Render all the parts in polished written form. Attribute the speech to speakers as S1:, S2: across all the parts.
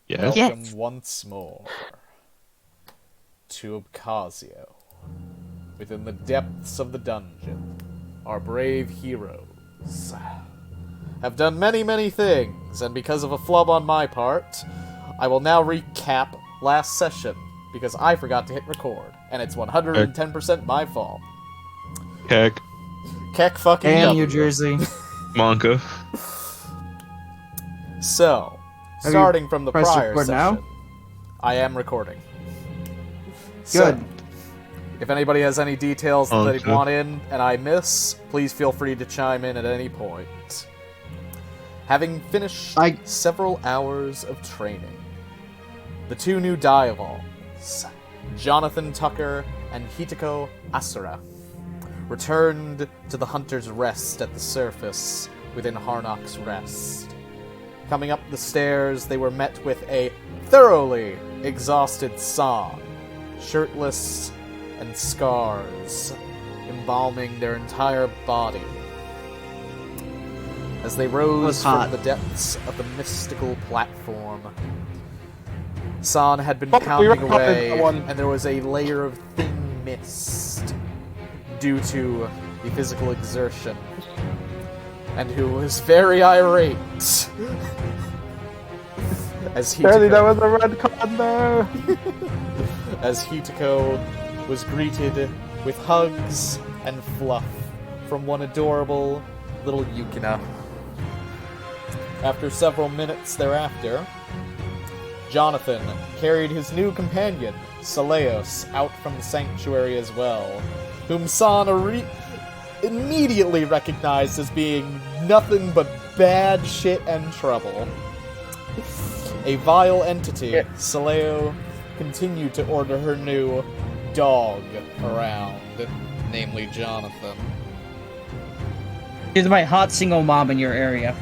S1: Yes.
S2: Welcome
S3: Yes.
S2: once more to Obcassio. Within the depths of the dungeon, our brave heroes have done many, many things, and because of a flub on my part, I will now recap last session, because I forgot to hit record, and it's 110% my fault.
S1: Keck.
S2: Keck fucking
S3: And
S2: W.
S3: New Jersey.
S1: Monka.
S2: So,
S3: Have
S2: starting
S3: you
S2: from the
S3: pressed
S2: prior
S3: record
S2: session,
S3: now?
S2: I am recording.
S3: Good.
S2: So, if anybody has any details that they
S1: Okay.
S2: want in and I miss, please feel free to chime in at any point. Having finished several hours of training, the two new Diavols, Johnathan Tucker and Hitako Asura, returned to the Hunter's Rest at the surface within Harnock's Rest. Coming up the stairs, they were met with a thoroughly exhausted San, shirtless and scars embalming their entire body. As they rose from the depths of the mystical platform, San had been pounding away, and there was a layer of thin mist due to the physical exertion, and who was very irate as
S4: Apparently that
S2: Hitako,
S4: was a red card there.
S2: as Hitako was greeted with hugs and fluff from one adorable little Yukina. After several minutes thereafter, Johnathan carried his new companion, Seleos, out from the sanctuary as well, whom San immediately recognized as being nothing but bad shit and trouble. A vile entity, Saleo continued to order her new dog around, namely Johnathan.
S5: She's my hot single mom in your area.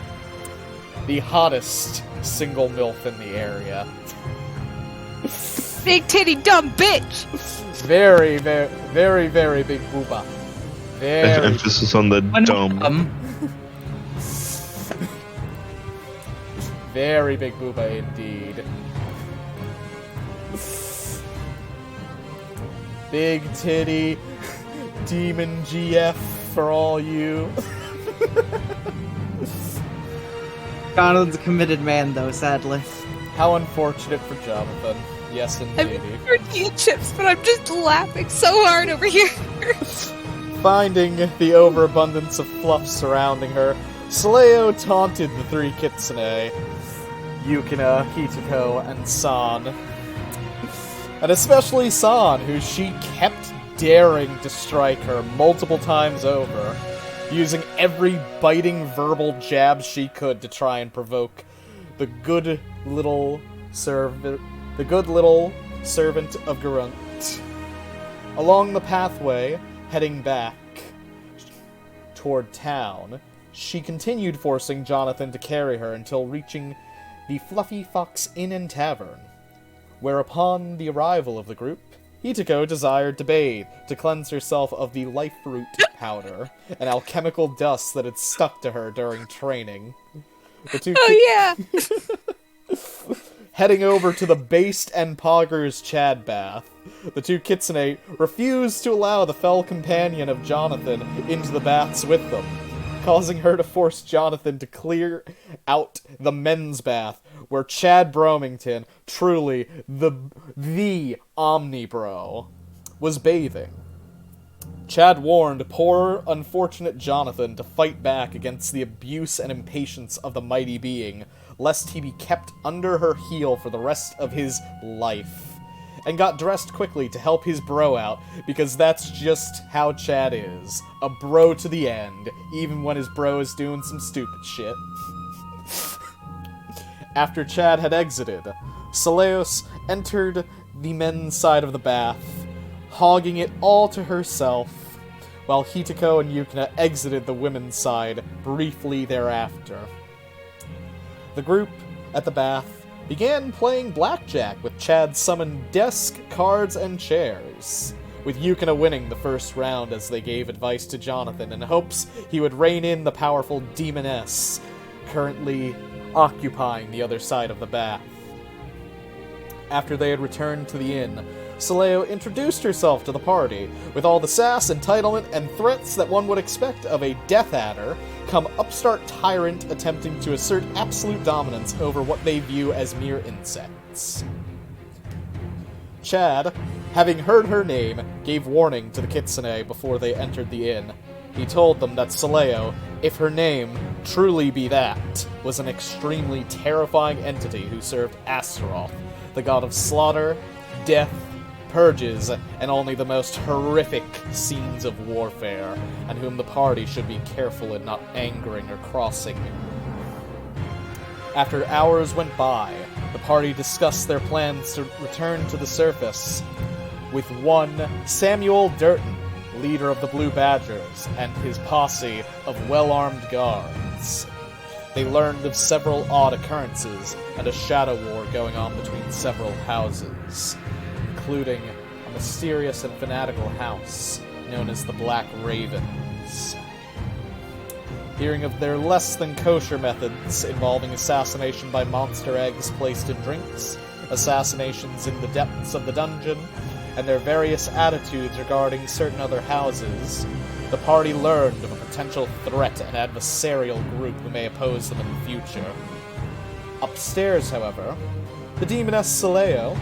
S2: The hottest single MILF in the area.
S6: Big titty dumb bitch!
S2: Very, very, very, very big booba. Very
S1: Emphasis on the dumb.
S2: Very big booba indeed. Big titty demon GF for all you.
S3: Jonathan's a committed man, though, sadly.
S2: How unfortunate for Jonathan. Yes, indeed.
S6: I'm tortilla chips, but I'm just laughing so hard over here.
S2: Finding the overabundance of fluff surrounding her, Saleo taunted the three kitsune, Yukina, Hitako, and San. And especially San, who she kept daring to strike her multiple times over, using every biting verbal jab she could to try and provoke the good little servant of Gerunt. Along the pathway, heading back toward town, she continued forcing Johnathan to carry her until reaching the Fluffy Fox Inn and Tavern, where upon the arrival of the group, Hitako desired to bathe, to cleanse herself of the life root powder, an alchemical dust that had stuck to her during training.
S6: Oh yeah!
S2: Heading over to the Based and Poggers Chad bath, the two kitsune refused to allow the fell companion of Johnathan into the baths with them, causing her to force Johnathan to clear out the men's bath, where Chad Bromington, truly the Omnibro, was bathing. Chad warned poor, unfortunate Johnathan to fight back against the abuse and impatience of the mighty being, lest he be kept under her heel for the rest of his life, and got dressed quickly to help his bro out, because that's just how Chad is. A bro to the end, even when his bro is doing some stupid shit. After Chad had exited, Seleos entered the men's side of the bath, hogging it all to herself, while Hitako and Yukina exited the women's side briefly thereafter. The group at the bath began playing blackjack with Chad's summoned desk, cards, and chairs, with Yukina winning the first round as they gave advice to Johnathan in hopes he would rein in the powerful demoness currently occupying the other side of the bath. After they had returned to the inn, Saleo introduced herself to the party, with all the sass, entitlement, and threats that one would expect of a Death Adder, come upstart tyrant attempting to assert absolute dominance over what they view as mere insects. Chad, having heard her name, gave warning to the Kitsune before they entered the inn. He told them that Saleo, if her name truly be that, was an extremely terrifying entity who served Astaroth, the god of slaughter, death, purges, and only the most horrific scenes of warfare, and whom the party should be careful in not angering or crossing. After hours went by, the party discussed their plans to return to the surface, with one Samuel Durton, leader of the Blue Badgers, and his posse of well-armed guards. They learned of several odd occurrences and a shadow war going on between several houses, including a mysterious and fanatical house known as the Black Ravens. Hearing of their less-than-kosher methods involving assassination by monster eggs placed in drinks, assassinations in the depths of the dungeon, and their various attitudes regarding certain other houses, the party learned of a potential threat and adversarial group who may oppose them in the future. Upstairs, however, the demoness Saleo,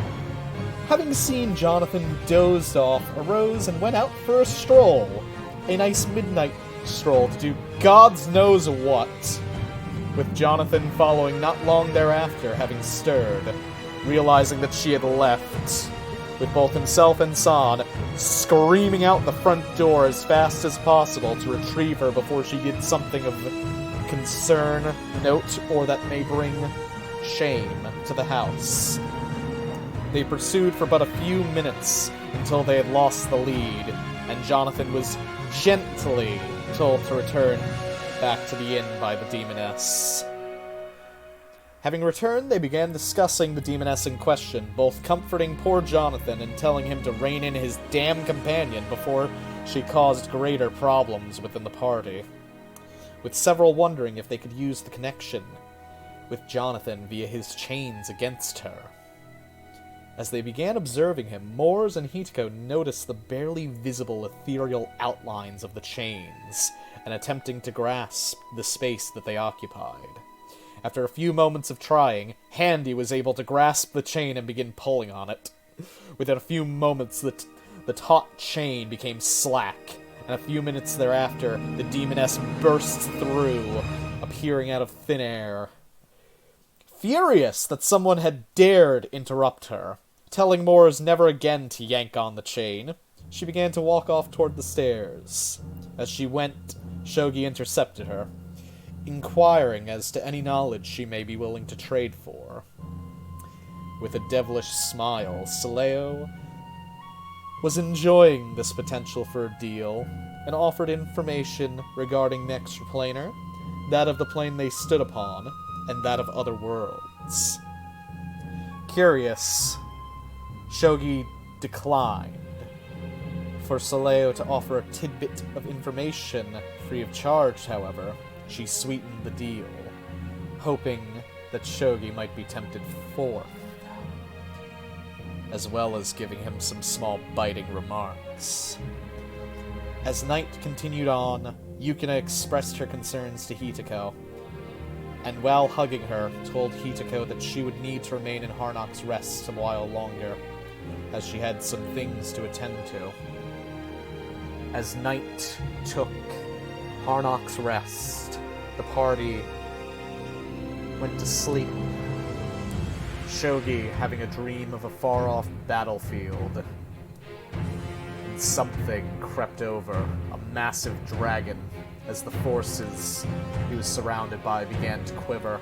S2: having seen Johnathan dozed off, arose and went out for a stroll. A nice midnight stroll to do God's knows what, with Johnathan following not long thereafter, having stirred, realizing that she had left, with both himself and San screaming out the front door as fast as possible to retrieve her before she did something of concern, note, or that may bring shame to the house. They pursued for but a few minutes until they had lost the lead, and Johnathan was gently told to return back to the inn by the demoness. Having returned, they began discussing the demoness in question, both comforting poor Johnathan and telling him to rein in his damn companion before she caused greater problems within the party, with several wondering if they could use the connection with Johnathan via his chains against her. As they began observing him, Moors and Hitiko noticed the barely visible ethereal outlines of the chains, and attempting to grasp the space that they occupied. After a few moments of trying, Handy was able to grasp the chain and begin pulling on it. Within a few moments, the taut chain became slack, and a few minutes thereafter, the demoness burst through, appearing out of thin air. Furious that someone had dared interrupt her, telling Moors never again to yank on the chain, she began to walk off toward the stairs. As she went, Shogi intercepted her, inquiring as to any knowledge she may be willing to trade for. With a devilish smile, Saleo was enjoying this potential for a deal, and offered information regarding the extraplanar, that of the plane they stood upon, and that of other worlds. Curious, Shogi declined. For Saleo to offer a tidbit of information free of charge, however, she sweetened the deal, hoping that Shogi might be tempted forth, as well as giving him some small biting remarks. As night continued on, Yukina expressed her concerns to Hitiko, and while hugging her, told Hitiko that she would need to remain in Harnock's Rest a while longer, as she had some things to attend to. As night took Harnock's Rest, the party went to sleep, Shogi having a dream of a far-off battlefield, and something crept over, a massive dragon. As the forces he was surrounded by began to quiver,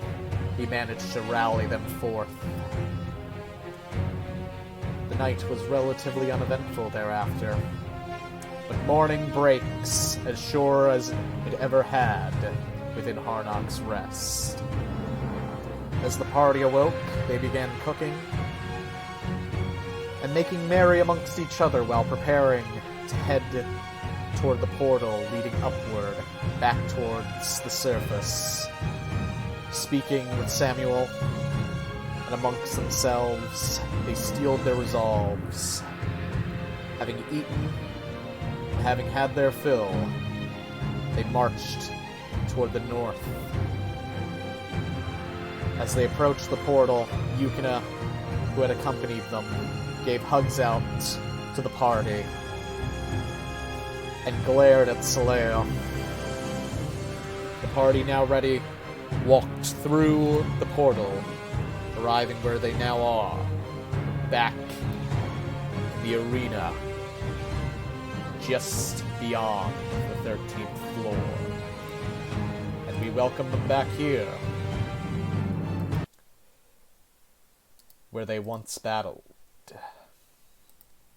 S2: he managed to rally them forth. The night was relatively uneventful thereafter, but morning breaks as sure as it ever had within Harnock's Rest. As the party awoke, they began cooking and making merry amongst each other while preparing to head toward the portal leading upward, back towards the surface. Speaking with Samuel, and amongst themselves, they steeled their resolves. Having eaten, and having had their fill, they marched toward the north. As they approached the portal, Yukina, who had accompanied them, gave hugs out to the party and glared at Soleo. The party, now ready, walked through the portal, arriving where they now are, back in the arena, just beyond the 13th floor. And we welcome them back here, where they once battled.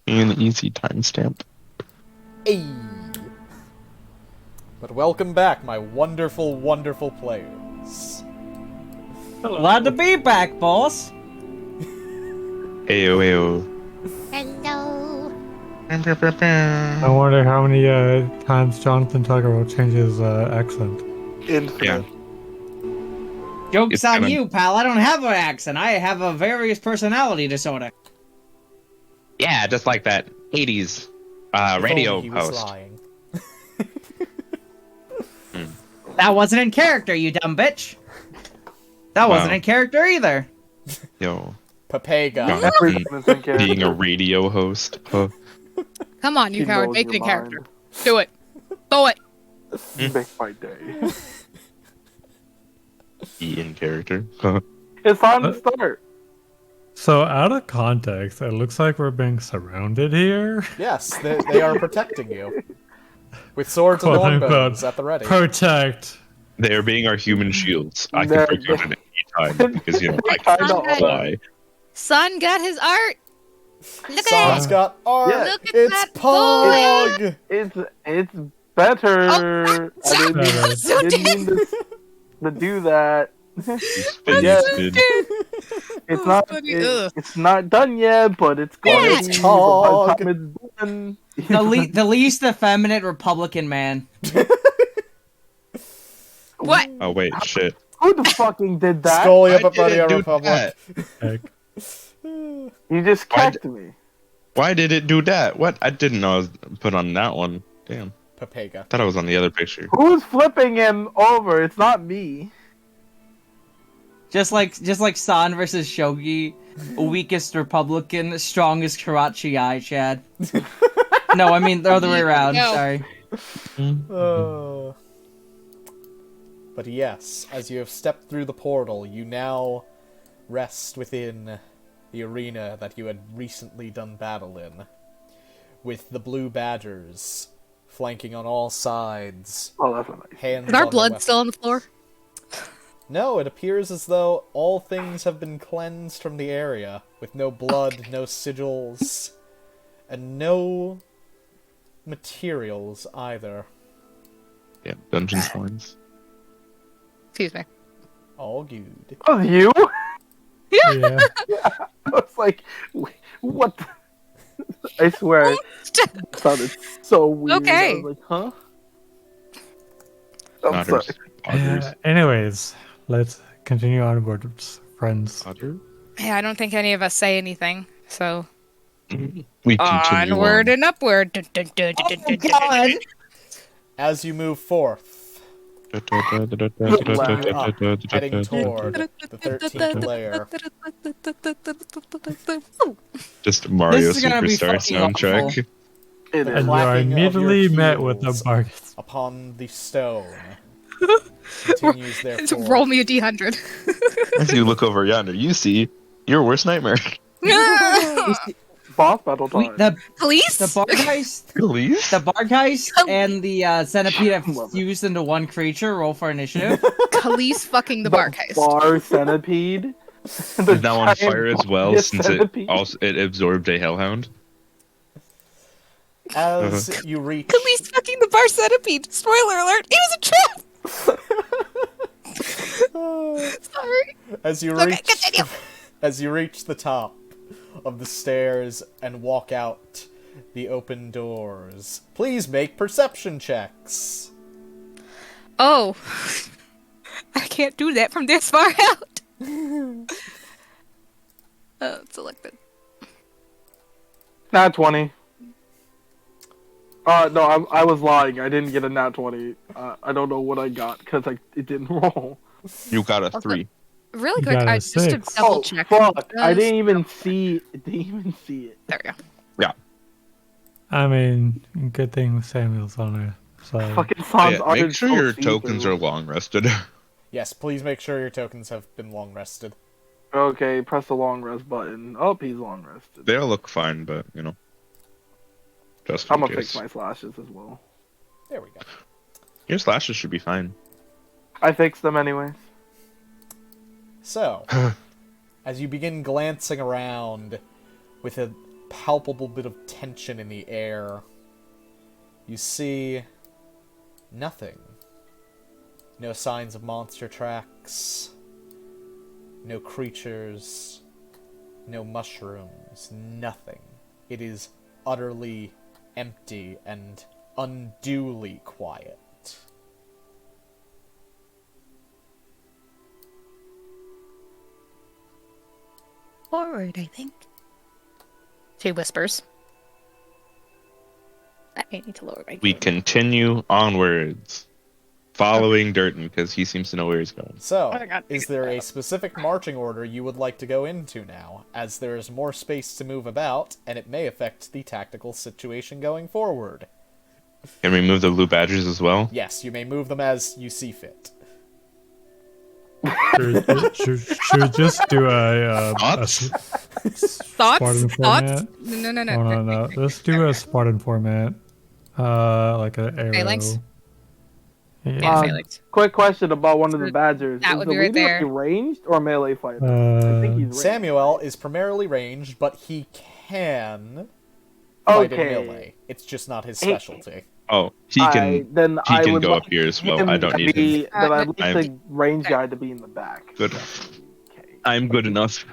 S1: An easy timestamp.
S2: Hey! But welcome back, my wonderful, wonderful players.
S5: Glad to be back, boss.
S1: Ayo, ayo.
S6: Hello.
S4: I wonder how many times Johnathan Tugger will change his accent.
S7: Infinite.
S1: Yeah.
S5: Joke's
S1: It's
S5: on
S1: kinda-
S5: you, pal. I don't have an accent. I have a various personality disorder.
S1: Yeah, just like that 80s
S2: If
S1: radio
S2: only he was
S1: post.
S2: lying.
S5: That wasn't in character, you dumb bitch. That wasn't
S1: Wow.
S5: in character either.
S1: Yo,
S2: Papega.
S7: Everything is in character.
S1: being a radio host. Huh.
S6: Come on, you
S7: He
S6: coward.
S7: knows
S6: Make it a
S7: your
S6: character.
S7: mind.
S6: Do it. Do it.
S7: Make my day.
S1: Be in character. Huh.
S7: It's time to start.
S4: So, out of context, it looks like we're being surrounded here.
S2: Yes, they are protecting you. With swords and
S4: Quote, unquote,
S2: longbows at the ready.
S4: Protect.
S1: They are being our human shields. I
S7: They're-
S1: can break out at any time because, you know, I
S7: I
S1: can
S7: know.
S1: fly.
S6: Son got his art. Look
S2: Son's
S6: at it.
S2: got art!
S7: Yeah.
S6: Look at
S2: It's
S6: that
S2: Pog!
S7: It's better.
S6: Oh,
S7: I didn't,
S6: so
S7: didn't mean to do that.
S1: Spin,
S7: Yeah.
S1: spin.
S7: It's not.
S6: funny. Ugh.
S7: It's not done yet, but it's going
S6: Yeah.
S7: to be.
S2: It's
S7: By
S2: Pog.
S7: the time it's done.
S5: The least effeminate Republican man.
S6: What?
S1: Oh, wait, shit.
S7: Who the fucking did that?
S2: Scolia
S1: I
S2: Papadia
S1: didn't do
S2: Republic.
S1: that.
S4: Heck.
S7: You just
S1: Why
S7: kicked me.
S1: Why did it do that? What? I didn't know I was put on that one. Damn.
S2: Papega.
S1: Thought I was on the other picture.
S7: Who's flipping him over? It's not me.
S5: Just like San versus Shogi, weakest Republican, strongest Karachi eye, Chad. No, I mean the other way around.
S6: No.
S5: Sorry.
S2: Oh. But yes, as you have stepped through the portal, you now rest within the arena that you had recently done battle in, with the blue badgers flanking on all sides.
S7: Oh, that's not nice.
S2: Hands
S6: Is our
S2: on their
S6: blood
S2: weapons.
S6: still on the floor?
S2: No, it appears as though all things have been cleansed from the area, with no blood, no sigils, and no materials either.
S1: Yeah, dungeon spawns.
S6: Excuse me.
S2: All good.
S7: Oh, you?
S4: Yeah.
S7: I was like, wait, what? I swear, it sounded so weird.
S6: Okay.
S7: I was like, huh? I'm
S1: Otters.
S7: sorry.
S1: Otters.
S4: Anyways, let's continue onwards, friends.
S1: Otter?
S6: Yeah, I don't think any of us say anything. So
S1: We continue
S6: onward
S1: on.
S6: and upward.
S5: Oh God!
S2: As you move forth, heading toward the 13th layer.
S1: Just Mario
S5: This is gonna be
S1: Superstar
S5: fucking
S1: soundtrack.
S5: awful.
S7: It
S2: The
S7: is.
S4: And you are
S2: clacking of
S4: immediately
S2: your
S4: met with a
S2: heels
S4: Barghest.
S2: upon the stone continues therefore.
S6: Roll me a d100.
S1: As you look over yonder, you see your worst nightmare.
S7: Boss battle time.
S5: The
S6: Police?
S5: Barghest,
S1: Please?
S5: the Barghest, and the centipede have
S7: Love it.
S5: fused into one creature. Roll for initiative.
S6: Khalees fucking the Barghest.
S7: Bar centipede.
S1: Is now on fire as well,
S7: Yes,
S1: since
S7: centipede.
S1: it absorbed a hellhound.
S2: As you reach
S6: Khalees fucking the bar centipede. Spoiler alert, it was a trap! Sorry.
S2: as you
S6: Okay,
S2: reach
S6: continue.
S2: as you reach the top of the stairs and walk out the open doors, please make perception checks.
S6: Oh. I can't do that from this far out. Selected.
S7: Nat 20. No, I was lying. I didn't get a nat 20. I don't know what I got because it didn't roll.
S1: You got a
S6: Also,
S1: 3.
S6: Really
S4: You
S6: quick,
S4: got a
S6: just to
S4: 6.
S6: double check.
S7: Fuck! I
S6: does-
S7: didn't even see. Didn't even see it.
S6: There we go.
S4: I mean, good thing Samuel's on there. So
S7: Fucking Sans
S1: Make sure your tokens are long rested.
S2: Yes, please make sure your tokens have been long rested.
S7: Okay, press the long rest button. Oh, he's long rested.
S1: They'll look fine, but just in
S7: I'm gonna
S1: case.
S7: fix my slashes as well.
S2: There we go.
S1: Your slashes should be fine.
S7: I fixed them anyways.
S2: So, as you begin glancing around with a palpable bit of tension in the air, you see nothing. No signs of monster tracks, no creatures, no mushrooms, nothing. It is utterly empty and unduly quiet.
S6: Forward, I think. She whispers. I may need to lower my
S1: We
S6: gain.
S1: continue onwards, following Durton because he seems to know where he's going.
S2: So,
S6: Oh my God.
S2: is there a specific marching order you would like to go into now, as there is more space to move about, and it may affect the tactical situation going forward?
S1: Can we move the blue badgers as well?
S2: Yes, you may move them as you see fit.
S4: should we just do a
S1: Thoughts?
S6: Thoughts?
S4: Spartan
S6: Thoughts?
S4: format?
S6: No.
S4: Oh, no. Let's do a Spartan format. Like an arrow.
S6: Phalanx?
S4: Yeah.
S6: Yeah, phalanx.
S7: Quick question about one of the badgers.
S6: That
S7: Is
S6: would
S7: the
S6: be right
S7: leader
S6: there.
S7: a ranged or melee fighter? I think he's ranged.
S2: Samuel is primarily ranged, but he can fight in
S7: Okay.
S2: melee. It's just not his specialty.
S1: Oh, he can
S7: would
S1: go up
S7: like
S1: here as well.
S7: him
S1: I don't
S7: to
S1: need him.
S7: be, Then I'd like
S1: I'm-
S7: the range guy to be in the back.
S1: Good.
S7: Okay.
S1: I'm good enough.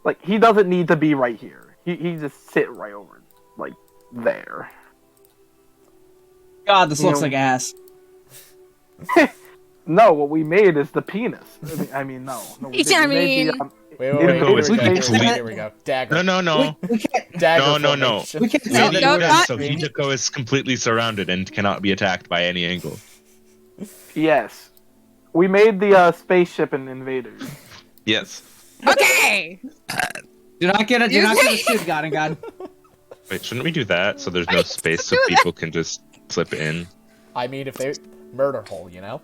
S7: Like, he doesn't need to be right here. He just sit right over, like, there.
S5: God, this
S7: You
S5: looks
S7: know-
S5: like ass.
S7: No, what we made is the penis. I mean no. We
S6: I
S7: made the,
S6: mean-
S2: Wait,
S7: It
S2: here
S1: is
S2: we go,
S1: complete-
S2: here we go. Dagger.
S1: No.
S5: We can't.
S2: Dagger
S1: No.
S2: formation.
S5: We can't
S1: We
S5: say
S1: need
S5: that.
S6: no,
S1: this
S6: not-
S1: so Hideko is completely surrounded and cannot be attacked by any angle.
S7: Yes. We made the spaceship and invaders.
S1: Yes.
S6: Okay!
S5: Do not get a shoot, Godongod.
S1: Wait, shouldn't we do that so there's no space so people can just slip in?
S2: I mean, if they... Murder hole, you know?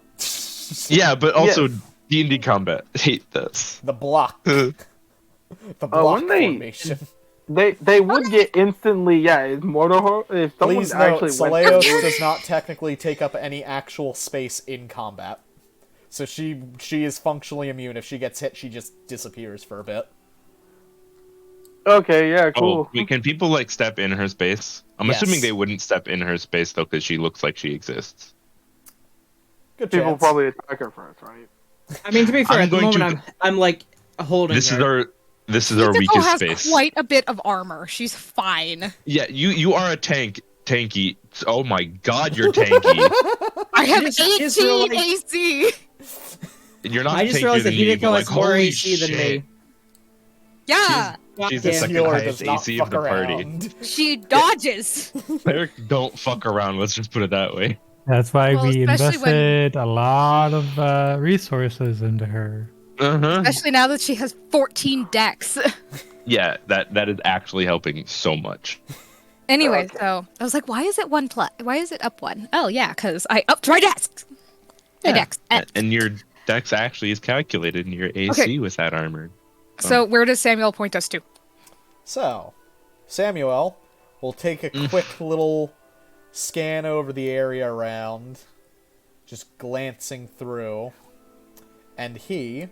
S1: Yeah, but also D&D combat. Hate this.
S2: The block. The block
S7: wouldn't they-
S2: formation.
S7: They would get instantly, it's mortar. If someone
S2: Please note,
S7: actually went
S2: Saleos does not technically take up any actual space in combat. So she is functionally immune. If she gets hit, she just disappears for a bit.
S7: Okay, yeah, cool.
S1: Oh, wait, can people like step in her space? I'm
S2: Yes.
S1: assuming they wouldn't step in her space though, because she looks like she exists.
S2: Good
S7: People
S2: chance.
S7: probably attack her first, right?
S5: I mean, to be fair,
S1: I'm
S5: at the
S1: going to-
S5: moment I'm like holding
S1: This is
S5: her.
S1: our
S6: Hideko
S1: weakest
S6: has
S1: space.
S6: quite a bit of armor. She's fine.
S1: Yeah, you are a tanky. Oh my god, you're tanky.
S6: I have
S5: just
S6: 18
S5: realized-
S6: AC!
S1: You're not
S5: I just
S1: tankier
S5: realized that
S1: than me, but
S5: Hideko
S1: like,
S5: has more
S1: holy
S5: AC than
S1: shit.
S5: me.
S6: Yeah!
S1: She's the
S2: This
S1: second
S2: healer
S1: highest
S2: does not
S1: AC
S2: fuck
S1: of the party.
S2: around.
S6: She dodges!
S1: Cleric don't fuck around, let's just put it that way.
S4: That's why
S6: Well,
S4: we
S6: especially when-
S4: invested a lot of resources into her.
S1: Uh-huh.
S6: Especially now that she has 14 decks.
S1: Yeah, that is actually helping so much.
S6: Anyway,
S7: Okay.
S6: so I was like, why is it 1 plus? Why is it up 1? Oh, yeah, because I upped my dex! My dex.
S1: And your dex actually is calculated in your AC
S6: Okay.
S1: with that armor.
S6: So where does Samuel point us to?
S2: So, Samuel will take a quick little scan over the area around, just glancing through, and he,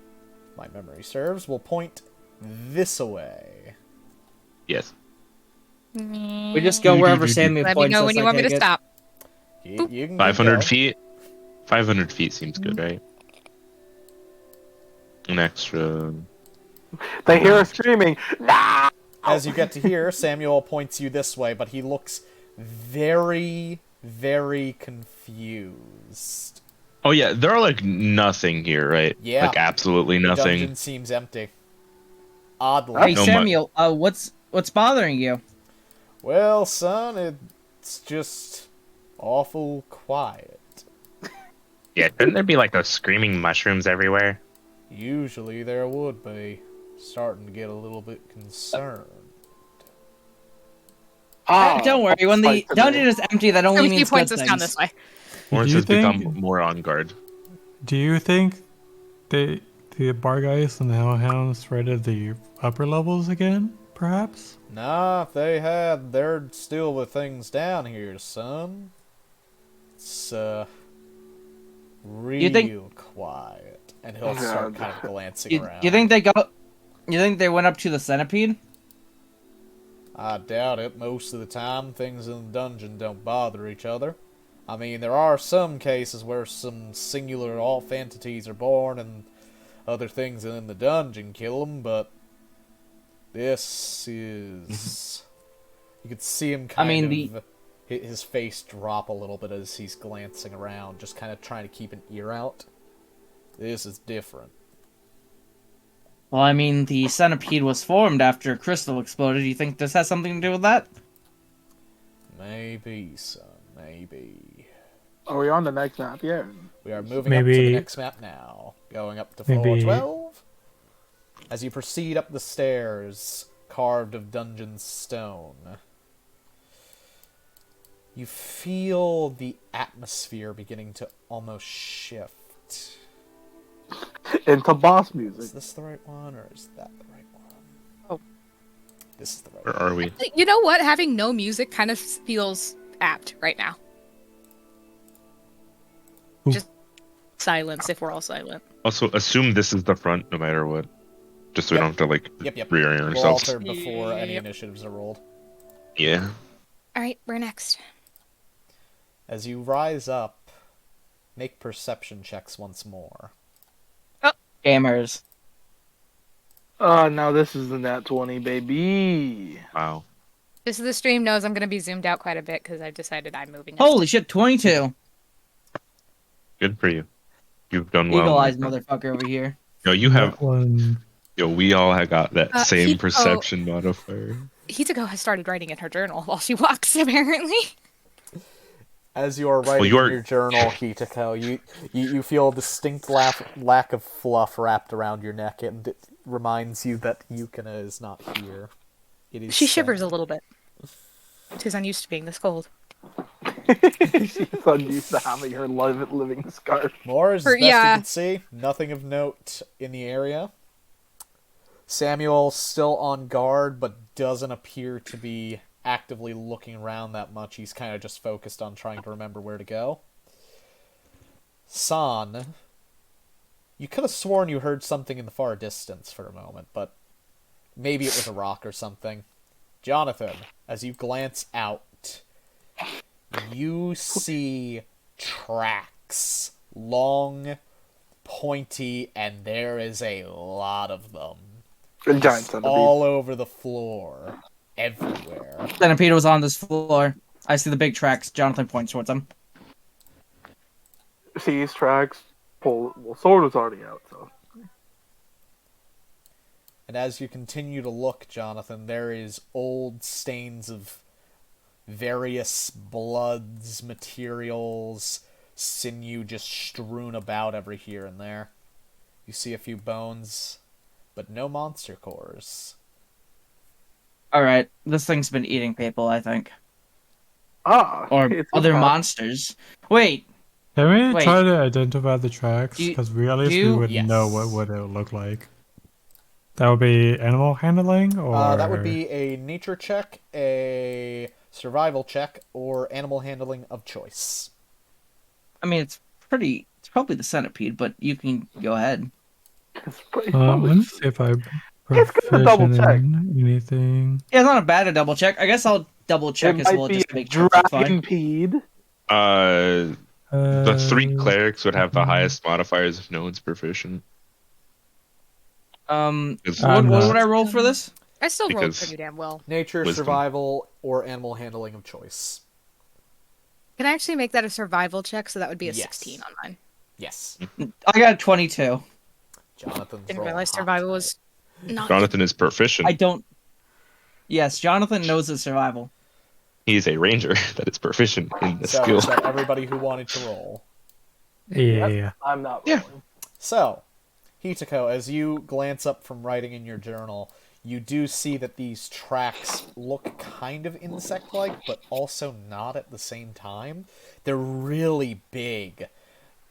S2: my memory serves, will point this way.
S1: Yes.
S5: We just go wherever Samuel
S6: Let me
S5: points
S6: know
S5: us,
S6: when you
S5: I
S6: want me to
S5: take it.
S6: stop.
S2: You can
S1: 500
S2: go.
S1: feet? 500 feet seems good, right? An extra...
S7: They hear her screaming. Nah!
S2: As you get to here, Samuel points you this way, but he looks very, very confused.
S1: Oh yeah, there are like nothing here, right?
S2: Yeah.
S1: Like absolutely
S2: The
S1: nothing.
S2: dungeon seems empty. Oddly.
S5: Hey
S1: No
S5: Samuel, what's bothering you?
S2: Well, son, it's just awful quiet.
S8: Yeah, shouldn't there be like those screaming mushrooms everywhere?
S2: Usually there would be. Starting to get a little bit concerned.
S5: Don't worry, when the dungeon is empty, that only
S6: Everybody
S5: means
S6: points
S5: good
S6: us down
S5: things.
S6: this way.
S1: Orange
S4: Do you
S1: has become
S4: think-
S1: more on guard.
S4: Do you think the Barghest and the Hellhounds raided the upper levels again, perhaps?
S2: Nah, if they had, they're still with things down here, son. It's, real quiet. And he'll start kind of glancing around.
S5: You think they went up to the centipede?
S2: I doubt it. Most of the time, things in the dungeon don't bother each other. I mean, there are some cases where some singular off entities are born and other things in the dungeon kill them, but this is... You could see him his face drop a little bit as he's glancing around, just kind of trying to keep an ear out. This is different.
S5: Well, I mean, the centipede was formed after a crystal exploded. Do you think this has something to do with that?
S2: Maybe, son, maybe.
S7: Are we on the next map yet?
S2: We are moving up to the next map now. Going up to floor 12. As you proceed up the stairs, carved of dungeon stone, you feel the atmosphere beginning to almost shift.
S7: Into boss music.
S2: Is this the right one, or is that the right one?
S6: Oh.
S2: This is the right
S1: Where
S2: one.
S1: are we?
S6: You know what? Having no music kind of feels apt right now.
S4: Ooh.
S6: Just silence if we're all silent.
S1: Also, assume this is the front, no matter what. Just so we don't have to, like,
S2: Yep.
S1: reorient
S2: We'll
S1: ourselves.
S2: alter before any
S6: Yep.
S2: initiatives are rolled.
S1: Yeah.
S6: Alright, we're next.
S2: As you rise up, make perception checks once more.
S5: Gamers.
S7: Now this is the nat 20, baby.
S1: Wow.
S6: This is the stream knows I'm going to be zoomed out quite a bit because I've decided I'm moving.
S5: Holy shit, 22.
S1: Good for you. You've done well.
S5: Eagle eyes motherfucker over here.
S1: Yo, you have...
S4: That one.
S1: Yo, we all have got that same
S6: Hito-
S1: perception modifier.
S6: Hitoko has started writing in her journal while she walks, apparently.
S2: As you are writing in your journal, Hitoko, you feel a distinct lack of fluff wrapped around your neck, and it reminds you that Yukina is not here. It is
S6: She shivers a little bit. She's unused to being this cold.
S7: She's unused to having her living scarf.
S2: More as best you can see. Nothing of note in the area. Samuel still on guard, but doesn't appear to be actively looking around that much. He's kind of just focused on trying to remember where to go. San, you could have sworn you heard something in the far distance for a moment, but maybe it was a rock or something. Johnathan, as you glance out, you see tracks. Long, pointy, and there is a lot of them.
S7: Giant centipede.
S2: All over the floor. Everywhere.
S5: Centipede was on this floor. I see the big tracks. Johnathan points towards them.
S7: See these tracks? Sword was already out, so.
S2: And as you continue to look, Johnathan, there is old stains of various bloods, materials, sinew just strewn about every here and there. You see a few bones, but no monster cores.
S5: Alright, this thing's been eating people, I think. Or
S7: it's
S5: other
S7: okay.
S5: monsters. Wait!
S4: Can we try to identify the tracks?
S5: Do
S4: Because at least we would know what it would look like. That would be animal handling, or
S2: that would be a nature check, a survival check, or animal handling of choice.
S5: I mean, it's probably the centipede, but you can go ahead.
S4: Let me see if I
S7: double check.
S4: anything.
S5: Yeah, it's not bad to double check. I guess I'll double check as well, just to make sure it's fine.
S7: Dragonpede.
S1: The 3 clerics would have the highest modifiers if no one's proficient.
S5: What would I roll for this?
S6: I still rolled pretty damn well.
S2: Nature,
S1: Wisdom.
S2: survival, or animal handling of choice.
S6: Can I actually make that a survival check? So that would be a 16 on mine.
S2: Yes.
S5: I got a 22.
S2: Jonathan's
S6: Didn't
S2: rolling
S6: realize
S2: hot
S6: survival
S2: tonight.
S6: was Not
S1: Johnathan is proficient.
S5: I don't. Yes, Johnathan knows his survival.
S1: He is a ranger that is proficient in the
S2: So
S1: skill.
S2: is that everybody who wanted to roll?
S4: Yeah.
S7: I'm not
S1: Yeah.
S7: rolling.
S2: So, Hitako, as you glance up from writing in your journal, you do see that these tracks look kind of insect-like, but also not at the same time. They're really big.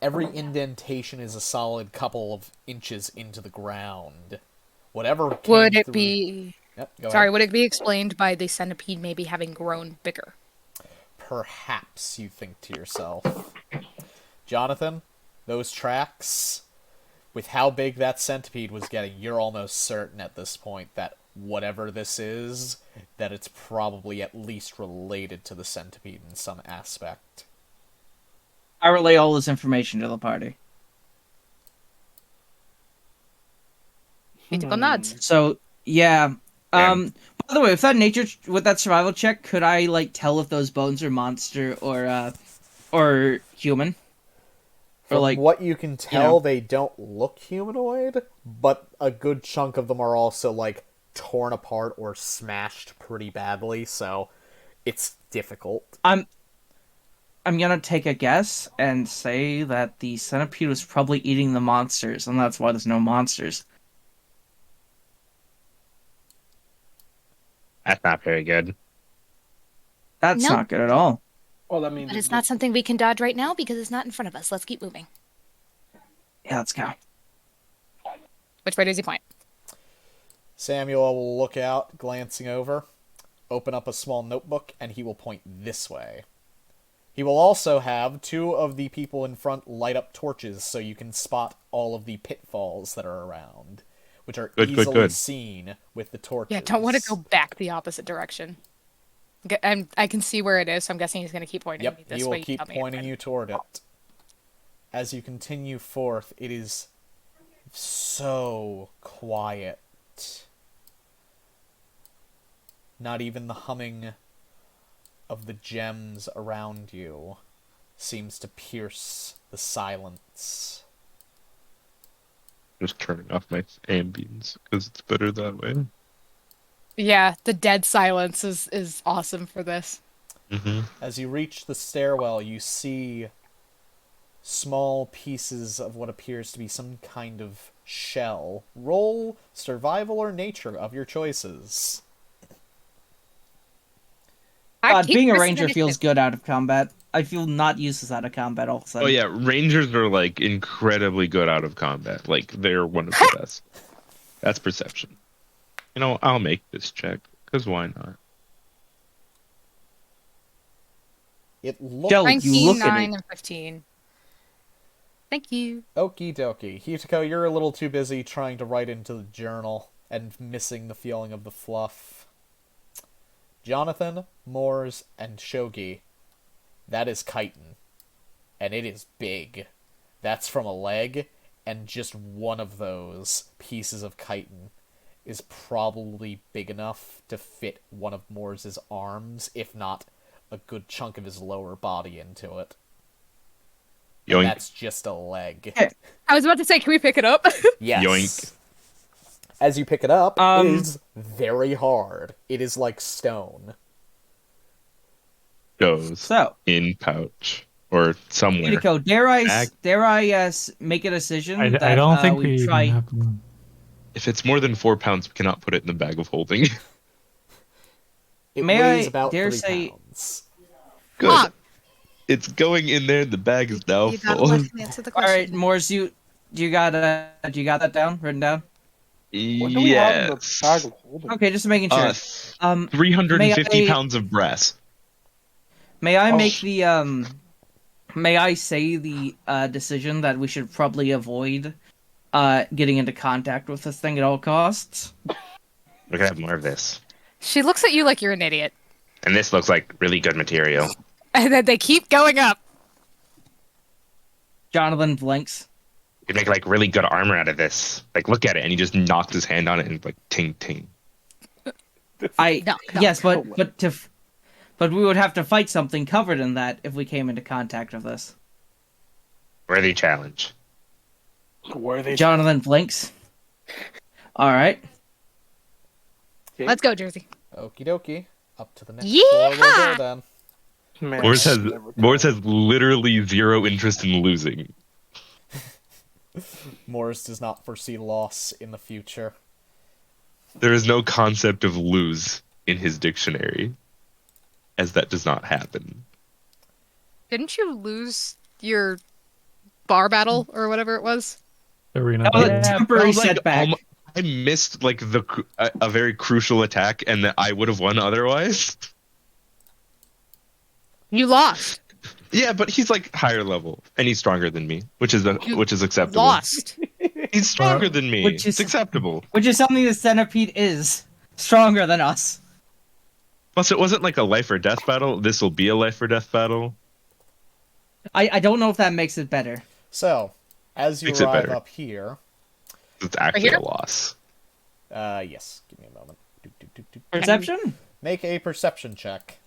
S2: Every indentation is a solid couple of inches into the ground. Whatever came
S6: Would it
S2: through...
S6: be...
S2: Yep, go
S6: Sorry,
S2: ahead.
S6: would it be explained by the centipede maybe having grown bigger?
S2: Perhaps, you think to yourself. Johnathan, those tracks, with how big that centipede was getting, you're almost certain at this point that whatever this is, that it's probably at least related to the centipede in some aspect.
S5: I relay all this information to the party.
S6: Hitako nods.
S5: So yeah. By the way, with that survival check, could I like tell if those bones are monster or human?
S2: From
S5: like,
S2: what you can tell, they don't look humanoid, but a good chunk of them are also, like, torn apart or smashed pretty badly, so it's difficult.
S5: I'm gonna take a guess and say that the centipede was probably eating the monsters, and that's why there's no monsters.
S8: That's not very good.
S5: That's
S6: Nope.
S5: not good at all.
S7: Well, that means
S6: But it's not something we can dodge right now because it's not in front of us. Let's keep moving.
S5: Yeah, let's go.
S6: Which way does he point?
S2: Samuel will look out, glancing over, open up a small notebook, and he will point this way. He will also have two of the people in front light up torches so you can spot all of the pitfalls that are around, which are easily seen with the torches.
S6: Yeah, don't want to go back the opposite direction. I can see where it is, so I'm guessing he's going to keep pointing me
S2: Yep,
S6: this
S2: he will
S6: way.
S2: keep
S6: Tell me
S2: pointing
S6: when.
S2: you toward it. As you continue forth, it is so quiet. Not even the humming of the gems around you seems to pierce the silence.
S1: Just turning off my ambience because it's better that way.
S6: Yeah, the dead silence is awesome for this.
S1: Mm-hmm.
S2: As you reach the stairwell, you see small pieces of what appears to be some kind of shell. Roll survival or nature of your choices.
S5: Being a ranger feels good out of combat. I feel not useless out of combat all of a sudden.
S1: Oh yeah, rangers are like incredibly good out of combat. Like they're one of the best. That's perception. You know, I'll make this check because why not?
S2: It looks...
S5: Jelly, you
S6: 19,
S5: look at
S6: 9,
S5: it.
S6: and 15. Thank you.
S2: Okie dokie. Hitako, you're a little too busy trying to write into the journal and missing the feeling of the fluff. Johnathan, Moors, and Shogi. That is chitin. And it is big. That's from a leg, and just one of those pieces of chitin is probably big enough to fit one of Moore's arms, if not a good chunk of his lower body into it. And
S1: Yoink.
S2: that's just a leg.
S6: I was about to say, can we pick it up?
S2: Yes.
S1: Yoink.
S2: As you pick it up, it is very hard. It is like stone.
S1: Goes
S5: So,
S1: in pouch or somewhere.
S5: Nico, dare I make a decision that
S4: I don't think
S5: we
S4: we
S5: try...
S4: even have to...
S1: If it's more than 4 pounds, we cannot put it in the bag of holding.
S2: It
S5: May
S2: weighs
S5: I
S2: about
S5: dare
S2: 3
S5: say-
S2: pounds.
S1: Good.
S6: Ah.
S1: It's going in there. The bag is now
S6: You gotta
S1: full.
S6: let him answer the
S5: All right,
S6: question.
S5: Moors, you got that down, written down?
S7: What do we have in the
S1: Yes.
S7: bag of holding?
S5: Okay, just making sure.
S1: 350
S5: may I-
S1: pounds of brass.
S5: May I
S7: Oh.
S5: make the May I say the decision that we should probably avoid getting into contact with this thing at all costs?
S8: We're gonna have more of this.
S6: She looks at you like you're an idiot.
S8: And this looks like really good material.
S6: And then they keep going up.
S5: Johnathan blinks.
S8: You could make like really good armor out of this. Like look at it, and he just knocked his hand on it and like ting ting.
S6: No.
S5: Yes, but we would have to fight something covered in that if we came into contact with this.
S8: Worthy challenge.
S7: Where are they?
S5: Johnathan blinks. All right.
S7: Okay.
S6: Let's go, Jersey.
S2: Okie dokie. Up to the next floor we'll go
S6: Yeehaw!
S2: then.
S7: Man,
S8: Morris has literally zero interest in losing.
S2: Morris does not foresee loss in the future.
S8: There is no concept of lose in his dictionary, as that does not happen.
S6: Didn't you lose your bar battle or whatever it was?
S4: Arena.
S5: That was a
S8: That
S5: temporary
S8: was, like,
S5: setback.
S8: I missed like a very crucial attack, and that I would have won otherwise.
S6: You lost.
S8: Yeah, but he's like higher level, and he's stronger than me, which is acceptable.
S6: Lost.
S8: He's stronger than me.
S5: Which is-
S8: It's acceptable.
S5: Which is something the centipede is. Stronger than us.
S8: Plus, it wasn't like a life or death battle. This will be a life or death battle.
S5: I don't know if that makes it better.
S2: So, as you
S8: Makes it
S2: arrive
S8: better.
S2: up here,
S8: It's actually
S6: here?
S8: a loss.
S2: yes, give me a moment.
S5: Perception?
S2: Make a perception check.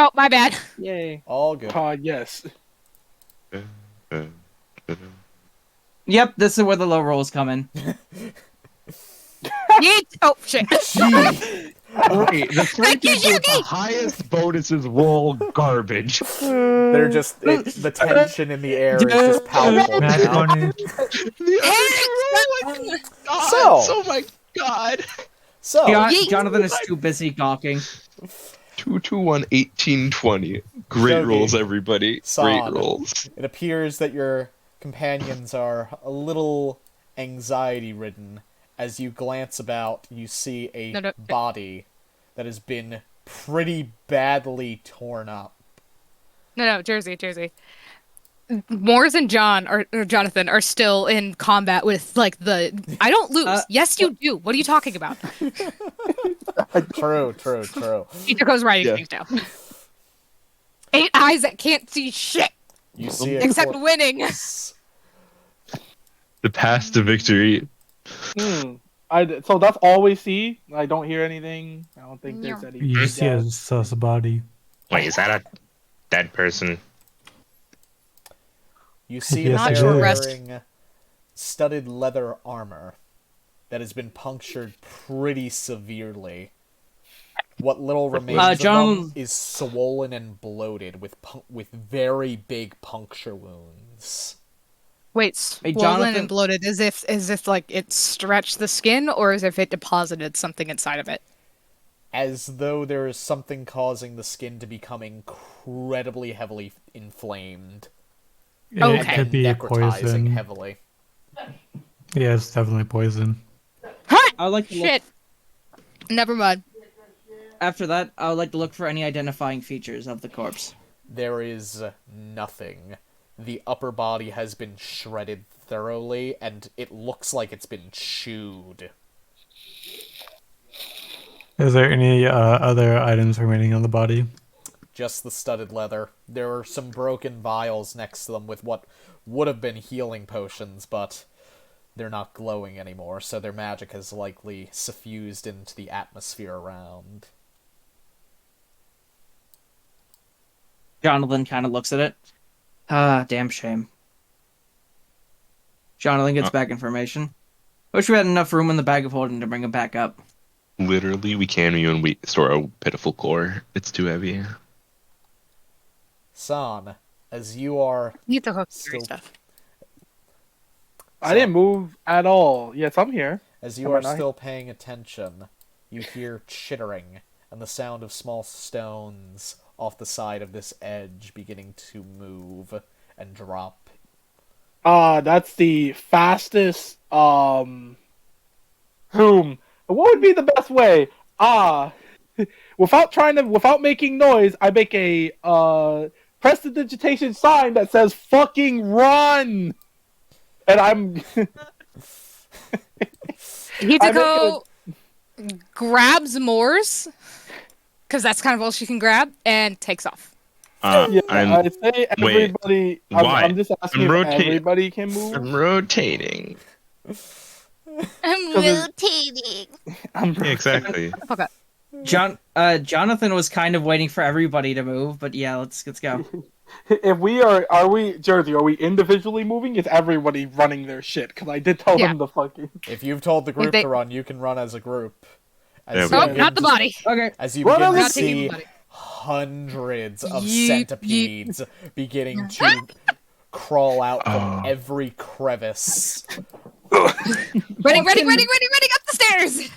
S6: Oh, my bad.
S5: Yay.
S2: All good.
S7: yes.
S5: Yep, this is where the low rolls come in.
S6: Yeet. Oh, shit.
S8: Great. The three
S6: Thank you,
S8: people with the
S6: Yugi!
S8: highest bonuses roll garbage.
S2: They're just the tension in the air is just palpable
S4: Nat
S2: now.
S4: 20.
S8: Oh my god.
S2: So,
S6: Yeet.
S5: Jonathan is too busy gawking.
S8: 2, 2, 1, 18, 20. Great
S2: Shogi.
S8: rolls, everybody.
S2: San.
S8: Great rolls.
S2: it appears that your companions are a little anxiety-ridden. As you glance about, you see a
S6: No.
S2: body that has been pretty badly torn up.
S6: No, Jersey. Morris and Jonathan are still in combat with like the. I don't lose. Yes, you do. What are you talking about?
S2: True.
S6: Teacher goes writing things down. 8 eyes that can't see shit
S2: You see a
S6: except
S2: cor-
S6: winning.
S8: The path to victory.
S7: So that's all we see. I don't hear anything. I don't think there's any.
S4: You see a sus body.
S8: Wait, is that a dead person?
S2: You see
S4: Yes,
S2: that
S4: it
S2: they're
S6: is.
S2: wearing studded leather armor that has been punctured pretty severely. What little remains of
S5: John-
S2: them is swollen and bloated with very big puncture wounds.
S6: Wait,
S5: Hey,
S6: swollen
S5: Jonathan-
S6: and bloated, as if like it stretched the skin, or as if it deposited something inside of it.
S2: As though there is something causing the skin to become incredibly heavily inflamed.
S4: It
S6: Okay.
S4: could be
S2: necrotizing
S4: poison.
S2: heavily.
S4: Yeah, it's definitely poison.
S6: Huh!
S5: I would like to look,
S6: Shit. Never mind.
S5: after that, I would like to look for any identifying features of the corpse.
S2: There is nothing. The upper body has been shredded thoroughly, and it looks like it's been chewed.
S4: Is there any other items remaining on the body?
S2: Just the studded leather. There are some broken vials next to them with what would have been healing potions, but they're not glowing anymore, so their magic has likely suffused into the atmosphere around.
S5: Jonathan kind of looks at it. Ah, damn shame. Jonathan gets back information. Wish we had enough room in the bag of holding to bring him back up.
S8: Literally, we can't even store a pitiful core. It's too heavy.
S2: San, as you are
S6: You the hook
S2: Still-
S6: stuff.
S7: I didn't move at all. Yes, I'm here.
S2: As you
S7: Am
S2: are
S7: I not?
S2: still paying attention, you hear chittering and the sound of small stones off the side of this edge beginning to move and drop.
S7: That's the fastest, What would be the best way? Without making noise, I make a, prestidigitation sign that says fucking run! And I'm...
S6: Hitako grabs Moore's, because that's kind of all she can grab, and takes off.
S7: Yeah,
S8: I'm
S7: I say everybody...
S8: why?
S7: I'm just asking if everybody can move.
S8: I'm rotating.
S6: I'm
S7: rotating.
S8: Yeah, exactly.
S6: Okay.
S5: Jonathan was kind of waiting for everybody to move, but yeah, let's go.
S7: If we are we, Jersey, are we individually moving? Is everybody running their shit? Because I did tell
S6: Yeah.
S7: them to fucking...
S2: If you've told the group
S6: They-
S2: to run, you can run as a group. As
S1: There we
S2: you
S1: go.
S6: not the body.
S5: Okay.
S2: As you
S7: Run
S2: begin to
S7: over-
S6: Not taking
S2: see
S6: the body.
S2: hundreds of
S6: Yeet,
S2: centipedes beginning to crawl out from
S1: Oh.
S2: every crevice.
S6: Running up the stairs.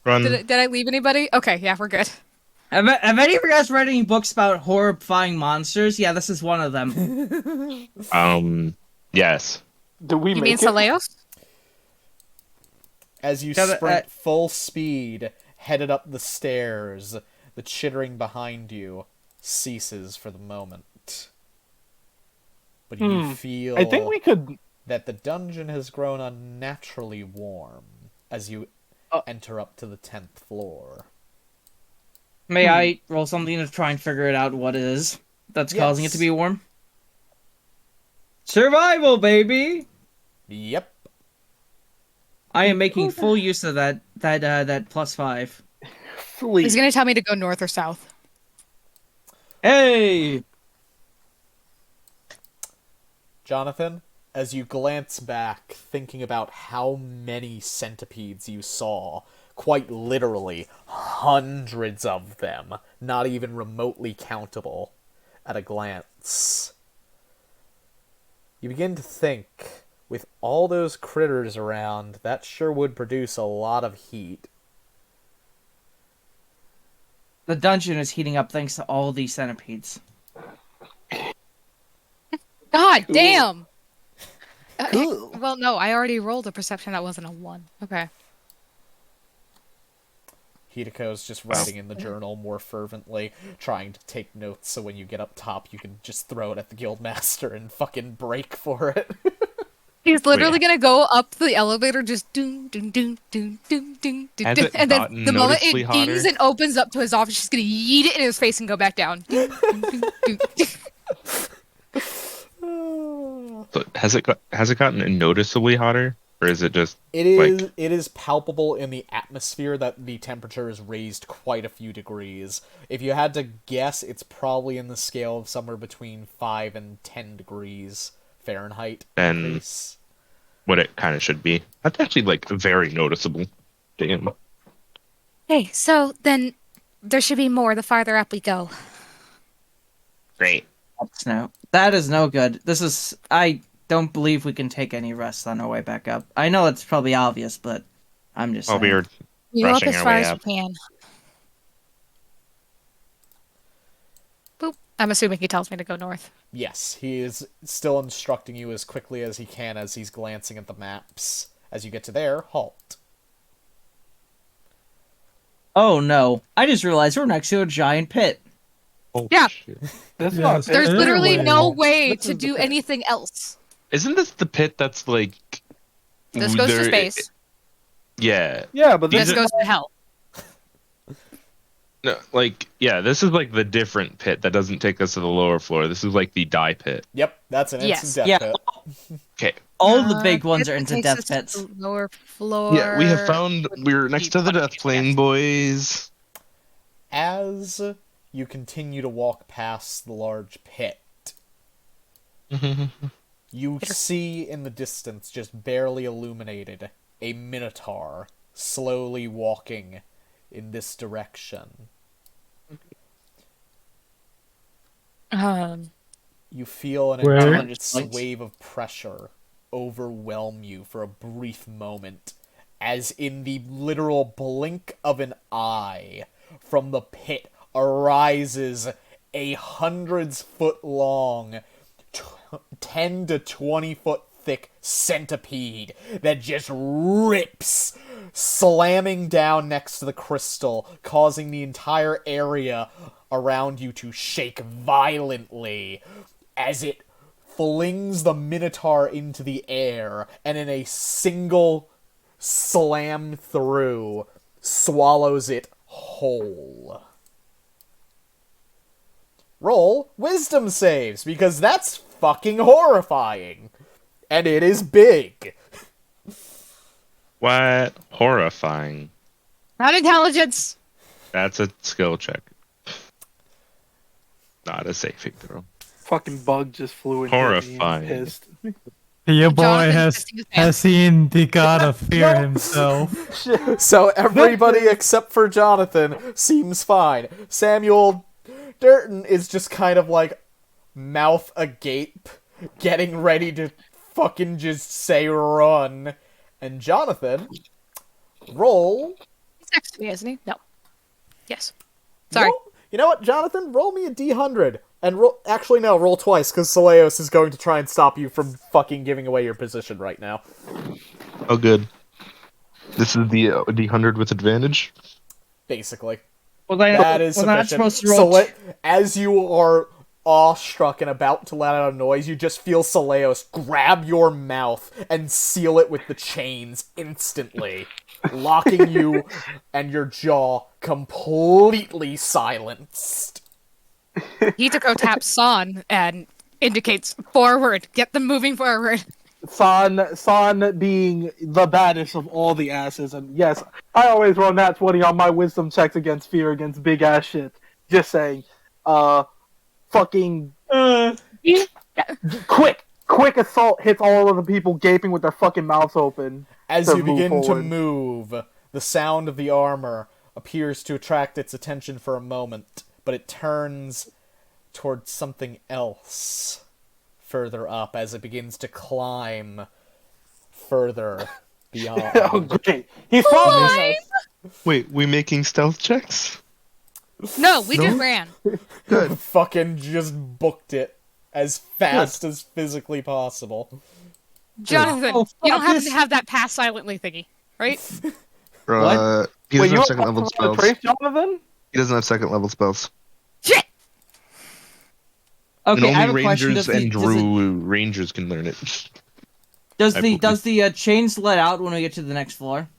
S1: Run.
S6: Did I leave anybody? Okay, yeah, we're good.
S5: Have any of you guys read any books about horrifying monsters? Yeah, this is one of them.
S1: Yes.
S7: Do we
S6: You
S7: make
S6: mean
S7: it?
S6: Saleos?
S2: As you
S5: Yeah, but,
S2: sprint full speed, headed up the stairs, the chittering behind you ceases for the moment. But you feel
S7: I think we could.
S2: that the dungeon has grown unnaturally warm as you enter up to the 10th floor.
S5: May I roll something to try and figure it out what it is that's causing it to
S2: Yes.
S5: be warm? Survival, baby!
S2: Yep.
S5: I am making full use of that +5.
S7: Flee.
S6: He's gonna tell me to go north or south.
S5: Hey!
S2: Jonathan, as you glance back, thinking about how many centipedes you saw, quite literally hundreds of them, not even remotely countable at a glance, you begin to think, with all those critters around, that sure would produce a lot of heat.
S5: The dungeon is heating up thanks to all these centipedes.
S6: God damn!
S2: Cool.
S6: Well, no, I already rolled a perception that wasn't a 1. Okay.
S2: Hidiko's just writing in the journal more fervently, trying to take notes so when you get up top you can just throw it at the guildmaster and fucking break for it.
S6: He's literally gonna go up the elevator, just doom, doom, doom, doom, doom, doom, doom,
S1: Has
S6: doom,
S1: it
S6: and then
S1: gotten
S6: the moment
S1: noticeably
S6: it
S1: hotter?
S6: dings and opens up to his office, she's gonna yeet it in his face and go back down. Doom, doom, doom, doom, doom.
S1: So has it gotten noticeably hotter, or is it just
S2: It is
S1: like
S2: it is palpable in the atmosphere that the temperature is raised quite a few degrees. If you had to guess, it's probably in the scale of somewhere between 5 and 10 degrees Fahrenheit
S1: Then-
S2: increase.
S1: what it kind of should be? That's actually like very noticeable. Damn.
S6: Okay, so then there should be more the farther up we go.
S1: Great.
S5: That's no. That is no good. I don't believe we can take any rest on our way back up. I know it's probably obvious, but I'm just saying.
S1: We're
S6: You go up
S1: rushing
S6: as
S1: our
S6: far
S1: way
S6: as you
S1: up.
S6: can. Boop. I'm assuming he tells me to go north.
S2: Yes, he is still instructing you as quickly as he can as he's glancing at the maps. As you get to there, halt.
S5: Oh no. I just realized we're next to a giant pit.
S1: Oh,
S6: Yeah.
S1: shit.
S7: That's
S4: Yeah,
S7: not.
S4: it's-
S6: There's
S4: Yeah,
S6: literally
S4: well,
S6: no way
S7: this
S6: to
S7: is the
S6: do
S7: pit.
S6: anything else.
S1: Isn't this the pit that's like?
S6: This goes to
S1: there-
S6: space.
S1: Yeah.
S7: Yeah, but
S6: This
S1: These are-
S6: goes to hell.
S1: No, like yeah. This is like the different pit that doesn't take us to the lower floor. This is like the die pit.
S2: Yep, that's an
S6: Yes.
S2: instant
S5: Yeah.
S2: death pit.
S1: Okay.
S5: All the big ones are
S6: It
S5: into
S6: takes
S5: death
S6: us to
S5: pits.
S6: the lower floor.
S1: Yeah, we have found. We're next to the death plane, boys.
S2: As you continue to walk past the large pit, you see in the distance, just barely illuminated, a minotaur slowly walking in this direction. You feel an
S4: Where?
S2: intense wave of pressure overwhelm you for a brief moment, as in the literal blink of an eye, from the pit arises a 100-foot long, 10 to 20 foot thick centipede that just rips, slamming down next to the crystal, causing the entire area around you to shake violently as it flings the minotaur into the air and in a single slam through swallows it whole. Roll wisdom saves, because that's fucking horrifying. And it is big.
S1: What? Horrifying.
S6: Not intelligence.
S1: That's a skill check. Not a saving throw.
S7: fucking bug just flew into
S1: Horrifying.
S7: me. I'm pissed.
S4: Your boy
S6: Jonathan
S4: has
S6: fisting his
S4: has
S6: pants.
S4: seen the god of fear himself.
S2: So everybody except for Jonathan seems fine. Samuel Durton is just kind of like mouth agape, getting ready to fucking just say run. And Jonathan, roll.
S6: He's next to me, isn't he? No. Yes. Sorry.
S2: You know what, Jonathan? Roll me a D100. And roll. Actually, no, roll twice, because Soleos is going to try and stop you from fucking giving away your position right now.
S8: Oh, good. This is the D100 with advantage.
S2: Basically.
S3: Was I
S2: That is
S3: not
S2: sufficient.
S3: supposed to roll?
S2: As you are awestruck and about to let out a noise, you just feel Soleos grab your mouth and seal it with the chains instantly, locking you and your jaw completely silenced.
S6: Hitako taps San and indicates forward. Get them moving forward.
S7: San being the baddest of all the asses, and yes, I always roll nat 20 on my wisdom checks against fear against big ass shit. Just saying, fucking quick assault hits all of the people gaping with their fucking mouths open.
S2: As
S7: to
S2: you
S7: move
S2: begin to
S7: forward.
S2: move, the sound of the armor appears to attract its attention for a moment, but it turns towards something else further up as it begins to climb further beyond.
S7: Oh, great! He's following us.
S8: Wait, we making stealth checks?
S6: No, we just ran.
S8: Good.
S2: Fucking just booked it as fast as physically possible.
S6: Jonathan,
S3: Oh,
S6: you don't
S3: fuck
S6: happen
S3: this.
S6: to have that pass silently thingy, right?
S8: He
S7: Wait,
S8: doesn't
S7: you
S8: have
S7: want
S8: second level
S7: to
S8: spells.
S7: trace, Jonathan?
S8: He doesn't have second level spells.
S6: Shit!
S5: Okay,
S8: and
S5: I have
S8: only
S5: a question.
S8: rangers and rangers can learn it.
S5: Does
S8: I
S5: the chains let out when we get to the next floor?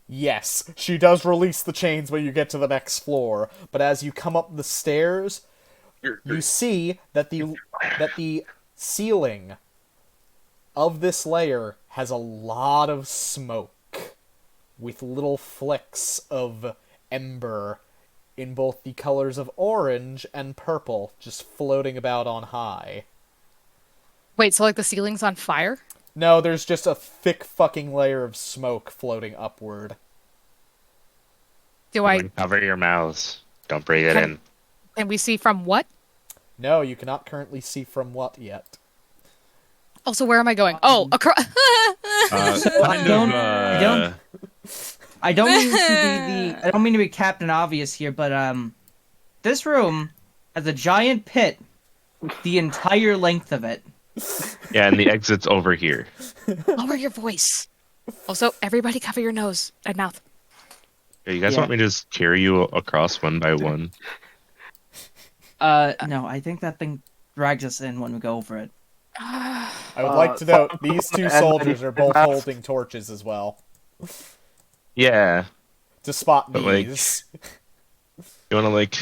S2: Yes, she does release the chains when you get to the next floor, but as you come up the stairs, you see that the ceiling of this layer has a lot of smoke, with little flecks of ember in both the colors of orange and purple just floating about on high.
S6: Wait, so like the ceiling's on fire?
S2: No, there's just a thick fucking layer of smoke floating upward.
S6: Do I...
S8: Cover your mouths. Don't breathe it in.
S6: Can we see from what?
S2: No, you cannot currently see from what yet.
S6: Also, where am I going? Oh, across...
S5: I don't mean to be Captain Obvious here, but this room has a giant pit the entire length of it.
S8: Yeah, and the exit's over here.
S6: Lower your voice. Also, everybody cover your nose and mouth.
S8: Yeah, you guys
S5: Yeah.
S8: want me to just carry you across one by one?
S5: No, I think that thing drags us in when we go over it.
S2: I would like to note, these two soldiers are both holding torches as well.
S8: Yeah.
S2: To spot
S8: But, like,
S2: these.
S8: You want to, like,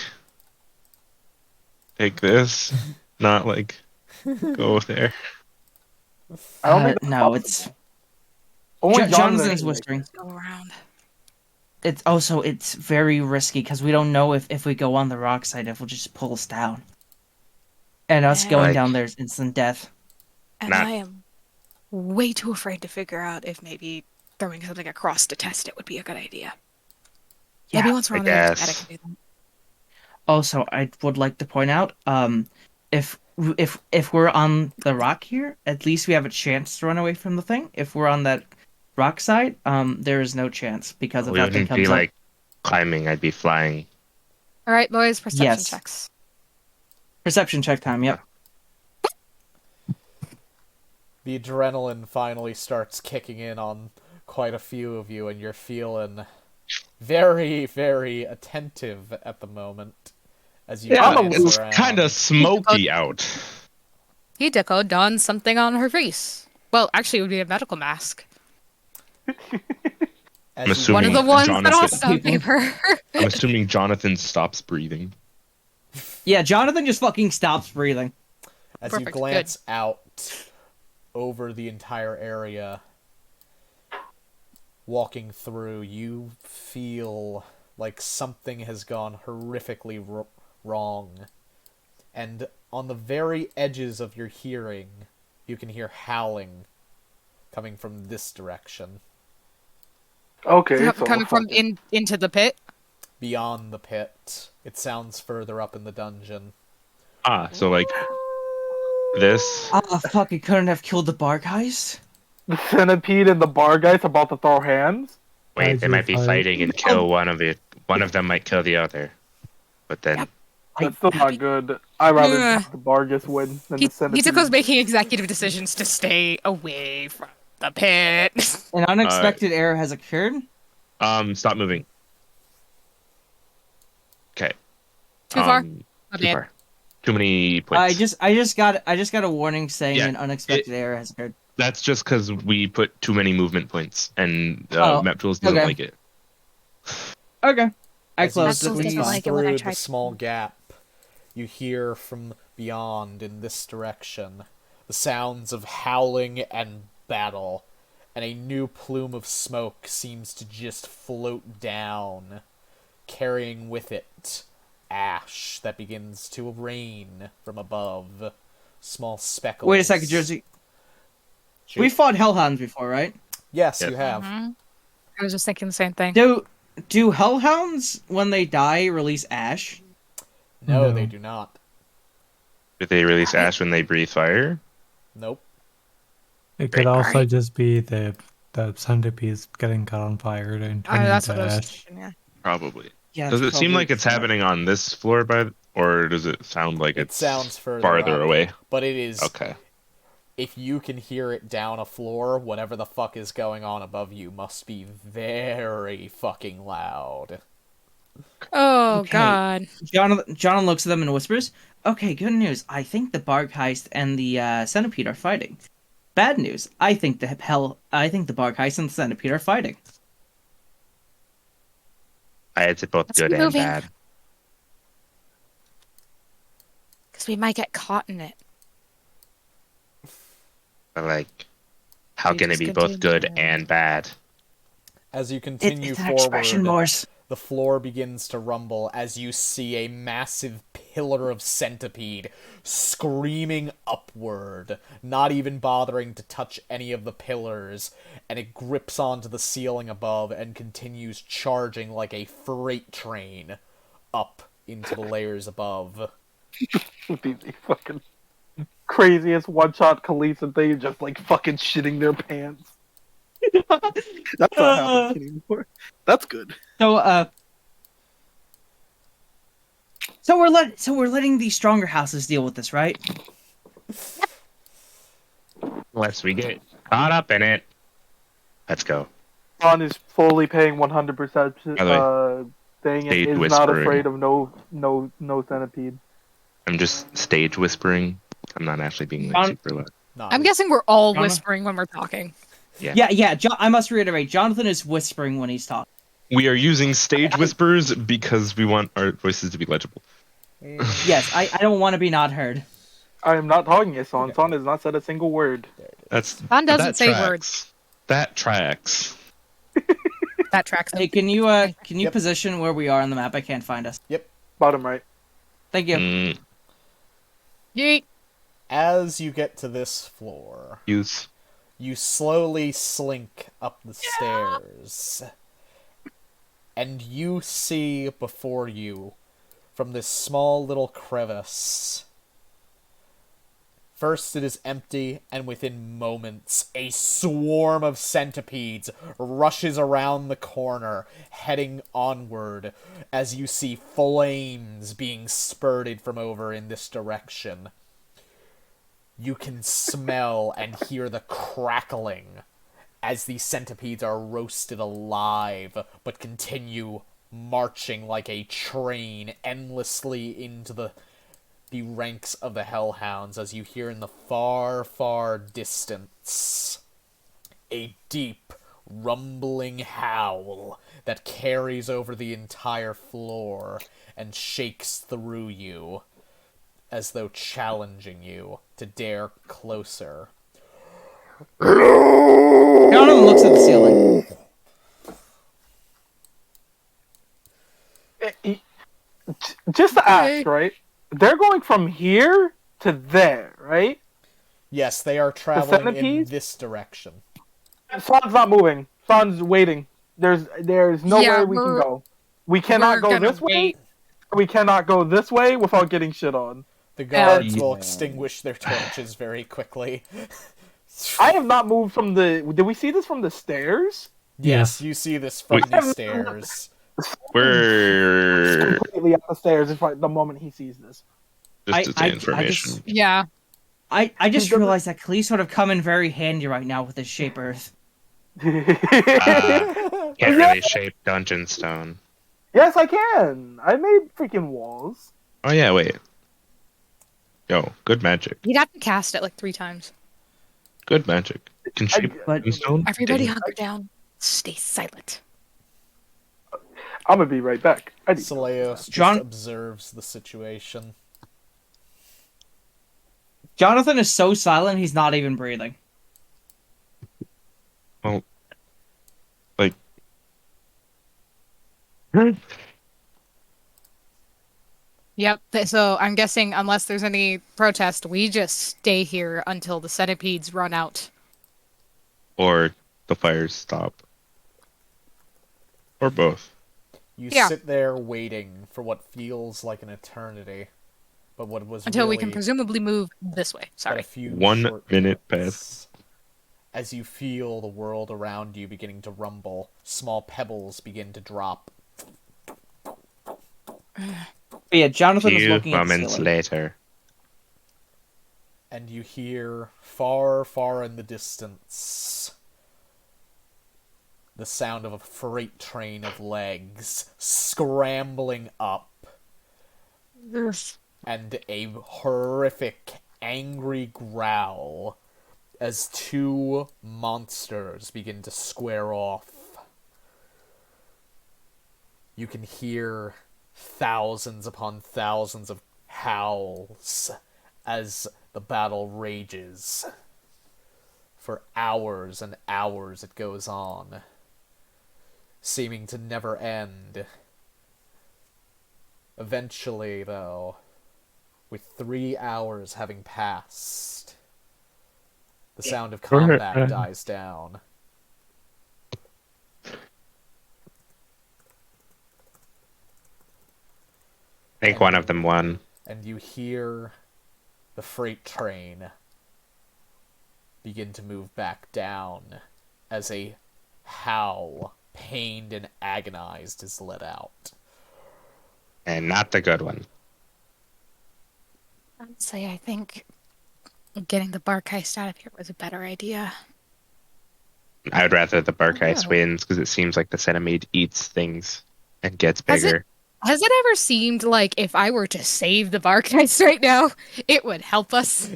S8: take this? Not, like, go there.
S7: I don't think
S5: No, it's
S7: only
S5: Jonathan's whispering.
S6: Go around.
S5: It's very risky because we don't know if we go on the rock side if we'll just pull us down. And us going
S8: Like-
S5: down there is instant death.
S6: And
S8: Nah.
S6: I am way too afraid to figure out if maybe throwing something across to test it would be a good idea. Maybe once we're
S8: I
S6: on the other
S8: guess.
S6: side, I can do that.
S5: Also, I would like to point out, if we're on the rock here, at least we have a chance to run away from the thing. If we're on that rock side, there is no chance because if
S8: We
S5: that thing
S8: wouldn't
S5: comes
S8: be,
S5: up.
S8: like, climbing. I'd be flying.
S6: All right, boys, perception
S5: Yes.
S6: checks.
S5: Perception check time. Yep.
S2: The adrenaline finally starts kicking in on quite a few of you, and you're feeling very, very attentive at the moment as you
S7: Yeah,
S2: glance
S8: It's
S2: around.
S8: kind of smoky out.
S6: Hitako dons something on her face. Well, actually, it would be a medical mask.
S2: As
S8: I'm
S2: you-
S8: assuming
S6: One of the ones that
S8: Jonathan-
S6: also gave her.
S8: I'm assuming Jonathan stops breathing.
S5: Yeah, Jonathan just fucking stops breathing.
S2: As you
S6: Perfect,
S2: glance out over the entire area, walking through, you feel like something has gone horrifically wrong. And on the very edges of your hearing, You can hear howling coming from this direction.
S7: Okay, so
S6: Coming from into the pit.
S2: Beyond the pit. It sounds further up in the dungeon.
S8: So like this.
S5: Oh fuck! It couldn't have killed the Barghest.
S7: the centipede and the Barghest about to throw hands.
S8: Wait, they might be fighting and kill one of it. One of them might kill the other. But then
S6: Yep.
S7: That's still not good. I'd rather the Barghest win than the centipede.
S6: Hitsuko's making executive decisions to stay away from the pit.
S5: An unexpected error has occurred.
S8: Stop moving. Okay.
S6: Too far? My
S8: Too
S6: bad.
S8: far. Too many points.
S5: I just got a warning saying
S8: Yeah,
S5: an unexpected error has occurred.
S8: That's just because we put too many movement points, and Map Tools doesn't
S5: okay.
S8: like it.
S5: Okay. I
S2: As you
S5: closed it.
S6: Tools
S2: squeeze
S6: doesn't like it
S2: through
S6: when I
S2: the
S6: try-
S2: small gap, you hear from beyond in this direction the sounds of howling and battle, and a new plume of smoke seems to just float down, carrying with it ash that begins to rain from above. Small speckles.
S5: Wait a second, Jersey.
S2: Shoot.
S5: We fought Hellhounds before, right?
S2: Yes,
S8: Yep.
S2: you have.
S6: Mhm. I was just thinking the same thing.
S5: Do Hellhounds, when they die, release ash?
S2: No,
S4: No.
S2: they do not.
S8: Do they release ash when they breathe fire?
S2: Nope.
S4: It could also
S6: Alright.
S4: just be the centipedes getting caught on fire and turning
S6: That's
S4: into
S6: what I was
S4: ash.
S6: thinking, yeah.
S8: Probably.
S5: Yeah.
S8: Does
S5: it's
S8: it seem
S5: probably-
S8: like it's happening on this floor, or does it sound like
S2: It
S8: it's
S2: sounds further
S8: farther
S2: up,
S8: away?
S2: but it is.
S8: Okay.
S2: If you can hear it down a floor, whatever the fuck is going on above you must be very fucking loud.
S6: Oh,
S5: Okay.
S6: God.
S5: Jonathan looks at them and whispers, "Okay, good news. I think the Barghest and the centipede are fighting. Bad news. I think the Barghest and the centipede are fighting."
S8: It's both
S6: Let's
S8: good
S6: keep
S8: and
S6: moving.
S8: bad.
S6: Because we might get caught in it.
S8: But like, how
S6: We
S8: can it
S6: just
S8: be both good
S6: continue.
S8: and bad?
S2: As you continue
S5: It's an expression,
S2: forward,
S5: Morse.
S2: the floor begins to rumble as you see a massive pillar of centipede screaming upward, not even bothering to touch any of the pillars, and it grips onto the ceiling above and continues charging like a freight train up into the layers above.
S7: These fucking craziest one-shot kaliese thing, just like fucking shitting their pants. That's not happening anymore. That's good.
S5: So we're letting these stronger houses deal with this, right?
S8: Unless we get caught up in it. Let's go.
S7: Ron is fully paying 100%
S8: By the
S7: thing and
S8: stage
S7: is not
S8: whispering.
S7: afraid of no centipede.
S8: I'm just stage whispering. I'm not actually being like super loud.
S2: Not
S6: I'm guessing we're all
S5: Jonah?
S6: whispering when we're talking.
S5: Yeah. I must reiterate. Jonathan is whispering when he's talking.
S8: We are using stage whispers because we want our voices to be legible.
S5: Yes, I don't want to be not heard.
S7: I am not talking as Son. Son has not said a single word.
S8: That's
S6: Son doesn't
S8: that
S6: say
S8: tracks.
S6: words.
S8: That tracks.
S6: That tracks.
S5: Hey, can you
S2: Yep.
S5: position where we are on the map? I can't find us.
S7: Bottom right.
S5: Thank you.
S6: Yeet.
S2: As you get to this floor,
S8: Use.
S2: you slowly slink up the stairs, and you see before you, from this small little crevice, first it is empty, and within moments, a swarm of centipedes rushes around the corner, heading onward, as you see flames being spurted from over in this direction. You can smell and hear the crackling as these centipedes are roasted alive, but continue marching like a train endlessly into the ranks of the hellhounds, as you hear in the far, far distance a deep, rumbling howl that carries over the entire floor and shakes through you, as though challenging you to dare closer.
S5: Jonathan looks at the ceiling.
S7: Just to ask, right? They're going from here to there, right?
S2: Yes, they are traveling in
S7: centipedes?
S2: this direction.
S7: Son's not moving. Son's waiting. There's nowhere we can go. We cannot go this way. We cannot go this way without getting shit on.
S2: The guards will extinguish their torches very quickly.
S7: I have not moved from the... Did we see this from the stairs?
S2: Yes, you see this from the stairs.
S8: We're
S7: Completely up the stairs if the moment he sees this.
S8: just as information.
S6: Yeah.
S5: I just realized that kaliese would have come in very handy right now with his shape earth.
S8: Can't really shape dungeon stone.
S7: Yes, I can. I made freaking walls.
S8: Oh yeah, wait. Yo, good magic.
S6: You'd have to cast it like 3 times.
S8: Good magic. Can shape
S5: But
S8: dungeon stone.
S6: Everybody hunker down. Stay silent.
S7: I'm gonna be right back.
S2: Saleos
S5: John-
S2: just observes the situation.
S5: Johnathan is so silent he's not even breathing.
S8: Well, like.
S6: Yep. So I'm guessing unless there's any protest, we just stay here until the centipedes run out.
S8: Or the fires stop. Or both.
S2: You
S6: Yeah.
S2: sit there waiting for what feels like an eternity, but what was
S6: Until we
S2: really
S6: can presumably move this way.
S2: but
S6: Sorry.
S2: a few
S8: 1
S2: short
S8: minute
S2: minutes. As you feel the world around you beginning to rumble, small pebbles begin to drop.
S5: But yeah, Johnathan is
S8: Few
S5: looking at the
S8: moments
S5: ceiling.
S8: later.
S2: And you hear far, far in the distance the sound of a freight train of legs scrambling up, and a horrific, angry growl as 2 monsters begin to square off. You can hear thousands upon thousands of howls as the battle rages. For hours and hours it goes on, seeming to never end. Eventually, though, with 3 hours having passed, the sound of combat dies down.
S8: I think one of them won.
S2: And you hear the freight train begin to move back down as a howl, pained and agonized, is let out.
S8: And not the good one.
S6: I'd say I think getting the Barghest out of here was a better idea.
S8: I would rather the Barghest
S6: Oh.
S8: wins because it seems like the centipede eats things and gets
S6: Has it-
S8: bigger.
S6: Has it ever seemed like if I were to save the Barghest right now, it would help us?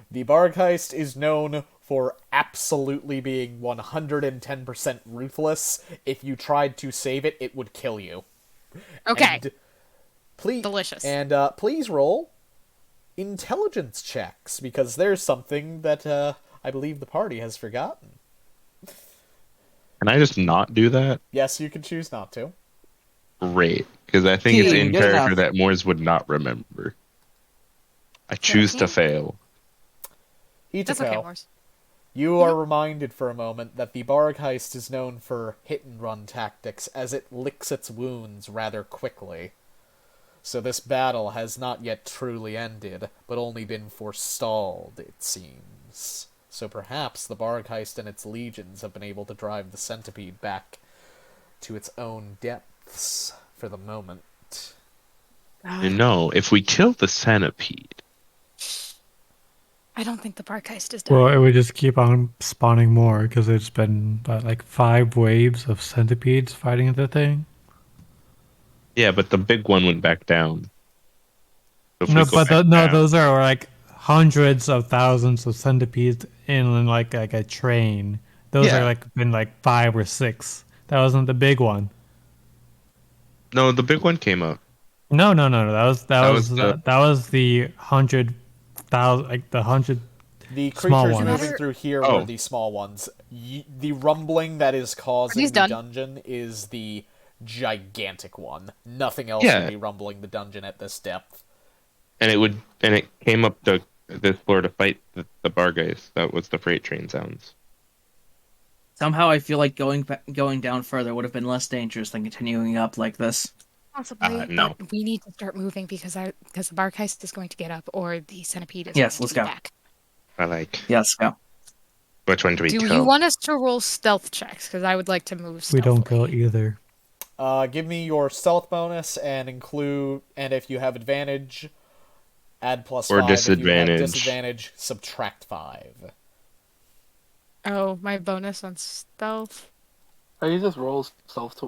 S2: The Barghest is known for absolutely being 110% ruthless. If you tried to save it, it would kill you.
S6: Okay.
S2: And please,
S6: Delicious.
S2: And please roll intelligence checks, because there's something that I believe the party has forgotten.
S8: Can I just not do that?
S2: Yes, you can choose not to.
S8: Great. Because I think it's in
S5: Good
S8: character
S5: enough.
S8: that Moors would not remember. I choose to fail.
S6: That's okay,
S2: Itako,
S6: Morse.
S2: you are reminded for a moment that the Barghest is known for hit-and-run tactics, as it licks its wounds rather quickly. So this battle has not yet truly ended, but only been forestalled, it seems. So perhaps the Barghest and its legions have been able to drive the centipede back to its own depths for the moment.
S8: You know, if we kill the centipede,
S6: I don't think the Barghest is done.
S4: Well, it would just keep on spawning more because it's been like 5 waves of centipedes fighting the thing.
S8: yeah, but the big one went back down. So if we
S4: No,
S8: go
S4: but
S8: back down-
S4: those are like hundreds of thousands of centipedes in like a train. Those
S8: Yeah.
S4: are like been like 5 or 6. That wasn't the big one.
S8: No, the big one came up.
S4: No. That
S8: was
S4: was the 100,000, like the 100.
S2: The
S4: Small
S2: creatures
S4: ones.
S2: moving through here
S8: Oh.
S2: were the small ones. The rumbling that is causing
S6: He's
S2: the
S6: done.
S2: dungeon is the gigantic one. Nothing else
S8: Yeah.
S2: would be rumbling the dungeon at this depth.
S8: And it came up to this floor to fight the Barghest. That was the freight train sounds.
S5: Somehow I feel like going down further would have been less dangerous than continuing up like this.
S6: Possibly,
S8: No.
S6: but we need to start moving because the Barghest is going to get up, or the centipede is
S5: Yes,
S6: going
S5: let's
S6: to be
S5: go.
S6: back.
S8: I like.
S5: Yes, go.
S8: Which one do we
S6: Do
S8: kill?
S6: you want us to roll stealth checks? Because I would like to move
S4: We
S6: stealthily.
S4: don't kill either.
S2: Give me your stealth bonus and if you have advantage, add +5.
S8: Or
S2: If you have
S8: disadvantage.
S2: disadvantage, subtract 5.
S6: Oh, my bonus on stealth.
S7: I can just roll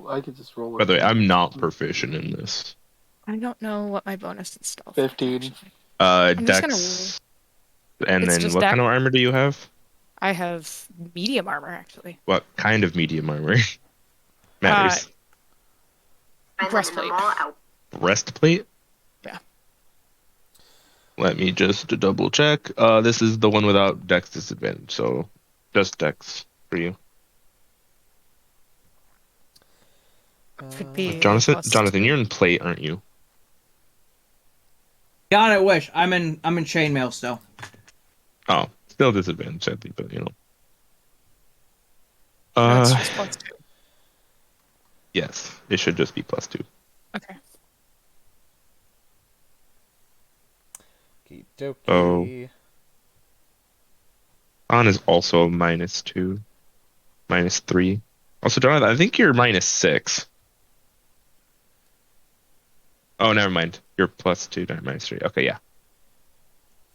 S7: I could just roll.
S8: By the way, I'm not proficient in this.
S6: I don't know what my bonus in stealth is,
S7: 15.
S6: actually. I'm just gonna
S8: Dex. And
S6: It's
S8: then
S6: just
S8: what
S6: dex.
S8: kind of armor do you have?
S6: I have medium armor, actually.
S8: What kind of medium armor? Matters.
S6: Breastplate.
S8: Breastplate?
S6: Yeah.
S8: Let me just double check. This is the one without Dex disadvantage, so just Dex for you.
S6: Could be
S8: Jonathan, you're in plate, aren't you?
S5: God, I wish. I'm in chainmail still.
S8: Oh, still disadvantage, I think, but you know.
S6: That's just +2.
S8: Yes, it should just be +2.
S6: Okay.
S2: Okie
S8: Oh.
S2: dokie.
S8: On is also -2, -3. Also, Jonathan, I think you're -6. Oh, never mind. You're +2, not -3. Okay, yeah.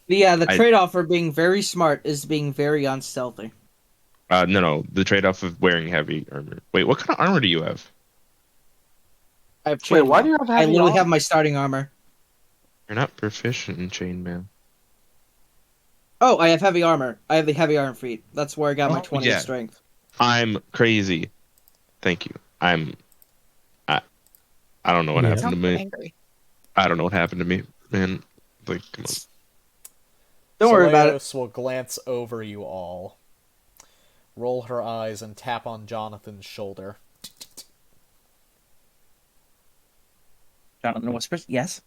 S5: Yeah, the trade-off for being very smart is being very unstealthy.
S8: No. The trade-off of wearing heavy armor. Wait, what kind of armor do you have?
S5: I have
S7: Wait, why do you have
S5: I
S7: heavy
S5: literally
S7: armor?
S5: have my starting armor.
S8: You're not proficient in chainmail.
S5: Oh, I have heavy armor. I have the heavy iron feet. That's where I got my
S8: Oh,
S5: 20
S8: yeah.
S5: strength.
S8: I'm crazy. Thank you. I don't know what
S4: Yeah.
S8: happened to
S6: Don't
S8: me.
S6: get angry.
S8: I don't know what happened to me, man. Like, come on.
S5: Don't worry about it.
S2: Soleos will glance over you all, roll her eyes, and tap on Jonathan's shoulder.
S5: Jonathan whispers, yes.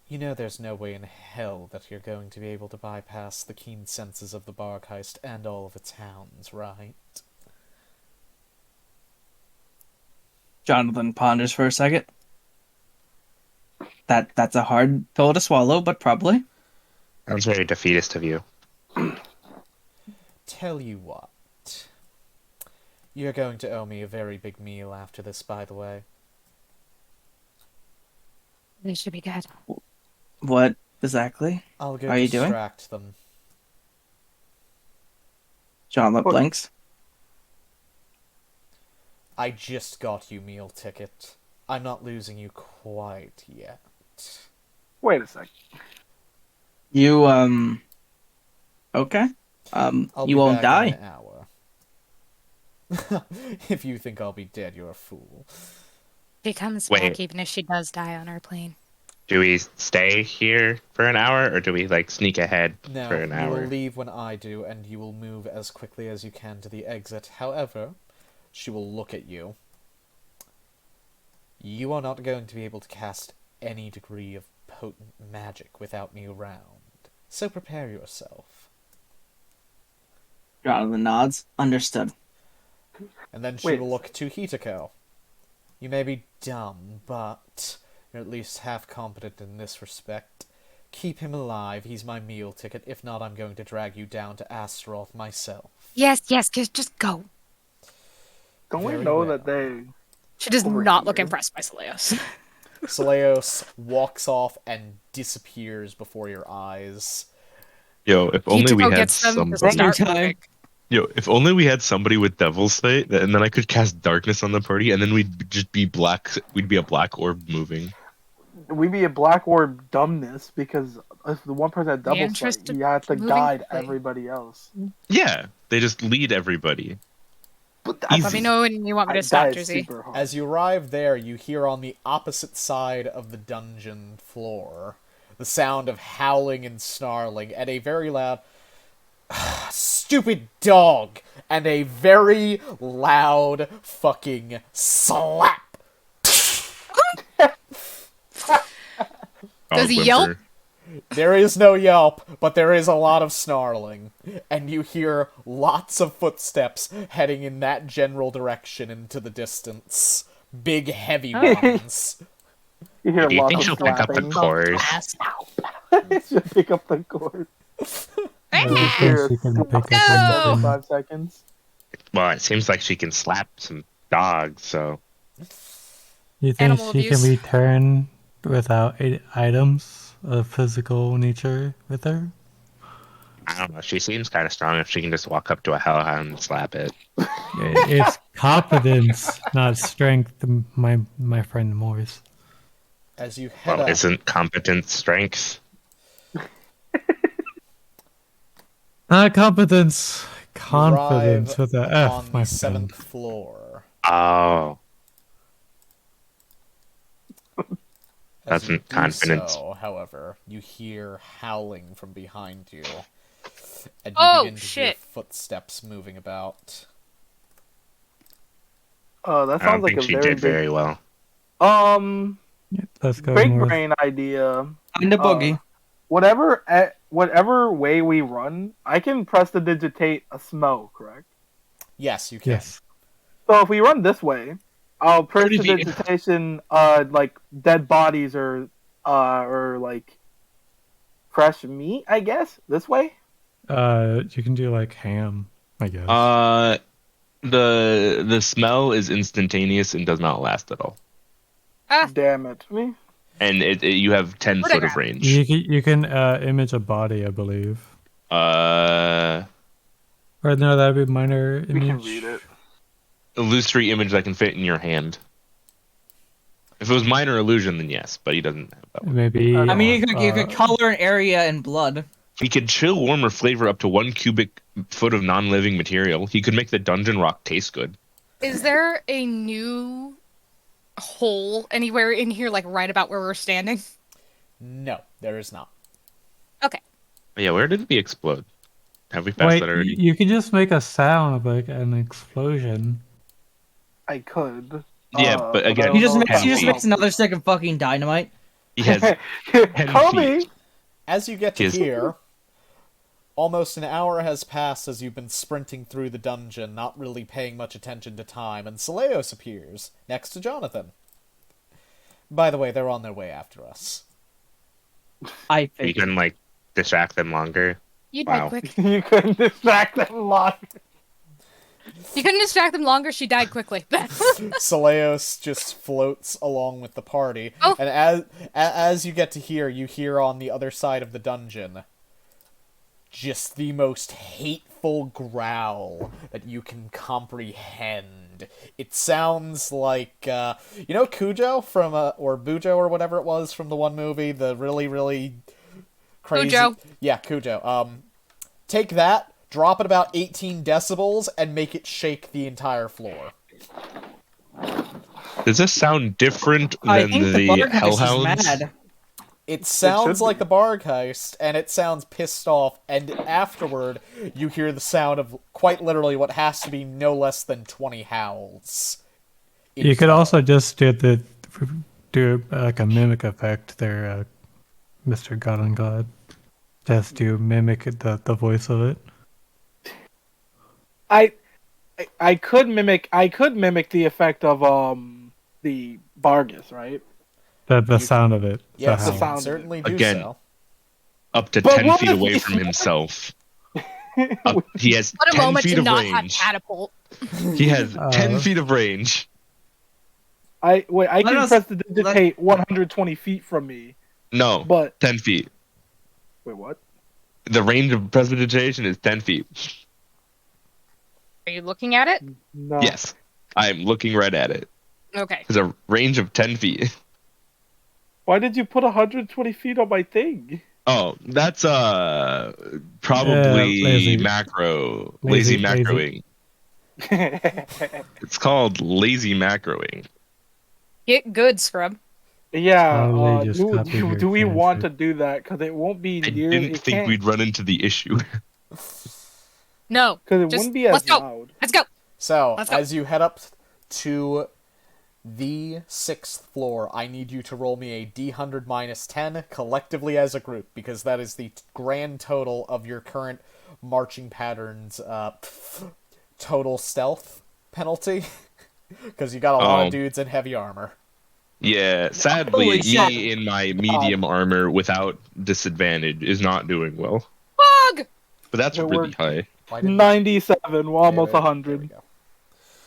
S2: You know there's no way in hell that you're going to be able to bypass the keen senses of the Barghest and all of its hounds, right?
S5: Jonathan ponders for a second. That's a hard pill to swallow, but probably.
S8: Sounds very defeatist of you.
S2: Tell you what. You're going to owe me a very big meal after this, by the way.
S6: This should be good.
S5: What exactly
S2: I'll go
S5: are you doing?
S2: distract them.
S5: Jonathan blinks.
S2: I just got you meal ticket. I'm not losing you quite yet.
S7: Wait a sec.
S5: You, okay.
S2: I'll
S5: You
S2: be
S5: won't
S2: back in
S5: die.
S2: an hour. If you think I'll be dead, you're a fool.
S6: She comes
S8: Wait.
S6: back even if she does die on our plane.
S8: Do we stay here for an hour, or do we, like, sneak ahead
S2: No,
S8: for an
S2: you
S8: hour?
S2: will leave when I do, and you will move as quickly as you can to the exit. However, she will look at you. You are not going to be able to cast any degree of potent magic without me around. So prepare yourself.
S5: Jonathan nods. Understood.
S2: And then she
S7: Wait.
S2: will look to Hitako. You may be dumb, but you're at least half competent in this respect. Keep him alive, he's my meal ticket. If not, I'm going to drag you down to Astaroth myself.
S6: Yes, just go.
S7: Don't we
S2: Very
S7: know
S2: well.
S7: that they...
S6: She does
S7: Over
S6: not look
S7: here.
S6: impressed by Soleos.
S2: Soleos walks off and disappears before your eyes.
S8: Yo, if only we
S6: Hitako
S8: had
S6: gets them to
S8: somebody.
S6: start
S5: Time.
S6: moving.
S8: Yo, if only we had somebody with Devil's Sight, and then I could cast darkness on the party, and then we'd just be black. We'd be a black orb moving.
S7: We'd be a black orb dumbness, because if the one person had double
S6: interest
S7: sight, you have to
S6: moving
S7: guide
S6: quickly.
S7: everybody else.
S8: Yeah, they just lead everybody.
S7: But
S8: Easy.
S6: Let me know when you want me to
S7: that
S6: stop,
S7: is
S6: Jersey.
S7: super hard.
S2: As you arrive there, you hear on the opposite side of the dungeon floor the sound of howling and snarling, and a very loud stupid dog, and a very loud fucking slap.
S6: Does he
S8: Dog
S6: yelp?
S8: whimper.
S2: There is no yelp, but there is a lot of snarling, and you hear lots of footsteps heading in that general direction into the distance. Big, heavy ones.
S7: You hear
S1: Do you
S7: lots
S1: think
S7: of
S1: she'll pick up the
S7: slapping.
S1: chorus?
S7: She'll pick up the cord.
S4: I don't
S7: Hear
S4: think she
S7: a
S4: can pick
S7: slap
S4: up
S7: every
S4: anything.
S7: 5 seconds.
S1: Well, it seems like she can slap some dogs, so
S4: You think
S6: Animal
S4: she can
S6: abuse.
S4: return without items of physical nature with her?
S1: I don't know. She seems kind of strong if she can just walk up to a hellhound and slap it.
S4: It's competence, not strength, my friend Morris.
S2: As you head
S1: Well,
S2: up,
S1: isn't competence strength?
S4: Not competence,
S2: you
S4: confidence
S2: arrive
S4: with a
S2: on
S4: F, my
S2: the
S4: friend.
S2: 7th floor.
S1: Oh,
S2: As you
S1: That's
S2: do
S1: confidence.
S2: so, however, you hear howling from behind you, and you
S6: Oh,
S2: begin to hear
S6: shit.
S2: footsteps moving about.
S7: Oh, that
S1: I don't
S7: sounds like
S1: think
S7: a
S1: she
S7: very
S1: did
S7: big.
S1: very well.
S4: Let's go,
S7: Big
S4: Morris.
S7: brain idea.
S3: Find a boogie.
S7: Whatever way we run, I can prestidigitate a smell, correct?
S2: Yes, you can.
S4: Yes.
S7: So if we run this way, I'll
S1: 30 feet.
S7: prestidigitation like dead bodies or like fresh meat, I guess. This way.
S4: You can do like ham, I guess.
S1: The smell is instantaneous and does not last at all.
S7: Damn it, me.
S1: And you have 10
S6: Where'd I
S1: foot of
S6: grab?
S1: range.
S4: You can image a body, I believe.
S1: Uh,
S4: Or no, that'd be minor
S7: We can
S4: image.
S7: read it.
S1: illusory image that can fit in your hand. If it was minor illusion, then yes, but he doesn't have that one.
S4: Maybe.
S3: I mean, you could color an area in blood.
S1: He could chill, warm, or flavor up to 1 cubic foot of non-living material. He could make the dungeon rock taste good.
S6: Is there a new hole anywhere in here, like right about where we're standing?
S2: No, there is not.
S6: Okay.
S1: Yeah, where did we explode? Have we passed
S4: Wait,
S1: that already?
S4: you could just make a sound of like an explosion.
S7: I could.
S1: Yeah, but
S7: I
S1: again,
S7: don't
S3: You just
S7: know if
S3: mix,
S7: that
S3: you just
S7: will
S3: mix another stick of fucking dynamite.
S1: He has
S7: help.
S1: 10
S7: Kobe!
S1: feet.
S2: As you get to
S1: Yes.
S2: here, almost an hour has passed as you've been sprinting through the dungeon, not really paying much attention to time, and Seleos appears, next to Johnathan. By the way, they're on their way after us.
S3: I
S1: You
S3: think.
S1: can, like, distract them longer.
S6: You died
S1: Wow.
S6: quick.
S7: You couldn't distract them long.
S6: You couldn't distract them longer. She died quickly.
S2: Seleos just floats along with the party,
S6: Oh.
S2: and as you get to here, you hear on the other side of the dungeon just the most hateful growl that you can comprehend. It sounds like, you know Cujo from, or Bujo or whatever it was from the one movie, the really, really crazy...
S6: Cujo.
S2: Yeah, Cujo. Take that, drop it about 18 decibels, and make it shake the entire floor.
S1: Does this sound different
S3: I
S1: than
S3: think the
S1: the
S3: Barghest is
S1: hellhounds?
S3: mad.
S2: It sounds
S7: should
S2: like
S7: be.
S2: the Barghest, and it sounds pissed off, and afterward, you hear the sound of quite literally what has to be no less than 20 howls.
S4: You could also just do like a mimic effect there, Mr. Godongod. Just to mimic the voice of it.
S7: I could mimic the effect of the Barghest, right?
S4: The sound of it. the
S2: Yes,
S4: howl.
S2: you
S7: sound
S2: can
S7: of it.
S2: certainly do
S1: Again.
S2: so.
S1: Up to
S7: But
S1: 10
S7: what
S1: feet
S7: if
S1: away
S7: he-
S1: from himself. He has
S6: What a
S1: 10
S6: moment
S1: feet
S6: to
S1: of
S6: not have
S1: range.
S6: catapult.
S1: He has 10 feet of range.
S7: I
S3: Let
S7: can
S3: us-
S7: prestidigitate 120 feet from me,
S1: No,
S7: but
S1: 10 feet.
S7: wait, what?
S1: The range of prestidigitation is 10 feet.
S6: Are you looking at it?
S7: No.
S1: Yes, I'm looking right at it.
S6: Okay.
S1: There's a range of 10 feet.
S7: Why did you put 120 feet on my thing?
S1: Oh, that's probably
S4: lazy.
S1: lazy
S4: Lazy.
S1: macroing. It's called lazy macroing.
S6: Get good, scrub.
S7: Yeah,
S4: Probably just copy your
S7: do we want
S4: cancer.
S7: to do that? Because it won't be
S1: I
S7: near.
S1: didn't
S7: it
S1: think
S7: can't-
S1: we'd run into the issue.
S6: No.
S7: Because it
S6: just-
S7: wouldn't be as
S6: let's go.
S7: loud.
S6: Let's go.
S2: So,
S6: Let's go.
S2: as you head up to the 6th floor, I need you to roll me a D100 minus 10 collectively as a group, because that is the grand total of your current marching pattern's total stealth penalty. Because you got a lot of dudes in heavy armor.
S1: Yeah, sadly, me in my medium armor without disadvantage is not doing well.
S6: Fog!
S1: But that's really high.
S7: 97, we're almost 100.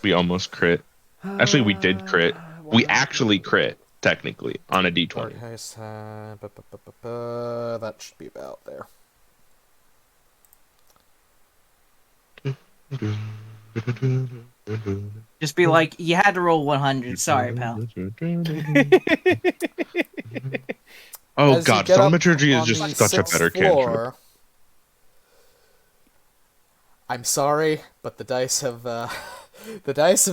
S1: We almost crit. Actually, we did crit. We actually crit, technically, on a d20.
S2: That should be about there.
S5: Just be like, you had to roll 100. Sorry, pal.
S1: Oh god, thaumaturgy is just such a better cantrip.
S2: I'm sorry, but the dice have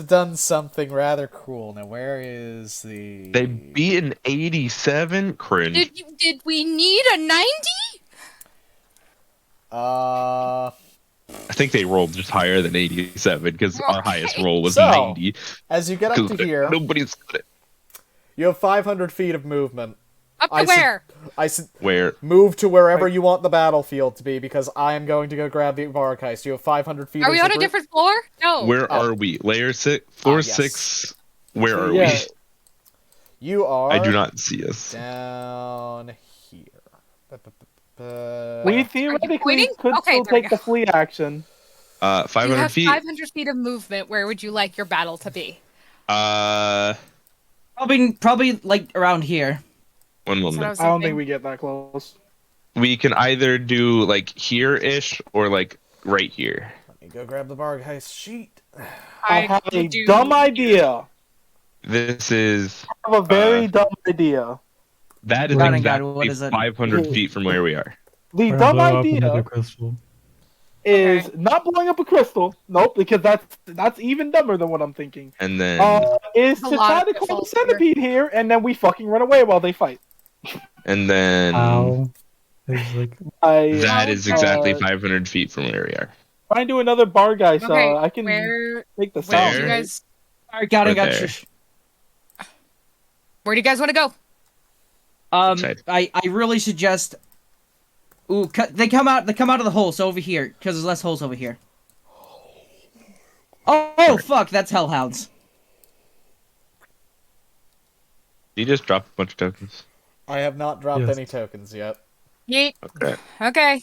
S2: done something rather cool. Now, where is the?
S1: They beat an 87. Cringe.
S6: Did we need a 90?
S1: I think they rolled just higher than 87 because our highest roll was
S2: So,
S1: 90.
S2: As you get up to here,
S1: nobody's good at
S2: you have 500 feet of movement.
S6: Up to where?
S1: Where?
S2: Move to wherever you want the battlefield to be, because I am going to go grab the Barghest. You have 500 feet.
S6: Are we on a different floor? No.
S1: Where are we? Layer 6? Floor 6? Where are we?
S2: You are...
S1: I do not see us.
S2: Down here.
S7: We theoretically could still take the flee action.
S1: 500
S6: you have
S1: feet?
S6: 500 feet of movement. Where would you like your battle to be?
S5: Probably like around here.
S1: One moment.
S7: I don't think we get that close.
S1: We can either do like here-ish or like right here.
S2: Let me go grab the Barghest sheet.
S7: I have a dumb idea.
S1: This is...
S7: I have a very dumb idea.
S1: That is exactly 500 feet from where we are.
S7: The dumb idea is not blowing up a crystal. Nope, because that's even dumber than what I'm thinking.
S1: And then...
S7: is to try to call the centipede here, and then we fucking run away while they fight.
S1: And then... that is exactly 500 feet from where we are.
S7: Try and do another Barghest. I can take the sound.
S6: You guys...
S5: Alright, got it.
S6: Where do you guys want to go?
S5: I really suggest. Ooh, they come out of the hole, so over here, because there's less holes over here. Oh fuck, that's hellhounds.
S1: You just dropped a bunch of tokens.
S2: I have not dropped any tokens yet.
S6: Yeet. Okay.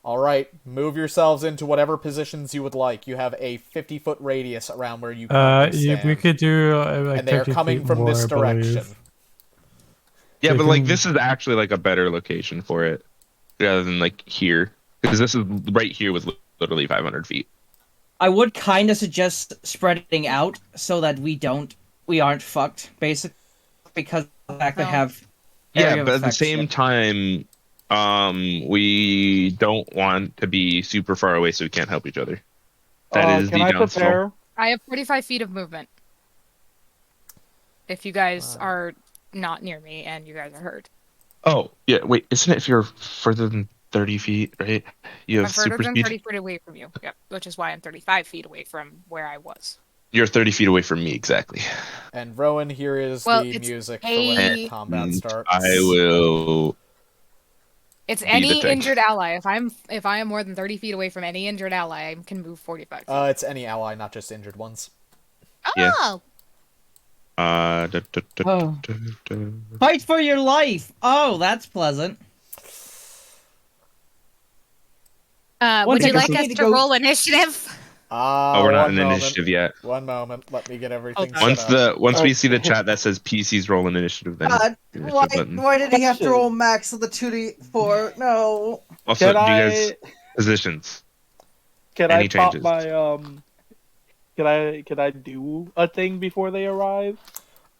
S2: Alright, move yourselves into whatever positions you would like. You have a 50-foot radius around where you can stand.
S4: We could do
S2: and they are coming from this direction.
S1: Yeah, but like this is actually like a better location for it, rather than like here, because this is right here was literally 500 feet.
S5: I would kind of suggest spreading out so that we aren't fucked, basically, because of the fact they have.
S1: Yeah, but at the same time, we don't want to be super far away so we can't help each other. That is the downside.
S6: I have 45 feet of movement. If you guys are not near me and you guys are hurt.
S1: Oh, yeah, wait, isn't it if you're further than 30 feet, right? You have
S6: I'm further
S1: super
S6: than
S1: speed?
S6: 30 feet away from you. Yep, which is why I'm 35 feet away from where I was.
S1: You're 30 feet away from me, exactly.
S2: And Rowan, here is the music for when combat starts.
S1: I will...
S6: It's any injured ally. If I am more than 30 feet away from any injured ally, I can move 45 feet.
S2: It's any ally, not just injured ones.
S6: Oh!
S5: Fight for your life! Oh, that's pleasant.
S6: Would you like us to roll initiative?
S1: we're not in initiative yet.
S2: One moment, let me get everything set up.
S1: Once we see the chat that says PC's rolling initiative, then
S3: why did he have to roll max of the 2d4? No.
S1: Also, do you guys positions?
S7: Can
S1: Any
S7: I pop
S1: changes?
S7: my Can I do a thing before they arrive?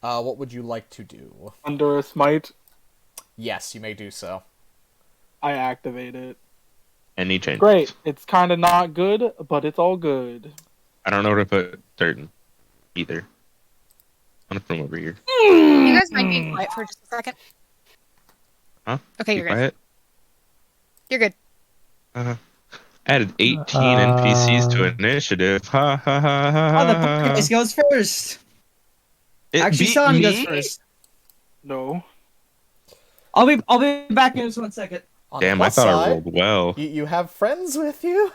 S2: What would you like to do?
S7: Under a smite?
S2: Yes, you may do so.
S7: I activate it.
S1: Any changes?
S7: Great. It's kind of not good, but it's all good.
S1: I don't know where to put dirt in either. I'm gonna put them over here.
S6: You guys might be quiet for just a second.
S1: Huh?
S6: Okay, you're good.
S1: Quiet?
S6: You're good.
S1: Added 18 NPCs to initiative. Ha ha ha ha ha.
S5: Oh, the Barghest goes first. Actually,
S1: beat
S5: Son goes
S1: me?
S5: first.
S7: No.
S5: I'll be back in just 1 second.
S2: On the
S1: Damn, I
S2: plus
S1: thought I
S2: side,
S1: rolled well.
S2: you have friends with you?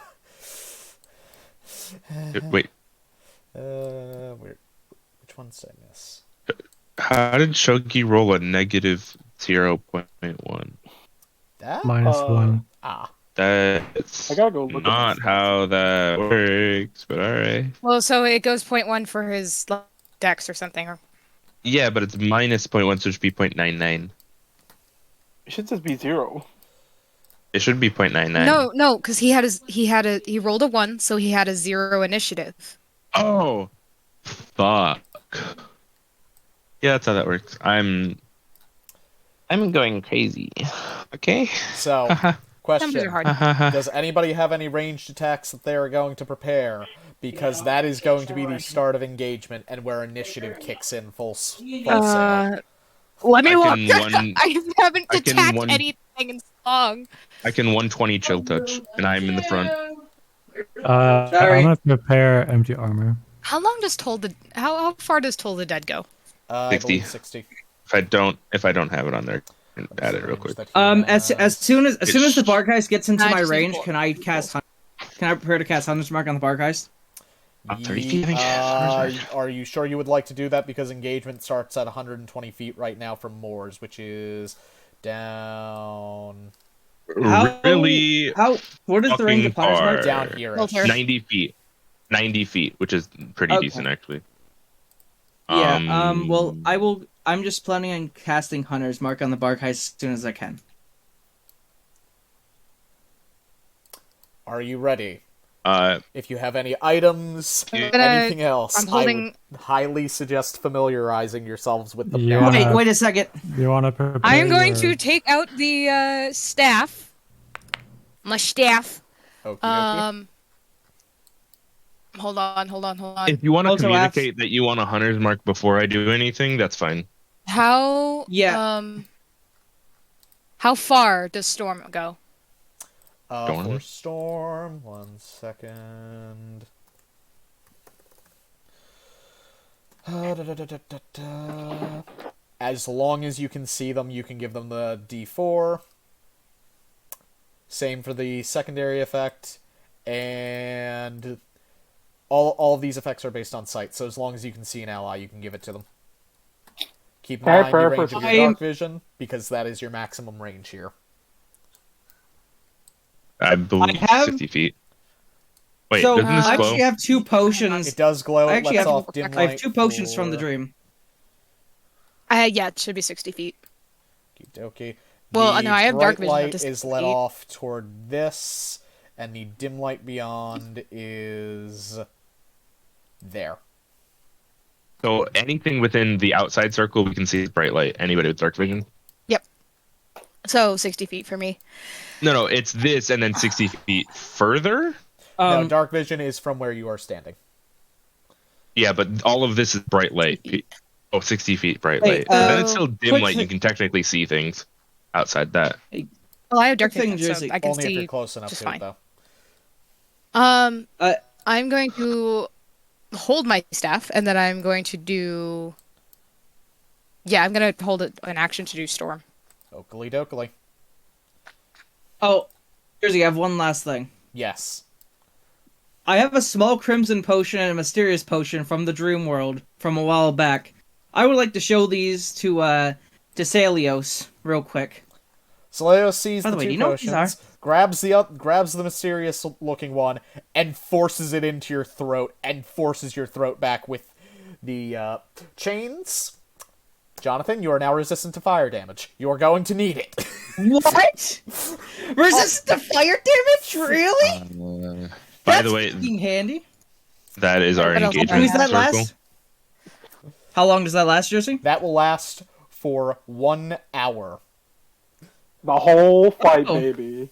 S1: Wait,
S2: Which ones did I miss?
S1: how did Shogi roll a negative 0.1?
S2: That?
S4: -1.
S2: Ah.
S1: That's
S7: I gotta go look at
S1: not
S7: this.
S1: how that works, but alright.
S6: Well, so it goes 0.1 for his dex or something. Or...
S1: Yeah, but it's minus 0.1, so it should be 0.99.
S7: It should just be 0.
S1: It should be 0.99.
S6: No, because he rolled a 1, so he had a 0 initiative.
S1: Oh, fuck. Yeah, that's how that works. I'm going crazy. Okay.
S2: So,
S6: Numbers
S2: question.
S6: are hard.
S2: Does anybody have any ranged attacks that they are going to prepare? Because that is going to be the start of engagement and where initiative kicks in full sail.
S6: Let me look.
S1: I
S6: haven't
S1: I can
S6: attacked
S1: one-
S6: anything in so long.
S1: I can 120 chill touch, and I'm in the front.
S5: Sorry.
S4: I'm gonna prepare empty armor.
S6: How long does how far does Toll the Dead go?
S2: I
S1: 60.
S2: believe 60.
S1: If I don't have it on there, I can add it real quick.
S5: As soon as the Barghest gets into
S6: I
S5: my
S6: just need
S5: range,
S6: four.
S5: can I prepare to cast Hunter's Mark on the Barghest?
S1: 30 feet, I think.
S2: Are you sure you would like to do that? Because engagement starts at 120 feet right now from Moors, which is down
S1: Really
S5: What is the range of Hunter's Mark?
S1: far.
S2: down here.
S6: Filter.
S1: 90 feet. 90 feet, which is pretty
S5: Okay.
S1: decent, actually.
S5: Yeah. Well, I'm just planning on casting Hunter's Mark on the Barghest as soon as I can.
S2: Are you ready?
S1: Uh,
S2: If you have any items,
S6: I'm gonna-
S2: anything else,
S6: I'm holding-
S2: I would highly suggest familiarizing yourselves with the
S4: Yeah.
S2: map.
S5: Wait a second.
S4: You wanna prepare?
S6: I am going
S4: your-
S6: to take out the staff. My staff.
S2: Okie dokie.
S6: Hold on.
S1: if you want to
S5: Also
S1: communicate that you want a hunter's mark before I do anything, that's fine.
S6: How
S5: Yeah.
S6: How far does Storm go?
S1: Storm?
S2: For Storm, 1 second. As long as you can see them, you can give them the D4. Same for the secondary effect. And all of these effects are based on sight, so as long as you can see an ally, you can give it to them. Keep in mind your range of your dark vision, because that is your maximum range here.
S1: I believe
S5: I have-
S1: 60 feet. Wait,
S5: So
S1: doesn't this
S5: I
S1: glow?
S5: actually have 2 potions.
S2: It does glow.
S5: I
S2: It
S5: actually
S2: lets
S5: have
S2: off dim
S5: I have
S2: light
S5: 2 potions from the
S2: for-
S5: dream.
S6: Yeah, it should be 60 feet.
S2: Okay.
S6: Well,
S2: The
S6: no, I have
S2: bright
S6: dark vision up
S2: light
S6: to
S2: is let
S6: 60 feet.
S2: off toward this, and the dim light beyond is there.
S1: So anything within the outside circle, we can see is bright light. Anybody with dark vision?
S6: So 60 feet for me.
S1: No, it's this and then 60 feet further?
S2: No, dark vision is from where you are standing.
S1: Yeah, but all of this is bright light. Oh, 60 feet bright
S5: Hey,
S1: light. But then it's still dim
S5: quick
S1: light. You
S5: thing-
S1: can technically see things outside that.
S6: Well, I have dark
S5: Good thing,
S6: vision, so
S5: Jersey.
S6: I can
S2: Only if you're
S6: see.
S2: close enough
S6: just
S2: to
S6: fine.
S2: it, though.
S6: I'm going to hold my staff, and then I'm going to do. Yeah, I'm gonna hold it an action to do storm.
S2: Oakley dokley.
S5: Oh, Jersey, I have one last thing.
S2: Yes.
S5: I have a small crimson potion and a mysterious potion from the dream world from a while back. I would like to show these to Salios real quick.
S2: Saleo sees
S5: By
S2: the
S5: the way,
S2: two
S5: do you know what these
S2: potions, grabs the mysterious looking one, and forces it into your throat, and forces your throat back with the chains. Jonathan, you are now resistant to fire damage. You are going to need it.
S5: What? Resistant to fire damage? Really?
S1: By
S5: That's
S1: the way,
S5: fucking handy.
S1: that is our
S6: What else?
S1: engagement
S5: Who's that
S1: circle.
S5: last? How long does that last, Jersey?
S2: That will last for 1 hour.
S7: The whole fight,
S5: Oh.
S7: baby.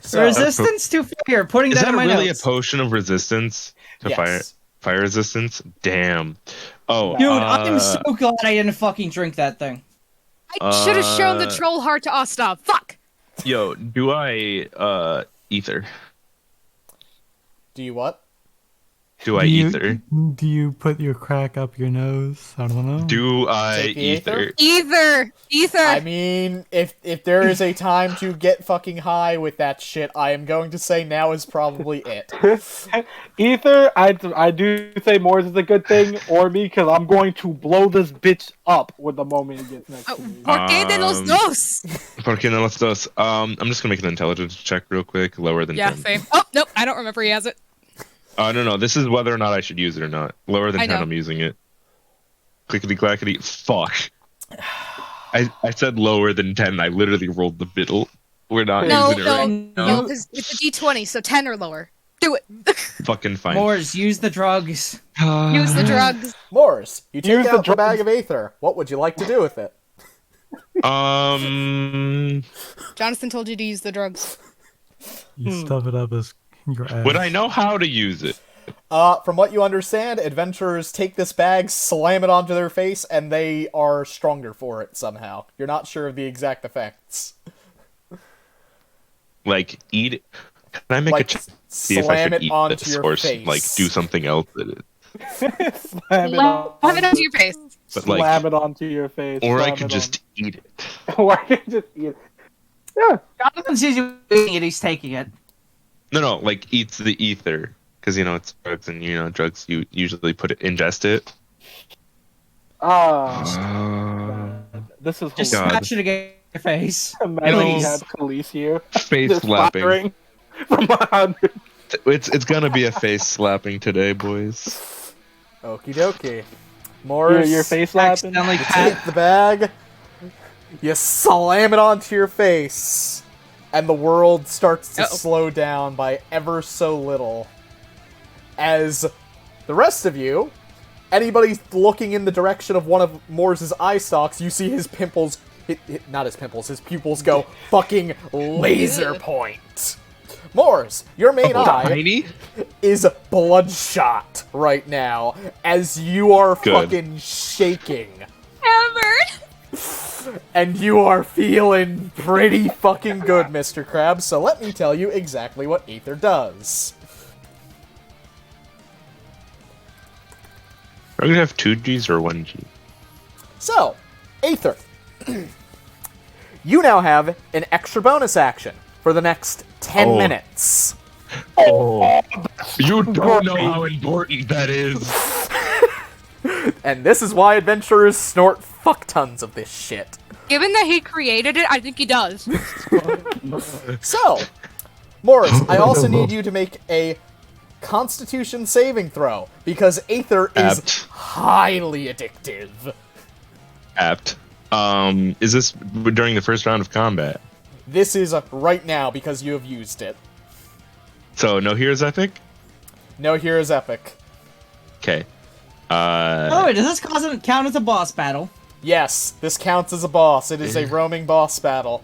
S2: So,
S5: Resistance to fire. Putting
S1: Is
S5: that
S1: that
S5: in my
S1: really
S5: notes.
S1: a potion of resistance to
S2: yes.
S1: fire resistance? Damn. Oh,
S5: Dude, I'm so glad I didn't fucking drink that thing.
S6: I should have shown the troll heart to Ostap. Fuck.
S1: Yo, do I ether?
S2: Do you what?
S1: Do I ether?
S4: Do you put your crack up your nose? I don't know.
S1: Do I
S2: Take the ether?
S1: ether?
S6: Ether.
S2: I mean, if there is a time to get fucking high with that shit, I am going to say now is probably it.
S7: Ether, I do say Morris is a good thing, or me, because I'm going to blow this bitch up with the moment he gets next to me.
S6: ¿Por qué de los dos?
S1: Porque no los dos. I'm just gonna make an intelligence check real quick, lower than
S6: Yeah,
S1: 10.
S6: same. Oh, nope, I don't remember he has it.
S1: No, this is whether or not I should use it or not. Lower than
S6: I
S1: 10,
S6: know.
S1: I'm using it. Clickety clackety. Fuck. I said lower than 10. I literally rolled the middle. We're not
S6: No,
S1: using it right.
S6: no, because it's a D20, so 10 or lower. Do it.
S1: Fucking fine.
S5: Moors, use the drugs.
S6: Use the drugs.
S2: Morris, you take
S7: Use the
S2: out the
S7: drugs.
S2: bag of ether. What would you like to do with it?
S6: Jonathan told you to use the drugs.
S4: You stuff it up as your ass.
S1: Would I know how to use it?
S2: From what you understand, adventurers take this bag, slam it onto their face, and they are stronger for it somehow. You're not sure of the exact effects.
S1: Like, eat it? Can I make a
S2: Like,
S1: check? See if I
S2: slam
S1: should
S2: it
S1: eat
S2: onto
S1: this
S2: your
S1: or
S2: face.
S1: like do something else with it.
S7: Slam it
S6: Have it onto your face.
S1: But
S7: Slam
S1: like,
S7: it onto your face.
S1: or I
S7: slam
S1: could
S7: it
S1: just eat it.
S7: on- or I could just eat it. Yeah.
S5: Jonathan sees you eating it, he's taking it.
S1: No, like eats the ether because it's drugs and drugs you usually ingest it.
S7: This is
S5: Just
S1: God.
S5: smash it against your face.
S7: Imagine
S1: You know,
S7: he had Kaliese here.
S1: Face
S7: Just
S1: slapping.
S7: firing from 100.
S1: It's gonna be a face slapping today, boys.
S2: Okie dokie. Morris,
S7: Your face slapping.
S5: Accidentally
S2: you
S5: pat.
S2: take the bag, you slam it onto your face, and the world starts to
S6: Uh-oh.
S2: slow down by ever so little. As the rest of you, anybody looking in the direction of one of Morris's eye stalks, you see his pimples, not his pimples, his pupils go fucking laser point. Morris, your main eye
S1: Tiny?
S2: is bloodshot right now, as you are
S1: Good.
S2: fucking shaking.
S6: Hammered.
S2: And you are feeling pretty fucking good, Mr. Krabs, so let me tell you exactly what Aether does.
S1: Are we gonna have 2 Gs or 1 G?
S2: So, Aether, you now have an extra bonus action for the next 10
S1: Oh.
S2: minutes.
S1: Oh, you don't know how important that is.
S2: And this is why adventurers snort fuck tons of this shit.
S6: Given that he created it, I think he does.
S2: So, Morris, I also need you to make a Constitution saving throw, because Aether is
S1: Apt.
S2: highly addictive.
S1: Apt. Is this during the first round of combat?
S2: This is right now because you have used it.
S1: So no heroes epic?
S2: No Heroes Epic.
S1: Okay.
S5: Oh, wait, does this count as a boss battle?
S2: Yes, this counts as a boss. It is a roaming boss battle.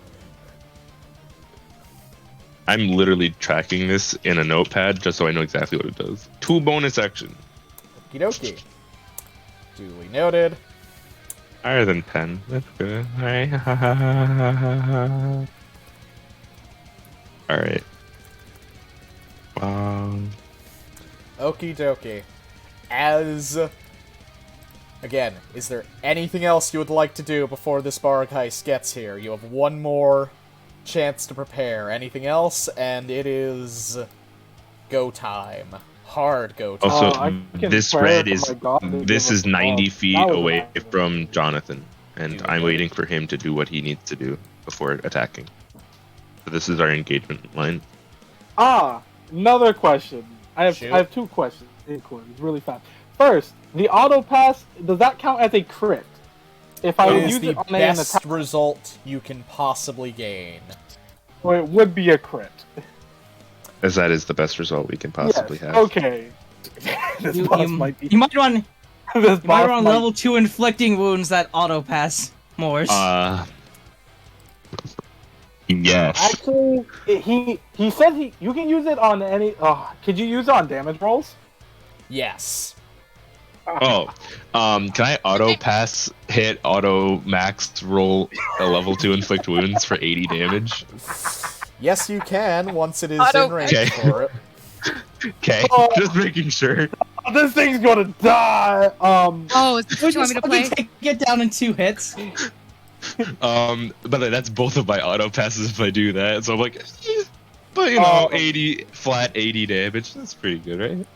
S1: I'm literally tracking this in a notepad just so I know exactly what it does. 2 bonus action.
S2: Okie dokie. Duly noted.
S1: Higher than 10. That's good. Alright. Alright.
S2: Okie dokie. Again, is there anything else you would like to do before this Barghest gets here? You have one more chance to prepare. Anything else? And it is go time. Hard go time.
S1: Also,
S7: I can
S1: this
S7: swear
S1: red
S7: to
S1: is
S7: my God they
S1: this
S7: give
S1: is
S7: us
S1: 90
S7: all.
S1: feet
S7: That was
S1: away
S7: awesome.
S1: from Jonathan, and
S2: Dude,
S1: I'm
S2: okay.
S1: waiting for him to do what he needs to do before attacking. So this is our engagement line.
S7: Another question. I
S2: Shoot.
S7: have 2 questions. Inquiries, really fast. First, the auto pass, does that count as a crit? If I
S2: It is
S7: use
S2: the
S7: it on an
S2: best
S7: attack,
S2: result you can possibly gain.
S7: or it would be a crit.
S1: As that is the best result we can possibly
S7: Yes,
S1: have.
S7: okay. This
S5: You,
S7: boss
S5: you-
S7: might be.
S5: you might run
S7: This
S5: you might
S7: boss
S5: run
S7: might-
S5: level 2 inflicting wounds that auto pass Morse.
S1: Yes.
S7: Actually, he said you can use it on any. Could you use it on damage rolls?
S2: Yes.
S1: Oh, can I auto pass hit auto max roll a level 2 inflict wounds for 80 damage?
S2: Yes, you can, once it is
S6: Auto-
S2: in range
S1: Okay.
S2: for it.
S1: Okay,
S7: Oh.
S1: just making sure.
S7: this thing's gonna die.
S6: Oh, is this what you want me to play?
S5: Take it down in 2 hits.
S1: But that's both of my auto passes if I do that. So I'm like, but you know, 80 damage. That's pretty good, right?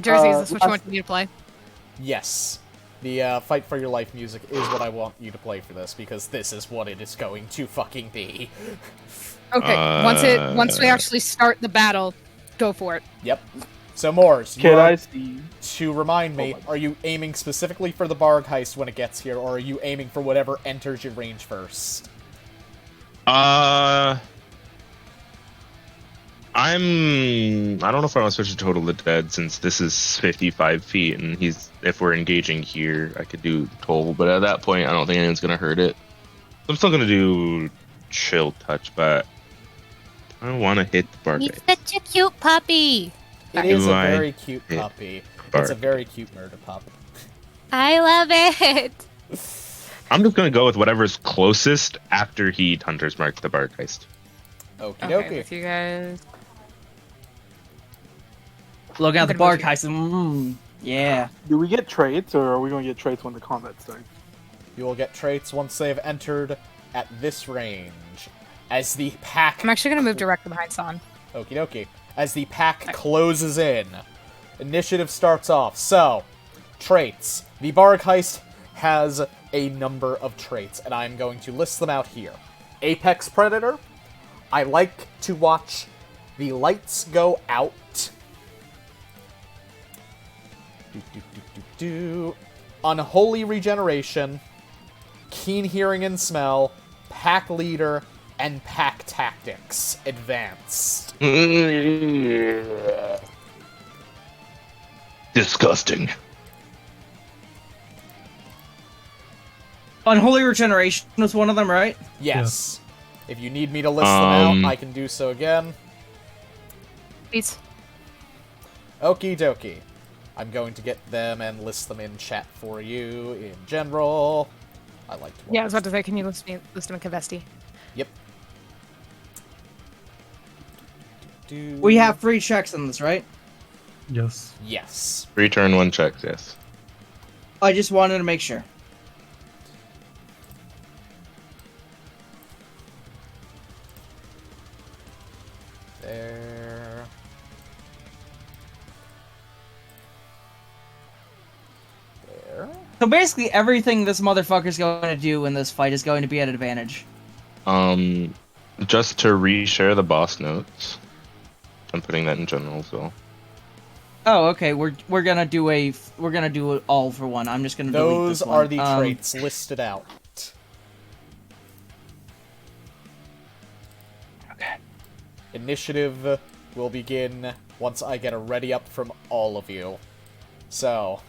S6: Jersey, is this what you want me to play?
S2: Yes. The fight for your life music is what I want you to play for this, because this is what it is going to fucking be.
S6: Okay, once we actually start the battle, go for it.
S2: Yep. So Mors,
S7: Can I see?
S2: to remind me, are you aiming specifically for the Barghest when it gets here, or are you aiming for whatever enters your range first?
S1: I don't know if I want to switch to Total the Dead, since this is 55 feet, and if we're engaging here, I could do Toll, but at that point, I don't think anyone's gonna hurt it. I'm still gonna do Chill Touch, but I don't want to hit the Barghest.
S6: He's such a cute puppy.
S2: It is a very cute puppy. It's a very cute murder pup.
S6: I love it.
S1: I'm just gonna go with whatever's closest after he Hunter's Mark the Barghest.
S2: Okie
S6: Okay,
S2: dokie.
S6: with you guys.
S5: Look out the
S6: I'm gonna move
S5: Barghest. Yeah.
S7: Do we get traits, or are we gonna get traits when the combat starts?
S2: You will get traits once they have entered at this range. As the pack...
S6: I'm actually gonna move directly behind San.
S2: Okie dokie. As the pack closes in, initiative starts off. So, traits. The Barghest has a number of traits, and I'm going to list them out here. Apex Predator. I like to watch the lights go out. Unholy Regeneration. Keen Hearing and Smell. Pack Leader. And Pack Tactics Advanced.
S1: Disgusting.
S5: Unholy Regeneration was one of them, right?
S2: Yes. If you need me to list them out, I can do so again.
S6: Please.
S2: Okie dokie. I'm going to get them and list them in chat for you in general. I like to.
S6: Yeah, I was about to say, can you list them in kvesti?
S2: Yep.
S5: We have 3 checks in this, right?
S4: Yes.
S2: Yes.
S1: Return 1 check, yes.
S5: I just wanted to make sure.
S2: There. There.
S5: So basically, everything this motherfucker's going to do in this fight is going to be at advantage.
S1: Just to reshare the boss notes. I'm putting that in general as well.
S5: Oh, okay. We're gonna do it all for one. I'm just gonna delete
S2: Those
S5: this one.
S2: are the traits listed out.
S5: Okay.
S2: Initiative will begin once I get a ready up from all of you. So,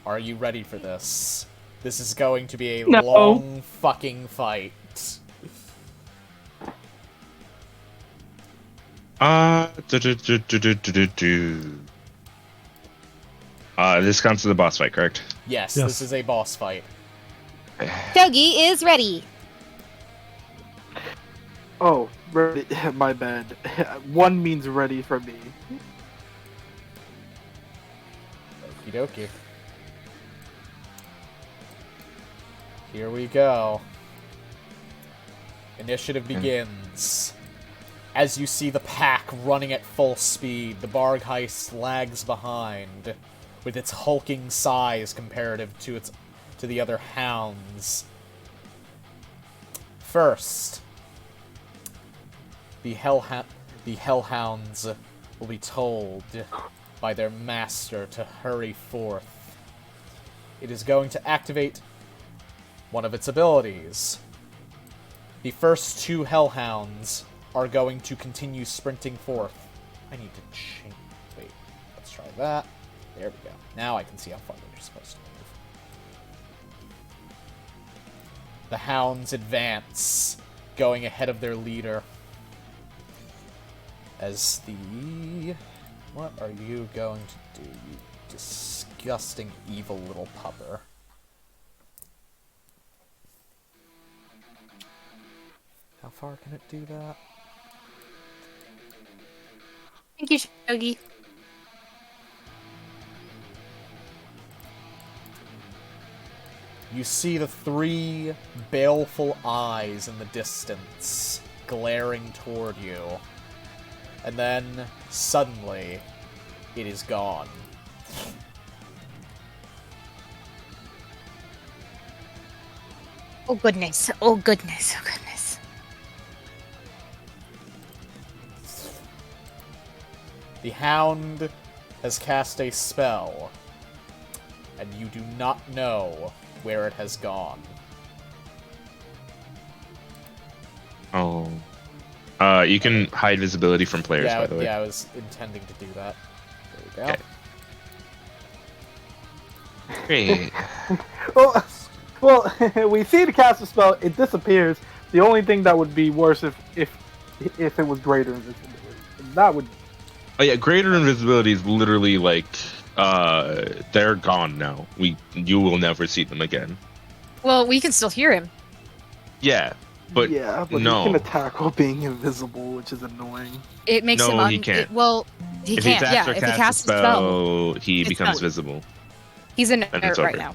S2: are you ready for this? This is going to be a long fucking fight.
S1: This counts as a boss fight, correct?
S2: Yes,
S4: Yes.
S2: this is a boss fight.
S6: Shogi is ready.
S7: Oh, ready. My bad. 1 means ready for me.
S2: Okie dokie. Here we go. Initiative begins. As you see the pack running at full speed, the Barghest lags behind, with its hulking size comparative to the other hounds. First, the hellhounds will be told by their master to hurry forth. It is going to activate one of its abilities. The first 2 hellhounds are going to continue sprinting forth. I need to change. Wait, let's try that. There we go. Now I can see how far they're supposed to move. The hounds advance, going ahead of their leader. As the... What are you going to do, you disgusting, evil little pupper? How far can it do that?
S6: Thank you, Shogi.
S2: You see the 3 baleful eyes in the distance, glaring toward you. And then, suddenly, it is gone.
S6: Oh goodness, oh goodness, oh goodness.
S2: The hound has cast a spell, and you do not know where it has gone.
S1: Oh. You can hide visibility from players, by the way.
S2: Yeah, I was intending to do that. There we go.
S1: Great.
S7: Well, we see the cast a spell, it disappears. The only thing that would be worse if it was greater invisibility. That would.
S1: Oh yeah, greater invisibility is literally like they're gone now. You will never see them again.
S6: Well, we can still hear him.
S1: Yeah, but
S7: no.
S1: He
S7: can attack while being invisible, which is annoying.
S6: It makes him
S1: he can't.
S6: He
S1: if
S6: can't.
S1: He
S6: Yeah, if he casts a spell,
S1: he becomes visible.
S6: He's in
S1: And
S6: inert
S1: it's
S6: right
S1: over.
S6: now.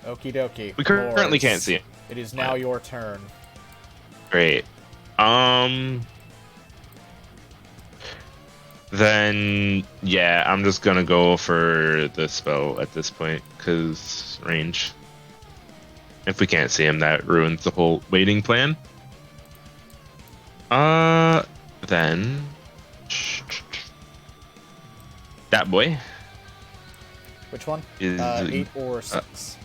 S2: Okie dokie.
S1: We currently
S2: Lords,
S1: can't see it.
S2: It is now your turn.
S1: Great. Then yeah, I'm just gonna go for the spell at this point because range. If we can't see him, that ruins the whole waiting plan. Then that boy.
S2: Which one?
S1: Is
S2: 8 or 6?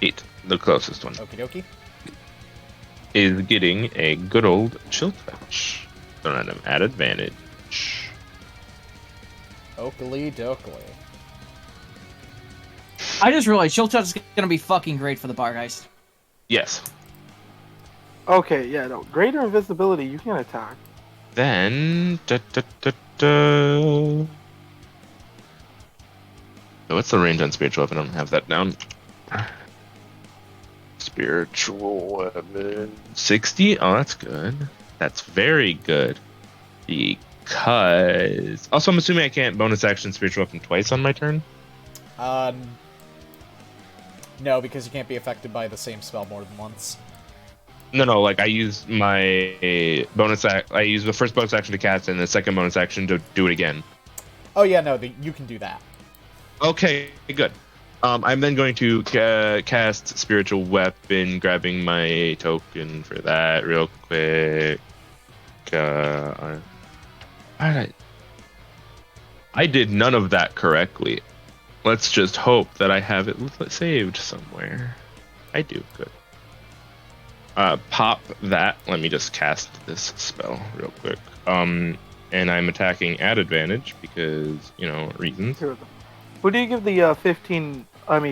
S1: 8, the closest one,
S2: Okie dokie.
S1: is getting a good old chill touch. Don't let him at advantage.
S2: Oakley dokley.
S5: I just realized Chill Touch is gonna be fucking great for the Barghest.
S1: Yes.
S7: Okay, yeah, no. Greater invisibility, you can attack.
S1: Then So what's the range on spiritual weapon? I don't have that down. Spiritual weapon 60. Oh, that's good. That's very good. Because also, I'm assuming I can't bonus action spiritual weapon twice on my turn.
S2: No, because you can't be affected by the same spell more than once.
S1: No, like I use my bonus I use the first bonus action to cast and the second bonus action to do it again.
S2: Oh yeah, no, you can do that.
S1: Okay, good. I'm then going to cast spiritual weapon, grabbing my token for that real quick. I did none of that correctly. Let's just hope that I have it saved somewhere. I do, good. Pop that. Let me just cast this spell real quick. And I'm attacking at advantage because, reasons.
S7: Who do you give the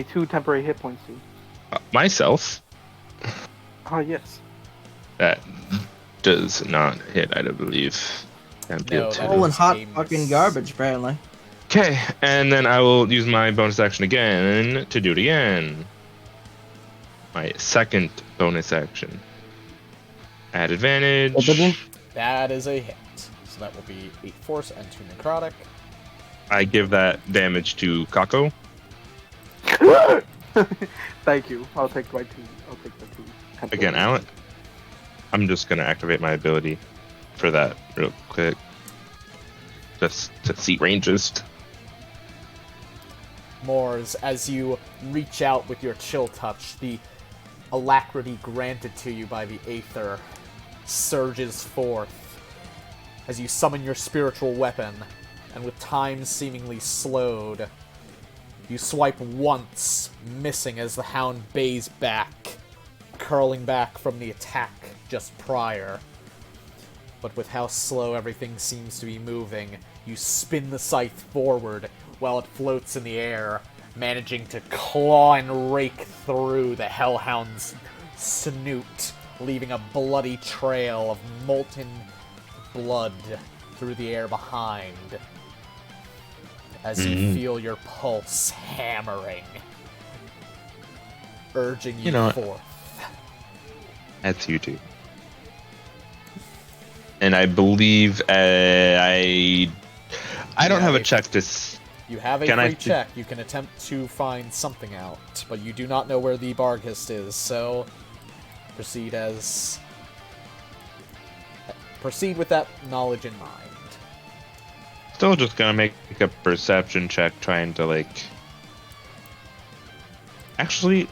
S7: 2 temporary hit points to?
S1: Myself.
S7: Oh, yes.
S1: That does not hit, I don't believe.
S2: No,
S5: Oh, and hot fucking garbage, apparently.
S1: Okay, and then I will use my bonus action again to do it again. My second bonus action. At advantage.
S2: That is a hit. So that will be 8 force and 2 necrotic.
S1: I give that damage to Kako.
S7: Thank you. I'll take my 2. I'll take the 2.
S1: Again, Alan. I'm just gonna activate my ability for that real quick. Just to see ranges.
S2: Mors, as you reach out with your chill touch, the alacrity granted to you by the Aether surges forth as you summon your spiritual weapon, and with time seemingly slowed, you swipe once, missing as the hound bays back, curling back from the attack just prior. But with how slow everything seems to be moving, you spin the scythe forward while it floats in the air, managing to claw and rake through the hellhound's snoot, leaving a bloody trail of molten blood through the air behind, as you feel your pulse hammering, urging you forth.
S1: That's you two. And I believe I don't have a check to.
S2: You have a free check. You can attempt to find something out, but you do not know where the Barghest is, so proceed with that knowledge in mind.
S1: Still just gonna make a perception check, trying to like. Actually,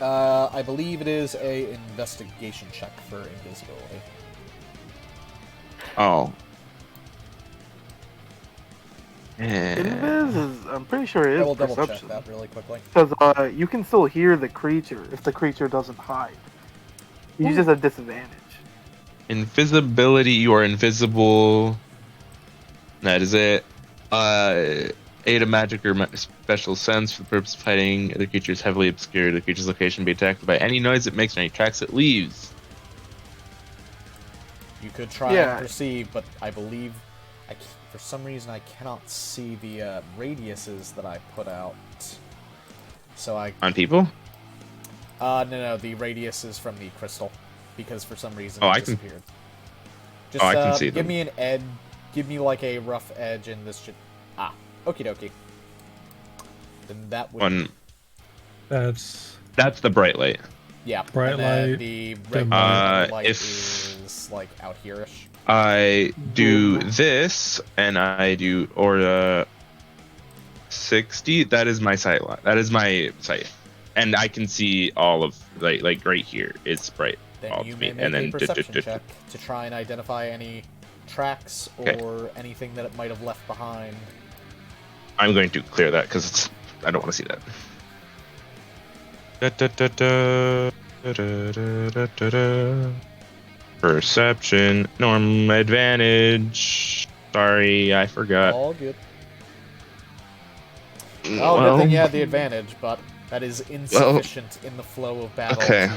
S2: I believe it is a investigation check for invisibility.
S1: oh.
S7: Invis is, I'm pretty sure it is
S2: I will double check
S7: perception.
S2: that really quickly.
S7: Because you can still hear the creature if the creature doesn't hide. You just have disadvantage.
S1: Invisibility, you are invisible. That is it. Aid of magic or special sense for the purpose of hiding. The creature is heavily obscured. The creature's location be detected by any noise it makes or any tracks it leaves.
S2: You could try and perceive, but I believe, for some reason, I cannot see the radiuses that I put out. So
S1: on people?
S2: No, the radiuses from the crystal, because for some reason
S1: it
S2: disappeared. Just,
S1: I can see
S2: give
S1: them.
S2: me an edge. Give me like a rough edge in this. Okie dokie. Then that would.
S4: That's
S1: the bright light.
S2: Yeah,
S4: bright light.
S2: The regular light
S1: if
S2: is like out here-ish.
S1: I do this and I do Aura 60, that is my sight line. That is my sight, and I can see all of like right here. It's bright.
S2: Then you may make a perception check to try and identify any tracks or anything that it might have left behind.
S1: I'm going to clear that because I don't want to see that. Perception, norm advantage. Sorry, I forgot.
S2: All good. Good thing you had the advantage, but that is insufficient in the flow of battle to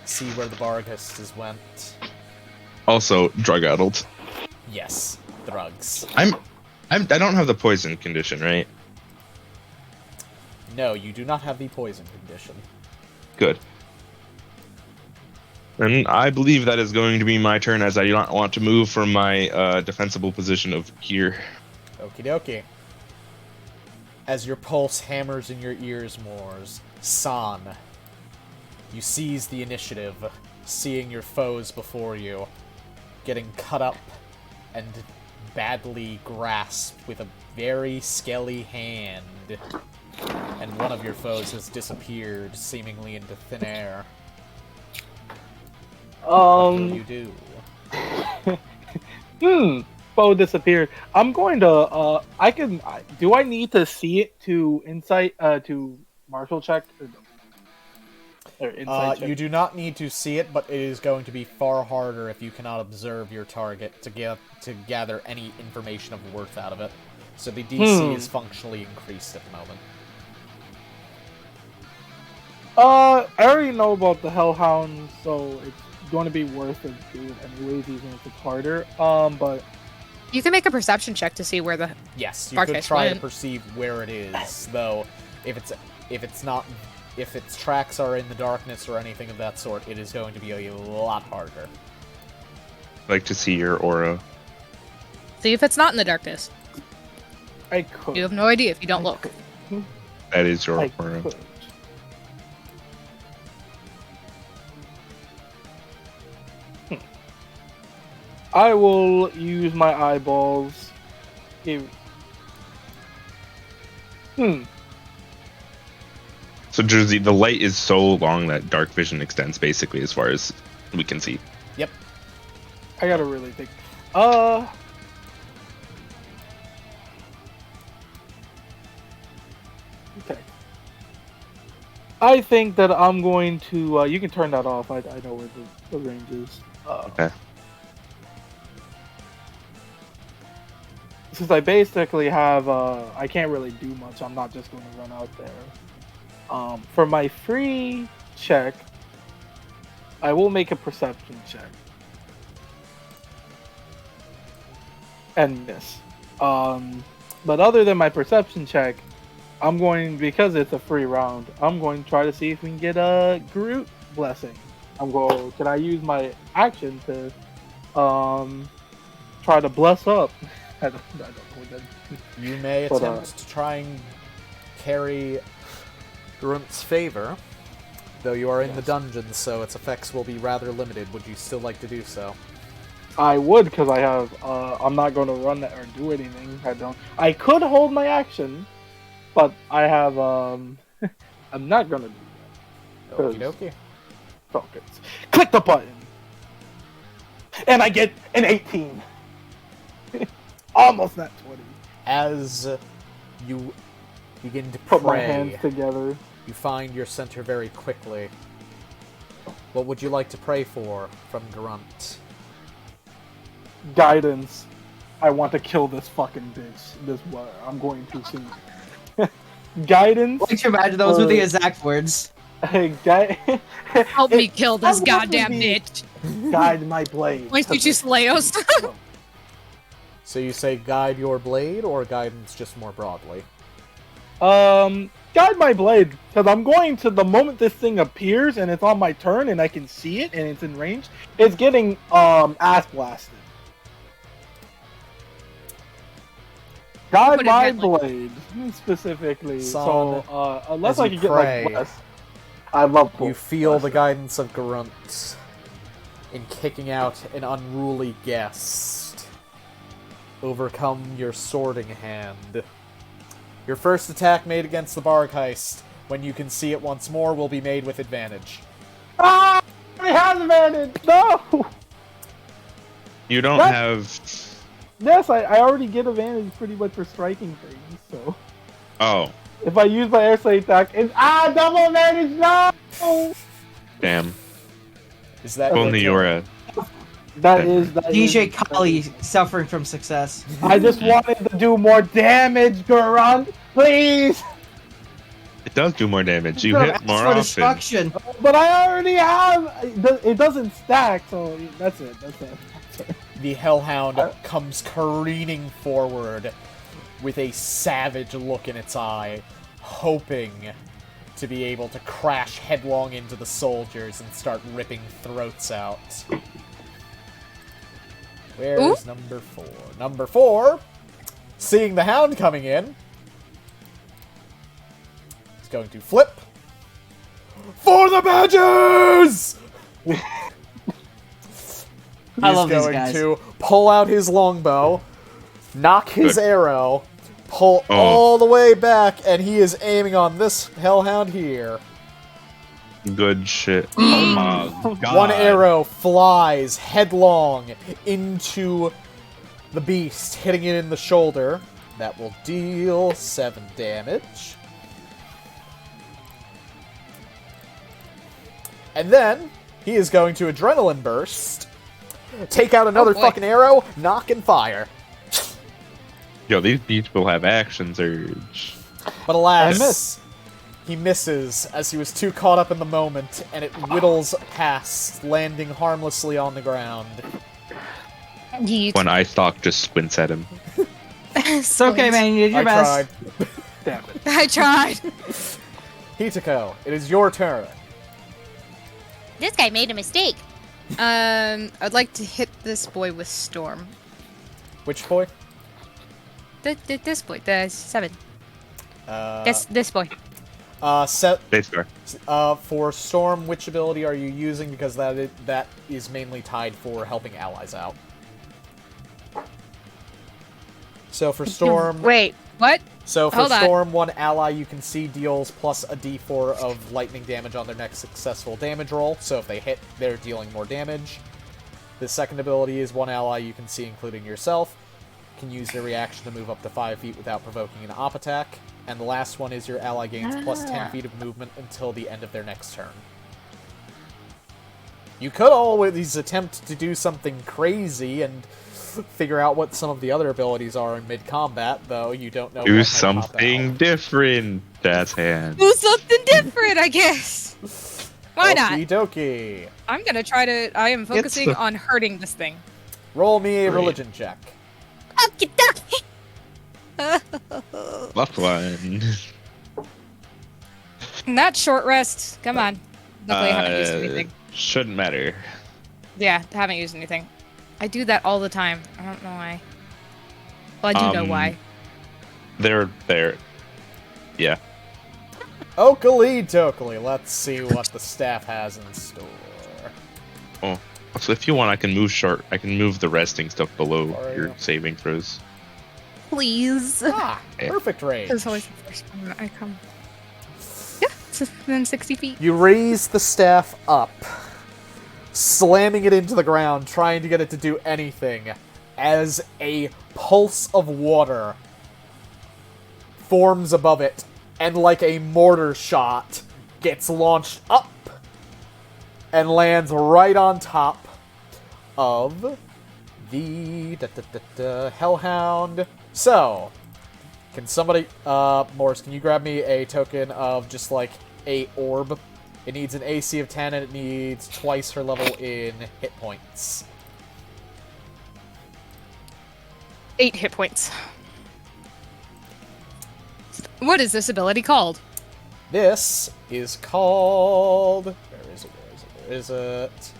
S2: see where the Barghest went.
S1: Also, drug-addled.
S2: Yes, drugs.
S1: I don't have the poison condition, right?
S2: No, you do not have the poison condition.
S1: Good. And I believe that is going to be my turn, as I do not want to move from my defensible position of here.
S2: Okie dokie. As your pulse hammers in your ears, Moors, San, you seize the initiative, seeing your foes before you, getting cut up and badly grasped with a very scaly hand, and one of your foes has disappeared, seemingly into thin air. What will you do?
S7: Foe disappeared. I'm going to, do I need to see it to insight, to martial check? Or insight check?
S2: You do not need to see it, but it is going to be far harder if you cannot observe your target to gather any information of worth out of it. So the DC is functionally increased at the moment.
S7: I already know about the Hellhound, so it's going to be worth it to do it anyways, even if it's harder. But
S6: you can make a perception check to see where the
S2: you could try to perceive where it is, though. If its tracks are in the darkness or anything of that sort, it is going to be a lot harder.
S1: I'd like to see your aura.
S6: See if it's not in the darkness.
S7: I could.
S6: You have no idea if you don't look.
S1: That is your aura.
S7: Could. I will use my eyeballs.
S1: So, Jersey, the light is so long that dark vision extends basically as far as we can see.
S2: Yep.
S7: I gotta really think. Okay. I think that I'm going to. You can turn that off. I know where the range is.
S1: Okay.
S7: Since I basically have, I can't really do much. I'm not just going to run out there. For my free check, I will make a perception check. And miss. But other than my perception check, I'm going, because it's a free round, I'm going to try to see if we can get a Groot blessing. Can I use my action to try to bless up I don't know what that means.
S2: You may
S7: But,
S2: attempt to try and carry Grunt's favor, though you are in the dungeon, so its effects will be rather limited. Would you still like to do so?
S7: I would, because I have, I'm not going to run that or do anything. I could hold my action, but I have, I'm not going to do that.
S2: Okie dokie.
S7: Focus. Click the button! And I get an 18. Almost not 20.
S2: As you begin to
S7: Put my
S2: pray,
S7: hands together.
S2: you find your center very quickly. What would you like to pray for from Grunt?
S7: Guidance. I want to kill this fucking bitch. I'm going to soon. Guidance.
S5: Like to imagine those were the exact words.
S6: Help me kill this
S7: I'll
S6: goddamn
S7: definitely
S6: bitch.
S7: Guide my blade.
S6: Why don't you just Leos?
S2: So you say guide your blade, or guidance just more broadly?
S7: Guide my blade, because I'm going to, the moment this thing appears and it's on my turn and I can see it and it's in range, it's getting, ass blasted. Guide
S6: Put it
S7: my
S6: gently.
S7: blade, specifically.
S2: Son,
S7: So, unless
S2: as
S7: I
S2: you
S7: can get,
S2: pray,
S7: like, less. I love
S2: You
S7: both.
S2: feel the guidance of Grunt in kicking out an unruly guest. Overcome your sorting hand. Your first attack made against the Barghest, when you can see it once more, will be made with advantage.
S7: Ah! It has advantage! No!
S1: You don't
S7: What?
S1: have.
S7: Yes, I already get advantage pretty much for striking things, so.
S1: Oh,
S7: If I use my air slave attack, it's double advantage! No!
S1: damn.
S2: Is that
S1: Only
S2: your
S1: you're
S2: turn?
S1: a.
S7: That is
S5: DJ Kali suffering from success.
S7: I just wanted to do more damage, Grunt, please.
S1: It does do more damage. You
S5: Could've
S1: hit
S5: asked
S1: more
S5: for
S1: often.
S5: destruction.
S7: But I already have. It doesn't stack, so that's it. That's it.
S2: The Hellhound comes careening forward with a savage look in its eye, hoping to be able to crash headlong into the soldiers and start ripping throats out. Where's number 4? Number 4, seeing the Hound coming in, is going to flip for the badges!
S5: I love
S2: He's
S5: these
S2: going
S5: guys.
S2: to pull out his longbow, knock his
S1: Good.
S2: arrow, pull all the way back, and he is aiming on this Hellhound here.
S1: Good shit. Oh my god.
S2: One arrow flies headlong into the beast, hitting it in the shoulder. That will deal 7 damage. And then, he is going to Adrenaline Burst, take out another
S6: boy.
S2: fucking arrow, knock and fire.
S1: Yo, these beats will have action surge.
S2: But alas,
S7: I miss.
S2: he misses as he was too caught up in the moment, and it whittles past, landing harmlessly on the ground.
S6: Yeet.
S1: When Ice Stalk just squints at him.
S5: It's okay, man. You did your
S2: I
S5: best.
S2: tried.
S7: Damn it.
S6: I tried.
S2: Hitako, it is your turn.
S9: This guy made a mistake.
S6: I'd like to hit this boy with Storm.
S2: Which boy?
S6: This boy, the 7.
S2: Uh,
S6: This boy.
S1: Base star.
S2: For Storm, which ability are you using? Because that is mainly tied for helping allies out. So for Storm,
S6: Wait, what?
S2: So for
S6: Hold on.
S2: Storm, one ally you can see deals plus a d4 of lightning damage on their next successful damage roll. So if they hit, they're dealing more damage. The second ability is one ally you can see, including yourself, can use their reaction to move up to 5 feet without provoking an op attack. And the last one is your ally gains plus 10 feet of movement until the end of their next turn. You could always attempt to do something crazy and figure out what some of the other abilities are in mid-combat, though you don't know.
S1: Do
S2: what might pop out.
S1: something different. That's hand.
S6: Do something different, I guess. Why not?
S2: Okie dokie.
S6: I'm gonna try to. I am focusing
S1: the-
S6: on hurting this thing.
S2: Roll me a
S1: Great.
S2: religion check.
S9: Okie dokie.
S1: Left one.
S6: Not short rest. Come on. Luckily, I haven't used anything.
S1: Shouldn't matter.
S6: Yeah, haven't used anything. I do that all the time. I don't know why. Well, I do know why.
S1: They're there. Yeah.
S2: Oakley dokley, let's see what the staff has in store.
S1: Oh, so if you want, I can move the resting stuff below your
S2: you?
S1: saving throws.
S6: Please.
S2: Perfect range.
S6: It's always the first one that I come. Yeah, it's within 60 feet.
S2: You raise the staff up, slamming it into the ground, trying to get it to do anything, as a pulse of water forms above it, and like a mortar shot, gets launched up and lands right on top of the Hellhound. So, can somebody, Morris, can you grab me a token of just like a orb? It needs an AC of 10 and it needs twice her level in hit points.
S6: 8 hit points. What is this ability called?
S2: This is called... Where is it?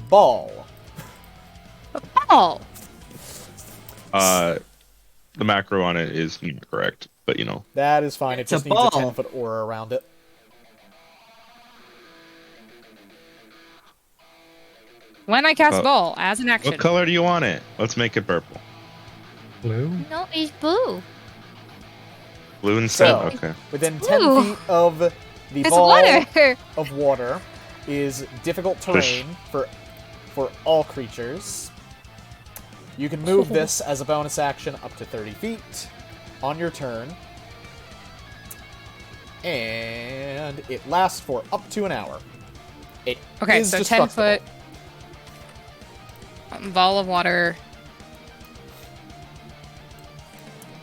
S2: Ball.
S6: Ball.
S1: The macro on it is incorrect, but you know.
S2: That is fine. It
S3: It's
S2: just
S3: a
S2: needs a
S3: ball.
S2: 10-foot aura around it.
S6: When I cast ball as an action.
S1: What color do you want it? Let's make it purple.
S4: Blue?
S9: No, it's blue.
S1: Blue instead?
S2: So,
S1: Okay.
S2: within 10
S6: Ooh.
S2: feet of the
S6: It's
S2: ball
S6: water.
S2: of water is difficult terrain for all creatures. You can move this as a bonus action up to 30 feet on your turn. And it lasts for up to an hour. It
S6: Okay,
S2: is
S6: so 10
S2: destructible.
S6: foot. Ball of water.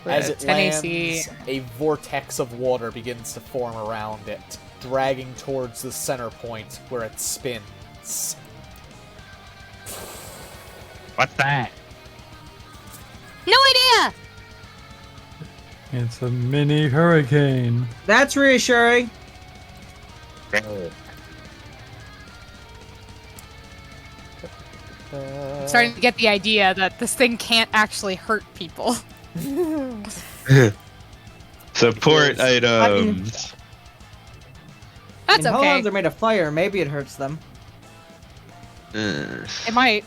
S2: As it
S6: 10
S2: lands,
S6: AC.
S2: a vortex of water begins to form around it, dragging towards the center point where it spins.
S1: What's that?
S9: No idea!
S4: It's a mini hurricane.
S3: That's reassuring.
S6: Starting to get the idea that this thing can't actually hurt people.
S1: Support items.
S6: That's okay.
S3: Hollands are made of fire. Maybe it hurts them.
S6: It might.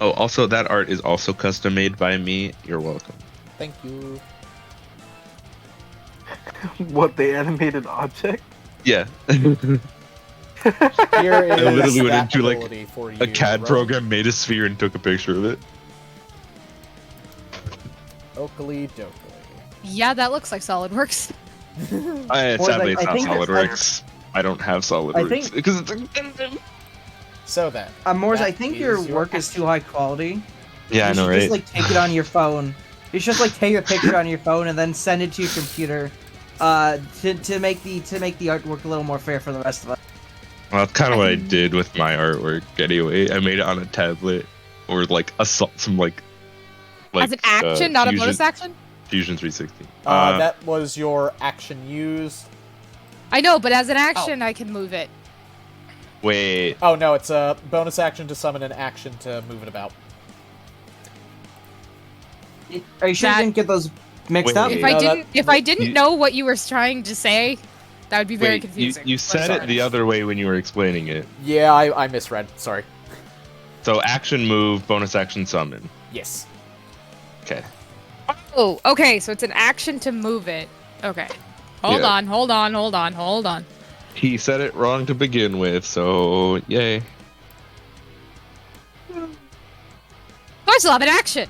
S1: Oh, also that art is also custom made by me. You're welcome.
S2: Thank you.
S7: What, the animated object?
S1: Yeah.
S2: Here is
S1: I literally went
S2: that
S1: into, like,
S2: ability for you,
S1: A CAD
S2: Rogue.
S1: program made a sphere and took a picture of it.
S2: Oakley dokley.
S6: Yeah, that looks like SolidWorks.
S1: Sadly,
S3: I
S1: it's not
S3: think it's
S1: SolidWorks. I don't have SolidWorks
S3: think-
S1: because it's expensive.
S2: So then.
S3: Morris,
S2: that
S3: I think your
S2: is your
S3: work is too high quality.
S1: Yeah, I
S3: You
S1: know,
S3: should
S1: right?
S3: just like take it on your phone. You should just like take a picture on your phone and then send it to your computer, to make the artwork a little more fair for the rest of us.
S1: Well, that's kind of what I did with my artwork anyway. I made it on a tablet or like some like
S6: As an action, not a
S1: Fusion-
S6: bonus action?
S1: Fusion 360.
S2: That was your action used.
S6: I know, but as an action, I can move it.
S1: Wait.
S2: Oh no, it's a bonus action to summon, an action to move it about.
S3: Are you sure you
S6: That-
S3: didn't get those mixed
S1: Wait,
S3: up?
S1: wait.
S6: If I didn't
S1: you-
S6: know what you were trying to say, that would be very
S1: Wait,
S6: confusing.
S1: you said it the other way when you were explaining it.
S2: Yeah, I misread. Sorry.
S1: So action move, bonus action summon.
S2: Yes.
S1: Okay.
S6: Oh, okay, so it's an action to move it. Okay. Hold
S1: Yeah.
S6: on.
S1: He said it wrong to begin with, so yay.
S6: I still have an action.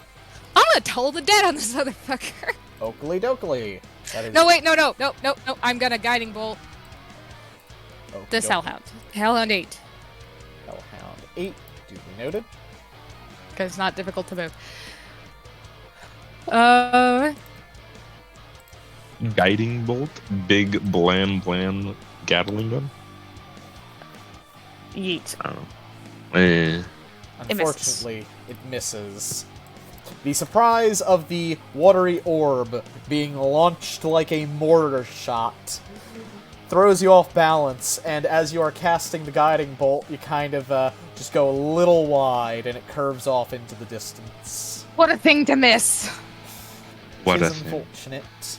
S6: I'm gonna toll the dead on this motherfucker.
S2: Oakley dokley. That is
S6: No, wait, no. I'm gonna guiding bolt
S2: Oakley
S6: this
S2: dokley.
S6: Hellhound. Hellhound 8.
S2: Hellhound 8. Duly noted.
S6: Because it's not difficult to move.
S1: Guiding bolt, big blam Gatling gun.
S6: Yeet.
S1: I don't know.
S6: It misses.
S2: Unfortunately, it misses. The surprise of the watery orb being launched like a mortar shot throws you off balance, and as you are casting the guiding bolt, you kind of just go a little wide, and it curves off into the distance.
S6: What a thing to miss.
S1: What
S2: Which
S1: a
S2: is
S1: thing.
S2: unfortunate.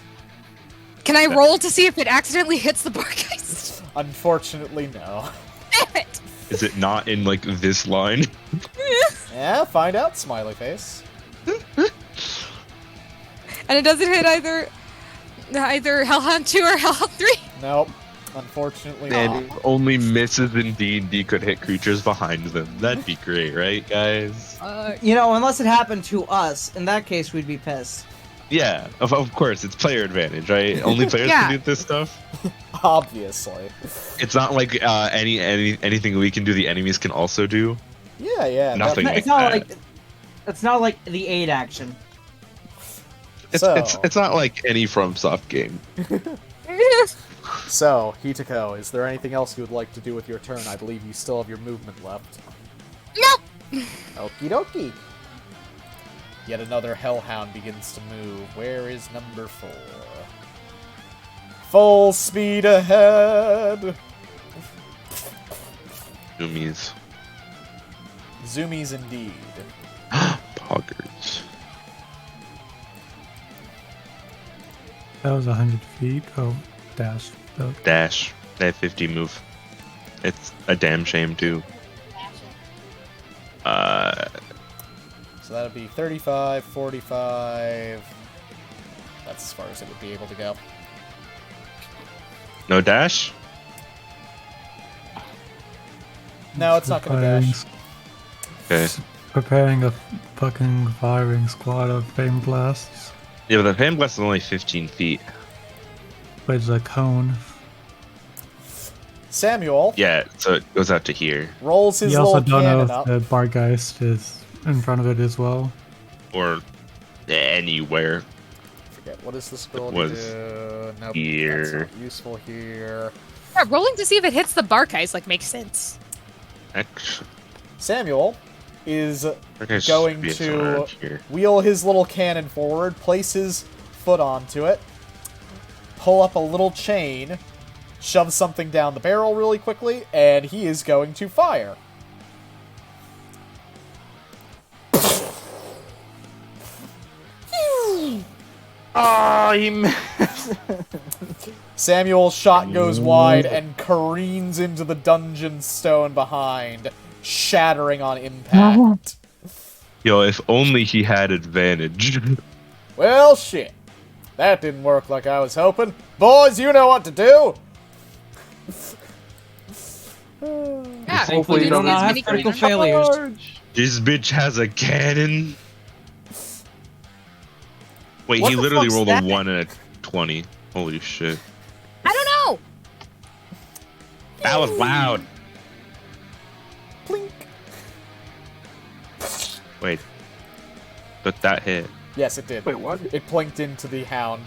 S6: Can I roll to see if it accidentally hits the Barghest?
S2: Unfortunately, no.
S6: Damn it!
S1: Is it not in like this line?
S2: Yeah, find out, smiley face.
S6: And it doesn't hit either Hellhound 2 or Hellhound 3?
S2: Nope. Unfortunately
S1: And
S2: not.
S1: only misses in D&D could hit creatures behind them. That'd be great, right, guys?
S3: You know, unless it happened to us, in that case we'd be pissed.
S1: Yeah, of course, it's player advantage, right? Only players
S6: Yeah.
S1: can do this stuff.
S2: Obviously.
S1: It's not like anything we can do, the enemies can also do.
S2: Yeah, yeah.
S1: Nothing
S3: It's
S1: like
S3: not
S1: that.
S3: like it's not like the aid action.
S1: It's not like any FromSoft game.
S2: So, Hitako, is there anything else you would like to do with your turn? I believe you still have your movement left.
S6: Nope!
S2: Okie dokie. Yet another Hellhound begins to move. Where is number 4? Full speed ahead!
S1: Zoomies.
S2: Zoomies indeed.
S1: Poggers.
S4: That was 100 feet. Oh, dash. Oh,
S1: Dash. That 50 move. It's a damn shame, too.
S2: So that would be 35, 45... That's as far as it would be able to go.
S1: No dash?
S2: No, it's not gonna dash.
S1: Okay.
S4: Preparing a fucking firing squad of flame blasts
S1: Yeah, but the Fan Blast is only 15 feet.
S4: with a cone.
S2: Samuel
S1: Yeah, so it goes out to here.
S2: rolls his
S4: You also
S2: little
S4: don't know
S2: cannon
S4: if
S2: up.
S4: the Barghest is in front of it as well.
S1: Or anywhere.
S2: Forget, what is this ability
S1: was
S2: do? Nope,
S1: here.
S2: that's not useful here.
S6: Yeah, rolling to see if it hits the Barghest, like, makes sense.
S1: Actually,
S2: Samuel is
S1: okay, should
S2: going
S1: be
S2: to
S1: around here.
S2: wheel his little cannon forward, place his foot onto it, pull up a little chain, shove something down the barrel really quickly, and he is going to fire.
S7: Ah, he missed.
S2: Samuel's shot goes wide and careens into the dungeon stone behind, shattering on impact.
S1: Yo, if only he had advantage.
S2: Well, shit. That didn't work like I was hoping. Boys, you know what to do!
S6: Yeah,
S7: Hopefully
S6: we
S7: you
S6: do
S7: don't
S6: these
S3: have
S6: mini
S3: critical
S6: cannons.
S3: failures.
S1: This bitch has a cannon. Wait,
S3: What
S1: he
S3: the
S1: literally
S3: fuck's
S1: rolled
S3: that?
S1: a 1 and a 20. Holy shit.
S6: I don't know!
S1: That was loud.
S2: Plink.
S1: Wait. But that hit.
S2: Yes, it did.
S7: Wait, what?
S2: It plinked into the hound.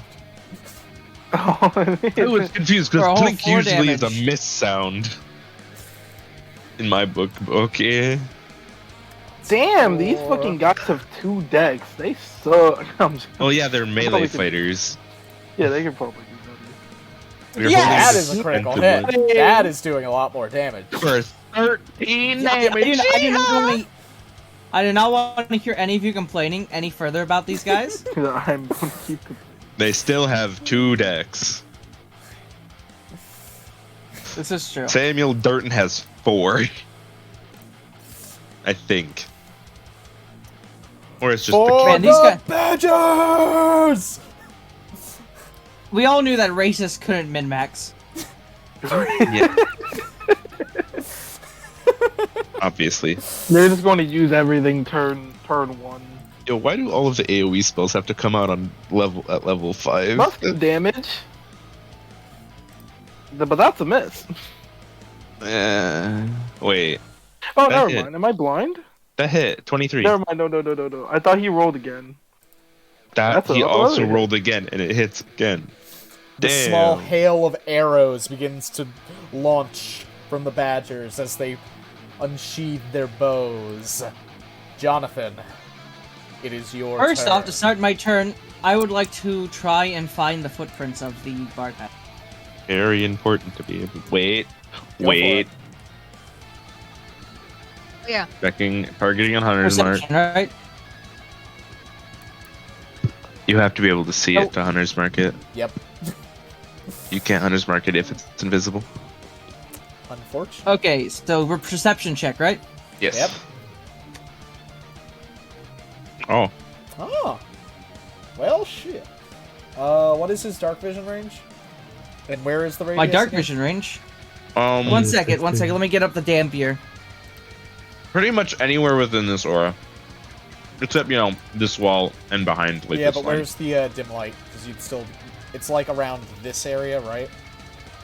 S7: Oh,
S1: I was confused
S3: For a
S1: because
S3: whole
S1: blink
S3: 4
S1: usually is a
S3: damage.
S1: miss sound. In my book. Okay.
S7: damn, these
S2: Four.
S7: fucking guys have 2 decks. They suck. I'm just,
S1: Oh yeah, they're melee
S7: Probably could-
S1: fighters.
S7: yeah, they could probably do better.
S1: You're
S3: Yeah,
S1: holding
S2: That
S1: the
S2: is a critical
S1: defensive
S2: hit. That is doing a lot more damage.
S1: For 13
S3: I
S1: damage.
S3: do not want to hear any of you complaining any further about these guys.
S7: I'm gonna keep.
S1: They still have 2 decks.
S3: This is true.
S1: Samuel Durton has 4. I think. Or it's just
S2: For
S1: the
S3: Man, these
S2: the
S3: guys-
S2: Badgers!
S3: We all knew that racists couldn't min-max.
S1: Yeah. Obviously.
S7: They're just going to use everything turn 1.
S1: Yo, why do all of the AoE spells have to come out on level 5?
S7: Must do damage. But that's a miss.
S1: Wait,
S7: Oh,
S1: That
S7: never
S1: hit.
S7: mind. Am I blind?
S1: that hit 23.
S7: Never mind. No. I thought he rolled again.
S1: That
S7: That's
S1: he
S7: a-
S1: also
S7: oh, yeah.
S1: rolled again, and it hits again.
S2: The
S1: Damn.
S2: small hail of arrows begins to launch from the Badgers as they unsheathe their bows. Johnathan, it is your
S3: First
S2: turn.
S3: off, to start my turn, I would like to try and find the footprints of the Barghest.
S1: Very important to be able. Wait.
S2: Go
S6: Yeah.
S1: Checking, targeting on Hunter's Mark.
S3: Perception, right?
S1: You have to be able to see
S3: Oh.
S1: it to Hunter's Mark it.
S2: Yep.
S1: You can't Hunter's Mark it if it's invisible.
S2: Unfortunate.
S3: Okay, so we're perception check, right?
S1: Yes.
S2: Yep.
S1: Oh.
S2: Oh. Well, shit. What is his dark vision range? And where is the radius?
S3: My dark
S2: again?
S3: vision range.
S1: Um.
S3: One second. Let me get up the dampier.
S1: Pretty much anywhere within this aura, except this wall and behind. Like
S2: Yeah,
S1: this
S2: but
S1: line.
S2: where's the dim light? Because you'd still. It's like around this area, right?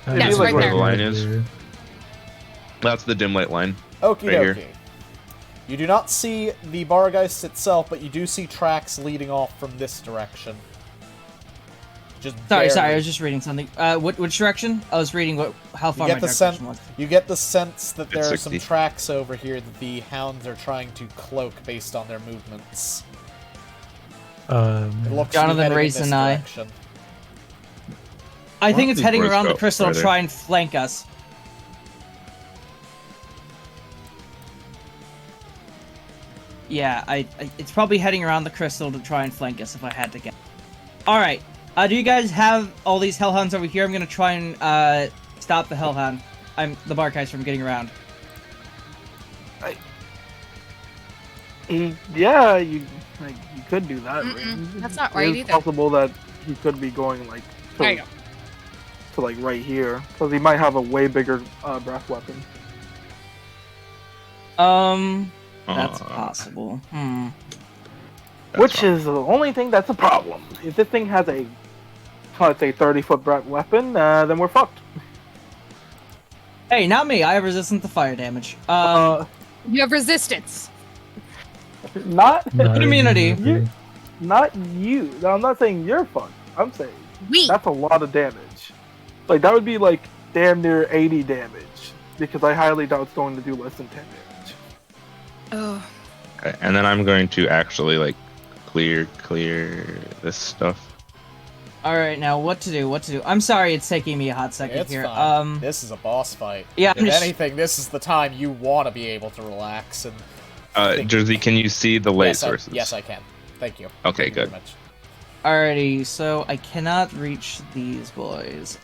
S6: Yes, right
S1: where
S6: there.
S1: the line is. That's the dim light line.
S2: Okie
S1: Right here.
S2: dokie. You do not see the Barghest itself, but you do see tracks leading off from this direction. Just
S3: Sorry,
S2: barely.
S3: I was just reading something. Which direction? I was reading how far
S2: You
S3: my
S2: get the
S3: dark
S2: sense.
S3: vision was.
S2: You get the sense that there are
S1: It's
S2: some
S1: 60.
S2: tracks over here that the hounds are trying to cloak based on their movements. It looks to be
S3: Jonathan
S2: heading in
S3: raised
S2: this
S3: an eye.
S2: direction.
S3: I think it's
S1: these
S3: heading
S1: boys
S3: around the
S1: go
S3: crystal to
S1: further?
S3: try and flank us. Yeah, it's probably heading around the crystal to try and flank us if I had to guess. Alright, do you guys have all these hellhounds over here? I'm gonna try and stop the hellhound. The Barghest from getting around.
S7: Yeah, you could do that.
S6: Mm-mm, that's not
S7: It
S6: right
S7: is
S6: either.
S7: possible that he could be going like
S6: There you go.
S7: to like right here, because he might have a way bigger breath weapon.
S3: That's possible.
S7: Which is the only thing that's a problem. If this thing has a, let's say, 30-foot breath weapon, then we're fucked.
S3: Hey, not me. I have resistance to fire damage.
S6: You have resistance.
S7: Not
S3: immunity.
S7: Not you. Now, I'm not saying you're fucked. I'm saying
S6: We.
S7: that's a lot of damage. Like, that would be like damn near 80 damage, because I highly doubt it's going to do less than 10 damage.
S6: Oh.
S1: Okay, and then I'm going to actually clear this stuff.
S3: Alright, now what to do? I'm sorry it's taking me a hot second
S2: It's
S3: here.
S2: fine. This is a boss fight.
S3: Yeah,
S2: If
S3: I'm just-
S2: anything, this is the time you want to be able to relax and. think-
S1: Jersey, can you see the light
S2: yes,
S1: sources?
S2: Yes, I can. Thank you.
S1: Okay,
S2: Thank you
S1: good.
S2: very much.
S3: Alrighty, so I cannot reach these boys.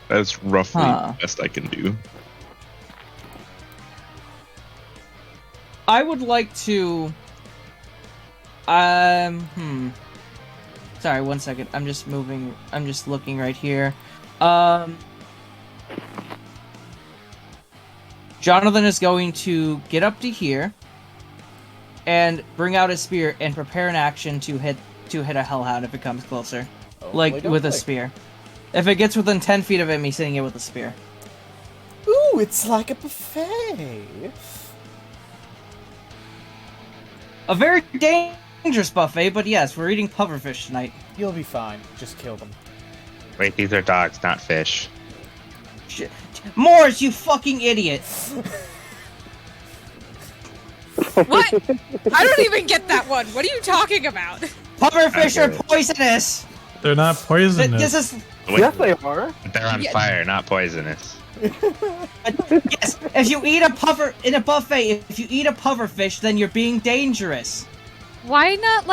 S1: That's roughly
S3: Huh.
S1: the best I can do.
S3: I would like to... Sorry, one second. I'm just looking right here. Johnathan is going to get up to here and bring out his spear and prepare an action to hit a hellhound if it comes closer. Like, with a spear. If it gets within 10 feet of him, he's hitting it with a spear.
S2: Ooh, it's like a buffet.
S3: A very dangerous buffet, but yes, we're eating pufferfish tonight.
S2: You'll be fine. Just kill them.
S1: Wait, these are dogs, not fish.
S3: Shit. Morris, you fucking idiot!
S6: What? I don't even get that one. What are you talking about?
S3: Pufferfish are poisonous!
S4: They're not poisonous.
S3: This is...
S7: Yes, they are.
S1: They're on fire, not poisonous.
S3: Yes, if you eat a puffer... In a buffet, if you eat a pufferfish, then you're being dangerous.
S6: Why not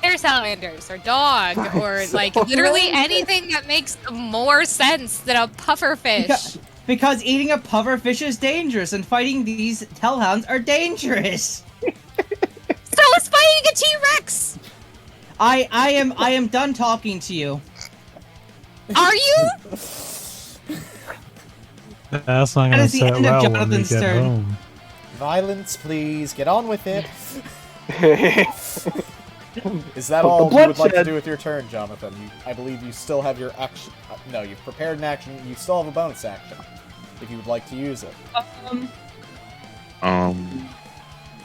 S6: air salamanders or dog or literally anything that makes more sense than a pufferfish?
S3: Because eating a pufferfish is dangerous, and fighting these hellhounds are dangerous.
S6: So is fighting a T-Rex.
S3: I am done talking to you.
S6: Are you?
S4: That's not
S3: That
S4: gonna
S3: is the
S4: set
S3: end of
S4: well when we
S3: Jonathan's
S4: get
S3: turn.
S4: home.
S2: Violence, please. Get on with it.
S7: The
S2: Is that all you would like to
S7: bloodshed.
S2: do with your turn, Jonathan? I believe you still have your action. No, you've prepared an action. You still have a bonus action. If you would like to use it.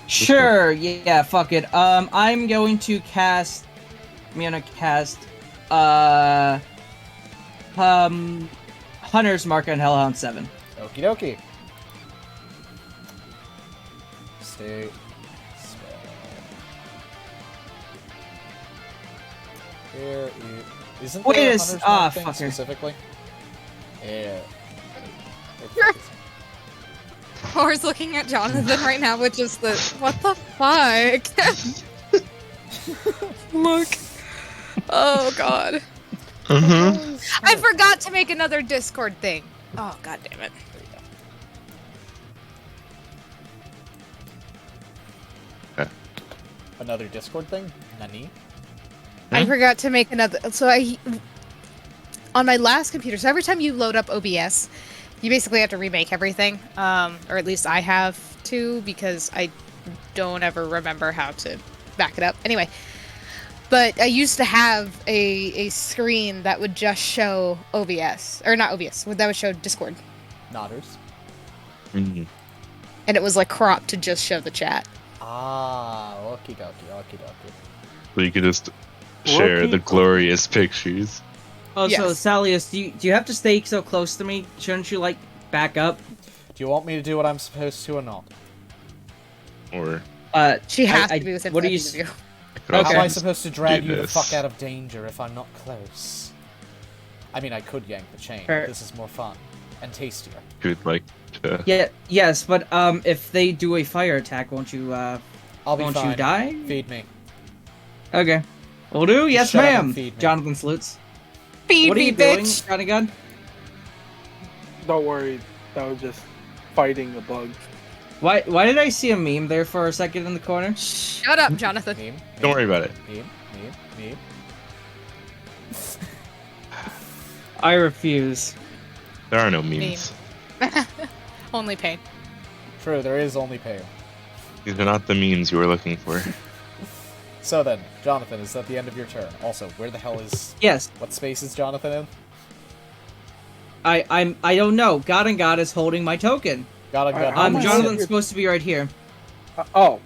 S3: Sure, yeah, fuck it. I'm gonna cast Hunter's Mark on Hellhound 7.
S2: Okie dokie. State spell. Here Isn't
S3: Wait
S2: there a
S3: a
S2: hunter's
S3: s- ah,
S2: mark thing
S3: fucker.
S2: specifically? Yeah.
S6: Mor's looking at Jonathan right now with just the what the fuck? Look. Oh god. I forgot to make another Discord thing. Oh god damn it.
S2: Another Discord thing? Nani?
S6: I forgot to make another. So on my last computer. So every time you load up OBS, you basically have to remake everything. Or at least I have to because I don't ever remember how to back it up. Anyway, but I used to have a screen that would just show OBS or not OBS. That would show Discord,
S2: Nodders.
S1: Mhm.
S6: and it was like cropped to just show the chat.
S2: Ah, okie dokie, okie dokie.
S1: So you could just share the glorious pictures.
S3: Oh, so
S6: Yes.
S3: Salius, do you have to stay so close to me? Shouldn't you like back up?
S2: Do you want me to do what I'm supposed to or not?
S1: Or
S6: She has
S3: I-
S6: to be within
S3: what
S6: 5
S3: do you
S6: feet of you.
S1: I could
S2: How
S1: also
S2: am I
S1: just
S2: supposed to drag
S1: do
S2: you the
S1: this.
S2: fuck out of danger if I'm not close? I mean, I could yank the chain,
S3: Fair.
S2: but this is more fun. And tastier.
S1: Could like to...
S3: Yeah, yes, but if they do a fire attack, won't you
S2: I'll be
S3: won't
S2: fine.
S3: you die?
S2: Feed me.
S3: Okay, will do. Yes,
S2: shut up and
S3: ma'am.
S2: feed me.
S3: Jonathan salutes.
S6: Feed
S3: What are
S6: me,
S3: you doing,
S6: bitch.
S3: Johnny Gun?
S7: Don't worry, that was just fighting a bug.
S3: Why did I see a meme there for a second in the corner?
S6: Shut up, Jonathan.
S2: Meme.
S1: Don't worry about it.
S2: Meme. Meme.
S3: I refuse.
S1: There are no memes.
S6: Only pain.
S2: True, there is only pain.
S1: These are not the memes you were looking for.
S2: So then, Jonathan, is that the end of your turn? Also, where the hell is...
S3: Yes,
S2: What space is Jonathan in?
S3: I don't know. God is holding my token.
S2: God.
S7: am I
S3: Jonathan's
S7: here?
S3: supposed to be right here.
S7: Oh,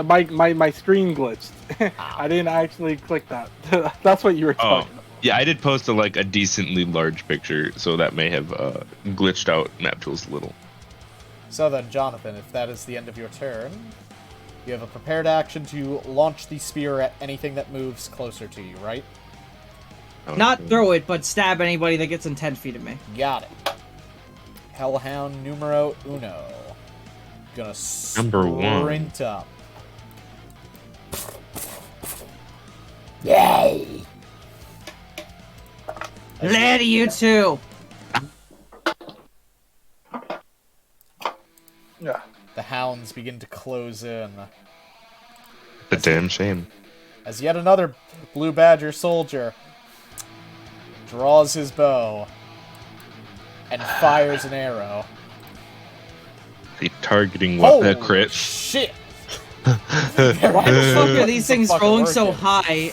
S7: my screen glitched. I didn't actually click that. That's what you were
S1: Oh,
S7: talking about.
S1: yeah, I did post a decently large picture, so that may have glitched out map tools a little.
S2: So then, Jonathan, if that is the end of your turn, you have a prepared action to launch the spear at anything that moves closer to you, right?
S3: Not throw it, but stab anybody that gets in 10 feet of me.
S2: Got it. Hellhound numero uno. Gonna
S1: Number one.
S2: sprint up. Yay!
S3: Lady, you too.
S7: Yeah.
S2: The hounds begin to close in.
S1: A damn shame.
S2: As yet another Blue Badger soldier draws his bow and fires an arrow.
S1: The targeting
S2: Holy
S1: a crit.
S2: shit!
S3: Why the fuck are these things
S2: Fucking
S3: rolling so
S2: working.
S3: high?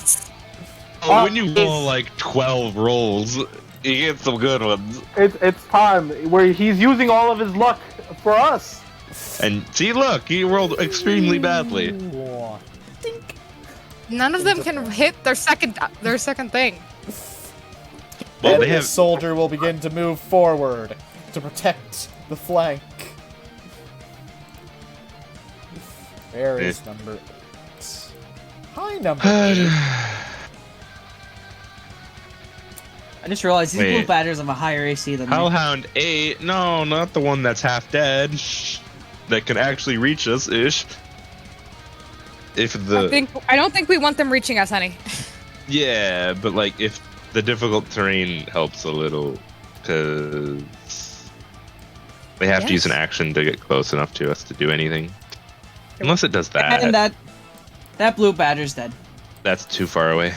S1: Oh, when you roll like 12 rolls, you get some good ones.
S7: It's time where he's using all of his luck for us.
S1: And see, look, he rolled extremely badly.
S2: Ooh.
S6: None of them can hit their second thing.
S1: Well,
S2: And
S1: they
S2: the
S1: have.
S2: soldier will begin to move forward to protect the flank. Where is number 8? Hi, number 8.
S3: I just realized these
S1: Wait.
S3: blue batters have a higher AC than me.
S1: Hellhound 8. No, not the one that's half dead. That can actually reach us ish. If the.
S6: I don't think we want them reaching us, honey.
S1: Yeah, but like if the difficult terrain helps a little, because they have to use an action to get close enough to us to do anything. Unless it does that.
S3: And that blue badger's dead.
S1: That's too far away.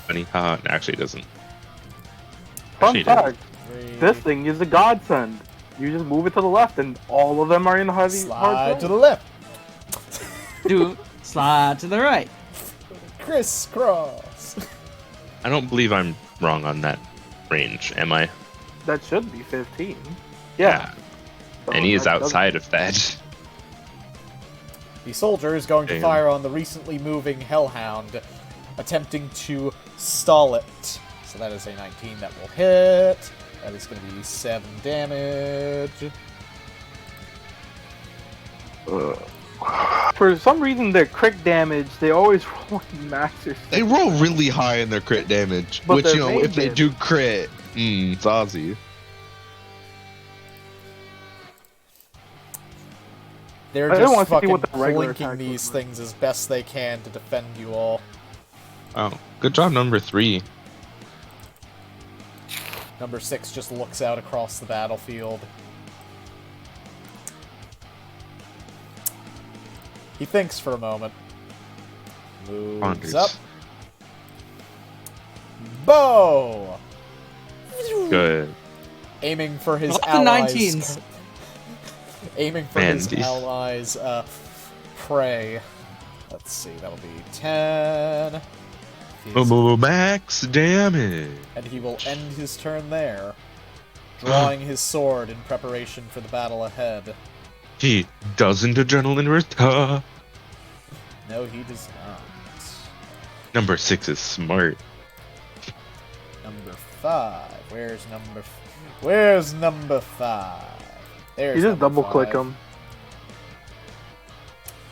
S1: Funny. Actually, it doesn't.
S7: Fun
S1: Actually, it
S7: fact:
S2: Three.
S7: this thing is a godsend. You just move it to the left, and all of them are in heavy
S2: Slide
S7: hard
S2: to the
S7: zone.
S2: left.
S3: Do slide to the right.
S2: Crisscross.
S1: I don't believe I'm wrong on that range, am I?
S7: That should be 15. Yeah. So
S1: And he is
S7: that doesn't-
S1: outside of that.
S2: The soldier is going to
S1: Damn.
S2: fire on the recently moving Hellhound, attempting to stall it. So that is a 19 that will hit. That is going to be 7 damage.
S7: for some reason their crit damage, they always roll like max or
S8: They roll really high in their crit damage,
S7: But
S8: which,
S7: their
S8: you know,
S7: main
S8: if they
S7: damage-
S8: do crit, it's Aussie.
S2: They're
S7: I don't
S2: just
S7: wanna see
S2: fucking
S7: what the regular
S2: plinking
S7: attack
S2: these
S7: looks like.
S2: things as best they can to defend you all.
S8: Oh, good job, number 3.
S2: Number 6 just looks out across the battlefield. He thinks for a moment. Moves
S8: Ponders.
S2: up. Bow!
S8: Good.
S2: Aiming for his
S3: Not the
S2: allies.
S3: 19s.
S2: Aiming for
S8: Man,
S2: his
S8: these-
S2: allies' prey. Let's see, that'll be 10. He's-
S8: Max damage.
S2: And he will end his turn there, drawing his sword in preparation for the battle ahead.
S8: He doesn't adrenaline retard.
S2: No, he does not.
S8: Number 6 is smart.
S2: Number 5. Where's number 5? There's
S7: You just
S2: number
S7: double click
S2: 5.
S7: them.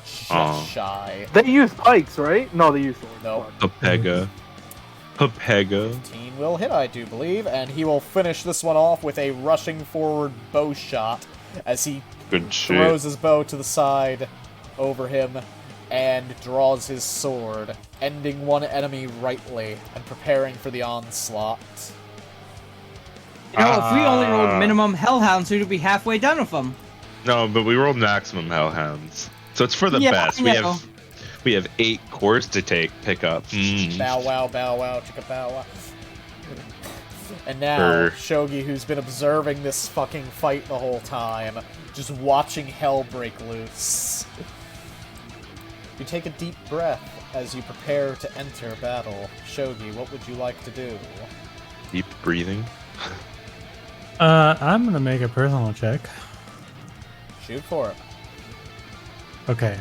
S2: Just
S8: Aw.
S2: shy.
S7: They use pikes, right? No, they use swords.
S2: No.
S8: Papega. Papega.
S2: 15 will hit, I do believe, and he will finish this one off with a rushing forward bow shot as he
S8: Good shit.
S2: throws his bow to the side over him and draws his sword, ending one enemy rightly and preparing for the onslaught.
S3: You know, if we only rolled minimum hellhounds, we'd be halfway done with them.
S8: No, but we rolled maximum hellhounds. So it's for the
S3: Yeah,
S8: best.
S3: I know.
S8: We have 8 cores to pick up.
S2: Bow wow, chicka bow wow. And now,
S8: Brr.
S2: Shogi, who's been observing this fucking fight the whole time, just watching hell break loose. You take a deep breath as you prepare to enter battle. Shogi, what would you like to do?
S8: Deep breathing.
S4: I'm gonna make a personal check.
S2: Shoot for it.
S4: Okay.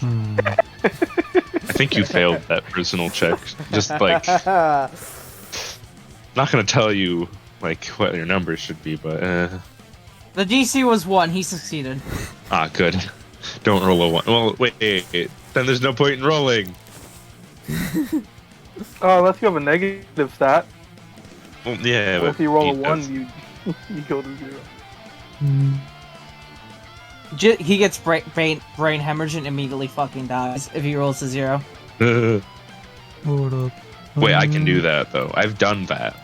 S8: I think you failed that personal check. Just like, not gonna tell you like what your numbers should be, but
S3: The DC was 1, he succeeded.
S8: good. Don't roll a 1. Well, wait. Then there's no point in rolling.
S7: Oh, unless you have a negative stat.
S8: Well, yeah,
S7: Or
S8: but
S7: if you roll a
S8: he
S7: 1,
S8: does.
S7: you go to 0.
S3: He gets brain hemorrhage and immediately fucking dies if he rolls a 0.
S4: Hold up.
S8: Wait, I can do that though. I've done that.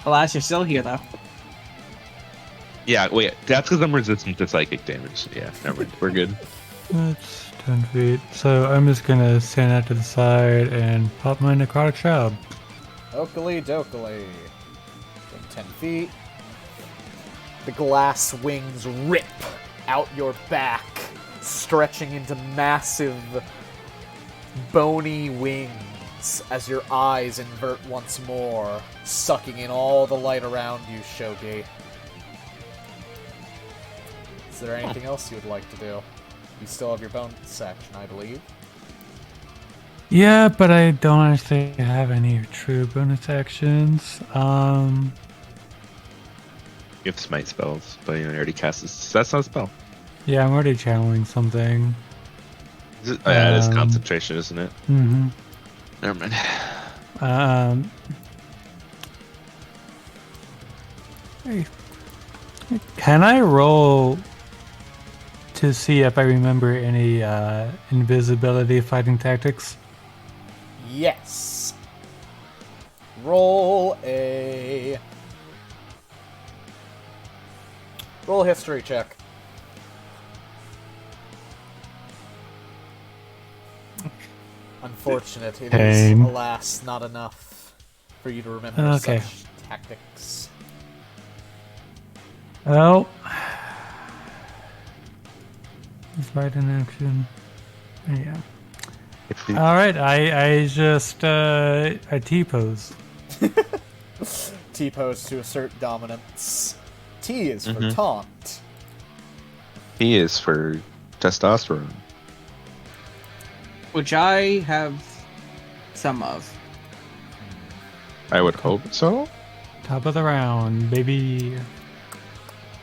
S3: Alas, you're still here though.
S8: Yeah, wait. That's because I'm resistant to psychic damage. Yeah, never mind. We're good.
S4: That's 10 feet. So I'm just gonna stand out to the side and pop my necrotic shroud.
S2: Oakley dokily. From 10 feet. The glass wings rip out your back, stretching into massive, bony wings as your eyes invert once more, sucking in all the light around you, Shogi. Is there anything else you would like to do? You still have your bonus action, I believe.
S4: Yeah, but I don't actually have any true bonus actions.
S8: You have smite spells, but you already cast this. That's not a spell.
S4: Yeah, I'm already channeling something.
S8: Yeah, it is concentration, isn't it?
S4: Mm-hmm.
S8: Never mind.
S4: Can I roll to see if I remember any invisibility fighting tactics?
S2: Yes. Roll a history check. Unfortunate, it is,
S4: Pain.
S2: alas, not enough for you to remember
S4: Okay.
S2: such tactics.
S4: Well, it's right in action. Yeah. All right, I just I T-pose.
S2: T-pose to assert dominance. T is for taunt.
S8: He is for testosterone.
S3: Which I have some of.
S8: I would hope so.
S4: Top of the round, baby.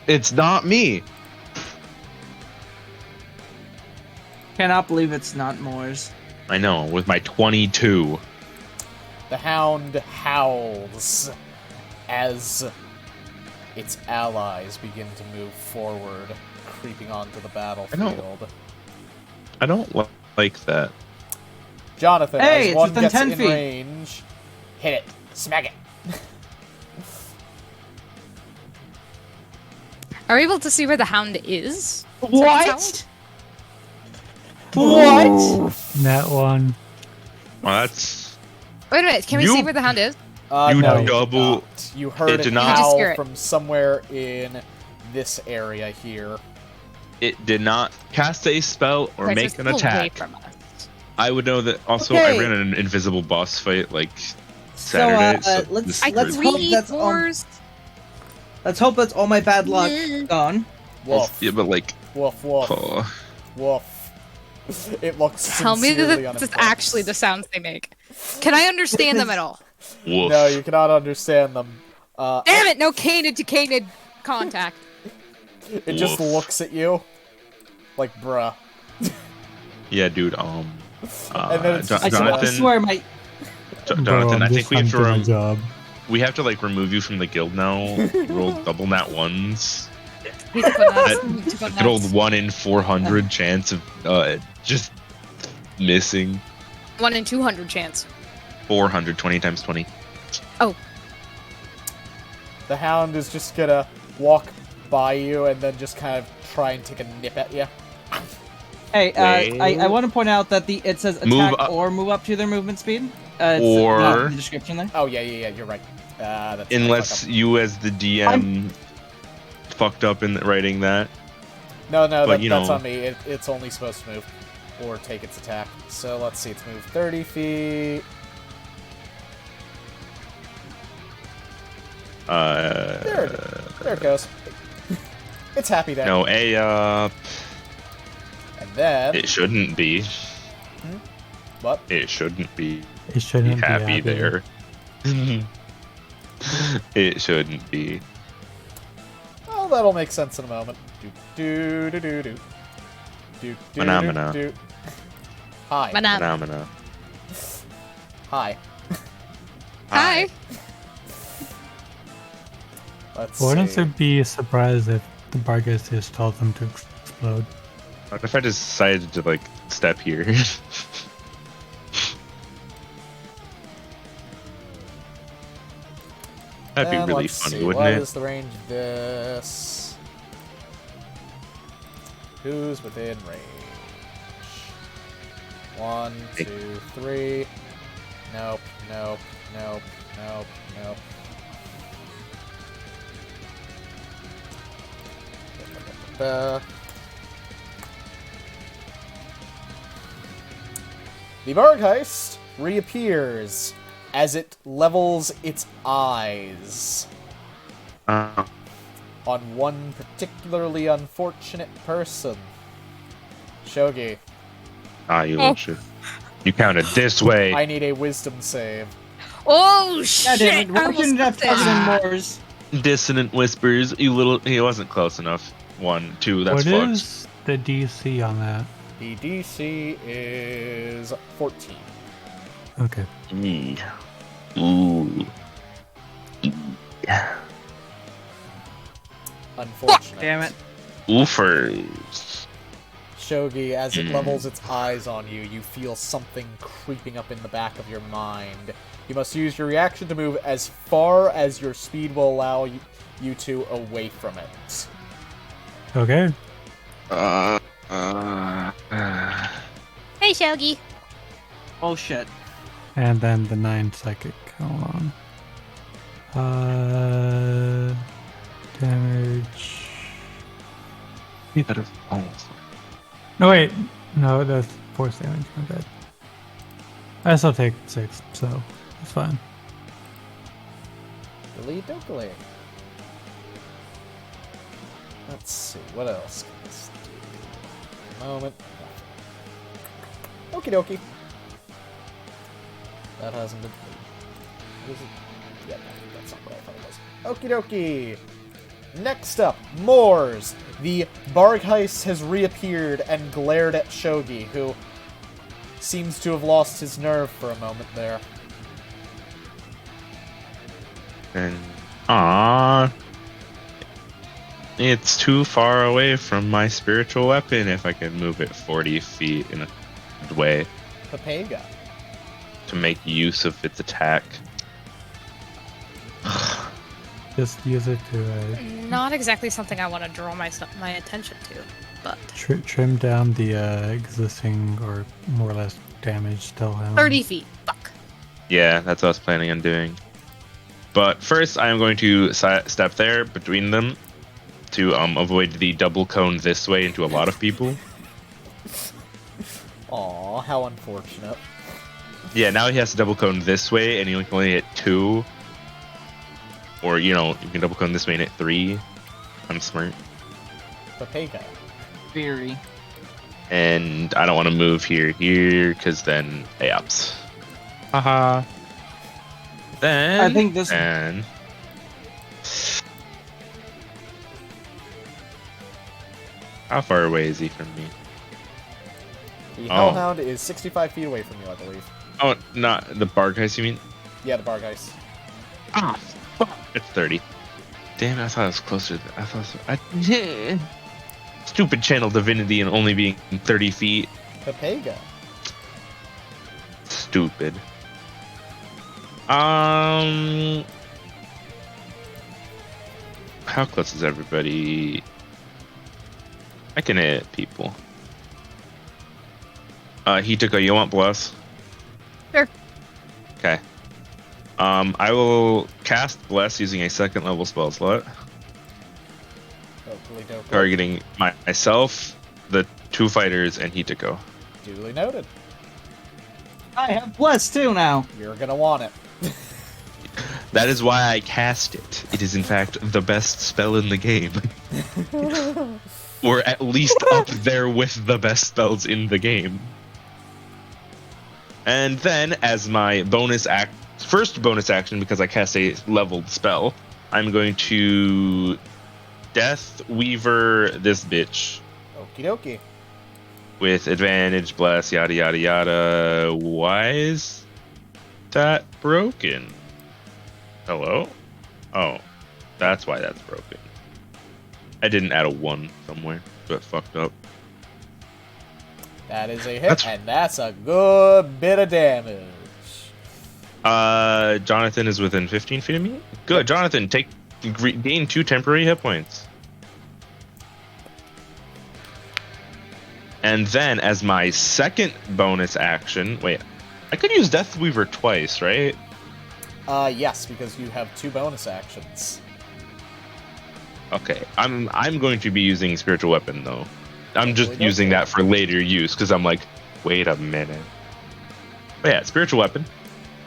S1: It's not me.
S3: Cannot believe it's not Moore's.
S1: I know, with my 22.
S2: The hound howls as its allies begin to move forward, creeping onto the battlefield.
S1: I don't like that.
S2: Johnathan,
S3: Hey,
S2: as
S3: it's
S2: one
S3: within
S2: gets
S3: 10
S2: in
S3: feet.
S2: range, hit it, smack it.
S6: Are we able to see where the hound is?
S3: What? What?
S4: That one.
S1: Well, that's
S6: Wait a minute, can we
S1: You-
S6: see where the hound is?
S1: You
S2: no, you
S1: double-
S2: did not. You heard
S1: it
S2: it
S1: did
S6: You
S1: not.
S6: just hear
S2: howl
S6: it.
S2: from somewhere in this area here.
S1: It did not cast a spell or
S6: Right, so
S1: make
S6: it's
S1: an
S6: still away
S1: attack.
S6: from us.
S1: I would know that. Also,
S3: Okay.
S1: I ran an invisible boss fight like
S3: So,
S1: Saturday.
S3: let's-
S1: this
S6: I
S1: is
S3: let's
S6: can
S1: weird.
S3: hope
S6: read
S3: that's all-
S6: Moore's.
S3: Let's hope that's all my bad luck gone.
S2: Woof,
S1: Yeah, but like,
S2: woof, woof,
S1: oh,
S2: woof. It looks
S6: Tell me
S2: sincerely
S6: that this is
S2: unimpressed.
S6: actually the sounds they make. Can I understand them at all?
S1: woof.
S2: No, you cannot understand them.
S6: Damn it! No canid to canid contact.
S2: It just
S1: Woof.
S2: looks at you, like bruh.
S1: Yeah, dude.
S2: And then it's just,
S3: I
S1: Jonathan,
S3: swear my
S1: Jonathan,
S4: Bro, I'm
S1: I
S4: just
S1: think we have to
S4: trying do my job.
S1: we have to like remove you from the guild now. Roll double nat ones.
S6: Need to put nuts.
S1: That-
S6: Need to put
S1: Good old
S6: nuts.
S1: 1 in 400 chance of just missing.
S6: 1 in 200 chance.
S1: 400, 20 times 20.
S2: the hound is just gonna walk by you and then just kind of try and take a nip at you.
S3: Hey, I want to point out that it says attack
S1: Move up.
S3: or move up to their movement speed.
S1: Or-
S3: not in the description there.
S2: Oh yeah, you're right. That's
S1: Unless you, as the DM, fucked up in writing that.
S2: no,
S1: but, you
S2: that's
S1: know-
S2: on me. It's only supposed to move or take its attack. So let's see, it's moved 30 feet. There it goes. It's happy there.
S1: No, A up.
S2: And then
S1: It shouldn't be.
S2: what?
S1: It shouldn't be.
S4: It shouldn't be
S1: Happy there. It shouldn't be.
S2: Oh, that'll make sense in a moment. Do do do do do. Do do
S1: Phenomena.
S2: do. Hi.
S1: Phenomena.
S2: Hi.
S6: Hi.
S2: Let's
S4: Wouldn't
S2: see.
S4: there be a surprise if the Barghest just told them to explode?
S1: What if I decided to like step here? That'd be
S2: And
S1: really
S2: let's
S1: funny,
S2: see,
S1: wouldn't
S2: what
S1: it?
S2: is the range of this? Who's within range? 1, 2, 3. Nope, nope, nope, nope, nope. The Barghest reappears as it levels its eyes
S1: Uh,
S2: on one particularly unfortunate person. Shogi,
S1: you little shit. You counted this way.
S2: I need a wisdom save.
S6: Oh
S3: God
S6: shit!
S3: damn it,
S6: I
S3: we shouldn't have
S6: almost
S3: covered
S6: did.
S3: in Moore's.
S1: Dissonant whispers. You little. He wasn't close enough. 1, 2. That's
S4: What
S1: fucked.
S4: is the DC on that?
S2: The DC is 14.
S4: Okay.
S1: Ooh. Yeah.
S2: Unfortunate.
S3: Damn it.
S1: Oofers.
S2: Shogi, as it levels its eyes on you, you feel something creeping up in the back of your mind. You must use your reaction to move as far as your speed will allow you to away from it.
S4: Okay.
S9: Hey, Shogi.
S3: Oh shit.
S4: And then the 9 psychic. Hold on. Damage. No, wait. No, that's force damage. My bad. I still take 6, so it's fine.
S2: Dilly-diggly. Let's see, what else can this do? Moment. Okie dokie. That hasn't been. What is it? Yeah, no, that's not what I thought it was. Okie dokie! Next up, Moors. The Barghest has reappeared and glared at Shogi, who seems to have lost his nerve for a moment there.
S1: And ah, it's too far away from my spiritual weapon. If I can move it 40 feet in a good way
S2: Papega.
S1: to make use of its attack.
S4: Just use it to
S6: Not exactly something I want to draw my attention to, but
S4: trim down the existing or more or less damaged hellhound.
S6: 30 feet. Fuck.
S1: Yeah, that's what I was planning on doing. But first, I am going to step there between them to avoid the double cone this way into a lot of people.
S2: Aw, how unfortunate.
S1: Yeah, now he has to double cone this way, and he can only hit 2. Or, you can double cone this way and hit 3. I'm smart.
S2: Papega.
S3: Very.
S1: And I don't want to move here, because then AOPS. Haha. Then
S3: I think this.
S1: And how far away is he from me?
S2: The Hellhound is 65 feet away from you, I believe.
S1: Oh, not the Barghest, you mean?
S2: Yeah, the Barghest.
S1: Ah, fuck. It's 30. Damn, I thought it was closer. Stupid channel divinity and only being 30 feet.
S2: Papega.
S1: Stupid. How close is everybody? I can hit people. Hitaka, you want bless?
S6: Sure.
S1: Okay. I will cast bless using a 2nd level spell slot, targeting myself, the 2 fighters, and Hitako.
S2: Duly noted.
S3: I have bless too now.
S2: You're gonna want it.
S1: That is why I cast it. It is in fact the best spell in the game. Or at least up there with the best spells in the game. And then, as my first bonus action, because I cast a leveled spell, I'm going to Death Weaver this bitch.
S2: Okie dokie.
S1: With advantage, bless, yada yada yada. Why is that broken? Hello? Oh, that's why that's broken. I didn't add a 1 somewhere, so it fucked up.
S2: That is a hit, and that's a good bit of damage.
S1: Johnathan is within 15 feet of me? Good, Johnathan, gain 2 temporary hit points. And then, as my second bonus action... Wait, I could use Death Weaver twice, right?
S2: Yes, because you have 2 bonus actions.
S1: Okay, I'm going to be using Spiritual Weapon, though. I'm just using that for later use, because I'm like, wait a minute. But yeah, Spiritual Weapon.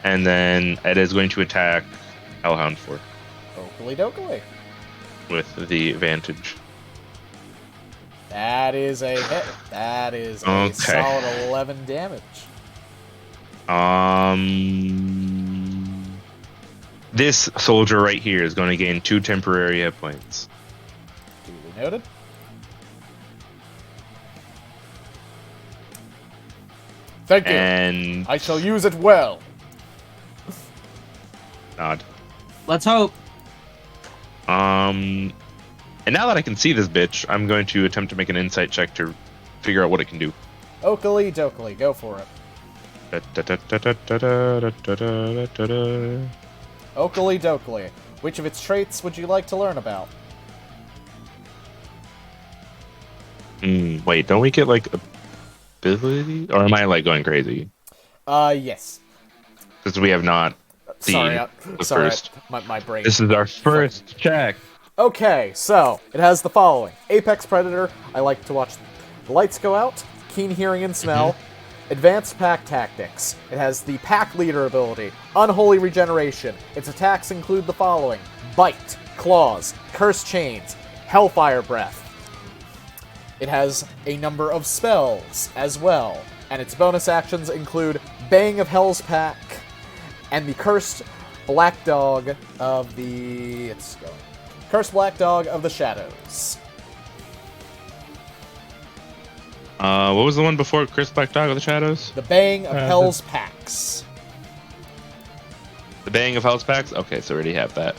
S1: And then it is going to attack Hellhound 4.
S2: Oakley dokley.
S1: With the advantage.
S2: That is a hit. That is a solid 11 damage.
S1: This soldier right here is going to gain 2 temporary hit points.
S2: Duly noted. Thank you.
S1: And
S2: I shall use it well.
S1: Nod.
S3: Let's hope.
S1: And now that I can see this bitch, I'm going to attempt to make an insight check to figure out what it can do.
S2: Oakley dokley, go for it. Oakley dokley. Which of its traits would you like to learn about?
S1: Wait, don't we get like ability? Or am I like going crazy?
S2: Yes.
S1: Because we have not seen the first.
S2: My brain.
S1: This is our first check.
S2: Okay, so it has the following: Apex Predator. I like to watch the lights go out. Keen hearing and smell. Advanced pack tactics. It has the pack leader ability. Unholy regeneration. Its attacks include the following: bite, claws, curse chains, hellfire breath. It has a number of spells as well, and its bonus actions include Bang of Hell's Pack and the cursed black dog of the... It's going Cursed Black Dog of the Shadows.
S1: What was the one before Cursed Black Dog of the Shadows?
S2: The Bang of Hell's Pax.
S1: The Bang of Hell's Pax? Okay, so we already have that.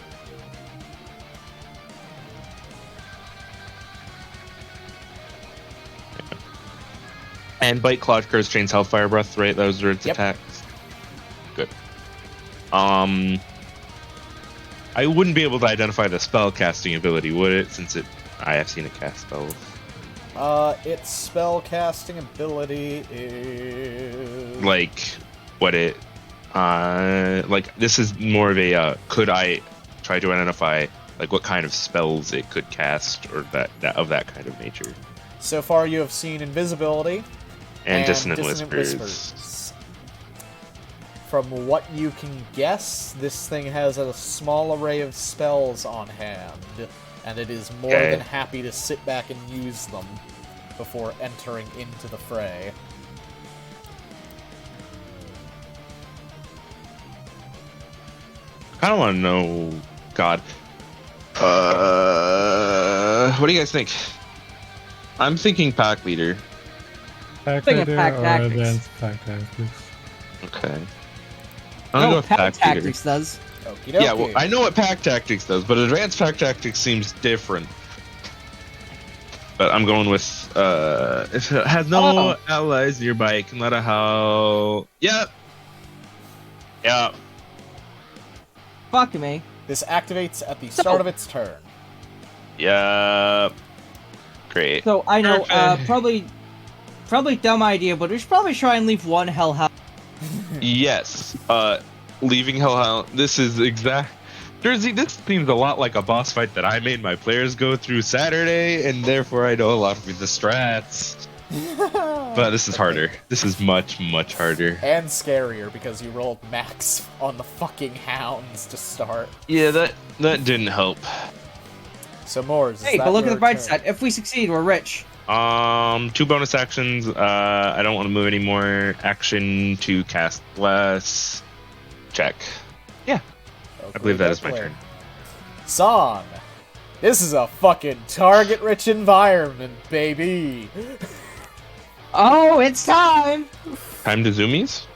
S1: And Bite, Claw, Curse, Chains, Hellfire Breath, right? Those are its attacks. Good. I wouldn't be able to identify the spell casting ability, would it? Since I have seen it cast spells.
S2: Its spell casting ability is
S1: Like what it like this is more of a could I try to identify like what kind of spells it could cast or that of that kind of nature.
S2: So far you have seen invisibility
S1: and dissonant whispers.
S2: From what you can guess, this thing has a small array of spells on hand, and it is more than happy to sit back and use them before entering into the fray.
S1: I don't want to know. God. What do you guys think? I'm thinking pack leader.
S4: Pack
S3: Think of
S4: leader
S3: pack
S4: or
S3: tactics.
S4: advanced pack tactics?
S1: Okay. I'm gonna go with
S3: Pack
S1: pack leader.
S3: Tactics does.
S2: Okie dokie.
S1: Yeah, well, I know what pack tactics does, but advanced pack tactics seems different. But I'm going with if it has no allies nearby, it can let a howl. Yep. Yep.
S3: Fuck me.
S2: This activates at the start of its turn.
S1: Yep. Great.
S3: So I know,
S1: Perfect.
S3: probably dumb idea, but we should probably try and leave one hellhound.
S1: Yes. Leaving Hellhound. This is exact. Jersey, this seems a lot like a boss fight that I made my players go through Saturday, and therefore I know a lot of the strats. But this is harder. This is much, much harder.
S2: And scarier because you rolled max on the fucking hounds to start.
S1: Yeah, that didn't help.
S2: So Moors,
S3: Hey, but look at the bright side. If we succeed, we're rich.
S1: 2 bonus actions. I don't want to move any more. Action to cast less. Check. Yeah, I believe that is my turn.
S2: Song. This is a fucking target-rich environment, baby.
S3: Oh, it's time!
S1: Time to zoomies.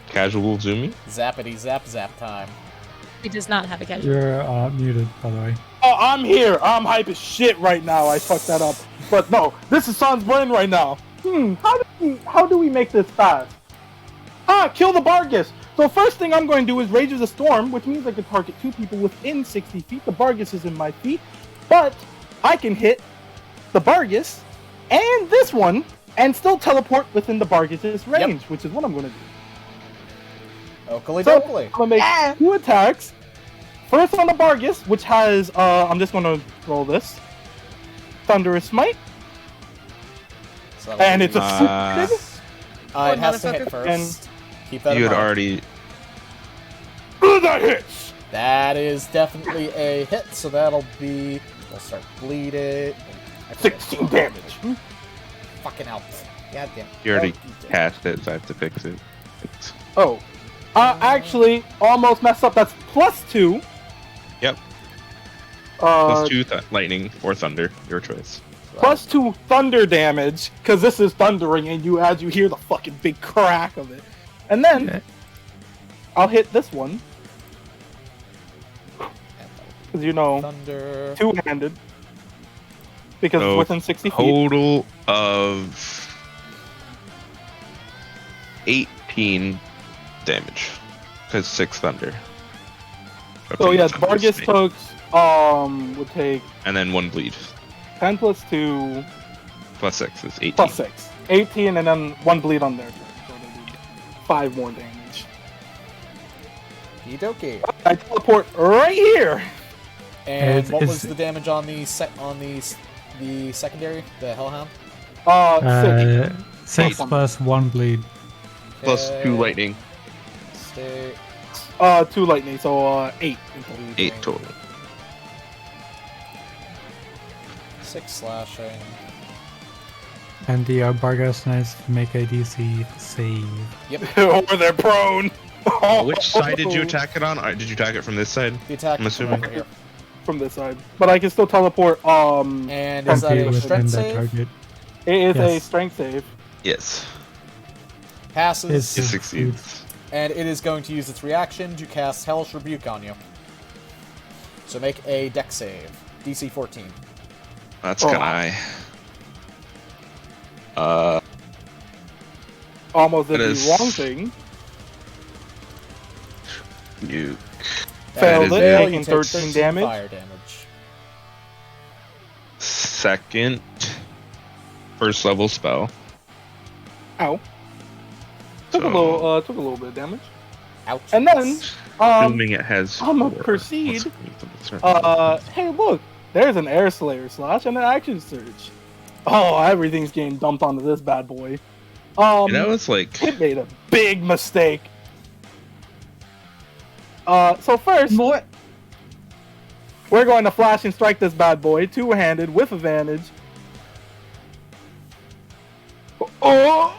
S1: Casual zoomie.
S2: Zappity zap zap time.
S9: He does not have a casual.
S4: You're muted, by the way.
S7: Oh, I'm here. I'm hype as shit right now. I fucked that up. But no, this is Son's brain right now. How do we make this fast? Kill the Barghest. So first thing I'm going to do is Rage of the Storm, which means I can target 2 people within 60 feet. The Barghest is in my feet, but I can hit the Barghest and this one and still teleport within the Barghest's range, which is what I'm going to do.
S2: Oakley
S7: So
S2: dokley.
S7: I'm going to make 2 attacks. First on the Barghest, which has, I'm just going to roll this. Thunderous Smite.
S2: So
S7: And it's a
S2: it has to hit first. Keep that in
S1: You had
S2: mind.
S1: already.
S7: that hits!
S2: That is definitely a hit, so that'll be... We'll start bleeding.
S7: 16 damage.
S2: Fucking out. God damn.
S1: You already
S2: Oh,
S1: cast it, so I have to fix it.
S7: Oh. Actually, almost messed up. That's +2.
S1: Yep.
S7: Uh,
S1: +2 lightning or thunder, your choice.
S7: +2 thunder damage, because this is thundering, and as you hear the fucking big crack of it. And then, I'll hit this one. Because,
S2: Thunder.
S7: two-handed. Because
S1: So,
S7: it's within 60 feet.
S1: Total of 18 damage. Because 6 thunder.
S7: So, yes, Barghest took, would take
S1: And then 1 bleed.
S7: 10 plus 2
S1: Plus 6 is 18.
S7: plus 6. 18, and then 1 bleed on there. So it'll be 5 more damage.
S2: Okie
S7: I teleport right here.
S2: And what
S4: Is-
S2: was the damage on the the secondary, the Hellhound?
S7: 6.
S4: 6 plus 1 bleed.
S1: Plus 2 lightning.
S2: Stay.
S7: 2 lightning, so 8 in total.
S1: 8 total.
S2: 6 slashing.
S4: And the Barghest Knights make a DC save.
S2: Yep.
S7: Or they're prone.
S1: Which side did you attack it on? Did you attack it from this side?
S2: The attack
S1: I'm
S2: is from
S1: assuming.
S2: over here.
S7: from this side, but I can still teleport.
S2: And is that a strength save?
S4: Target.
S7: It is a
S4: Yes.
S7: strength save.
S1: Yes.
S2: Passes.
S1: It succeeds.
S2: And it is going to use its reaction to cast Hellish Rebuke on you. So make a dex save. DC 14.
S1: That's kind of high.
S7: Almost did
S1: That
S7: the
S1: is-
S7: wrong thing.
S1: You.
S7: Failed
S1: That
S7: it,
S1: is
S2: Fail,
S7: taking
S2: you take
S7: 13 damage.
S2: fire damage.
S1: Second. First level spell.
S7: Ow. Took a little bit of damage.
S2: Ouch.
S7: And then,
S1: Assuming it has.
S7: I'ma
S1: four.
S7: proceed.
S1: What's-
S7: hey, look, there's an Air Slayer slash and an Action Surge. Oh, everything's getting dumped onto this bad boy.
S1: that was like.
S7: It made a big mistake. So first,
S5: What?
S7: we're going to flash and strike this bad boy, two-handed with advantage. Oh!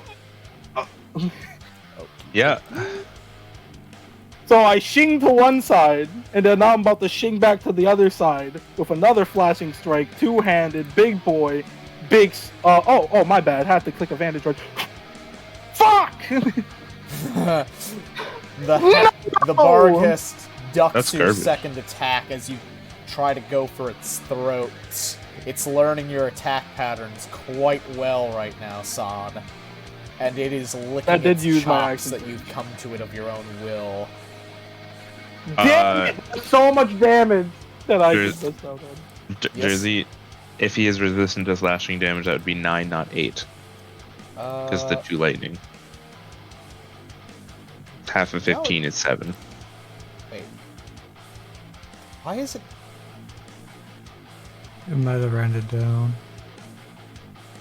S1: Yeah.
S7: So I shing to one side, and then now I'm about to shing back to the other side with another flashing strike, two-handed, big boy, oh, my bad, had to click advantage right. Fuck!
S2: The Barghest ducks
S1: That's
S2: your
S1: garbage.
S2: second attack as you try to go for its throat. It's learning your attack patterns quite well right now, San. And it is licking
S7: That did
S2: its
S7: use my
S2: chops
S7: action
S2: that you've come to it of your own will.
S7: Damn it! That's so much damage that I
S1: There's-
S7: just missed out on.
S2: Yes.
S1: Jersey, if he is resistant to slashing damage, that would be 9, not 8. Because the 2 lightning. Half of 15 is 7.
S2: Wait. Why is it...
S4: It might have rounded down.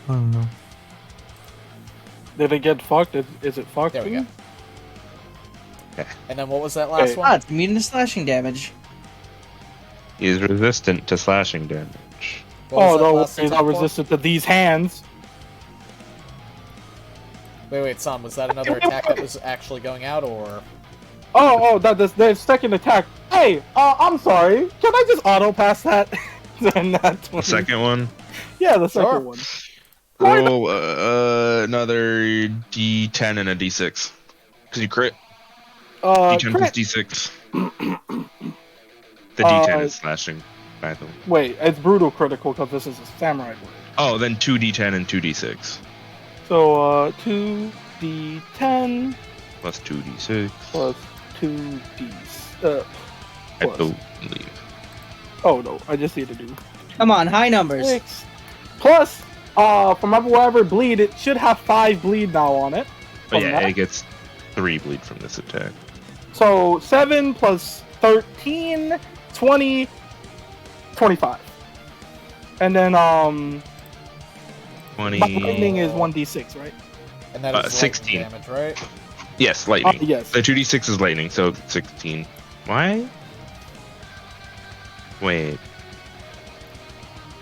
S4: I don't know.
S7: Did it get fucked? Is it fucked?
S2: There we go.
S1: Okay.
S2: And then what was that last
S7: Wait.
S2: one?
S5: Ah, it's immune to slashing damage.
S1: He is resistant to slashing damage.
S2: What was
S7: Oh
S2: that
S7: no,
S2: last
S7: he's
S2: attack
S7: not
S2: for?
S7: resistant to these hands.
S2: Wait, Sam, was that another attack that was actually going out, or...
S7: Oh, that's the second attack. Hey, I'm sorry. Can I just auto pass that? Then that
S1: The second one,
S7: Yeah, the
S2: Sure.
S7: second one.
S1: roll another d10 and a d6. Because you crit. D10 plus
S7: Crit.
S1: d6. The d10 is slashing. By the way.
S7: Wait, it's brutal critical because this is a samurai word.
S1: Oh, then 2d10 and 2d6.
S7: So 2d10
S1: Plus 2d6.
S7: plus 2d.
S1: I
S7: Plus.
S1: believe.
S7: Oh no, I just need to do
S5: Come on, high numbers.
S7: 6. Plus, from wherever bleed, it should have 5 bleed now on it.
S1: But
S7: From
S1: yeah,
S7: that.
S1: it gets 3 bleed from this attack.
S7: So 7 plus 13, 20, 25. And then
S1: 20.
S7: my lightning is 1d6, right?
S2: And that is
S1: 16.
S2: lightning damage, right?
S1: Yes, lightning.
S7: Yes.
S1: The 2d6 is lightning, so 16. Why? Wait.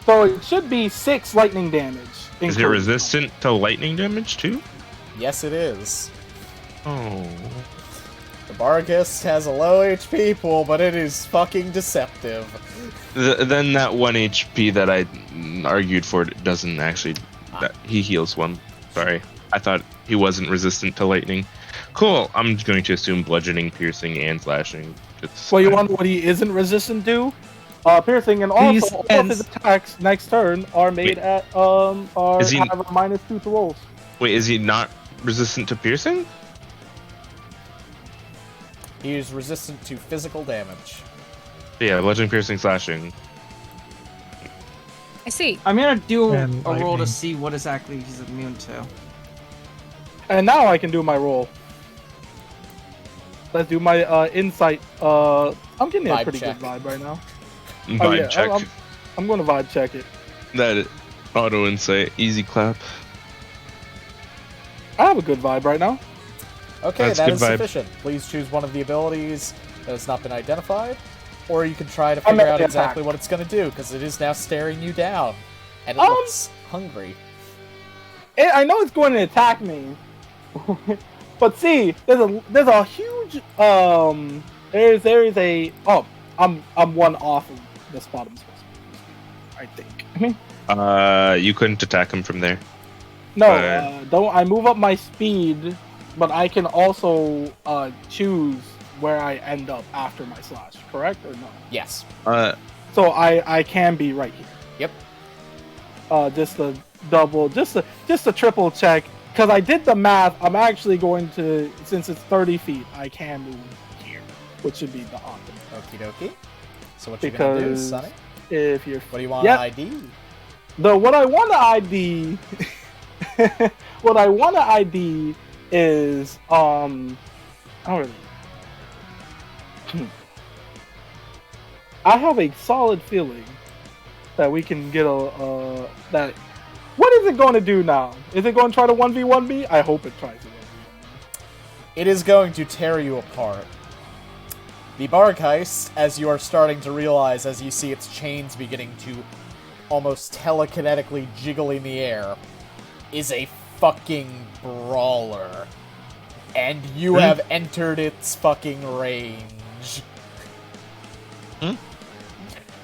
S7: So it should be 6 lightning damage.
S1: Is it
S7: including-
S1: resistant to lightning damage too?
S2: Yes, it is.
S1: Oh.
S2: The Barghest has a low HP pool, but it is fucking deceptive.
S1: Then that 1 HP that I argued for doesn't actually. He heals 1. Sorry. I thought he wasn't resistant to lightning. Cool. I'm going to assume bludgeoning, piercing, and slashing.
S7: Well, you wonder what he isn't resistant to? Piercing, and
S5: These
S7: also all of his
S5: ends.
S7: attacks next turn are made
S1: Wait.
S7: at are
S1: Is he-
S7: have a -2 to rolls.
S1: Wait, is he not resistant to piercing?
S2: He is resistant to physical damage.
S1: Yeah, bludgeoning, piercing, slashing.
S6: I see.
S5: I'm gonna do a
S4: And
S5: roll to
S4: lightning.
S5: see what exactly he's immune to.
S7: And now I can do my roll. Let's do my insight. I'm getting a
S2: Vibe
S7: pretty
S2: check.
S7: good vibe right now.
S1: Vibe
S7: yeah,
S1: check.
S7: I'm going to vibe check it.
S1: That auto insight. Easy clap.
S7: I have a good vibe right now.
S2: Okay,
S1: That's
S2: that
S1: good
S2: is
S1: vibe.
S2: sufficient. Please choose one of the abilities that has not been identified, or you can try to
S7: I'm
S2: figure
S7: at
S2: out
S7: the
S2: exactly
S7: attack.
S2: what it's going to do, because it is now staring you down, and it
S7: Um,
S2: looks hungry.
S7: I know it's going to attack me, but see, there's a huge there is a I'm 1 off of this bottom supposed to be, I think.
S1: You couldn't attack him from there.
S7: No, don't. I move up my speed, but I can also choose where I end up after my slash. Correct or no?
S2: Yes.
S7: So I can be right here.
S2: Yep.
S7: Just a double, just a triple check. Because I did the math, I'm actually going to, since it's 30 feet, I can move here, which should be the optimal.
S2: Okie dokie. So what you gonna do, Sonny?
S7: If you're,
S2: what do you want to ID?
S7: What I want to ID, what I want to ID is I don't really. I have a solid feeling that we can get that. What is it going to do now? Is it going to try to 1v1 me? I hope it tries to 1v1.
S2: It is going to tear you apart. The Barghest, as you are starting to realize as you see its chains beginning to almost telekinetically jiggle in the air, is a fucking brawler. And you have entered its fucking range.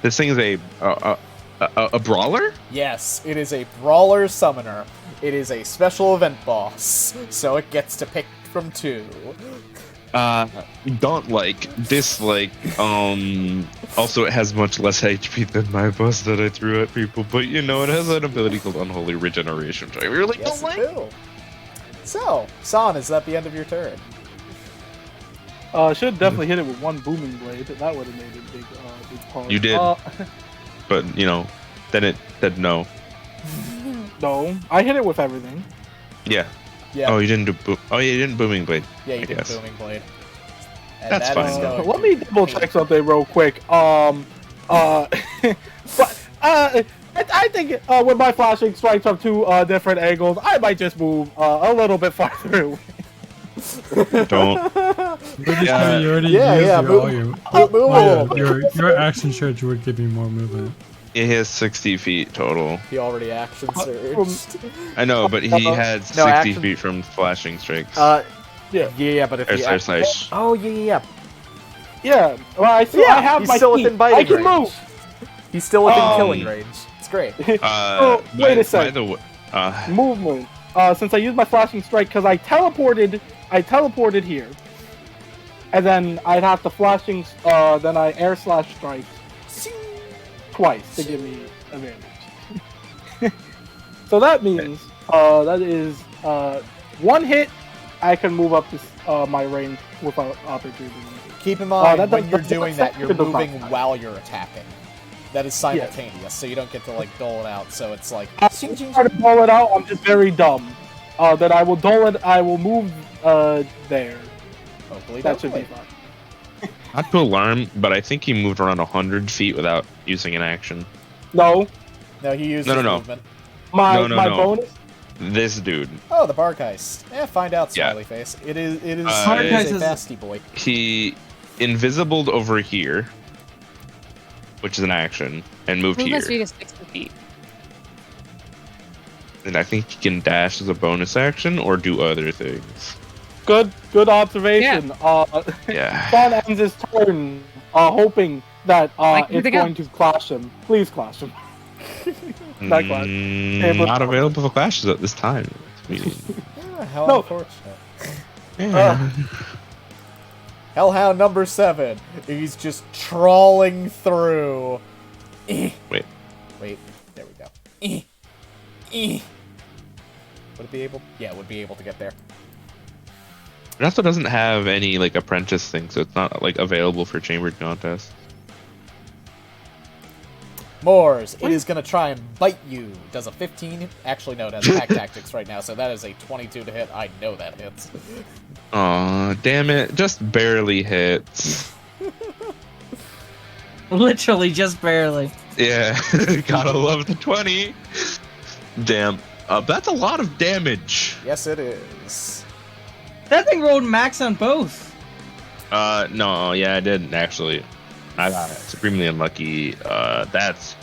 S1: This thing is a brawler?
S2: Yes, it is a brawler summoner. It is a special event boss, so it gets to pick from 2.
S1: Don't dislike. Also, it has much less HP than my boss that I threw at people, but it has an ability called Unholy Regeneration, which I really don't like.
S2: Do. So, San, is that the end of your turn?
S7: Should definitely hit it with one booming blade. That would have made it big part.
S1: You did. But, then it said no.
S7: No, I hit it with everything.
S1: Yeah.
S2: Yeah.
S1: Oh, you didn't do you didn't booming blade.
S2: Yeah, you did booming blade. And
S1: That's
S2: that is
S1: fine.
S2: going
S7: Let
S2: to-
S7: me double check something real quick. But I think with my flashing strikes from 2 different angles, I might just move a little bit farther away.
S1: Don't.
S4: Yeah, you already
S2: move a little.
S4: your action surge would give you more movement.
S1: He has 60 feet total.
S2: He already action surged.
S1: I know, but he had 60
S2: action-
S1: feet from flashing strikes.
S2: Yeah, but if
S1: Or
S2: you...
S1: slash.
S2: Oh, yeah.
S7: Yeah, well, I have
S2: he's
S7: my
S2: still
S7: feet.
S2: within biting
S7: I can
S2: range.
S7: move.
S2: He's still within killing range. It's great.
S7: Wait a second.
S1: By the way,
S7: Movement. Since I used my flashing strike, because I teleported here, and then I'd have to then I air slash strike twice to give me advantage. So that means that is 1 hit. I can move up to my range without opportunity.
S2: Keep in mind, when you're
S7: that's
S2: doing that, you're
S7: does not
S2: moving
S7: matter.
S2: while you're attacking. That is simultaneous, so you don't get to dole it out. So it's like
S7: I'm trying to dole it out. I'm just very dumb. That I will dole it. I will move there.
S2: hopefully
S7: That should be fine.
S1: not to alarm, but I think he moved around 100 feet without using an action.
S7: No,
S2: he used
S1: No,
S2: his
S1: no, no.
S2: movement.
S7: my
S1: No.
S7: bonus.
S1: This dude.
S2: Oh, the Barghest. Find out,
S1: Yeah.
S2: smiley face. It is a
S3: Barghest
S2: fasty boy.
S1: He invisibled over here, which is an action, and moved
S9: Move
S1: here.
S9: my speed is 60 feet.
S1: And I think he can dash as a bonus action or do other things.
S7: Good observation.
S1: Yeah.
S7: Sean ends his turn, hoping that
S9: Like, where'd
S7: it's
S9: they go?
S7: going to clash him. Please clash him. Not clash.
S1: Not available for clashes at this time.
S2: How
S7: No.
S2: unfortunate.
S1: Yeah.
S2: Hellhound number 7. He's just trawling through.
S1: Wait.
S2: There we go. Would it be able? Yeah, it would be able to get there.
S1: It also doesn't have any apprentice thing, so it's not available for chambered contests.
S2: Moors, it is gonna try and bite you. Does a 15? Actually, no, it has pack tactics right now, so that is a 22 to hit. I know that hits.
S1: Aw, damn it. Just barely hits.
S3: Literally, just barely.
S1: Yeah, gotta love the 20. Damn. That's a lot of damage.
S2: Yes, it is.
S3: That thing rolled max on both.
S1: No, yeah, I didn't actually. I got supremely unlucky. That's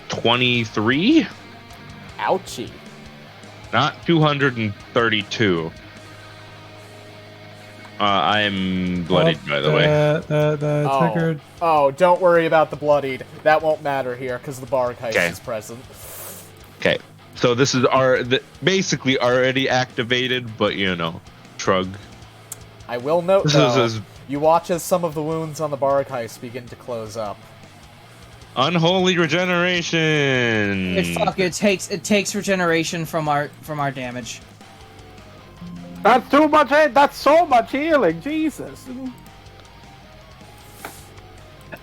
S1: 23?
S2: Ouchie.
S1: Not 232. I am bloodied, by the way.
S4: The triggered.
S2: Oh, don't worry about the bloodied. That won't matter here because the Barghest is present.
S1: Okay, so this is basically already activated, but you know, shrug.
S2: I will note though, you watch as some of the wounds on the Barghest begin to close up.
S1: Unholy regeneration.
S3: It takes regeneration from our damage.
S7: That's too much. That's so much healing. Jesus.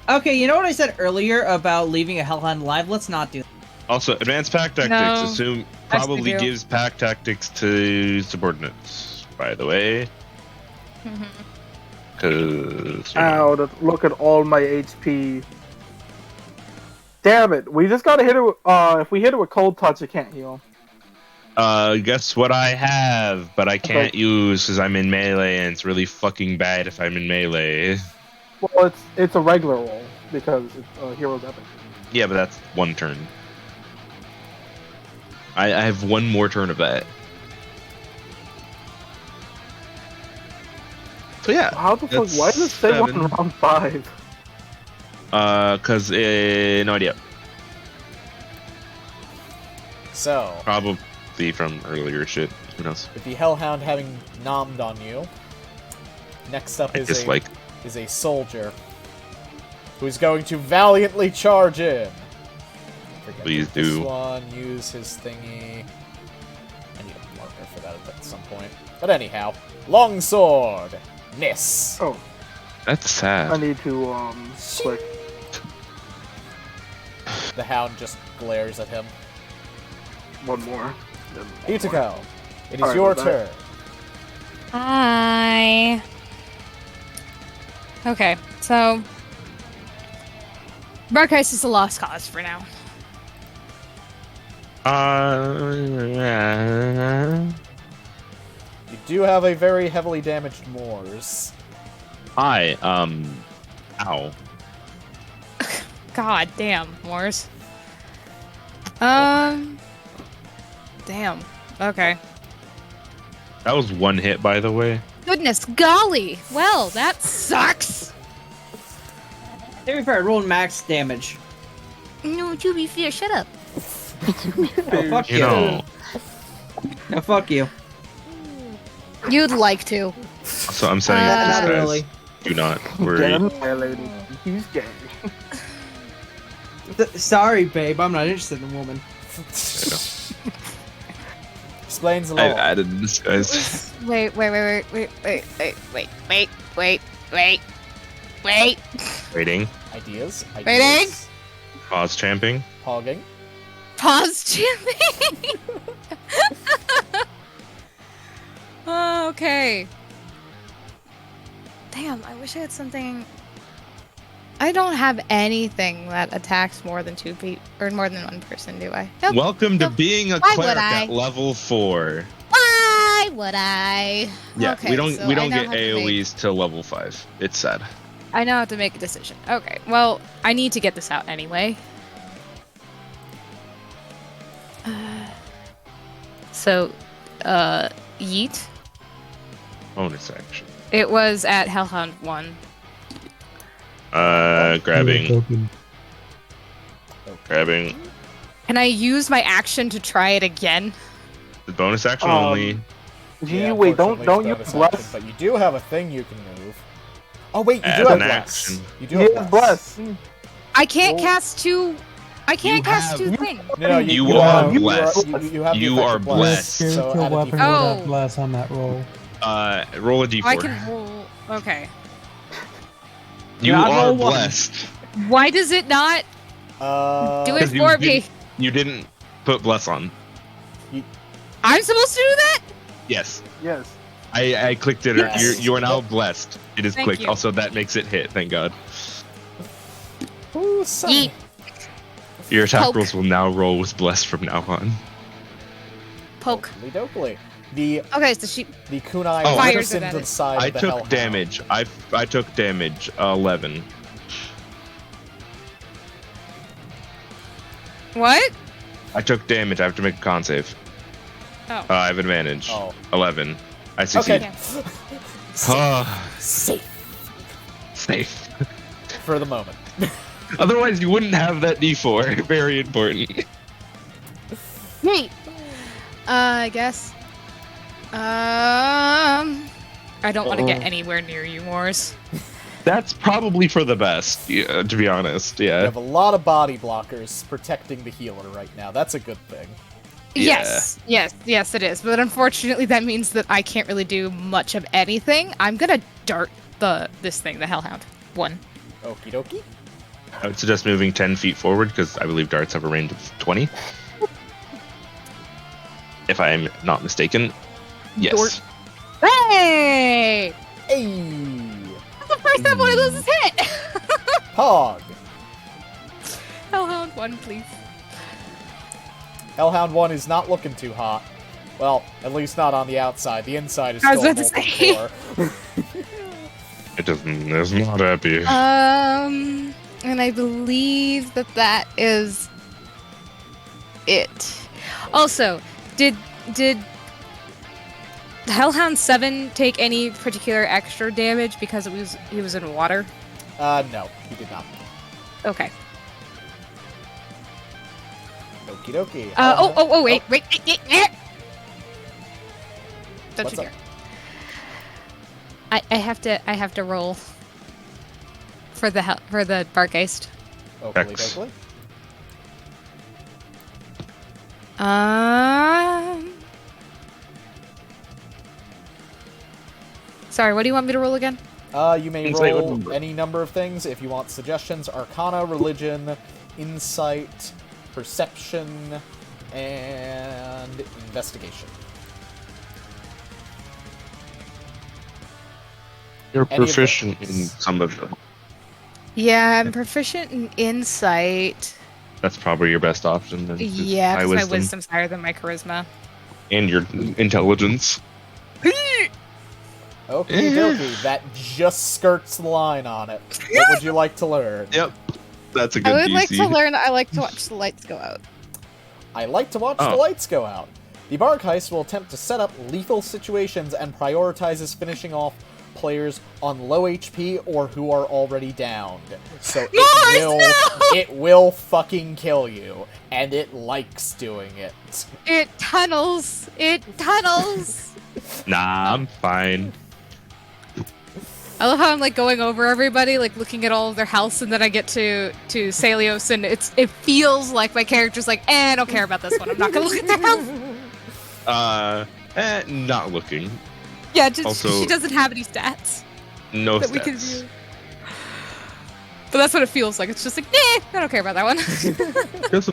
S3: Okay, you know what I said earlier about leaving a Hellhound alive? Let's not do that.
S1: Also, advanced pack tactics probably gives pack tactics to subordinates. By the way. Cause.
S7: Ow! Look at all my HP. Damn it! We just gotta hit it. If we hit it with cold touch, it can't heal.
S1: Guess what I have, but I can't use because I'm in melee, and it's really fucking bad if I'm in melee.
S7: Well, it's a regular roll because it's hero's epic.
S1: Yeah, but that's one turn. I have one more turn of that. So yeah.
S7: How the fuck? Why does it say 1 round 5?
S1: Cause no idea.
S2: So.
S1: Probably from earlier shit. Who knows?
S2: With the Hellhound having nommed on you, next up is a soldier who's going to valiantly charge in.
S1: Please do.
S2: This one, use his thingy. I need a marker for that at some point. But anyhow, longsword, miss.
S7: Oh,
S1: that's sad.
S7: I need to click.
S2: The hound just glares at him.
S7: One more.
S2: Itako, it is your turn.
S6: Hi. Okay, so Barghest is a lost cause for now.
S2: You do have a very heavily damaged Moors.
S1: Ow.
S6: God damn, Moors. Damn. Okay.
S1: That was one hit, by the way.
S6: Goodness golly. Well, that sucks.
S3: To be fair, I rolled max damage.
S6: No, to be fair, shut up.
S3: Oh, fuck you.
S1: Know.
S3: No, fuck you.
S6: You'd like to.
S1: So I'm saying this, guys.
S3: Really.
S1: Do not worry.
S7: He's gay.
S3: Sorry, babe. I'm not interested in a woman.
S2: Explains a lot.
S1: I've added this, guys.
S6: Wait.
S1: Waiting.
S2: Ideas.
S6: Waiting.
S1: Pause champing.
S2: Hogging.
S6: Pause, Jimmy. Oh, okay. Damn, I wish I had something. I don't have anything that attacks more than 2 people or more than 1 person, do I? Nope.
S1: Welcome to being a
S6: Why
S1: cleric
S6: would I?
S1: at level 4.
S6: Why would I?
S1: Yeah,
S6: Okay,
S1: we don't
S6: so
S1: get
S6: I now have to
S1: AoEs till level 5. It's sad.
S6: I now have to make a decision. Okay, well, I need to get this out anyway. So, yeet.
S1: Bonus action.
S6: It was at Hellhound 1.
S1: Grabbing. Grabbing.
S6: Can I use my action to try it again?
S1: The bonus action only.
S7: Gee, wait, don't you bless?
S2: But you do have a thing you can move. Oh wait, you
S1: Add
S2: do have
S1: an
S2: bless.
S1: action.
S2: You do have bless.
S6: I can't cast 2. I can't cast 2 things.
S2: No,
S1: you are blessed.
S2: You have the
S1: You
S2: effect
S1: are
S2: of
S1: blessed.
S4: Spiritual
S2: So add a
S4: weapon
S2: D4.
S4: would
S6: Oh.
S4: have bless on that roll.
S1: Roll a d4.
S6: I can roll. Okay.
S1: You
S3: Yeah,
S1: are
S3: roll one.
S1: blessed.
S6: Why does it not do it
S1: 'Cause you
S6: for me?
S1: You didn't put bless on.
S6: I'm supposed to do that?
S1: Yes.
S7: Yes.
S1: I clicked it.
S2: Yes.
S1: You are now blessed. It is
S6: Thank
S1: clicked.
S6: you.
S1: Also, that makes it hit. Thank God.
S2: Ooh, son.
S6: Yeet.
S1: Your attack
S6: Poke.
S1: rolls will now roll with blessed from now on.
S6: Poke.
S2: Dokely. The
S6: Okay, so she.
S2: kunai
S1: Oh.
S6: Fires
S2: rips
S6: it
S2: into
S6: at
S2: the
S6: it.
S2: side
S1: I
S2: of the
S1: took
S2: hellhound.
S1: damage. I took damage. 11.
S6: What?
S1: I took damage. I have to make a con save.
S6: Oh.
S1: I have advantage.
S2: Oh.
S1: 11. I succeed.
S6: Okay.
S2: Safe.
S1: Safe.
S2: For the moment.
S1: Otherwise, you wouldn't have that D4. Very important.
S6: Great. I guess. I don't want to get anywhere near you, Morris.
S1: That's probably for the best, yeah, to be honest.
S2: You
S1: Yeah.
S2: have a lot of body blockers protecting the healer right now. That's a good thing.
S6: Yes, it is. But unfortunately, that means that I can't really do much of anything. I'm gonna dart this thing, the Hellhound. 1.
S2: Okie dokie.
S1: I would suggest moving 10 feet forward because I believe darts have a range of 20. If I'm not mistaken. Yes.
S6: Dort. Hey!
S2: Hey!
S6: That's the first time one of those is hit!
S2: Pog.
S6: Hellhound 1, please.
S2: Hellhound 1 is not looking too hot. Well, at least not on the outside. The inside is
S6: I was
S2: still
S6: about to
S2: molten
S6: say.
S2: core.
S1: It's not happy.
S6: And I believe that is it. Also, did Hellhound 7 take any particular extra damage because he was in water?
S2: No, he did not.
S6: Okay.
S2: Okie dokie.
S6: Wait. Don't
S2: What's
S6: you
S2: up?
S6: dare. I have to roll for the Barghest.
S2: Oakley
S1: X.
S2: dokley.
S6: Sorry, what do you want me to roll again?
S2: You may
S1: Insight
S2: roll
S1: would-
S2: any number of things if you want suggestions. Arcana, religion, insight, perception, and investigation.
S1: You're
S2: Any of
S1: proficient
S2: those.
S1: in some of them.
S6: Yeah, I'm proficient in insight.
S1: That's probably your best option. Then,
S6: Yeah,
S1: high
S6: because my wisdom's higher than my charisma.
S1: and your intelligence.
S2: Okie dokie, that just skirts the line on it. What would you like to learn?
S1: Yep, that's a good.
S6: I would like
S1: DC.
S6: to learn. I like to watch the lights go out.
S2: I like to watch the
S1: Oh.
S2: lights go out. The Barghest will attempt to set up lethal situations and prioritizes finishing off players on low HP or who are already downed. So it will fucking kill you, and it likes doing it.
S6: It tunnels. It tunnels.
S1: Nah, I'm fine.
S6: I love how I'm like going over everybody, like looking at all of their health, and then I get to Salios, and it feels like my character's like, I don't care about this one. I'm not gonna look at their health.
S1: Not looking.
S6: Yeah, just
S1: Also-
S6: she doesn't have any stats
S1: No
S6: that we can
S1: stats.
S6: view. But that's what it feels like. It's just like, I don't care about that one.
S1: Just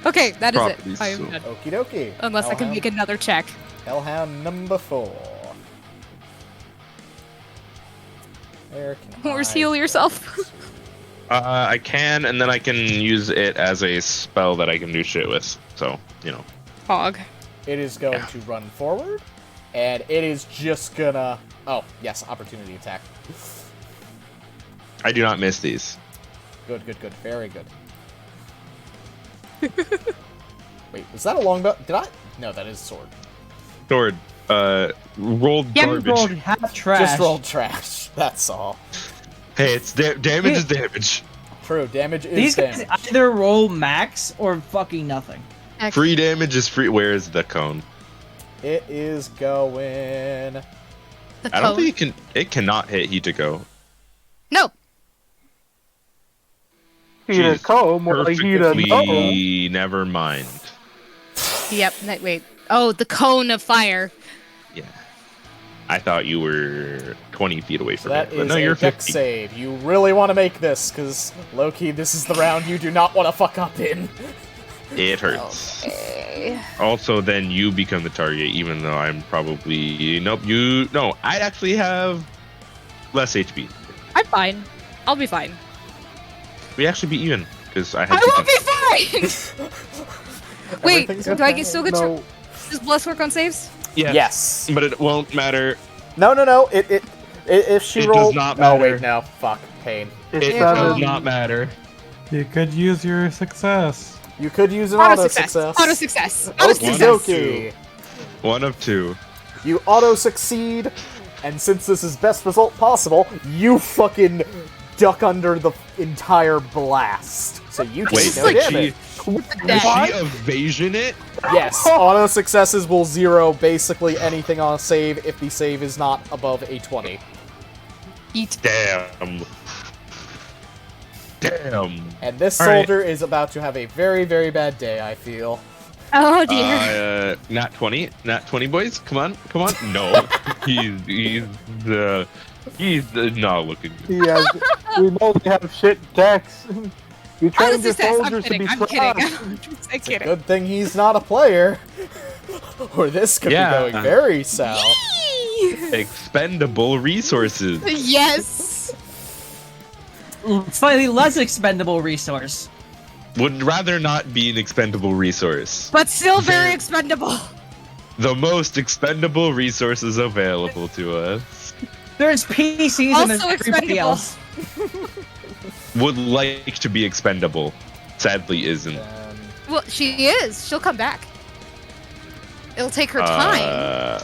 S6: Okay, that is
S1: Properties,
S6: it. I am
S1: so-
S6: done.
S2: Okie dokie.
S6: Unless I can make another check.
S2: Hellhound number 4. Where can
S6: Or
S2: I
S6: heal yourself.
S1: I can, and then I can use it as a spell that I can do shit with. So,
S6: Hog.
S2: It is going to run forward, and it is just gonna... Oh, yes, opportunity attack.
S1: I do not miss these.
S2: Good. Very good. Wait, was that a longbow? Did I? No, that is sword.
S1: Sword, rolled
S3: Yeah,
S1: garbage.
S3: rolled half trash.
S2: Just rolled trash. That's all.
S1: Hey, it's damage is damage.
S2: True, damage is
S3: These guys
S2: damage.
S3: either roll max or fucking nothing.
S1: Free damage is free. Where is the cone?
S2: It is going...
S6: The
S1: I don't
S6: cone.
S1: think it cannot hit Hitako.
S6: No.
S7: Heat a
S1: Jeez,
S7: comb or heat a
S1: Perfectly, never mind.
S6: Yep. Wait. Oh, the cone of fire.
S1: Yeah. I thought you were 20 feet away
S2: So
S1: from
S2: that
S1: it. But
S2: is
S1: no,
S2: a
S1: you're
S2: dex
S1: 50.
S2: save. You really want to make this, because, low-key, this is the round you do not want to fuck up in.
S1: It hurts.
S6: Okay.
S1: Also, then you become the target, even though I'm probably... Nope, No, I'd actually have less HP.
S6: I'm fine. I'll be fine.
S1: We actually be even, because I had
S6: I
S1: two
S6: will be fine. Wait,
S2: Everything's
S6: do I get still get
S7: No,
S6: does Bless work on saves?
S1: Yes.
S2: Yes.
S1: But it won't matter.
S2: No. If she
S1: It
S2: rolled...
S1: does not
S2: Oh,
S1: matter.
S2: wait, no. Fuck. Pain.
S7: it's
S1: It
S6: Yeah.
S1: does not matter.
S4: You could use your success.
S2: You could use an
S6: Auto
S2: auto
S6: success.
S2: success.
S6: Auto success. Auto
S2: Okie
S6: success.
S2: dokie.
S1: One of two.
S2: You auto-succeed, and since this is best result possible, you fucking duck under the entire blast. So you take no damage.
S1: Does she evasion it?
S2: Yes, auto successes will zero basically anything on a save if the save is not above a 20.
S6: Eat.
S1: Damn.
S2: And this soldier is about to have a very, very bad day, I feel.
S6: Oh dear.
S1: Not 20, boys. Come on. No, he's not looking good.
S7: We know they have shit decks. You trained your soldiers to be
S6: I'm kidding.
S2: It's a good thing he's not a player, or this could be going very south.
S1: Expendable resources.
S6: Yes.
S3: Slightly less expendable resource.
S1: Would rather not be an expendable resource.
S6: But still very expendable.
S1: The most expendable resources available to us.
S3: There's PCs and there's everybody else.
S1: Would like to be expendable. Sadly isn't.
S6: Well, she is. She'll come back. It'll take her time.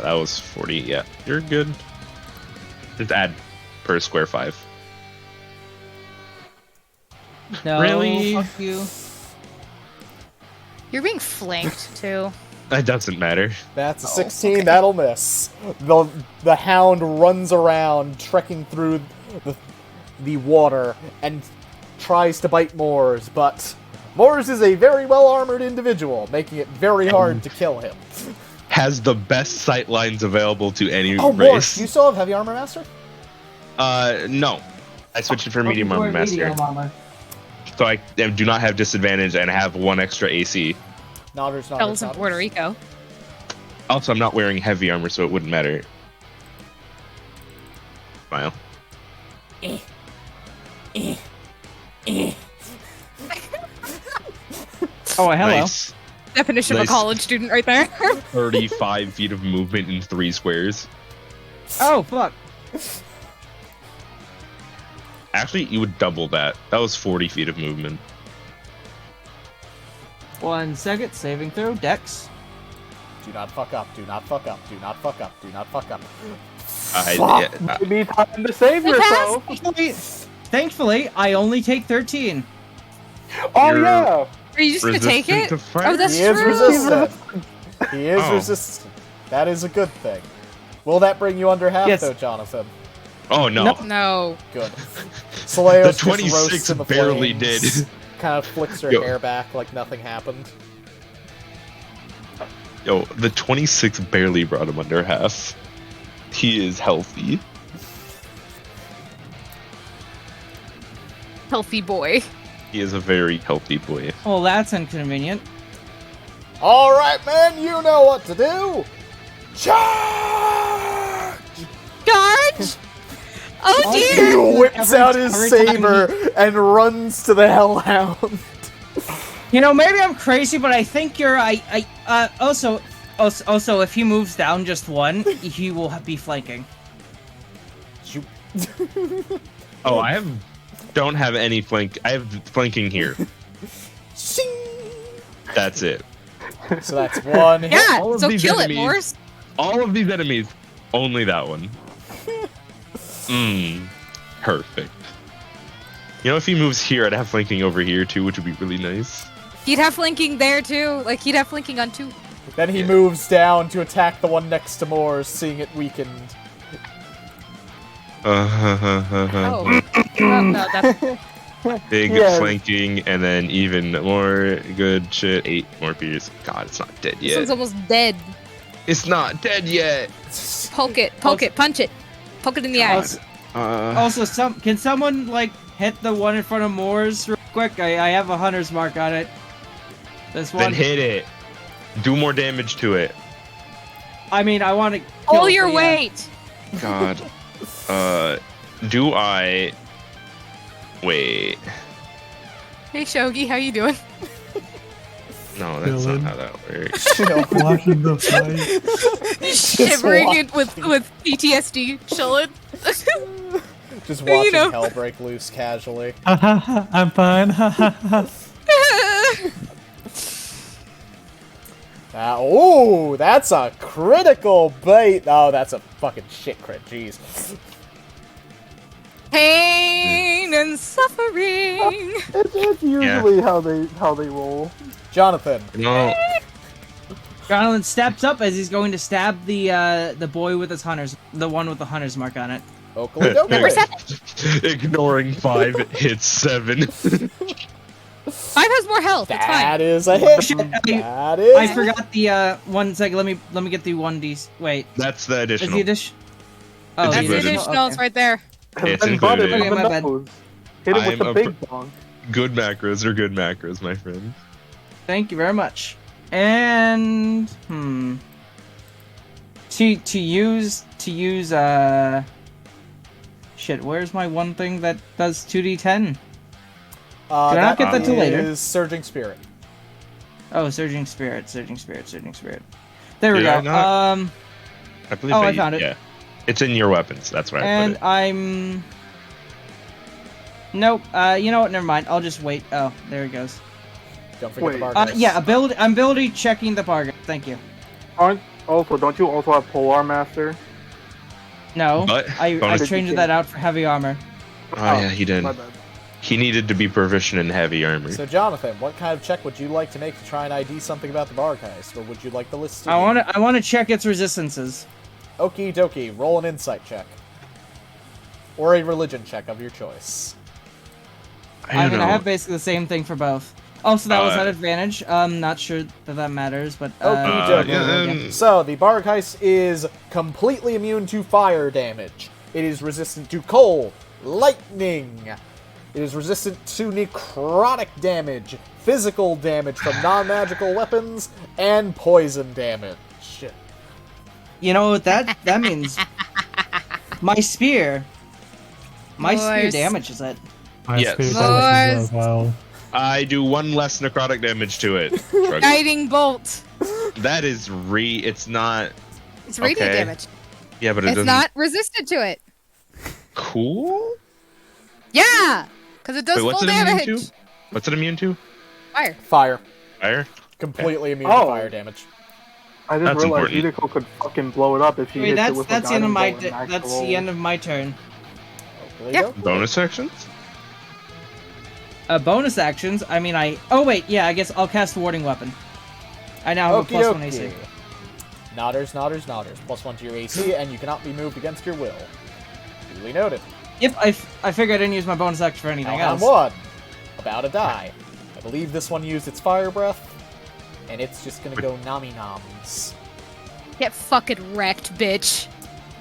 S1: That was 40, yeah. You're good. Just add per square 5.
S3: No,
S1: really?
S3: Fuck you.
S6: You're being flanked, too.
S1: That doesn't matter.
S2: That's a 16, that'll miss. The hound runs around, trekking through the water, and tries to bite Moors, but Moors is a very well-armored individual, making it very hard to kill him.
S1: Has the best sight lines available to any
S2: Oh,
S1: race.
S2: Moors, you still have Heavy Armor Master?
S1: No. I switched it for Medium Armor Master. So I do not have disadvantage and have 1 extra AC.
S2: Nodders.
S6: Bells in Puerto Rico.
S1: Also, I'm not wearing heavy armor, so it wouldn't matter. Smile.
S3: Oh, hello.
S1: Nice.
S6: Definition of a college student right there.
S1: 35 feet of movement in 3 squares.
S3: Oh, fuck.
S1: Actually, you would double that. That was 40 feet of movement.
S3: 1 second, saving throw, Dex.
S2: Do not fuck up, do not fuck up, do not fuck up, do not fuck up.
S7: Maybe time to save yourself.
S3: Thankfully, I only take 13.
S7: Oh, yeah.
S6: Are you just gonna take it? Oh, that's
S2: He is
S6: true.
S2: resistant. He is resistant. That is a good thing. Will that bring you under half, though, Johnathan?
S1: Oh, no.
S6: No.
S2: Good. Saleos
S1: The 26 barely did.
S2: Kind of flicks her hair back like nothing happened.
S1: Yo, the 26 barely brought him under half. He is healthy.
S6: Healthy boy.
S1: He is a very healthy boy.
S3: Well, that's inconvenient.
S2: Alright, man, you know what to do! Charge!
S6: Charge! Oh dear!
S2: He whips out his saber and runs to the Hellhound.
S3: You know, maybe I'm crazy, but I think you're. Also, if he moves down just 1, he will be flanking.
S1: Oh, don't have any flank. I have flanking here. That's it.
S2: So that's 1 hit.
S6: Yeah, so kill it, Morse.
S1: All of these enemies, only that one. Perfect. You know, if he moves here, I'd have flanking over here too, which would be really nice.
S6: He'd have flanking there too. Like, he'd have flanking on 2.
S2: Then he moves down to attack the one next to Moors, seeing it weakened.
S6: Oh. No, that's...
S1: Big flanking, and then even more good shit. 8 more pierce. God, it's not dead
S6: This
S1: yet.
S6: one's almost dead.
S1: It's not dead yet.
S6: Poke it, punch it. Poke it in the eyes.
S3: Also, can someone like hit the one in front of Moors real quick? I have a hunter's mark on it. This one.
S1: Then hit it. Do more damage to it.
S3: I mean, I want to.
S6: Pull your weight.
S1: God. Do I? Wait.
S6: Hey Shogi, how you doing?
S1: No, that's not how that works.
S4: Watching the fight.
S6: Shivering it with PTSD, chilling.
S2: Just watching hell break loose casually.
S4: I'm fine.
S2: Oh, that's a critical bait. Oh, that's a fucking shit crit. Jeez.
S6: Pain and suffering.
S7: It's usually how they roll.
S2: Jonathan.
S1: No.
S3: Jonathan steps up as he's going to stab the boy with his the one with the hunter's mark on it.
S2: Oakley dokley.
S1: Ignoring 5, it hits 7.
S6: 5 has more health. It's fine.
S2: That is a hit. That is.
S3: I forgot the 1 second. Let me get the 1d. Wait.
S1: That's the additional.
S3: Is the addition? Oh,
S1: It's
S6: That's the
S1: included.
S6: additional. It's right there.
S1: It's
S7: And butt him
S1: included.
S7: with the
S3: Okay, my bad.
S7: nose. Hit him with
S1: I'm
S7: the
S1: a
S7: big bong.
S1: Good macros are good macros, my friend.
S3: Thank you very much. And to use shit. Where's my one thing that does 2d10? Did I not get that till later?
S2: Is Surging Spirit.
S3: Oh, Surging Spirit. There we
S1: Did
S3: go.
S1: I not? I believe
S3: I found it.
S1: Yeah. It's in your weapons. That's where I
S3: And
S1: put it.
S3: I'm. Nope. You know what? Never mind. I'll just wait. Oh, there it goes.
S2: Don't forget the
S7: Wait.
S2: Barghest.
S3: Yeah, ability checking the bargain. Thank you.
S7: Don't you also have Polar Master?
S3: No,
S1: But
S3: I
S1: bonus-
S3: changed that out for heavy armor.
S1: Oh yeah, he did.
S7: My bad.
S1: He needed to be proficient in heavy armor.
S2: So, Jonathan, what kind of check would you like to make to try and ID something about the Barghest, or would you like the list to
S3: I want to check its resistances.
S2: Okie dokie, roll an insight check. Or a religion check of your choice.
S3: I
S1: don't
S3: mean,
S1: know.
S3: I have basically the same thing for both. Oh, so that was
S1: Uh,
S3: at advantage. Not sure that matters, but
S2: Okie dokie.
S1: yeah,
S2: So, the Barghest is completely immune to fire damage. It is resistant to cold, lightning. It is resistant to necrotic damage, physical damage from non-magical weapons, and poison damage.
S3: you know what that means? My spear
S6: Nice.
S3: damages it.
S4: My
S1: Yes.
S4: spirit
S6: Boys.
S4: damages as well.
S1: I do 1 less necrotic damage to it. Shrug.
S6: Guiding bolt.
S1: That is it's not.
S6: It's radiant
S1: Okay.
S6: damage.
S1: Yeah, but it
S6: It's
S1: doesn't.
S6: not resistant to it.
S1: Cool.
S6: Yeah, because it does
S1: Wait, what's
S6: full
S1: it immune
S6: damage.
S1: to? What's it immune to?
S6: Fire.
S2: Fire.
S1: Fire.
S2: Completely immune to
S7: Oh.
S2: fire damage.
S7: I just
S1: That's
S7: realized
S1: important.
S7: Unico could fucking blow it up if he
S3: Wait,
S7: hits it with
S3: that's
S7: a
S3: the end of my
S7: guiding bolt and
S3: that's
S7: actual-
S3: the end of my turn.
S2: Oakley
S6: Yeah.
S2: dokley.
S1: Bonus actions.
S3: Bonus actions. I mean, Oh wait, yeah. I guess I'll cast Warding Weapon. I now have a
S2: Okie
S3: +1 AC.
S2: dokie. Nodders. +1 to your AC, and you cannot be moved against your will. Duly noted.
S3: Yep, I figured I didn't use my bonus action for anything
S2: Hellhound
S3: else.
S2: 1. About to die. I believe this one used its fire breath, and it's just gonna go nami noms.
S6: Get fucking wrecked, bitch.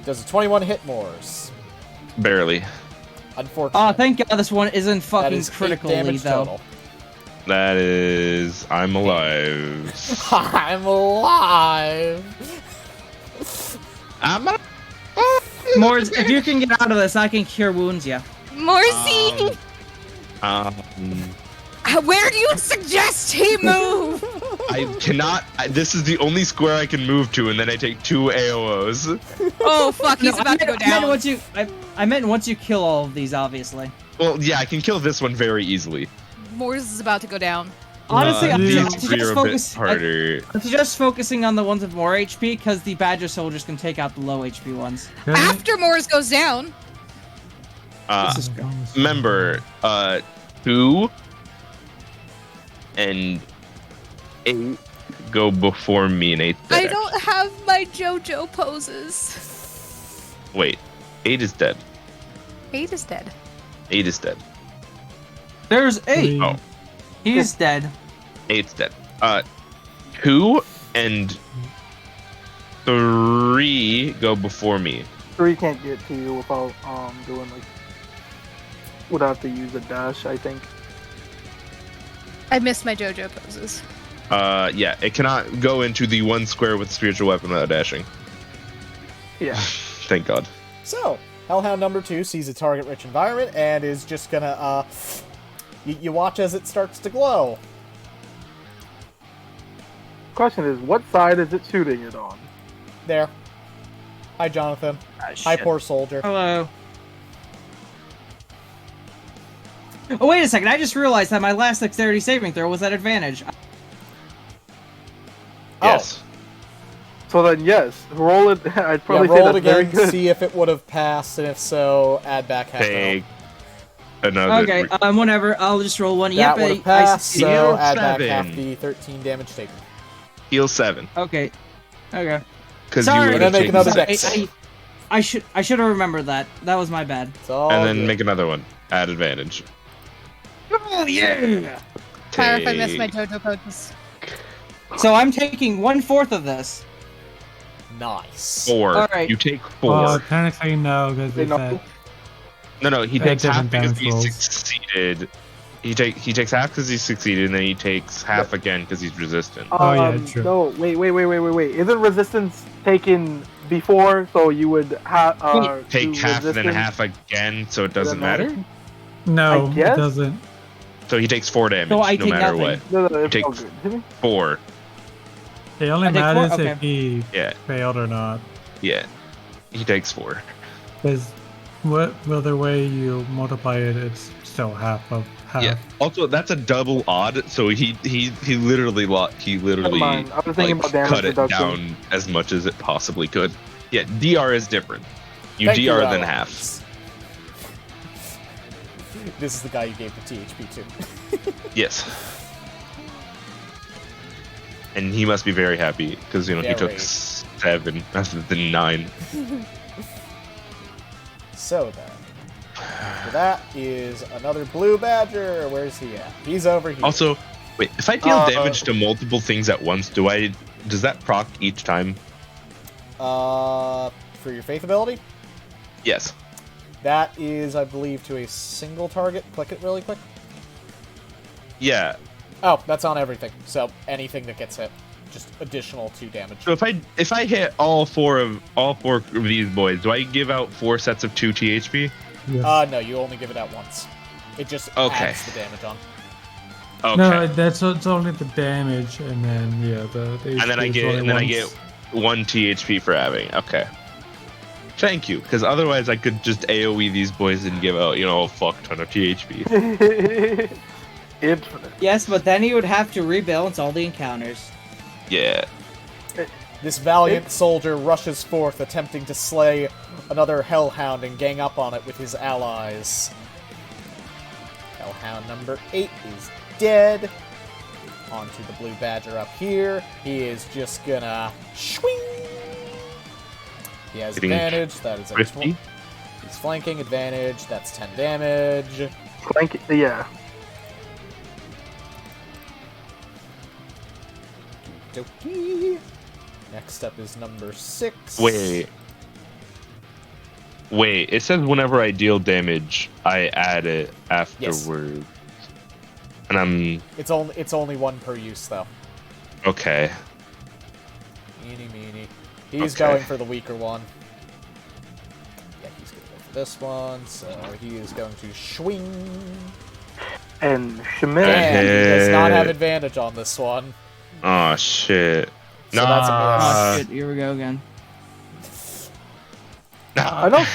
S2: Does a 21 hit Moors?
S1: Barely.
S2: Unfortunately.
S3: Oh, thank God this one isn't
S2: That
S3: fucking
S2: is 8
S3: critically
S2: damage
S3: though.
S2: total.
S1: That is. I'm alive.
S2: I'm alive.
S1: I'm alive.
S3: Mors, if you can get out of this, I can cure wounds you.
S6: Morsi, where do you suggest he move?
S1: I cannot. This is the only square I can move to, and then I take 2 AOs.
S6: Oh fuck, he's about to go
S3: I meant
S6: down.
S3: I meant once you kill all of these, obviously.
S1: Well, yeah, I can kill this one very easily.
S6: Mors is about to go down.
S3: Honestly, I'm
S1: These
S3: just
S1: 3 are a bit
S3: focus.
S1: harder.
S3: I'm just focusing on the ones with more HP because the Badger soldiers can take out the low HP ones.
S6: After Mors goes down,
S1: Remember, 2 and 8 go before me in 8th.
S6: I don't have my JoJo poses.
S1: Wait, 8 is dead.
S6: 8 is dead.
S1: 8 is dead.
S3: There's 8.
S1: Oh,
S3: He's dead.
S1: 8's dead. 2 and 3 go before me.
S7: 3 can't get to you without doing like would have to use a dash, I think.
S6: I missed my JoJo poses.
S1: Yeah, it cannot go into the 1 square with spiritual weapon without dashing.
S7: Yeah.
S1: Thank God.
S2: So, Hellhound number 2 sees a target-rich environment and is just gonna, you watch as it starts to glow.
S7: Question is, what side is it shooting it on?
S2: There. Hi, Jonathan. Hi, poor soldier.
S3: Hello. Oh, wait a second. I just realized that my last dexterity saving throw was at advantage.
S1: Yes.
S7: So then, yes, roll it. I'd probably say
S2: roll it
S7: that's very
S2: again,
S7: good.
S2: see if it would have passed, and if so, add back half
S1: Take
S2: health.
S1: another.
S5: Okay, whatever. I'll just roll one.
S2: That
S5: Yep,
S2: would have
S5: I
S2: passed,
S5: succeeded.
S2: so
S1: Heal
S2: add back
S1: 7.
S2: half the 13 damage taken.
S1: Heal 7.
S5: Okay. Okay.
S1: Because you
S5: Sorry.
S1: would
S2: And
S1: have
S2: then make
S1: taken
S2: another
S1: 6.
S2: dex save.
S5: I should have remembered that. That was my bad.
S2: It's all
S1: And then
S2: good.
S1: make another one. Add advantage.
S5: Oh yeah.
S6: Sorry if I missed my
S1: Take-
S6: JoJo codes.
S5: So I'm taking 1/4 of this.
S2: Nice.
S1: 4.
S5: All right.
S1: You take 4.
S4: Well, technically no, because
S7: They
S4: it's
S7: know.
S1: No, he
S4: Yeah,
S1: takes half
S4: different
S1: because
S4: damage
S1: he
S4: rolls.
S1: succeeded. He takes half because he succeeded, and then he takes half again because he's resistant.
S4: Oh, yeah, true.
S7: No, wait. Isn't resistance taken before? So you would have
S1: Take
S7: do
S1: half, then
S7: resistance?
S1: half again, so it doesn't
S7: Doesn't
S1: matter.
S4: no,
S7: I
S4: it
S7: guess?
S4: doesn't.
S1: So he takes 4 damage,
S5: So I
S1: no
S5: take
S1: matter
S5: nothing.
S1: what.
S7: No, it's
S1: take-
S7: all good. Didn't he?
S1: 4.
S4: It only
S5: I take 4?
S4: matters
S5: Okay.
S4: if he
S1: Yeah,
S4: failed or not.
S1: yeah. He takes 4.
S4: Because whether way you multiply it, it's still half of half.
S1: Yeah. Also, that's a double odd, so he literally
S7: Never mind. I was thinking about damage
S1: cut it
S7: reduction.
S1: down as much as it possibly could. Yeah, DR is different. You
S2: Thank
S1: DR
S2: you,
S1: then
S2: Alex.
S1: half.
S2: This is the guy you gave the THP to.
S1: Yes. And he must be very happy because he
S2: Very.
S1: took 7 rather than 9.
S2: So then, after that is another blue badger. Where's he at? He's over here.
S1: Also, wait, if I deal damage to multiple things at once, does that proc each time?
S2: For your faith ability,
S1: Yes.
S2: that is, I believe, to a single target. Click it really quick.
S1: Yeah.
S2: Oh, that's on everything. So anything that gets hit, just additional 2 damage.
S1: So if I hit all four of these boys, do I give out 4 sets of 2 THP?
S4: Yes.
S2: No, you only give it out once. It just
S1: Okay.
S2: adds the damage on.
S1: Okay.
S4: No, it's only the damage, and then the
S1: and then I
S4: HP is
S1: get
S4: only once.
S1: 1 THP for having. Okay. Thank you, because otherwise I could just AoE these boys and give out, a fuck ton of THP.
S7: Infinite.
S5: Yes, but then you would have to rebalance all the encounters.
S1: Yeah.
S2: This valiant soldier rushes forth, attempting to slay another hellhound and gang up on it with his allies. Hellhound number 8 is dead. Onto the blue badger up here. He is just gonna swing. He has
S1: Hitting
S2: advantage. That is a
S1: 50.
S2: He's flanking advantage. That's 10 damage.
S7: Yeah.
S2: Dokie. Next up is number 6.
S1: Wait, it says whenever I deal damage, I add it afterwards. And
S2: It's only 1 per use though.
S1: okay.
S2: Eeny meeny. He's
S1: Okay.
S2: going for the weaker one. Yeah, he's gonna go for this one, so he is going to swing.
S7: And Shemay.
S2: And he does not have
S1: hit.
S2: advantage on this one.
S1: Oh shit.
S2: So that's a
S5: Oh
S2: miss.
S5: shit, here we go again.
S7: I know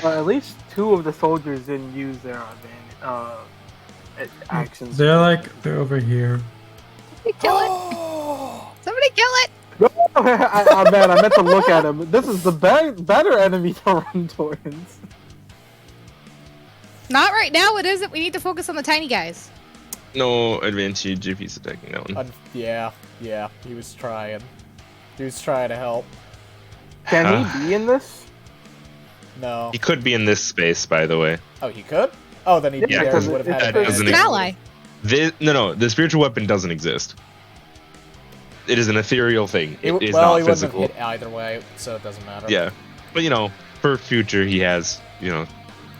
S7: at least 2 of the soldiers didn't use their actions.
S4: They're over here.
S6: Somebody kill it! Somebody kill it!
S7: Man, I meant to look at him. This is the better enemy to run towards.
S6: Not right now, it isn't. We need to focus on the tiny guys.
S1: No advantage if he's attacking that one.
S2: Yeah, he was trying. He was trying to help.
S7: Can he be in this?
S2: No.
S1: He could be in this space, by the way.
S2: Oh, he could? Oh, then he
S1: Yeah,
S2: barely
S7: because
S2: would have had
S7: it
S2: advantage.
S1: doesn't
S6: He's an ally.
S1: No, the spiritual weapon doesn't exist. It is an ethereal thing. It is
S2: He
S1: not
S2: wouldn't
S1: physical.
S2: have hit either way, so it doesn't matter.
S1: Yeah, but for future he has,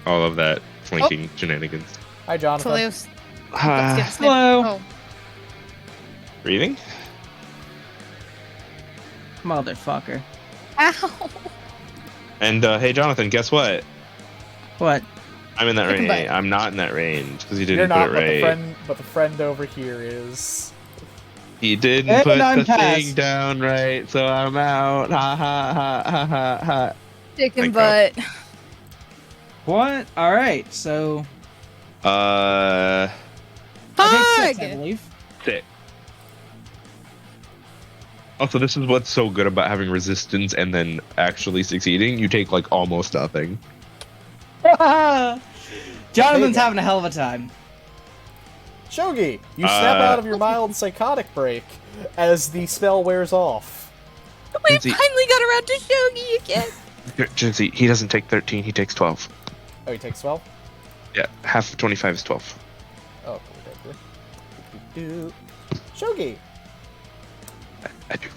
S1: all of that flanking shenanigans.
S2: Hi, Jonathan.
S6: Let's get a sniff.
S5: Hello.
S6: Oh.
S1: Breathing?
S5: Motherfucker.
S6: Ow!
S1: And hey, Jonathan, guess what?
S5: What?
S1: I'm in that
S6: Chicken
S1: range.
S6: butt.
S1: I'm not in that range because he
S2: You're
S1: didn't
S2: not,
S1: put it right.
S2: but the friend over here is.
S1: He didn't
S5: And
S1: put
S5: I'm
S1: the
S5: passed.
S1: thing down right, so I'm out. Ha ha ha ha ha ha.
S6: Chicken
S1: Thank
S6: butt.
S5: What? Alright, so I take 6, I
S6: Hug!
S5: believe.
S1: 6. Also, this is what's so good about having resistance and then actually succeeding. You take like almost nothing.
S3: Jonathan's having a hell of a time.
S2: Shogi, you snap out of your mild psychotic break as the spell wears off.
S6: We finally got around to Shogi again.
S1: Jinsey, he doesn't take 13, he takes 12.
S2: Oh, he takes 12?
S1: Yeah, half of 25 is 12.
S2: Oh, cool. Shogi!
S1: I do.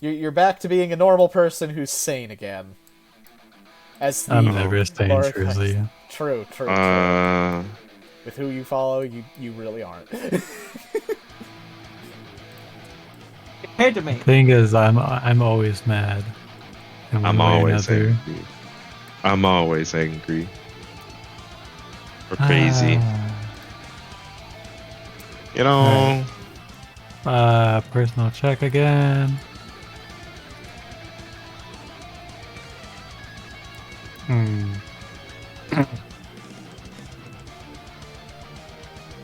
S2: You're back to being a normal person who's sane again. As the
S4: I'm never sane, truly.
S2: True. With who you follow, you really aren't.
S3: Compared to me.
S4: Thing is, I'm always mad.
S1: I'm always angry. I'm always angry. Or crazy. You know.
S4: Personal check again.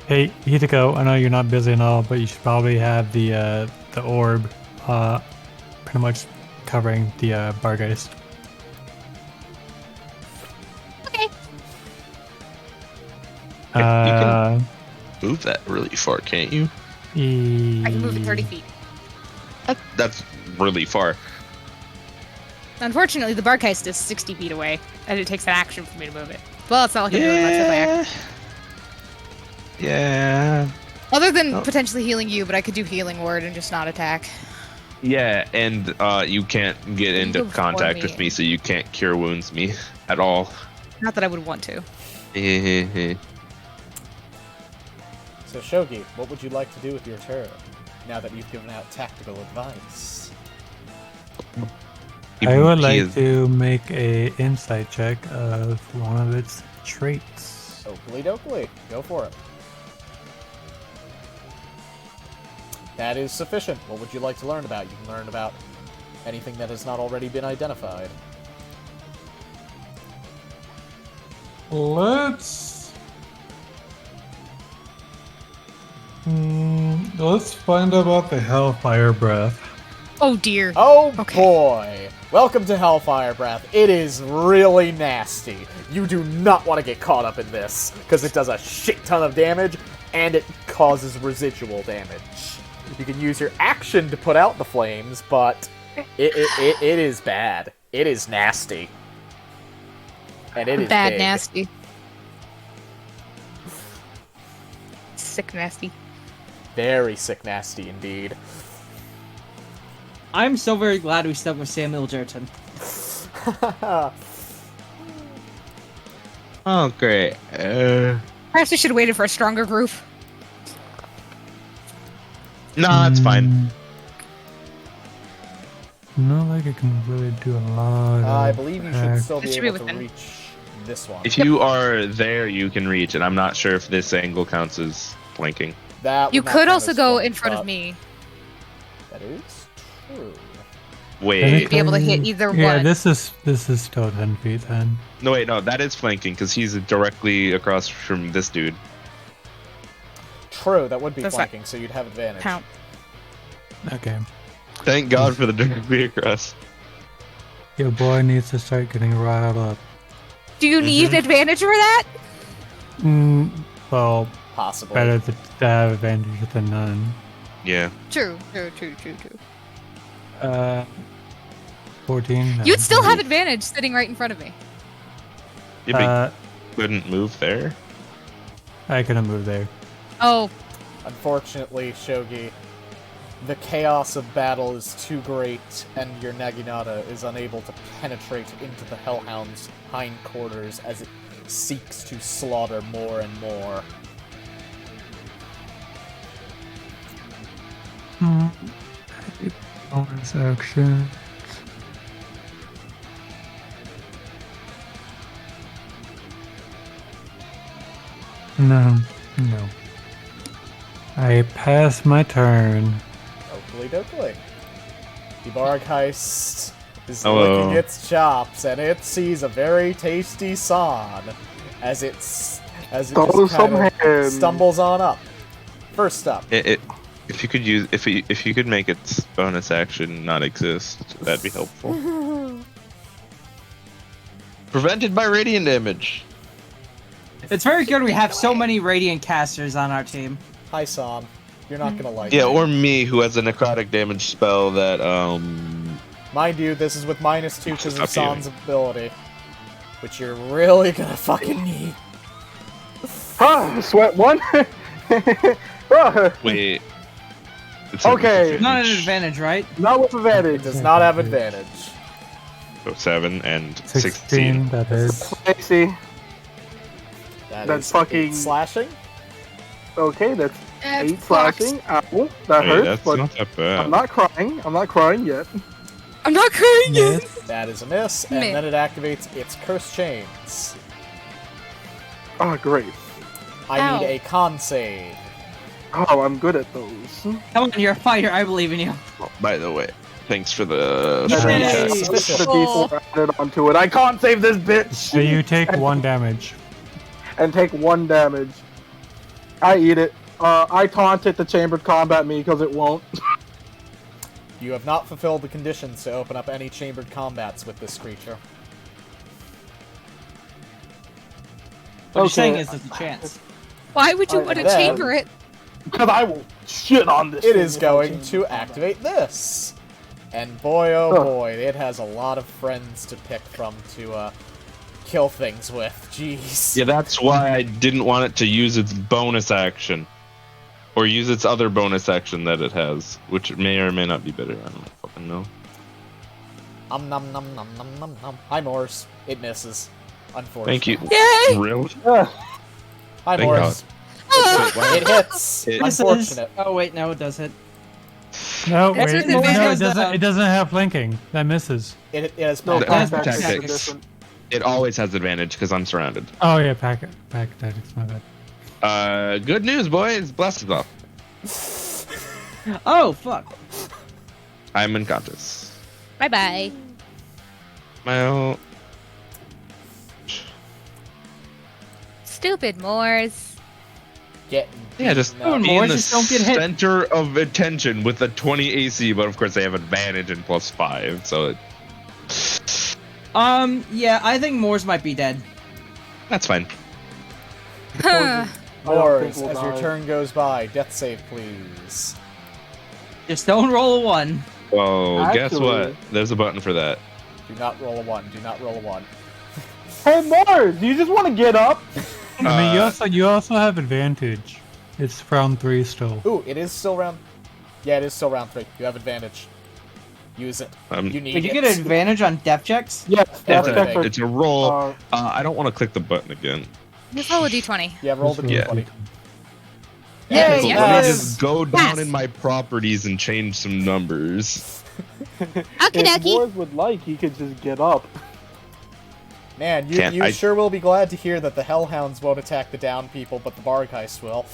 S4: Hey, Hideko, I know you're not busy and all, but you should probably have the orb pretty much covering the Barghest.
S6: Okay.
S1: You can move that really far, can't you?
S6: I can move it 30 feet.
S1: That's really far.
S6: Unfortunately, the Barghest is 60 feet away, and it takes an action for me to move it. Well, it's not like I'm doing much with my action.
S1: Yeah.
S6: Other than potentially healing you, but I could do healing word and just not attack.
S1: Yeah, and you can't get into contact with me, so you can't cure wounds me at all.
S6: Not that I would want to.
S2: So, Shogi, what would you like to do with your turn, now that you've given out tactical advice?
S4: I would like to make a insight check of one of its traits.
S2: Oakley dokley. Go for it. That is sufficient. What would you like to learn about? You can learn about anything that has not already been identified.
S10: Let's find out about the Hellfire Breath.
S6: Oh dear.
S2: Oh boy. Welcome to Hellfire Breath. It is really nasty. You do not want to get caught up in this, because it does a shit ton of damage, and it causes residual damage. You can use your action to put out the flames, but it is bad. It is nasty. And it is
S6: bad
S2: big.
S6: nasty. Sick nasty.
S2: Very sick nasty indeed.
S3: I'm so very glad we stuck with Samuel Jerton.
S1: Oh, great.
S6: Perhaps we should have waited for a stronger group.
S1: No, it's fine.
S4: Not like it can really do a lot.
S2: I believe you should still
S6: It should
S2: be
S6: be
S2: able to
S6: within.
S2: reach this one.
S1: If you are there, you can reach it. I'm not sure if this angle counts as flanking.
S2: That
S6: You
S2: would not
S6: could
S2: count
S6: also
S2: as
S6: go
S2: flank,
S6: in front of
S2: but
S6: me.
S2: That is true.
S1: Wait.
S6: Be able to hit either
S4: Yeah,
S6: one.
S4: this is still 10 feet then.
S1: No, wait, no, that is flanking, because he's directly across from this dude.
S2: True, that would be
S6: That's
S2: flanking, so you'd have advantage.
S6: Count.
S4: Okay.
S1: Thank God for the directly across.
S4: Your boy needs to start getting riled up.
S6: Do you need advantage for that?
S4: Well,
S2: Possibly.
S4: better to have advantage than none.
S1: Yeah.
S6: True.
S4: 14. no.
S6: You'd still have advantage sitting right in front of me.
S1: You couldn't move there?
S4: I couldn't move there.
S6: Oh,
S2: Unfortunately, Shogi, the chaos of battle is too great, and your Naginata is unable to penetrate into the Hellhound's hindquarters as it seeks to slaughter more and more.
S4: Bonus action. No. I pass my turn.
S2: Oakley dokley. The Barghest is
S1: Hello.
S2: licking its chops, and it sees a very tasty San as it
S7: Throw
S2: just
S7: some
S2: kind of
S7: hands.
S2: stumbles on up. First up,
S1: It If you could make its bonus action not exist, that'd be helpful. Prevented by radiant damage.
S3: It's very good we have so many radiant casters on our team.
S2: Hi, Sam. You're not gonna like
S1: Yeah,
S2: it.
S1: or me, who has a necrotic damage spell that
S2: Mind you, this is with -2 because of
S1: Stop
S2: San's ability. Which you're really gonna fucking need.
S7: Sweat one.
S1: Wait. It's
S7: Okay.
S3: Not an advantage, right?
S7: Not with advantage.
S2: It does not have advantage.
S1: So 7 and
S4: 16,
S1: 16.
S4: that is.
S7: I see.
S2: That's
S7: is fucking-
S2: 8 slashing.
S7: Okay, that's
S6: That's
S7: 8 slashing. Ow, that
S1: Hey,
S7: hurts,
S1: that's
S7: but
S1: not that bad.
S7: I'm not crying. I'm not crying yet.
S6: I'm not crying yet.
S4: Yes.
S2: That is a miss, and
S6: Miss.
S2: then it activates its curse chains.
S7: Oh, great.
S2: I need
S6: Ow.
S2: a con save.
S7: Oh, I'm good at those.
S3: Come on, you're a fighter. I believe in you.
S1: Oh, by the way, thanks for the
S2: Yay!
S1: free
S2: Yay!
S1: check.
S7: Just the D4 added onto it. I can't save this bitch!
S4: So you take 1 damage.
S7: And take 1 damage. I eat it. I taunt it to chambered combat me because it won't.
S2: You have not fulfilled the conditions to open up any chambered combats with this creature.
S3: What you're
S7: Okay.
S3: saying is there's a chance.
S6: Why would you want to
S2: then-
S6: chamber it?
S7: Because I will shit on this
S2: It
S7: thing
S2: is
S7: if I
S2: going
S7: change
S2: to
S7: it.
S2: activate this. And boy, oh
S7: Ugh.
S2: boy, it has a lot of friends to pick from to kill things with. Jeez.
S1: Yeah, that's why I didn't want it to use its bonus action. Or use its other bonus action that it has, which may or may not be better. I don't fucking know.
S2: Nom nom nom nom nom nom. Hi, Morse. It misses. Unfortunately.
S1: Thank you.
S6: Yay!
S1: Really?
S7: Ugh.
S2: Hi,
S1: Thank
S2: Morse.
S1: Wait, why-
S2: It hits.
S1: It-
S2: Unfortunate.
S3: Oh wait, no, it does hit.
S4: No,
S3: That's
S4: wait.
S3: an
S4: No,
S3: advantage,
S4: it doesn't.
S3: though.
S4: It doesn't have flanking. That misses.
S2: It has
S7: No,
S2: pack
S1: That's
S7: pack
S1: tactics.
S7: is different.
S1: It always has advantage because I'm surrounded.
S4: Oh yeah, pack tactics. My bad.
S1: Good news, boys. Blast is off.
S3: Oh fuck.
S1: I'm unconscious.
S6: Bye bye.
S1: Well,
S6: Stupid Moors.
S2: Getting
S1: yeah, just
S2: beaten up.
S1: be
S3: more,
S1: in the
S3: just don't get hit.
S1: center of attention with a 20 AC, but of course they have advantage and +5, so
S3: Yeah, I think Moors might be dead.
S1: that's fine.
S6: Huh.
S7: I don't think
S2: Morse,
S7: we'll
S2: as your
S7: die.
S2: turn goes by, death save, please.
S3: Just don't roll a 1.
S1: Oh, guess
S7: Actually-
S1: what? There's a button for that.
S2: Do not roll a 1. Do not roll a 1.
S7: Hey, Mars, do you just want to get up?
S4: I mean, you also have advantage. It's round 3 still.
S2: Ooh, it is still round. Yeah, it is still round 3. You have advantage. Use it. You need
S3: Did you
S2: it.
S3: get an advantage on depth checks?
S7: Yes, that's
S2: Everything.
S7: different.
S1: It's a roll.
S7: Uh,
S1: I don't want to click the button again.
S6: Just roll a d20.
S2: Yeah, roll the
S1: Yeah.
S2: d20.
S6: Yay,
S1: Cool.
S6: yes.
S1: Let me just go down
S6: Yes.
S1: in my properties and change some numbers.
S6: Okie
S7: if
S6: dokie.
S7: Mars would like, he could just get up.
S2: Man,
S1: Can't
S2: you
S1: I-
S2: sure will be glad to hear that the Hellhounds won't attack the down people, but the Barghest will.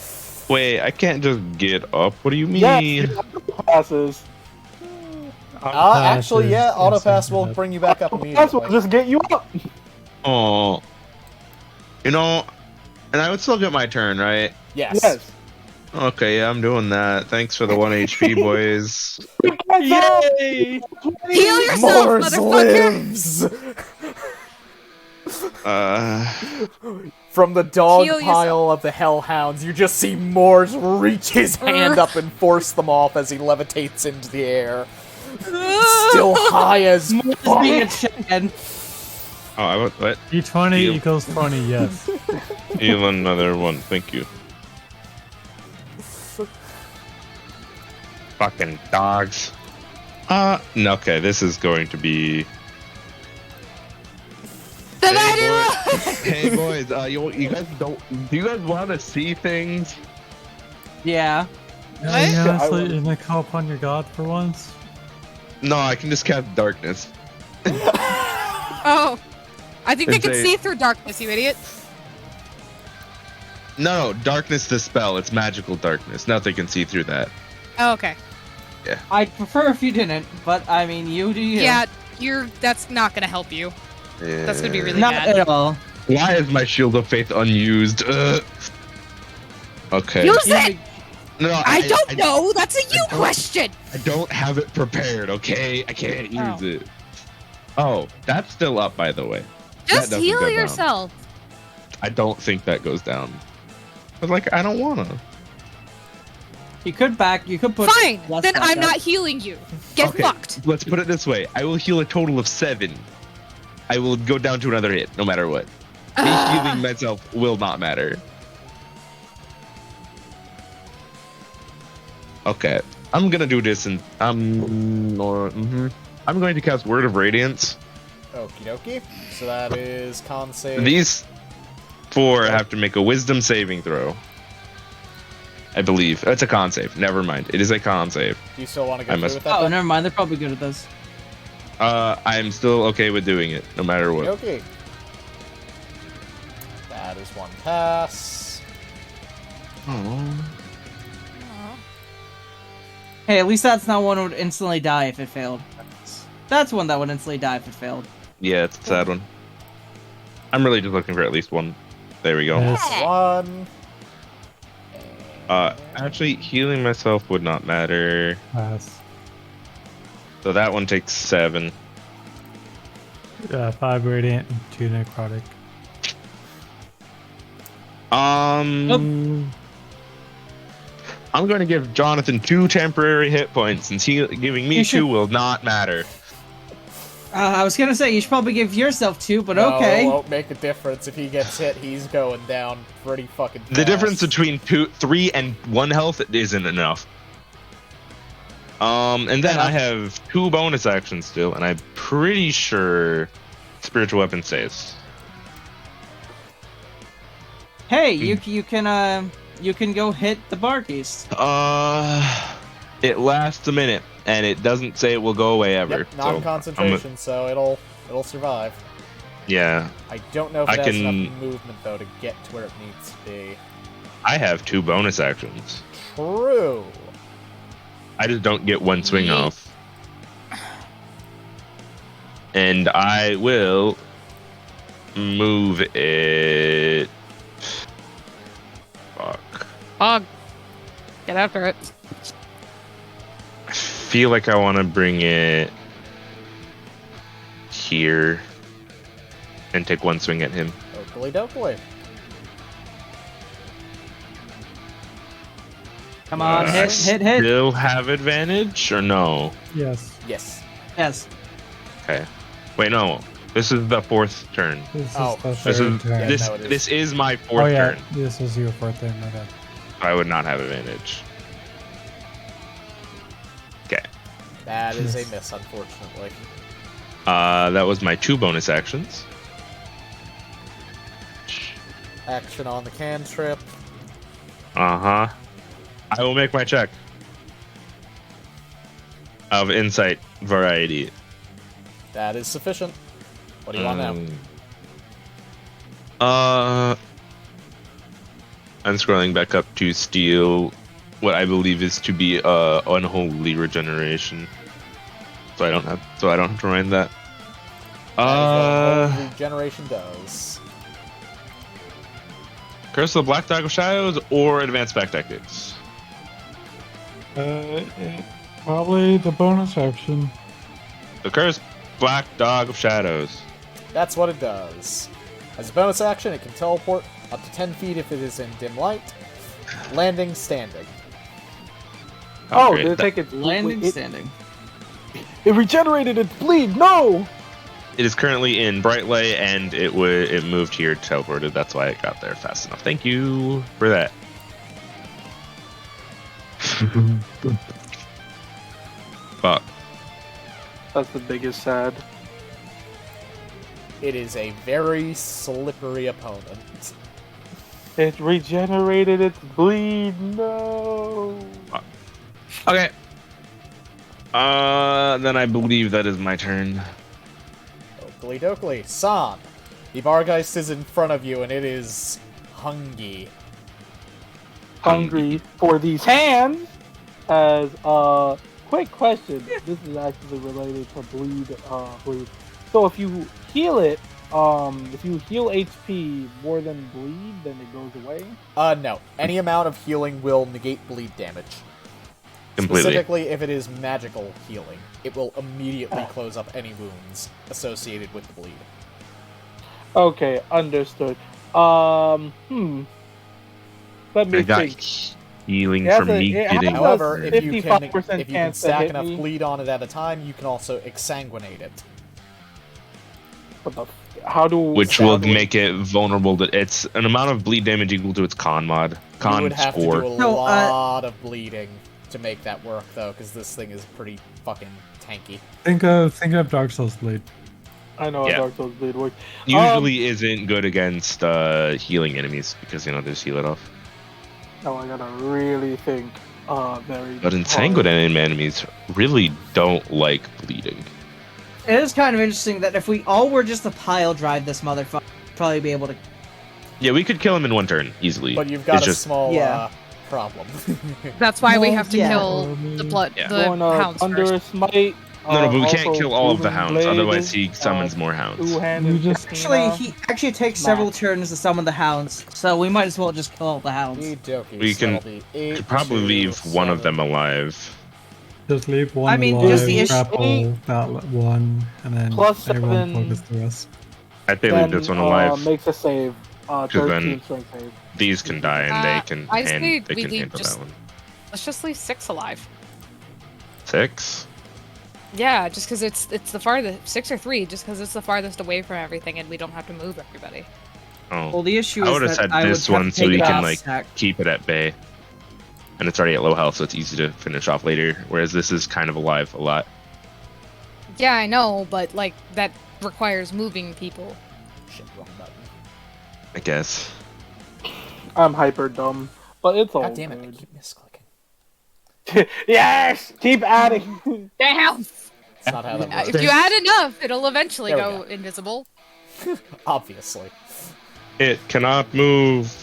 S1: Wait, I can't just get up. What do you mean?
S7: Yes, passes.
S2: Actually, yeah, autopass will bring you back up
S7: Pass will
S2: immediately.
S7: just get you up.
S1: Oh, you know, and I would still get my turn, right?
S2: Yes.
S7: Yes.
S1: Okay, yeah, I'm doing that. Thanks for the 1 HP, boys.
S3: Yay!
S6: Heal yourself,
S2: Mars
S6: motherfucker!
S2: lives!
S1: From
S2: the dog
S6: Heal
S2: pile of the Hellhounds, you just see Mors reach his hand up and force them off as he levitates into the air. Still high as fuck.
S3: Being a chicken.
S1: Oh, I want what?
S4: D20
S1: Heal.
S4: equals 20. Yes.
S1: Heal another one. Thank you. Fucking dogs. No, okay, this is going to be. Hey boys, you guys don't. Do you guys want to see things?
S3: Yeah.
S4: Yeah, you
S7: I
S4: honestly,
S7: would-
S4: isn't it call upon your god for once?
S1: No, I can just cast darkness.
S6: Oh. I think they
S1: It's
S6: can
S1: a-
S6: see through darkness, you idiot.
S1: No, darkness the spell. It's magical darkness. Nothing can see through that.
S6: Oh, okay.
S3: I'd prefer if you didn't, but I mean, you do you.
S6: Yeah, that's not gonna help you. That's gonna be really
S3: Not
S6: bad.
S3: at all.
S1: Why is my shield of faith unused? Okay.
S6: Use it!
S1: No,
S6: I don't know. That's a you question.
S1: I don't have it prepared. Okay, I can't use it. Oh, that's still up, by the way.
S6: Just
S1: That doesn't
S6: heal
S1: go down.
S6: yourself.
S1: I don't think that goes down. But like, I don't wanna.
S3: You could put.
S6: Fine.
S3: less
S6: Then
S3: back
S6: I'm
S3: up.
S6: not healing you. Get
S1: Okay,
S6: fucked.
S1: let's put it this way. I will heal a total of 7. I will go down to another hit, no matter what. Me healing myself will not matter. Okay, I'm gonna do this, and I'm going to cast Word of Radiance.
S2: Okie dokie. So that is con save.
S1: These 4 have to make a Wisdom saving throw. I believe it's a con save. Never mind, it is a con save.
S2: Do you still want to go
S1: I
S2: through
S1: must-
S2: with that?
S3: Oh,
S2: then?
S3: never mind. They're probably good at this.
S1: I'm still okay with doing it, no matter what.
S2: Okay. That is 1 pass.
S3: Hey, at least that's not one that would instantly die if it failed. That's one that would instantly die if it failed.
S1: Yeah, it's a sad one. I'm really just looking for at least one. There we go.
S4: Yes.
S2: 1.
S1: Actually, healing myself would not matter.
S4: Pass.
S1: So that one takes 7.
S4: 5 radiant and 2 necrotic.
S1: I'm going to give Johnathan 2 temporary hit points, since giving me 2 will not matter.
S3: I was gonna say you should probably give yourself 2, but
S2: No,
S3: okay.
S2: it won't make a difference. If he gets hit, he's going down pretty fucking fast.
S1: The difference between 3 and 1 health isn't enough. And then I have 2 bonus actions still, and I'm pretty sure Spiritual Weapon saves.
S3: Hey, you can go hit the Barghest.
S1: It lasts a minute, and it doesn't say it will go away ever.
S2: Yep, non-concentration, so it'll survive.
S1: Yeah,
S2: I don't know if
S1: I
S2: it has
S1: can-
S2: enough movement though to get to where it needs to be.
S1: I have 2 bonus actions.
S2: True.
S1: I just don't get 1 swing off. And I will move it. Fuck.
S9: Hog. Get after it.
S1: I feel like I want to bring it here and take 1 swing at him.
S2: Oakley dokley.
S3: Come on, hit.
S1: Still have advantage or no?
S4: Yes.
S2: Yes.
S3: Yes.
S1: Okay. Wait, no. This is the 4th turn.
S4: This is
S2: Oh,
S4: the
S1: This
S4: third
S1: is
S4: turn.
S1: this.
S2: No, it is.
S1: This is my 4th
S4: Oh yeah,
S1: turn.
S4: this is your 4th turn. My bad.
S1: I would not have advantage. Okay.
S2: That is a miss, unfortunately.
S1: That was my 2 bonus actions.
S2: Action on the cantrip.
S1: Uh-huh. I will make my check. Of insight variety.
S2: That is sufficient. What do you want now?
S1: I'm scrolling back up to steal what I believe is to be unholy regeneration. So I don't have to remind that.
S2: That is what regeneration does.
S1: Curse of the Black Dog of Shadows or Advanced Back Tactics?
S10: Probably the bonus action.
S1: The Curse Black Dog of Shadows.
S2: That's what it does. As a bonus action, it can teleport up to 10 feet if it is in dim light. Landing standing.
S7: Oh,
S1: great.
S7: did it take its
S3: Landing
S7: it,
S3: standing.
S7: it regenerated its bleed. No.
S1: It is currently in Bright Light, and it moved here, teleported. That's why it got there fast enough. Thank you for that. Fuck.
S7: That's the biggest sad.
S2: It is a very slippery opponent.
S7: It regenerated its bleed. No.
S1: Okay. Then I believe that is my turn.
S2: Oakley dokley. San. The Barghest is in front of you, and it is hungry.
S7: Hungry for these hands. As quick question. This is actually related to bleed. Bleed. So if you heal it, if you heal HP more than bleed, then it goes away?
S2: No. Any amount of healing will negate bleed damage.
S1: Completely.
S2: Specifically, if it is magical healing, it will immediately close up any wounds associated with the bleed.
S7: Okay, understood. Let me
S1: I got
S7: think.
S1: healing
S7: It
S1: from
S7: has a-
S1: me
S7: it has
S1: getting.
S7: a
S2: However, if you can
S7: 55% chance to
S2: stack
S7: hit
S2: enough
S7: me.
S2: bleed on it at a time, you can also exsanguinate it.
S7: What the how do
S1: Which
S7: how
S1: will
S7: do we-
S1: make it vulnerable to. It's an amount of bleed damage equal to its con mod.
S2: You
S1: Con
S2: would have
S1: score.
S2: to do a
S5: No,
S2: lot of bleeding to make that work, though, because this thing is pretty fucking tanky.
S4: Think of Dark Souls Blade.
S7: I know
S1: Yeah.
S7: how Dark Souls Blade works.
S1: Usually isn't good against healing enemies because they just heal it off.
S7: No, I gotta really think. Very.
S1: But
S7: hard.
S1: ensanguinate enemies really don't like bleeding.
S5: It is kind of interesting that if we all were just to pile drive this motherfucker, we'd probably be able to.
S1: Yeah, we could kill him in one turn easily.
S2: But you've got
S1: It's
S2: a
S1: just
S2: small
S5: Yeah.
S2: problem.
S6: That's why we
S5: Well,
S6: have to
S5: yeah.
S6: kill the blood,
S1: Yeah.
S6: the
S7: Going
S6: hounds first.
S7: Thunderous Smite.
S1: no, but we can't
S7: also
S1: kill all of the
S7: Booming
S1: hounds.
S7: Blade,
S1: Otherwise, he summons more hounds.
S7: Two-handed
S4: You just-
S5: Actually,
S7: Katina.
S5: he actually takes
S7: Smack.
S5: several turns to summon the hounds, so we might as well just kill all the hounds.
S2: Okey-dokey,
S1: We
S2: so
S1: can-
S2: that'll be 8,
S1: Could probably
S2: 2,
S1: leave one of
S2: 7.
S1: them alive.
S4: Just leave one
S5: I mean,
S4: alive,
S5: just the issue-
S4: grapple that one, and then
S7: Plus
S4: everyone
S7: 7.
S4: focus the rest.
S1: I think leave this one alive.
S7: Makes a save.
S1: 'Cause then-
S7: 13 strength save.
S1: These can die, and they can
S6: I say
S1: they
S6: we
S1: can
S6: leave
S1: handle
S6: just-
S1: that one.
S6: Let's just leave 6 alive.
S1: 6.
S6: Yeah, just because it's the farthest 6 or 3, just because it's the farthest away from everything, and we don't have to move everybody.
S1: Oh,
S5: Well, the issue
S1: I
S5: is
S1: would've
S5: that
S1: said
S5: I
S1: this
S5: would have
S1: one
S5: to
S1: so
S5: take
S1: we
S5: it
S1: can,
S5: off
S1: like,
S5: stack.
S1: keep it at bay. And it's already at low health, so it's easy to finish off later. Whereas this is kind of alive a lot.
S6: Yeah, I know, but like that requires moving people.
S2: Shit, wrong button.
S1: I guess.
S7: I'm hyper dumb, but it's all
S2: God damn it, I
S7: good.
S2: keep misclicking.
S7: Yes! Keep adding!
S6: Damn!
S2: It's not how that works.
S6: If you add enough, it'll eventually
S2: There we
S6: go invisible.
S2: Obviously.
S1: It cannot move.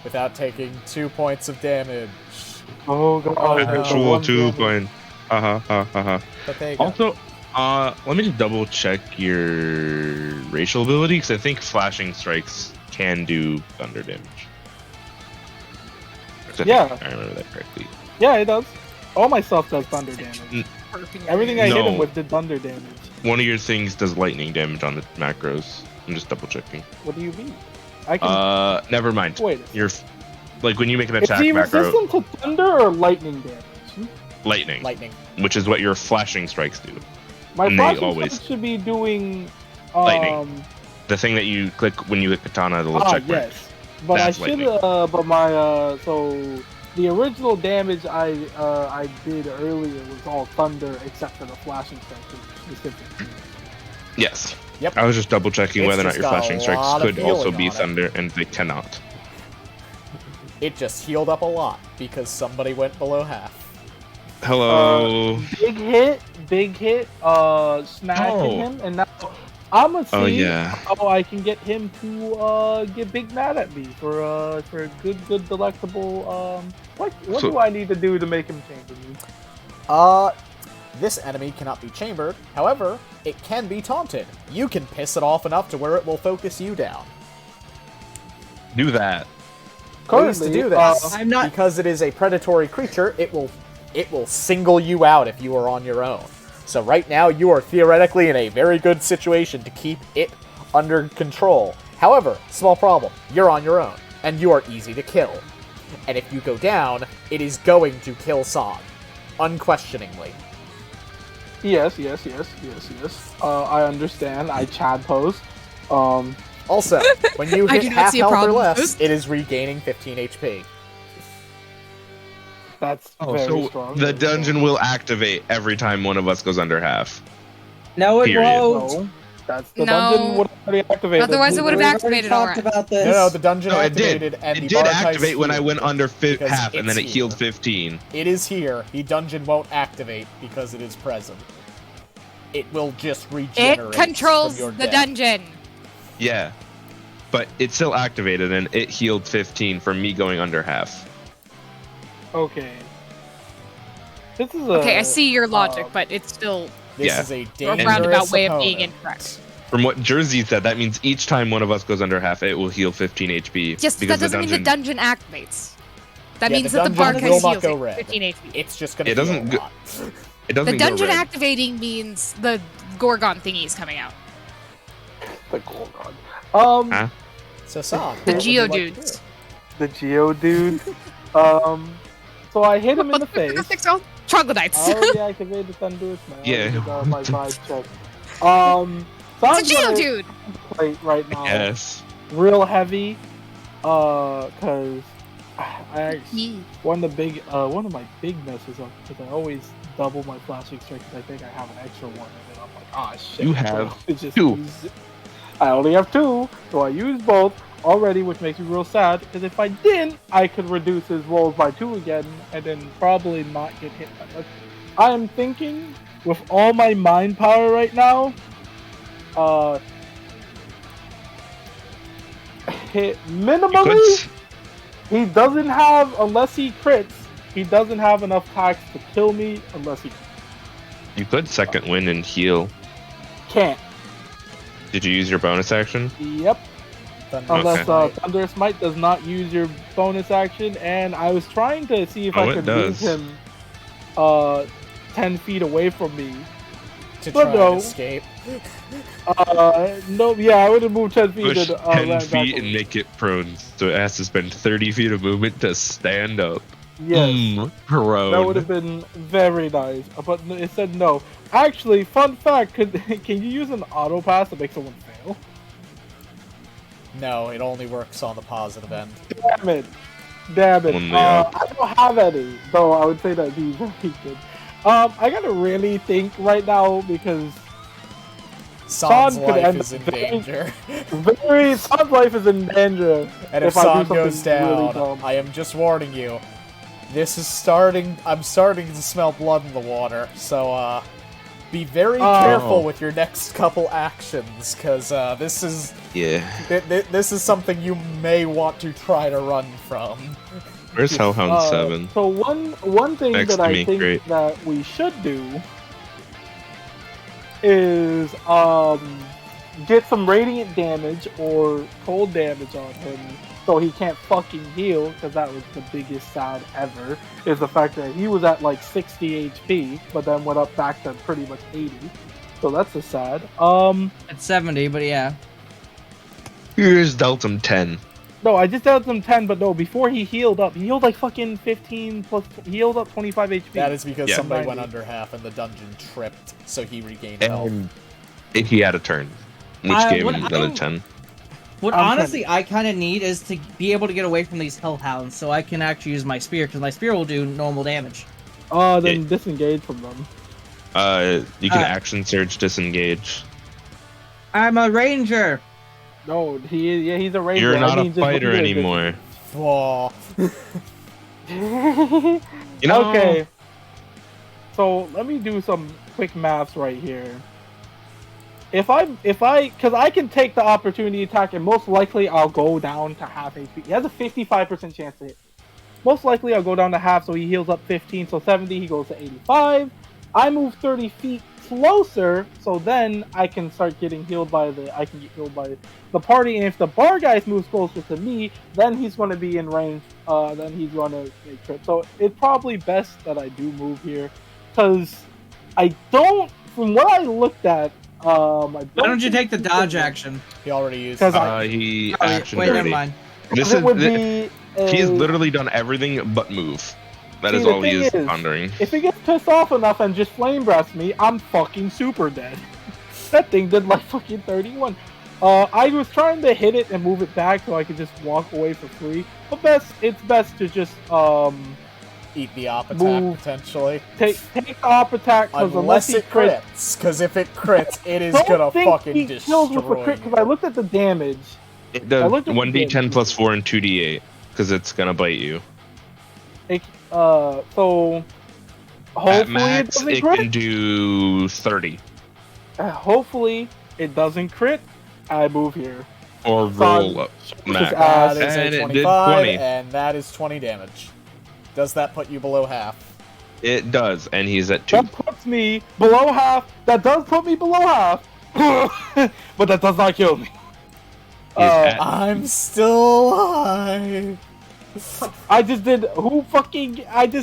S2: Without taking 2 points of damage.
S7: Oh god.
S2: Oh,
S7: there's a
S1: Actual
S7: one
S1: 2
S7: damage.
S1: point.
S2: But there you go.
S1: Also, let me just double check your racial ability because I think flashing strikes can do thunder damage. I think
S7: Yeah.
S1: I remember that correctly.
S7: Yeah, it does. All my stuff does thunder damage. Everything I hit
S1: No.
S7: him with did thunder damage.
S1: One of your things does lightning damage on the macros. I'm just double checking.
S7: What do you mean? I can.
S1: Never mind.
S7: Wait.
S1: You're like when you make an
S7: Is
S1: attack
S7: he
S1: macro,
S7: resistant to thunder or lightning damage?
S1: lightning,
S2: Lightning.
S1: which is what your flashing strikes do.
S7: My
S1: And they
S7: flashing
S1: always-
S7: strike should be doing.
S1: Lightning. The thing that you click when you hit katana, the little check mark.
S7: Yes. But
S1: That's
S7: I should.
S1: lightning.
S7: But my so the original damage I did earlier was all thunder except for the flashing strike specifically.
S1: Yes.
S2: Yep.
S1: I was just double checking
S2: It's
S1: whether or not
S2: just
S1: your
S2: got a
S1: flashing strikes
S2: lot of
S1: could also
S2: healing
S1: be
S2: on it.
S1: thunder, and they cannot.
S2: It just healed up a lot because somebody went below half.
S1: Hello.
S7: Big hit, smacking him, and now I'm gonna see
S1: Oh, yeah.
S7: how I can get him to get big mad at me for a good delectable what
S1: So-
S7: do I need to do to make him change me?
S2: This enemy cannot be chambered. However, it can be taunted. You can piss it off enough to where it will focus you down.
S1: Do that.
S2: I used to do this.
S5: I'm not-
S2: because it is a predatory creature. It will single you out if you are on your own. So right now you are theoretically in a very good situation to keep it under control. However, small problem. You're on your own, and you are easy to kill. And if you go down, it is going to kill Sog, unquestioningly.
S7: Yes. I understand. I Chad post.
S2: Also, when you
S6: I
S2: hit
S6: do not
S2: half
S6: see a
S2: health or
S6: problem with
S2: less,
S6: this.
S2: it is regaining 15 HP.
S7: That's
S1: Oh,
S7: very
S1: so
S7: strong.
S1: the dungeon will activate every time one of us goes under half.
S5: No, it
S1: Period.
S5: won't.
S7: No, that's the
S6: No.
S7: dungeon would have already activated.
S6: Otherwise it would have
S5: We've already
S6: activated
S5: talked
S6: already.
S5: about this.
S2: No, the dungeon
S1: No, it
S2: activated
S1: did.
S2: and the
S1: It did
S2: Barghest
S1: activate when I
S2: healed.
S1: went under
S2: Because
S1: half, and then it
S2: it's
S1: healed
S2: here.
S1: 15.
S2: It is here. The dungeon won't activate because it is present. It will just regenerate.
S6: It controls
S2: from your
S6: the
S2: death.
S6: dungeon.
S1: Yeah. But it still activated, and it healed 15 for me going under half.
S7: Okay. This is a
S6: Okay, I see your logic, but it's still
S2: This
S1: Yeah.
S2: is a
S6: a
S2: dangerous
S6: roundabout way of being
S2: opponent.
S6: incorrect.
S1: From what Jersey said, that means each time one of us goes under half, it will heal 15 HP.
S6: Yes, that doesn't mean the dungeon activates. That means that the
S2: dungeon
S6: Barghest
S2: will not
S6: heals
S2: go
S6: it,
S2: red.
S6: 15 HP.
S2: It's just gonna
S1: It
S2: heal
S1: doesn't
S2: a
S1: go-
S2: lot.
S1: It doesn't
S6: The
S1: go
S6: dungeon
S1: red.
S6: activating means the Gorgon thingy is coming out.
S7: The Gorgon.
S1: Huh?
S2: So Sam,
S6: The
S2: what would you like to
S6: Geodudes.
S2: do?
S7: The Geodude. So I hit him in the face.
S6: Troglodytes.
S7: I already activated the Thunderous Man.
S1: Yeah.
S7: My vibe check. So I'm
S6: It's a
S7: gonna
S6: Geodude.
S7: play right now.
S1: Yes.
S7: Real heavy. Cause I actually, one of my big messes up because I always double my flashing strike because I think I have an extra one, and then I'm like, ah, shit.
S1: You have
S7: I just
S1: two.
S7: use it. I only have two, so I used both already, which makes me real sad because if I didn't, I could reduce his rolls by 2 again, and then probably not get hit by much. I am thinking with all my mind power right now, hit minimally. He doesn't have, unless he crits, he doesn't have enough attacks to kill me unless he
S1: You could second win and heal.
S7: can't.
S1: Did you use your bonus action?
S7: Yep. Unless Thunderous Might does not use your bonus action, and I was trying to see if I
S1: it
S7: could move
S1: does.
S7: him 10 feet away from me.
S2: To
S7: But
S2: try
S7: no.
S2: and escape.
S7: No, yeah, I would have moved 10 feet.
S1: Push
S7: and,
S1: 10
S7: land back
S1: feet
S7: on
S1: and
S7: me.
S1: make it prone, so it has to spend 30 feet of movement to stand up.
S7: Yes.
S1: Prone.
S7: That would have been very nice, but it said no. Actually, fun fact, can you use an auto pass to make someone fail?
S2: No, it only works on the positive end.
S7: Damn it. Damn it.
S1: Only up.
S7: I don't have any, though I would say that he's very good. I gotta really think right now because
S2: San's
S7: San could
S2: life
S7: end
S2: is in
S7: up very-
S2: danger.
S7: San's life is in danger.
S2: And if
S7: I do
S2: San
S7: something
S2: goes down,
S7: really dumb.
S2: I am just warning you. This is starting. I'm starting to smell blood in the water. So, be very careful with your next couple actions, because this is this is something you may want to try to run from.
S1: Where's Hellhound 7?
S7: So one thing
S1: Next
S7: that
S1: to
S7: I
S1: me,
S7: think
S1: great.
S7: that we should do is get some radiant damage or cold damage on him so he can't fucking heal, because that was the biggest sad ever, is the fact that he was at like 60 HP but then went up back to pretty much 80. So that's a sad.
S3: It's 70, but yeah.
S1: Here's dealt him 10.
S7: No, I just dealt him 10, but no, before he healed up, he healed like fucking 15 plus, he healed up 25 HP.
S2: That is because
S1: Yeah.
S2: somebody went
S7: 90.
S2: under half and the dungeon tripped, so he regained health.
S1: And he had a turn, which gave him another 10.
S3: What
S7: I'm
S3: honestly I kind of need is to be able to get away from these hellhounds so I can actually use my spear, because my spear will do normal damage.
S7: Then disengage from them.
S1: You can action surge disengage.
S3: I'm a ranger!
S7: No, he's a ranger.
S1: You're
S7: That
S1: not a
S7: means it's
S1: fighter
S7: weird.
S1: anymore.
S2: Whoa.
S1: You know,
S7: Okay. So let me do some quick maths right here. Because I can take the opportunity attack, and most likely I'll go down to half HP. He has a 55% chance to hit. Most likely I'll go down to half, so he heals up 15, so 70, he goes to 85. I move 30 feet closer, so then I can start getting healed by the party, and if the Barghest moves closer to me, then he's going to be in range, then he's going to make trips. So it's probably best that I do move here, because I don't, from what I looked at,
S3: Why don't you take the dodge action?
S2: He already used
S7: Because
S1: he
S3: Oh,
S1: action
S3: wait,
S1: dirty.
S3: never mind.
S1: This
S7: it
S1: is
S7: would be
S1: he's
S7: a-
S1: literally done everything but move. That
S7: See,
S1: is
S7: the
S1: all he
S7: thing
S1: is
S7: is,
S1: pondering.
S7: If he gets pissed off enough and just flame breaths me, I'm fucking super dead. That thing did like fucking 31. I was trying to hit it and move it back so I could just walk away for free. But it's best to just
S2: eat the op attack,
S7: move.
S2: potentially.
S7: take the op attack, because
S2: Unless it crits, because if it crits, it is gonna fucking
S7: he kills with the
S2: destroy
S7: crit,
S2: you.
S7: because I looked at the damage.
S1: It
S7: I
S1: does
S7: looked at the
S1: 1d10
S7: damage.
S1: plus 4 and 2d8 because it's gonna bite you.
S7: So
S1: At
S7: hopefully it
S1: max,
S7: doesn't
S1: it
S7: crit.
S1: can do 30
S7: Hopefully it doesn't crit. I move here.
S1: or roll up max.
S2: That is
S1: And
S2: a
S1: it did
S2: 25,
S1: 20.
S2: and that is 20 damage. Does that put you below half?
S1: It does, and he's at 2.
S7: That puts me below half. That does put me below half. but that does not kill me.
S2: I'm still alive.
S7: I just did.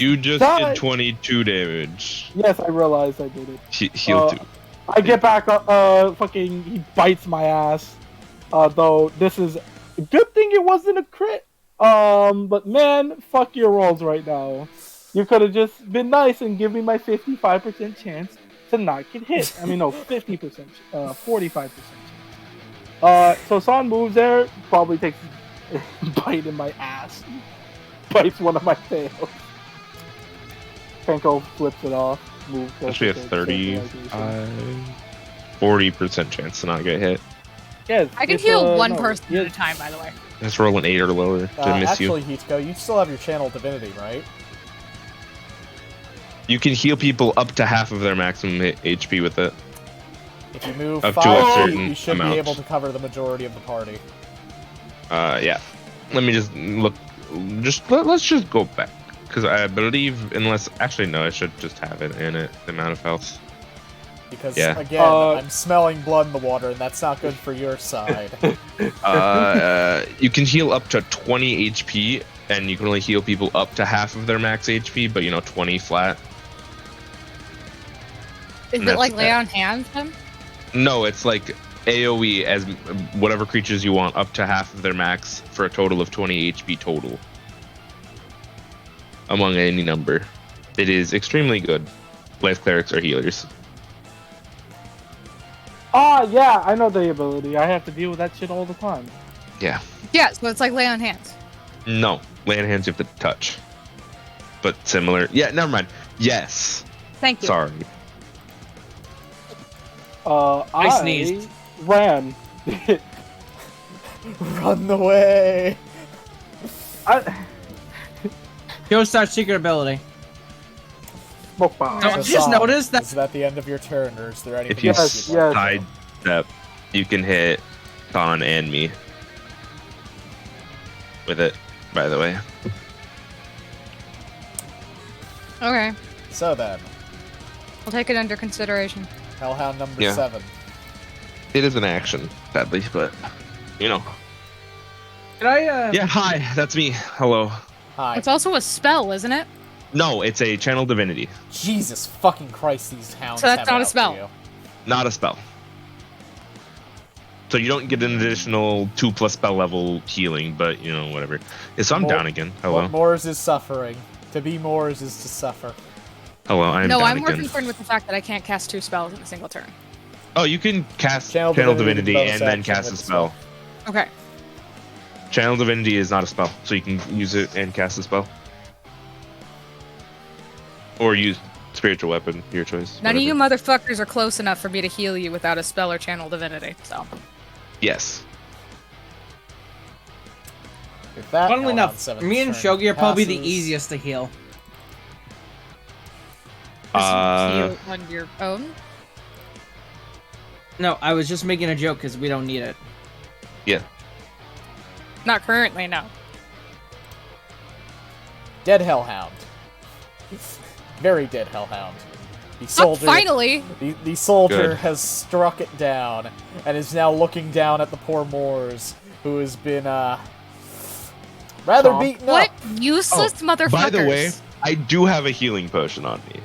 S1: You just
S7: died.
S1: did 22 damage.
S7: Yes, I realized I did it.
S1: Heal 2.
S7: I get back. Fucking, he bites my ass. Though this is a good thing it wasn't a crit. But man, fuck your rolls right now. You could have just been nice and give me my 55% chance to not get hit. I mean, no, 50%, 45% chance. So Son moves there, probably takes a bite in my ass, bites one of my tails. Penko flips it off, moves.
S1: Actually, a 40% chance to not get hit.
S7: Yes,
S6: I can heal one person at a time, by the way.
S1: Let's roll an 8 or lower to miss
S2: actually,
S1: you.
S2: Hitiko, you still have your channel divinity, right?
S1: You can heal people up to half of their maximum HP with it.
S2: If you move
S1: Up to
S2: 5
S1: a
S2: feet,
S1: certain
S2: you should
S1: amount.
S2: be able to cover the majority of the party.
S1: Yeah. Let me just look. Let's just go back, because I believe, unless actually no, I should just have it in it. The amount of health.
S2: Because
S1: Yeah.
S2: again, I'm smelling blood in the water, and that's not good for your side.
S1: You can heal up to 20 HP, and you can only heal people up to half of their max HP, but 20 flat.
S6: Is it like lay on hands then?
S1: No, it's like AoE as whatever creatures you want up to half of their max for a total of 20 HP total. Among any number. It is extremely good. Blast clerics or healers.
S7: Yeah, I know the ability. I have to deal with that shit all the time.
S1: Yeah.
S6: Yeah, so it's like lay on hands.
S1: No. Lay on hands you have to touch. But similar. Yeah, never mind. Yes.
S6: Thank you.
S1: Sorry.
S7: I
S5: sneezed.
S7: Ran.
S2: Run away!
S5: Joestar's secret ability.
S7: Smoke bomb.
S5: So I just noticed that.
S2: Is that the end of your turn, or is there anything
S1: If you
S2: else you'd like to
S1: side step, you can hit Khan and me. With it, by the way.
S6: Okay,
S2: do? So then,
S6: I'll take it under consideration.
S2: Hellhound number
S1: Yeah.
S2: 7.
S1: It is an action, sadly, but
S5: Can I?
S1: Yeah, hi, that's me. Hello.
S2: Hi.
S6: It's also a spell, isn't it?
S1: No, it's a channel divinity,
S2: Jesus fucking Christ, these hounds
S6: So that's
S2: have
S6: not a
S2: it out
S6: spell.
S2: for you.
S1: not a spell. So you don't get an additional 2+ spell level healing, but whatever. So I'm
S2: More-
S1: down again. Hello.
S2: Moors is suffering. To be Moors is to suffer.
S1: Hello, I'm
S6: No,
S1: down
S6: I'm more
S1: again.
S6: concerned with the fact that I can't cast 2 spells in a single turn.
S1: Oh, you can cast
S2: Channel
S1: channel
S2: Divinity
S1: divinity
S2: bonus
S1: and then
S2: action
S1: cast a
S2: with the
S1: spell.
S6: Okay.
S1: Channel divinity is not a spell, so you can use it and cast a spell. Or use spiritual weapon, your choice.
S6: None of you
S1: whatever.
S6: motherfuckers are close enough for me to heal you without a spell or channel divinity, so.
S1: Yes.
S2: If that
S5: Funnily
S2: Hellhound
S5: enough,
S2: 7's
S5: me and
S2: turn
S5: Shogi are probably the
S2: passes-
S5: easiest to heal.
S6: Heal on your own?
S5: No, I was just making a joke because we don't need it.
S1: Yeah.
S6: Not currently, no.
S2: Dead Hellhound. Very dead Hellhound. The
S6: Oh,
S2: soldier,
S6: finally!
S2: the soldier
S1: Good.
S2: has struck it down and is now looking down at the poor Moors, who has been rather
S7: Chomp.
S2: beaten
S6: What
S2: up.
S6: useless motherfuckers!
S1: By the way, I do have a healing potion on me.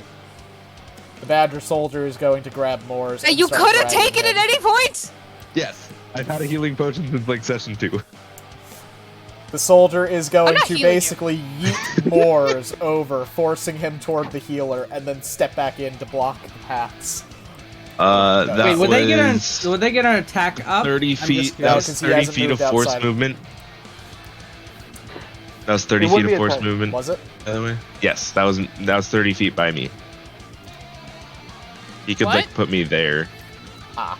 S2: The Badger soldier is going to grab Moors.
S6: Hey,
S2: and
S6: you
S2: start
S6: could have
S2: dragging
S6: taken
S2: him.
S6: it at any point!
S1: Yes. I've had a healing potion since like session 2.
S2: The soldier is going
S6: not
S2: to
S6: healing you.
S2: basically yeet Moors over, forcing him toward the healer, and then step back in to block the paths.
S1: That
S5: Wait, would they get an
S1: was
S5: would they get an attack up?
S1: 30
S5: I'm just
S1: feet. That
S5: curious.
S1: was
S2: because he
S1: 30
S2: hasn't
S1: feet of
S2: moved
S1: force
S2: outside.
S1: movement. That was 30
S7: It would
S1: feet
S7: be
S1: of force
S7: attack.
S1: movement.
S2: Was it?
S1: By the way, yes, that was 30 feet by me. He could
S6: What?
S1: like put me there.
S2: Ah.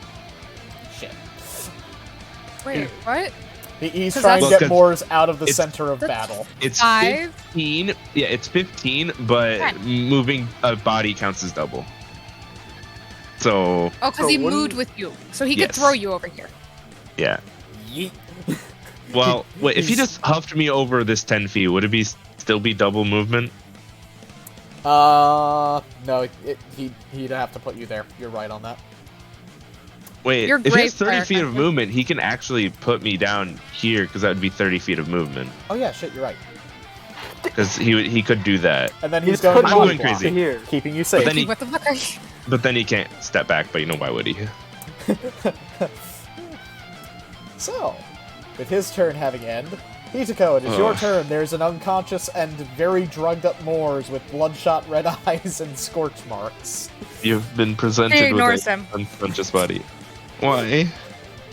S2: Shit.
S6: Wait, what?
S2: He's
S6: 'Cause
S2: trying to
S1: that's-
S2: get
S1: Well, 'cause
S2: Moors out of the
S1: it's-
S2: center of
S6: That's-
S2: battle.
S1: It's
S6: 5?
S1: 15. Yeah, it's 15, but
S6: 10.
S1: moving a body counts as double. So
S6: Oh, because
S7: So
S6: he
S7: wouldn't-
S6: moved with you. So he could
S1: Yes.
S6: throw you over here.
S1: yeah.
S2: Yeet.
S1: Well, wait. If he
S2: He's-
S1: just huffed me over this 10 feet, would it be still be double movement?
S2: No, he'd have to put you there. You're right on that.
S1: Wait,
S6: You're
S1: if he
S6: great,
S1: has 30 feet of
S6: Firecracker.
S1: movement, he can actually put me down here because that would be 30 feet of movement.
S2: Oh yeah, shit, you're right.
S1: Because he could do that.
S2: And then
S7: He's
S2: he's going
S7: put
S1: I'm
S2: body
S1: going
S2: block,
S1: crazy.
S7: Here.
S2: keeping you safe.
S1: Then he-
S6: What the fuck are you?
S1: But then he can't step back, but you know why would he?
S2: So, with his turn having ended, Hitako, it is your turn. There's an unconscious and very drugged up Moors with bloodshot red eyes and scorch marks.
S1: You've been
S6: He
S1: presented with
S6: ignores
S1: an
S6: him.
S1: unconscious body. Why?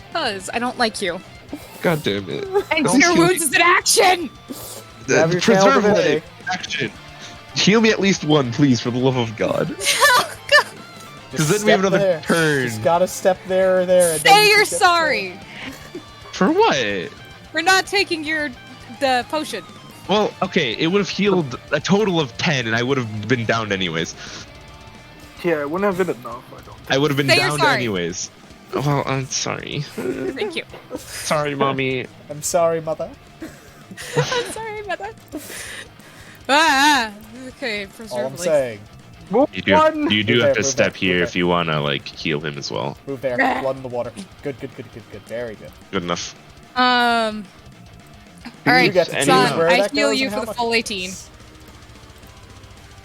S6: Because I don't like you.
S1: God damn it.
S6: And
S1: Don't
S6: Cure
S1: kill
S6: Wounds is an action!
S2: You have your tail
S1: Preserve
S2: divinity.
S1: life. Action. Heal me at least one, please, for the love of God. Because then we have
S2: step
S1: another
S2: there.
S1: turn.
S2: Just gotta step there or there. And then
S6: Say
S2: you
S6: you're
S2: can get
S6: sorry!
S1: For what?
S6: We're not taking the potion.
S1: Well, okay, it would have healed a total of 10, and I would have been downed anyways.
S7: Yeah, it wouldn't have been enough. I don't.
S1: I would have been
S6: Say you're
S1: downed
S6: sorry.
S1: anyways. Well, I'm sorry.
S6: Thank you.
S1: Sorry, mommy.
S2: I'm sorry, mother.
S6: I'm sorry, mother. Ah, okay,
S2: All
S6: preserve
S2: I'm
S6: life.
S2: saying.
S7: Move
S1: You do,
S7: one.
S1: you do
S2: Move
S1: have
S2: there,
S1: to
S2: move
S1: step
S2: there,
S1: here
S2: move
S1: if you want to, like, heal him as well.
S2: Move there. Blood in the water. Good. Very good.
S1: Good enough.
S6: All
S2: You
S6: right,
S2: get to
S1: choose
S6: son,
S1: where
S6: I
S2: that
S6: heal
S2: goes
S6: you
S2: and
S6: for
S2: how
S6: the
S2: much
S6: full
S2: it
S6: 18.
S2: is.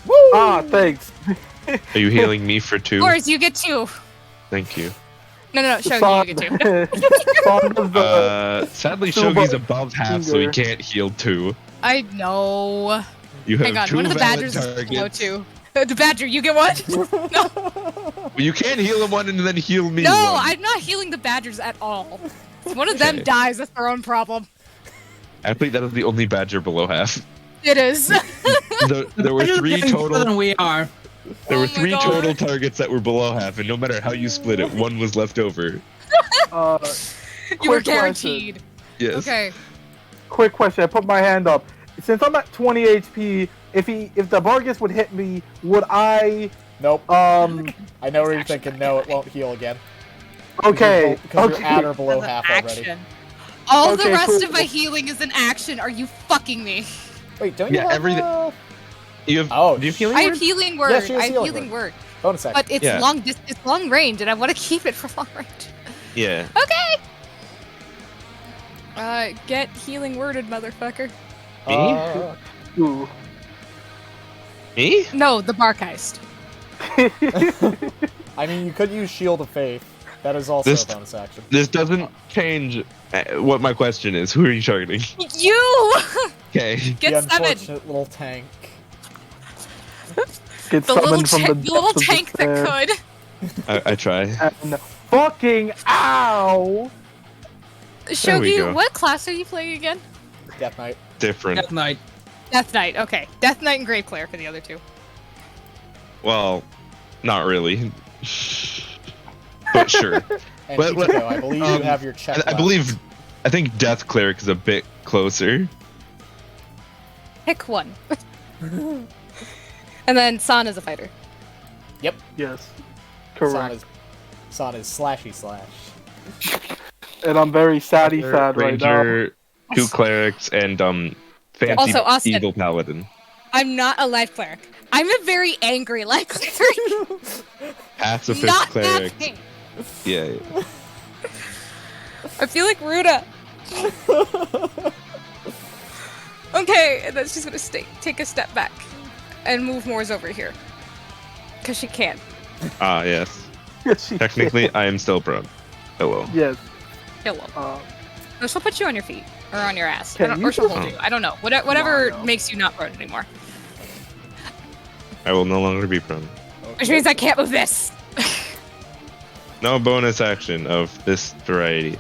S2: Woo!
S7: Ah, thanks.
S1: Are you healing me for 2?
S6: Of course, you get 2.
S1: Thank you.
S6: No, Shogi, you get 2.
S7: Son of the-
S1: Sadly,
S7: Super
S1: Shogi's above half, so he
S7: finger.
S1: can't heal 2.
S6: I know.
S1: You have
S6: Hang on,
S1: 2
S6: one of the
S1: valid
S6: badgers is below
S1: targets.
S6: 2. The badger, you get 1? No,
S1: Well, you can't heal him 1 and then heal me 1.
S6: I'm not healing the badgers at all. If one of them
S1: Okay.
S6: dies, that's their own problem.
S1: I think that is the only badger below half.
S6: It is.
S1: There were 3
S3: More
S1: total.
S3: than we are.
S1: There
S6: Oh
S1: were
S6: my
S1: 3
S6: God.
S1: total targets that were below half, and no matter how you split it, 1 was left over.
S6: You were
S7: quick question.
S6: guaranteed.
S1: Yes.
S6: Okay.
S7: Quick question. I put my hand up. Since I'm at 20 HP, if the Barghest would hit me, would I?
S2: Nope. I know where you're
S6: Action.
S2: thinking. No, it won't heal again.
S7: Okay.
S2: Because you're
S7: Okay.
S2: at or below
S6: That's an
S2: half already.
S6: action. All the
S7: Okay,
S6: rest
S7: cool.
S6: of my healing is an action. Are you fucking me?
S2: Wait, don't you
S1: Yeah,
S2: have
S1: everything- You have.
S2: Oh,
S1: Do you have healing
S6: I have
S1: word?
S6: healing word.
S2: Yeah, she has
S6: I have
S2: healing
S6: healing word.
S2: bonus action?
S6: But it's
S1: Yeah.
S6: it's long range, and I want to keep it for long range.
S1: Yeah.
S6: Okay. Get healing worded, motherfucker.
S7: Ooh.
S1: Me?
S6: No, the Barghest.
S2: I mean, you could use Shield of Faith. That is also
S1: This-
S2: a bonus action.
S1: This doesn't change what my question is. Who are you targeting?
S6: You
S1: Okay.
S6: get
S2: the
S6: 7.
S2: unfortunate little tank.
S7: Get
S6: The little,
S7: summoned from the
S6: the little
S7: depths of
S6: tank that
S7: despair.
S6: could.
S1: I try.
S7: And fucking ow!
S1: There we
S6: Shogi,
S1: go.
S6: what class are you playing again?
S2: Death Knight.
S1: Different.
S3: Death Knight.
S6: Death Knight. Okay, Death Knight and Grave Cleric for the other 2.
S1: Well, not really. But sure.
S2: And
S1: But-
S2: Ichigo, I believe you
S1: um,
S2: have your check.
S1: I
S2: left.
S1: believe. I think Death Cleric is a bit closer.
S6: Pick one. And then San is a fighter.
S2: Yep.
S7: Yes.
S2: Son is slashy slash.
S7: And I'm very sad right now.
S1: Ranger, 2 clerics, and fancy
S6: Also, Austin.
S1: evil paladin.
S6: I'm not a life cleric. I'm a very angry life cleric.
S1: Pacifist
S6: Not
S1: cleric.
S6: that thing.
S1: Yeah.
S6: I feel like Ruda. Okay, and then she's gonna take a step back and move Moors over here. Cause she can.
S1: Ah, yes.
S7: Yes, she
S1: Technically, I am still prone. Hello.
S7: did. Yes.
S6: Hello. No, she'll put you on your feet. Or on your ass.
S7: Can you
S6: Or she'll
S7: just-
S6: hold you. I don't know. Whatever
S7: Wow.
S6: makes you not prone anymore.
S1: I will no longer be prone.
S6: Which means I can't move this.
S1: No bonus action of this variety.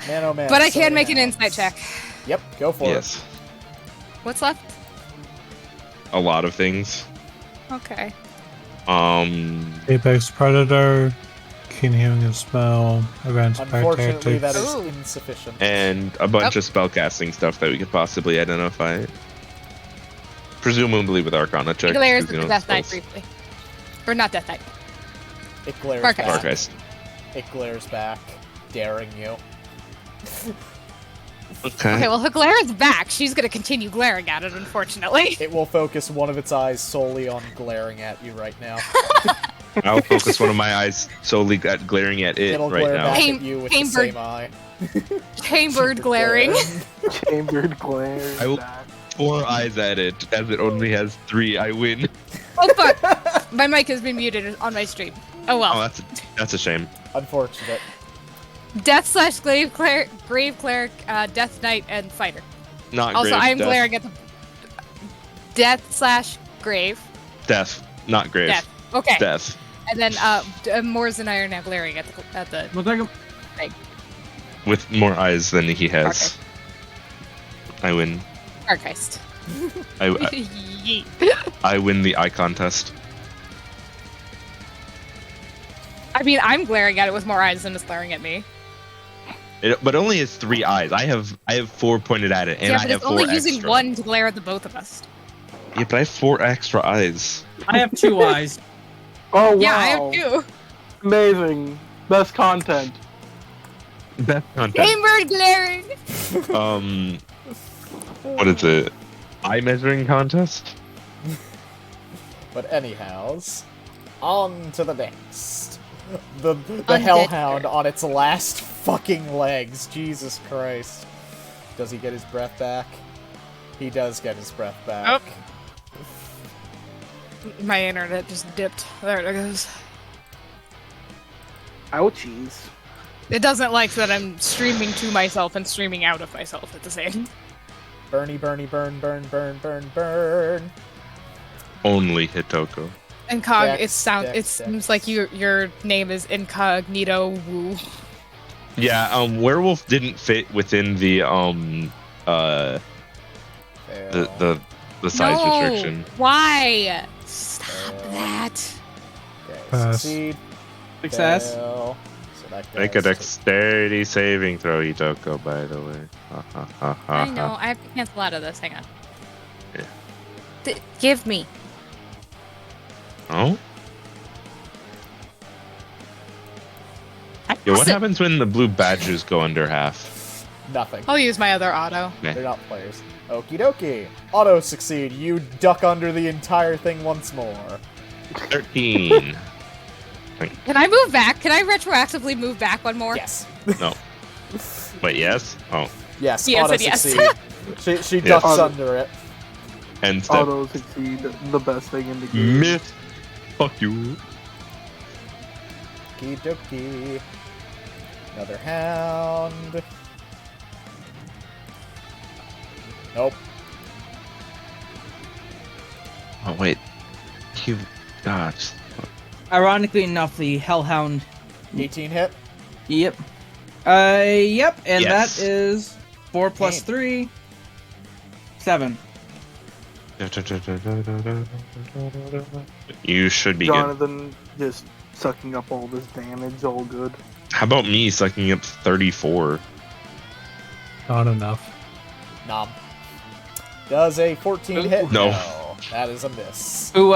S2: Man, oh man.
S6: But I
S2: so
S6: can make an
S2: many
S6: insight
S2: hands.
S6: check.
S2: Yep, go for
S1: Yes.
S6: What's left?
S1: A lot of things.
S6: Okay.
S4: Apex Predator, Keen Hearing and Smell, Advanced
S2: it.
S4: Fire
S2: Unfortunately,
S4: Tactics.
S2: that is
S6: Ooh.
S2: insufficient.
S1: And a bunch of spellcasting stuff that we could possibly identify. Presumably with Arcana checks.
S6: Glares at
S1: because, you
S6: the
S1: know,
S6: Death Knight
S1: spells.
S6: briefly. Or not Death Knight.
S2: It glares
S6: Barghest.
S2: back.
S1: Barghest.
S2: It glares back, daring you.
S1: Okay.
S6: Okay, well, her glare is back. She's gonna continue glaring at it, unfortunately.
S2: It will focus one of its eyes solely on glaring at you right now.
S1: I'll focus one of my eyes solely at glaring at it
S2: It'll
S1: right
S2: glare
S1: now.
S2: back at you with the
S6: Chambered.
S2: same eye.
S6: Chambered glaring.
S7: Chambered glare.
S1: I will 4 eyes at it, as it only has 3. I win.
S6: Oh fuck! My mic has been muted on my stream. Oh well.
S1: Oh, that's a shame.
S2: Unfortunate.
S6: Death/grave cleric, death knight, and fighter.
S1: Not
S6: Also,
S1: grave,
S6: I am
S1: death.
S6: glaring at the death/grave.
S1: Death, not grave.
S6: Death. Okay.
S1: Death.
S6: And then Moors and I are now glaring at the.
S5: Look like a...
S1: With more eyes than he has. I win.
S6: Barghest.
S1: I win the eye contest.
S6: I mean, I'm glaring at it with more eyes than it's glaring at me.
S1: But only has 3 eyes. I have 4 pointed at it, and
S6: Yeah,
S1: I
S6: but
S1: have
S6: it's
S1: 4
S6: only
S1: extra.
S6: using one to glare at the both of us.
S1: Yeah, but I have 4 extra eyes.
S5: I have 2 eyes.
S7: Oh wow!
S6: Yeah, I have two.
S7: Amazing. Best content.
S1: Best content.
S6: Chambered glaring.
S1: What is it? Eye measuring contest?
S2: But anyhows, on to the next. The
S6: Undead
S2: Hellhound on its last fucking legs. Jesus Christ. Does he get his breath back? He does get his breath back.
S6: My internet just dipped. There it goes.
S7: Ouchies.
S6: It doesn't like that I'm streaming to myself and streaming out of myself at the same.
S2: Bernie, Bernie, burn, burn, burn, burn, burn.
S1: Only Hitoko.
S6: Incog.
S2: Dex,
S6: It
S2: Dex,
S6: seems like your name is Incognito Woo.
S1: Yeah, werewolf didn't fit within the size restriction.
S6: Why? Stop that.
S2: Okay,
S4: Pass.
S2: succeed.
S5: Success.
S2: Fail. So that
S1: Make a
S2: goes to-
S1: dexterity saving throw, Hitoko, by the way.
S6: I know. I have to cancel out of this. Hang on.
S1: Yeah.
S6: Give me.
S1: Oh? Yo, what happens when the blue badges go under half?
S2: Nothing.
S6: I'll use my other auto.
S2: They're not players. Okie dokie. Auto succeed. You duck under the entire thing once more.
S1: 13.
S6: Can I move back? Can I retroactively move back one more?
S2: Yes.
S1: No. Wait, yes? Oh.
S2: Yes,
S6: Yes,
S2: auto
S6: and yes.
S2: succeed. She ducks
S7: Yes.
S2: under it.
S1: End step.
S7: Auto succeed. The best thing in the game.
S1: Myth. Fuck you.
S2: Okie dokie. Another hound. Nope.
S1: Oh, wait. You. Gosh.
S5: Ironically enough, the Hellhound.
S2: 18 hit.
S5: Yep. Yep, and
S1: Yes.
S5: that is 4 plus 3. 7.
S1: You should be good.
S7: Johnathan just sucking up all this damage. All good.
S1: How about me sucking up 34?
S4: Not enough.
S2: Nom. Does a 14 hit?
S1: No.
S2: That is a miss.
S5: Who,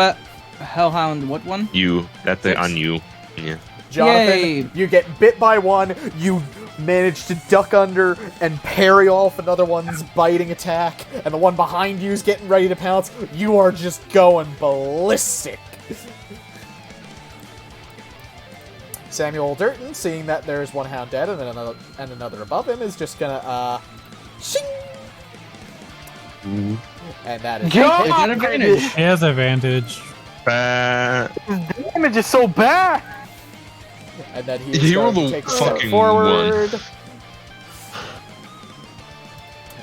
S5: Hellhound, what one?
S1: You. That's it
S5: 6.
S1: on you. Yeah.
S2: Jonathan,
S5: Yay.
S2: you get bit by one, you manage to duck under and parry off another one's biting attack, and the one behind you is getting ready to pounce. You are just going ballistic. Samuel Durton, seeing that there's one hound dead and another above him, is just gonna shing! And that is
S7: God!
S2: a hit.
S5: Got advantage.
S4: He has advantage.
S7: His damage is so bad.
S2: And then he's
S1: You
S2: going
S1: were
S2: to
S1: the
S2: take a step
S1: fucking
S2: forward.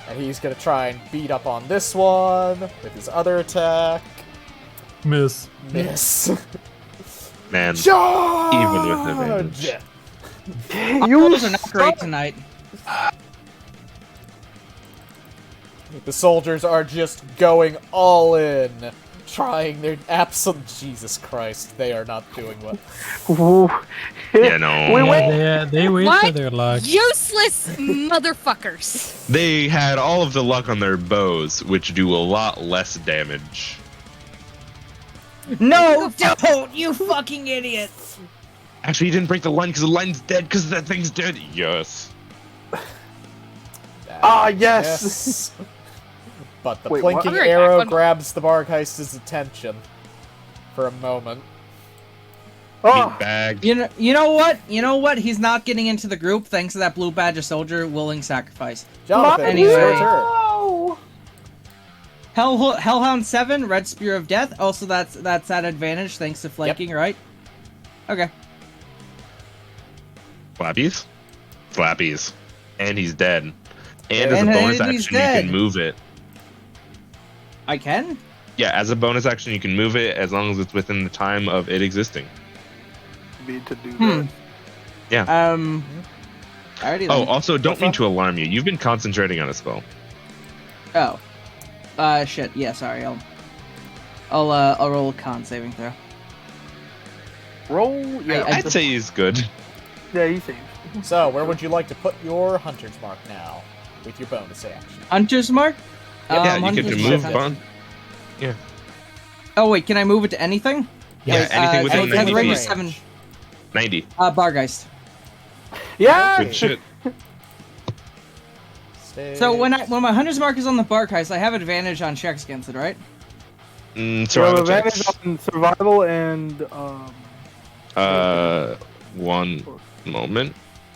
S2: And he's going to try and beat up on this one with his other attack.
S4: Miss.
S2: Miss.
S1: Man.
S2: Charge!
S1: Even with advantage.
S7: You
S5: Rolls are not great tonight.
S2: The soldiers are just going all in. Trying their absolute... Jesus Christ, they are not doing well.
S7: Ooh.
S1: Yeah, no.
S7: We went.
S4: Yeah, they wasted
S6: What?
S4: their luck.
S6: Useless motherfuckers.
S1: They had all of the luck on their bows, which do a lot less damage.
S5: No, don't, you fucking idiot!
S1: Actually, he didn't break the line because the line's dead because that thing's dead. Yes.
S7: Ah, yes.
S2: Yes. But the
S7: Wait, what?
S2: blinking
S6: I'll be right back,
S2: arrow
S6: one moment.
S2: grabs the Barghest's attention for a moment.
S7: Oh,
S1: Meat bag.
S3: You know what? You know what? He's not getting into the group thanks to that blue badge of soldier willing sacrifice.
S2: Johnathan,
S3: Anyway.
S2: it's your turn.
S7: no!
S3: Hellhound 7, Red Spear of Death. Also, that's at advantage thanks to flanking, right? Okay.
S1: Flappies? Flappies. And he's dead. And as a
S3: And
S1: bonus
S3: he's
S1: action, you
S3: dead.
S1: can move it.
S3: I can?
S1: Yeah, as a bonus action, you can move it as long as it's within the time of it existing.
S7: Need to do that.
S3: Alrighty then.
S1: Oh, also, don't mean to alarm you. You've been concentrating on a spell.
S3: Oh. Shit. Yeah, sorry. I'll roll a con saving throw.
S7: Roll, yeah.
S1: I'd say he's good.
S7: Yeah, he's safe.
S2: So, where would you like to put your hunter's mark now with your bonus action?
S3: Hunter's mark?
S1: Yeah, you
S3: Hunter's
S1: can
S3: mark.
S1: move on. Yeah.
S3: Oh wait, can I move it to anything?
S1: Yeah, anything within
S3: anything
S1: 90
S3: range
S1: feet.
S3: is 7.
S1: 90.
S3: Barghest.
S7: Yeah!
S1: Good shit.
S3: So when my hunter's mark is on the Barghest, I have advantage on checks against it, right?
S7: So you have
S1: Survival
S7: advantage
S1: checks.
S7: on survival and
S1: One moment.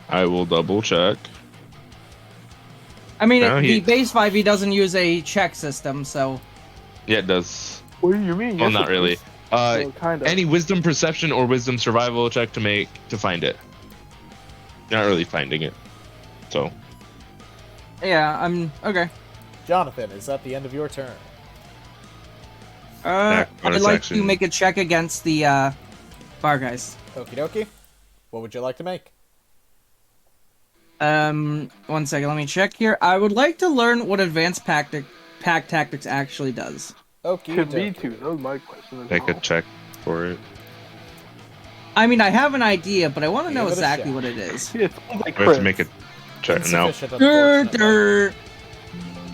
S1: I will double check.
S3: I mean,
S1: No,
S3: the
S1: he-
S3: base 5e doesn't use a check system, so
S1: Yeah, it does.
S7: what do you mean?
S1: Well,
S7: Yes,
S1: not
S7: it
S1: really.
S7: is.
S1: Uh,
S7: Well, kind of.
S1: Any wisdom perception or wisdom survival check to find it. You're not really finding it. So,
S3: yeah, I'm okay.
S2: Johnathan, is that the end of your turn?
S3: I'd
S1: bonus
S3: like
S1: action.
S3: to make a check against the Barghest.
S2: Okie dokie. What would you like to make?
S3: 1 second, let me check here. I would like to learn what advanced pack tactics actually does.
S2: Okie
S7: Could be
S2: dokie.
S7: too. That was my question. As
S1: take a
S7: well.
S1: check for it.
S3: I mean, I have an idea, but I want to know
S2: Give it a
S3: exactly
S2: shot.
S3: what it is.
S7: Yeah, it sounds like
S1: We have to
S7: crits.
S1: make a check now.
S2: Insufficient,
S3: Dur,
S2: unfortunately.
S3: dur.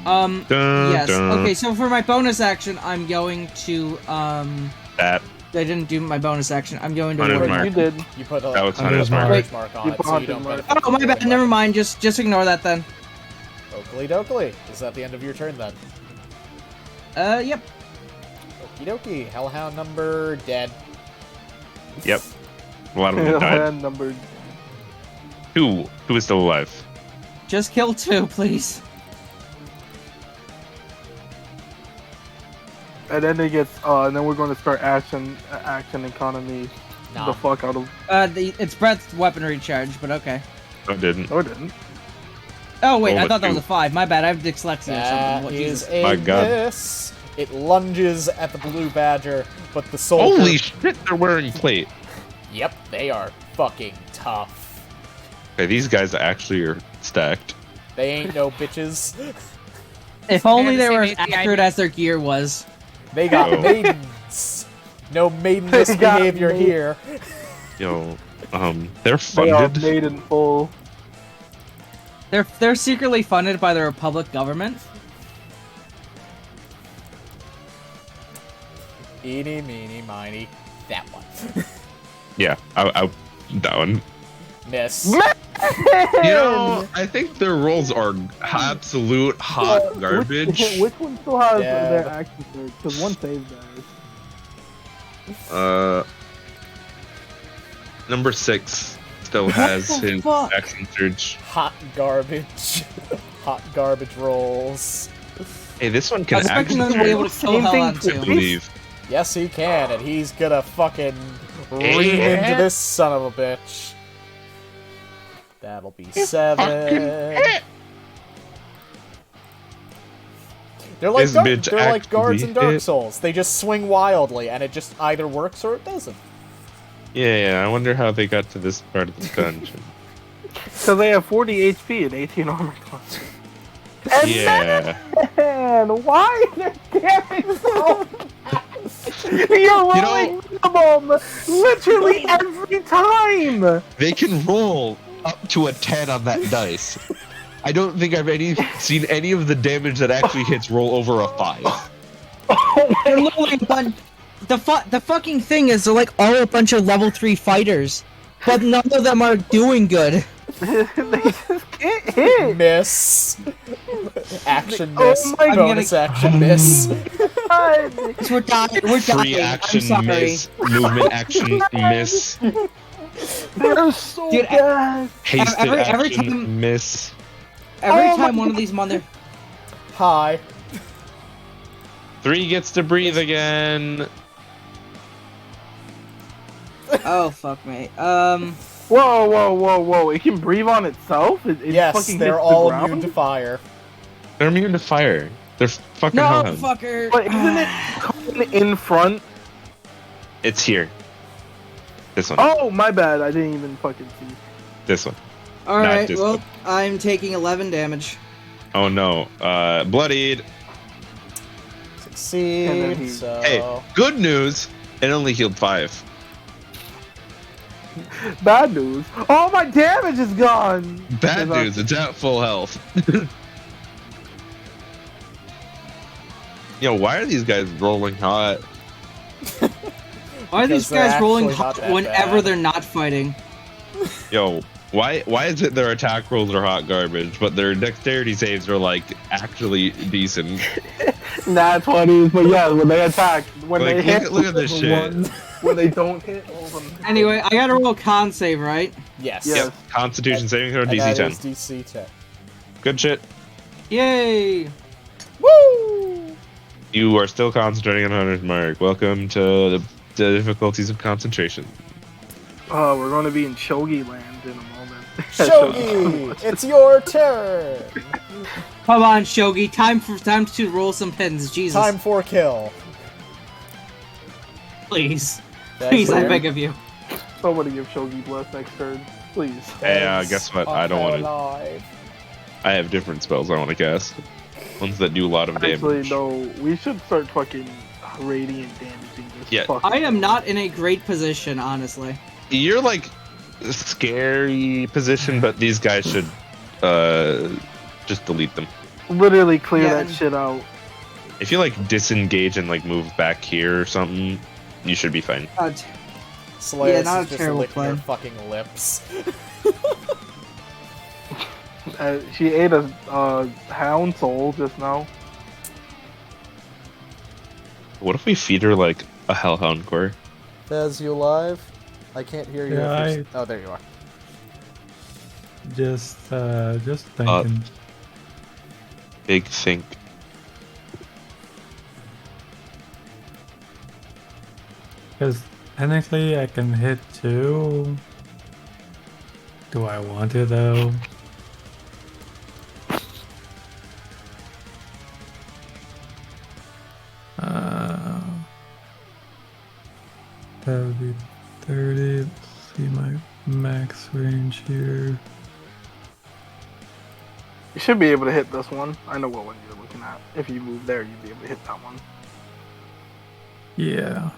S1: Dun,
S3: Yes.
S1: dun.
S3: Okay, so for my bonus action, I'm going to
S1: That.
S3: I didn't do my bonus action. I'm going to
S1: Hunter's
S3: work.
S1: mark.
S7: You did.
S2: You put a
S1: That was
S2: hunter's
S1: Hunter's
S2: mark
S7: You
S2: on it,
S7: put
S2: so you don't
S7: Hunter's
S2: benefit
S3: Oh, my
S2: from
S3: bad.
S2: the
S3: Never
S2: weapon.
S3: mind. Just ignore that then.
S2: Oakley dokley. Is that the end of your turn then?
S3: Yep.
S2: Okie dokie. Hellhound number dead.
S1: Yep. A lot of them died.
S7: And number.
S1: Who is still alive?
S3: Just kill 2, please.
S7: And then it gets. And then we're going to start action economy.
S2: Nah.
S7: The fuck out of.
S3: It's breath weaponry charge, but okay.
S1: I didn't.
S7: No, it didn't.
S3: Oh wait,
S1: Roll
S3: I
S1: a
S3: thought that was
S1: 2.
S3: a 5. My bad. I have dyslexia or
S2: That
S3: something. What,
S2: is
S3: Jesus.
S2: a
S1: My God.
S2: miss. It lunges at the blue badger, but the soldier...
S1: Holy shit! They're wearing plate.
S2: Yep, they are fucking tough.
S1: Okay, these guys actually are stacked.
S2: They ain't no bitches.
S3: If only
S6: the
S3: they were as
S6: same API.
S3: accurate as their gear was.
S2: They got
S1: Oh.
S2: maidens. No maiden
S7: They got
S2: misbehavior
S7: maid-
S2: here.
S1: Yo, they're
S7: They are
S1: funded.
S7: made in full.
S3: They're secretly funded by the Republic government.
S2: Eeny, meeny, miny. That one.
S1: Yeah, I that one.
S2: Miss.
S1: You know, I think their rolls are absolute hot garbage.
S7: Which one still has
S2: Yeah.
S7: their action surge? Because one saved theirs.
S1: Number 6 still has
S3: What the
S1: his
S3: fuck?
S1: action surge.
S2: Hot garbage. Hot garbage rolls.
S1: Hey, this one
S3: I
S1: can
S3: was expecting them
S1: action
S3: to be able to
S1: surge.
S3: kill
S7: Same thing
S3: Hellhound
S7: to
S1: I
S3: too.
S1: believe.
S2: Yes, he can, and he's gonna fucking ream into this son of a bitch. That'll be 7. They're like
S1: This bitch
S2: they're like guards in
S1: actually
S2: Dark
S1: hit.
S2: Souls. They just swing wildly, and it just either works or it doesn't.
S1: Yeah, I wonder how they got to this part of the dungeon.
S7: So they have 40 HP and 18 armor class. And
S1: Yeah.
S7: man, why is their damage so bad? You're rolling minimum literally every time!
S1: They can roll up to a 10 on that dice. I don't think I've seen any of the damage that actually hits roll over a 5.
S3: They're literally a bunch. The fucking thing is they're like all a bunch of level 3 fighters, but none of them are doing good.
S7: They just can't hit!
S2: Miss. Action
S7: Oh
S2: miss.
S7: my
S2: Bonus action miss.
S7: god!
S5: We're dying. We're
S1: Free
S5: dying.
S1: action
S5: I'm sorry.
S1: miss. Movement action miss.
S7: They're so
S5: Dude,
S7: bad.
S1: Hasted
S5: every
S1: action
S5: time-
S1: miss.
S5: Every
S7: Oh
S5: time
S7: my
S5: one of these mother.
S2: Hi.
S1: 3 gets to breathe again.
S5: Oh fuck me.
S7: Whoa! It can breathe on itself. It
S2: Yes,
S7: fucking
S2: they're
S7: hits
S2: all
S7: the ground?
S2: immune to fire.
S1: They're immune to fire. They're fucking
S5: No,
S1: hellhound.
S5: fucker.
S7: But isn't it coming in front?
S1: It's here. This one.
S7: Oh, my bad. I didn't even fucking see.
S1: This one.
S5: All
S1: Not
S5: right.
S1: this
S5: Well,
S1: one.
S5: I'm taking 11 damage.
S1: Oh no. Bloodied.
S7: And then
S2: Succeed.
S7: he-
S2: So
S1: Hey, good news. It only healed 5.
S7: Bad news. Oh, my damage is gone.
S1: Bad
S7: Because I-
S1: news. It's at full health. Yo, why are these guys rolling hot?
S5: Why are these
S2: Because they're
S5: guys rolling
S2: actually not
S5: hot
S2: that
S5: whenever
S2: bad.
S5: they're not fighting?
S1: Yo, why is it their attack rolls are hot garbage, but their dexterity saves are like actually decent?
S7: Nat 20s, but yeah, when they attack, when
S1: Like,
S7: they hit,
S1: look at this
S7: the
S1: shit.
S7: ones- when they don't hit, all of them.
S5: Anyway, I gotta roll con save, right?
S2: yes.
S7: Yes.
S1: Yep. Constitution saving throw
S2: And
S1: DC
S2: that
S1: 10.
S2: is DC 10.
S1: Good shit.
S5: Yay!
S2: Woo!
S1: You are still concentrating on 100 mark. Welcome to the difficulties of concentration.
S7: We're going to be in shogi land in a moment.
S2: Shogi, it's your turn.
S5: Come on, Shogi. Time to roll some pins. Jesus.
S2: Time for kill.
S5: Please.
S2: That's
S5: Please, I
S2: fair.
S5: beg of you.
S7: Somebody give shogi bless next turn, please.
S1: Hey,
S2: Thanks,
S1: guess what? I don't
S2: okay,
S1: want to.
S2: alive.
S1: I have different spells I want to cast. Ones that do a lot of damage.
S7: Actually, no, we should start fucking radiant damaging this.
S1: Yeah.
S7: fucking
S5: I am
S7: thing.
S5: not in a great position, honestly.
S1: You're like a scary position, but these guys should just delete them.
S7: Literally clear
S5: Yeah.
S7: that shit out.
S1: If you like disengage and like move back here or something, you should be fine.
S2: Slayus
S5: Yeah, not
S2: is
S5: a
S2: just
S5: terrible
S2: licking her
S5: plan.
S2: fucking lips.
S7: She ate a hound soul just now.
S1: What if we feed her like a hellhound core?
S2: Fez, you alive? I can't hear you.
S4: Yeah,
S2: if you're... Oh, there you are.
S4: Just thinking.
S1: Big think.
S4: Because technically I can hit 2. Do I want to though? That would be 30. Let's see my max range here.
S7: You should be able to hit this one. I know what one you're looking at. If you move there, you'd be able to hit that one.
S4: Yeah.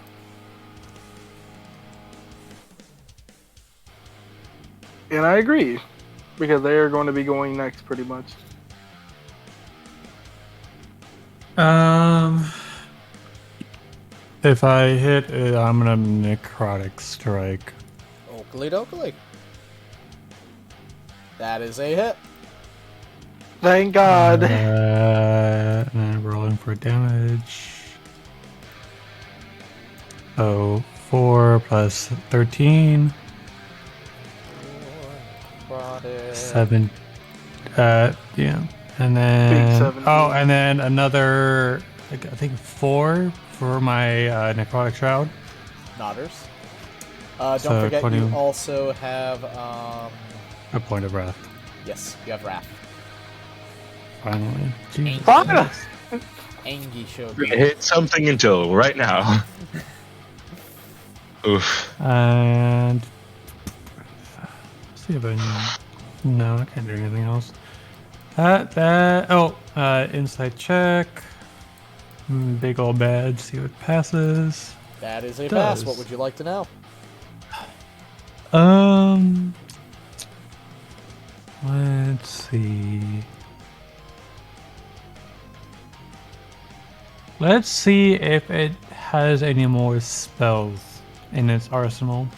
S7: And I agree, because they are going to be going next pretty much.
S4: If I hit it, I'm gonna necrotic strike.
S2: Oakley dokley. That is a hit.
S7: Thank God.
S4: And I'm rolling for damage. So 4 plus 13,
S2: Necrotic.
S4: 7. Yeah, and then
S7: 17.
S4: and then another, I think 4 for my necrotic shroud.
S2: Nodders. Don't
S4: So
S2: forget
S4: 20
S2: you also have
S4: A point of wrath.
S2: yes, you have Wrath.
S4: Finally. Jesus.
S7: Finally!
S2: Angie Shogi.
S1: Hit something until right now. Oof.
S4: And let's see if I no, I can't do anything else. Insight check. Big old badge. See what passes.
S2: That is a pass.
S4: Does.
S2: What would you like to know?
S4: Let's see. Let's see if it has any more spells in its arsenal.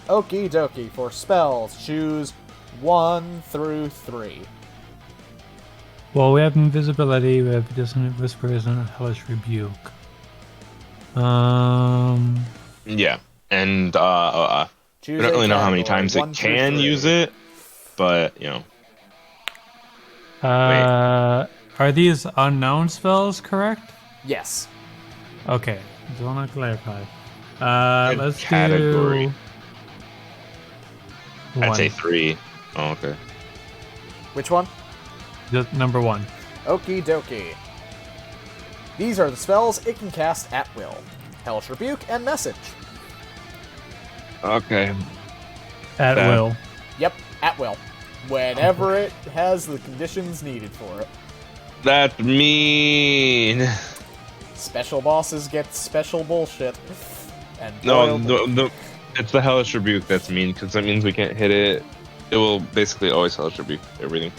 S2: Okie dokie. For spells, choose 1 through 3.
S4: Well, we have invisibility, we have dissonant whispers, and a hellish rebuke.
S1: Yeah, and I
S2: Choose
S1: don't
S2: a
S1: really know how many
S2: category,
S1: times
S2: 1
S1: it
S2: through
S1: can
S2: 3.
S1: use it, but you know.
S4: Are these unknown spells correct?
S2: Yes.
S4: Okay, just want to clarify.
S1: Good
S4: Let's
S1: category.
S4: do
S1: I'd
S4: one.
S1: say 3. Oh, okay.
S2: Which one?
S4: Just number 1.
S2: Okie dokie. These are the spells it can cast at will. Hellish Rebuke and Message.
S1: Okay.
S4: At
S1: That-
S4: will.
S2: Yep, at will. Whenever it has the conditions needed for it.
S1: That's mean.
S2: Special bosses get special bullshit. And
S1: No,
S2: boy,
S1: it's the Hellish Rebuke that's mean, because that means we can't hit it. It will basically always Hellish Rebuke everything.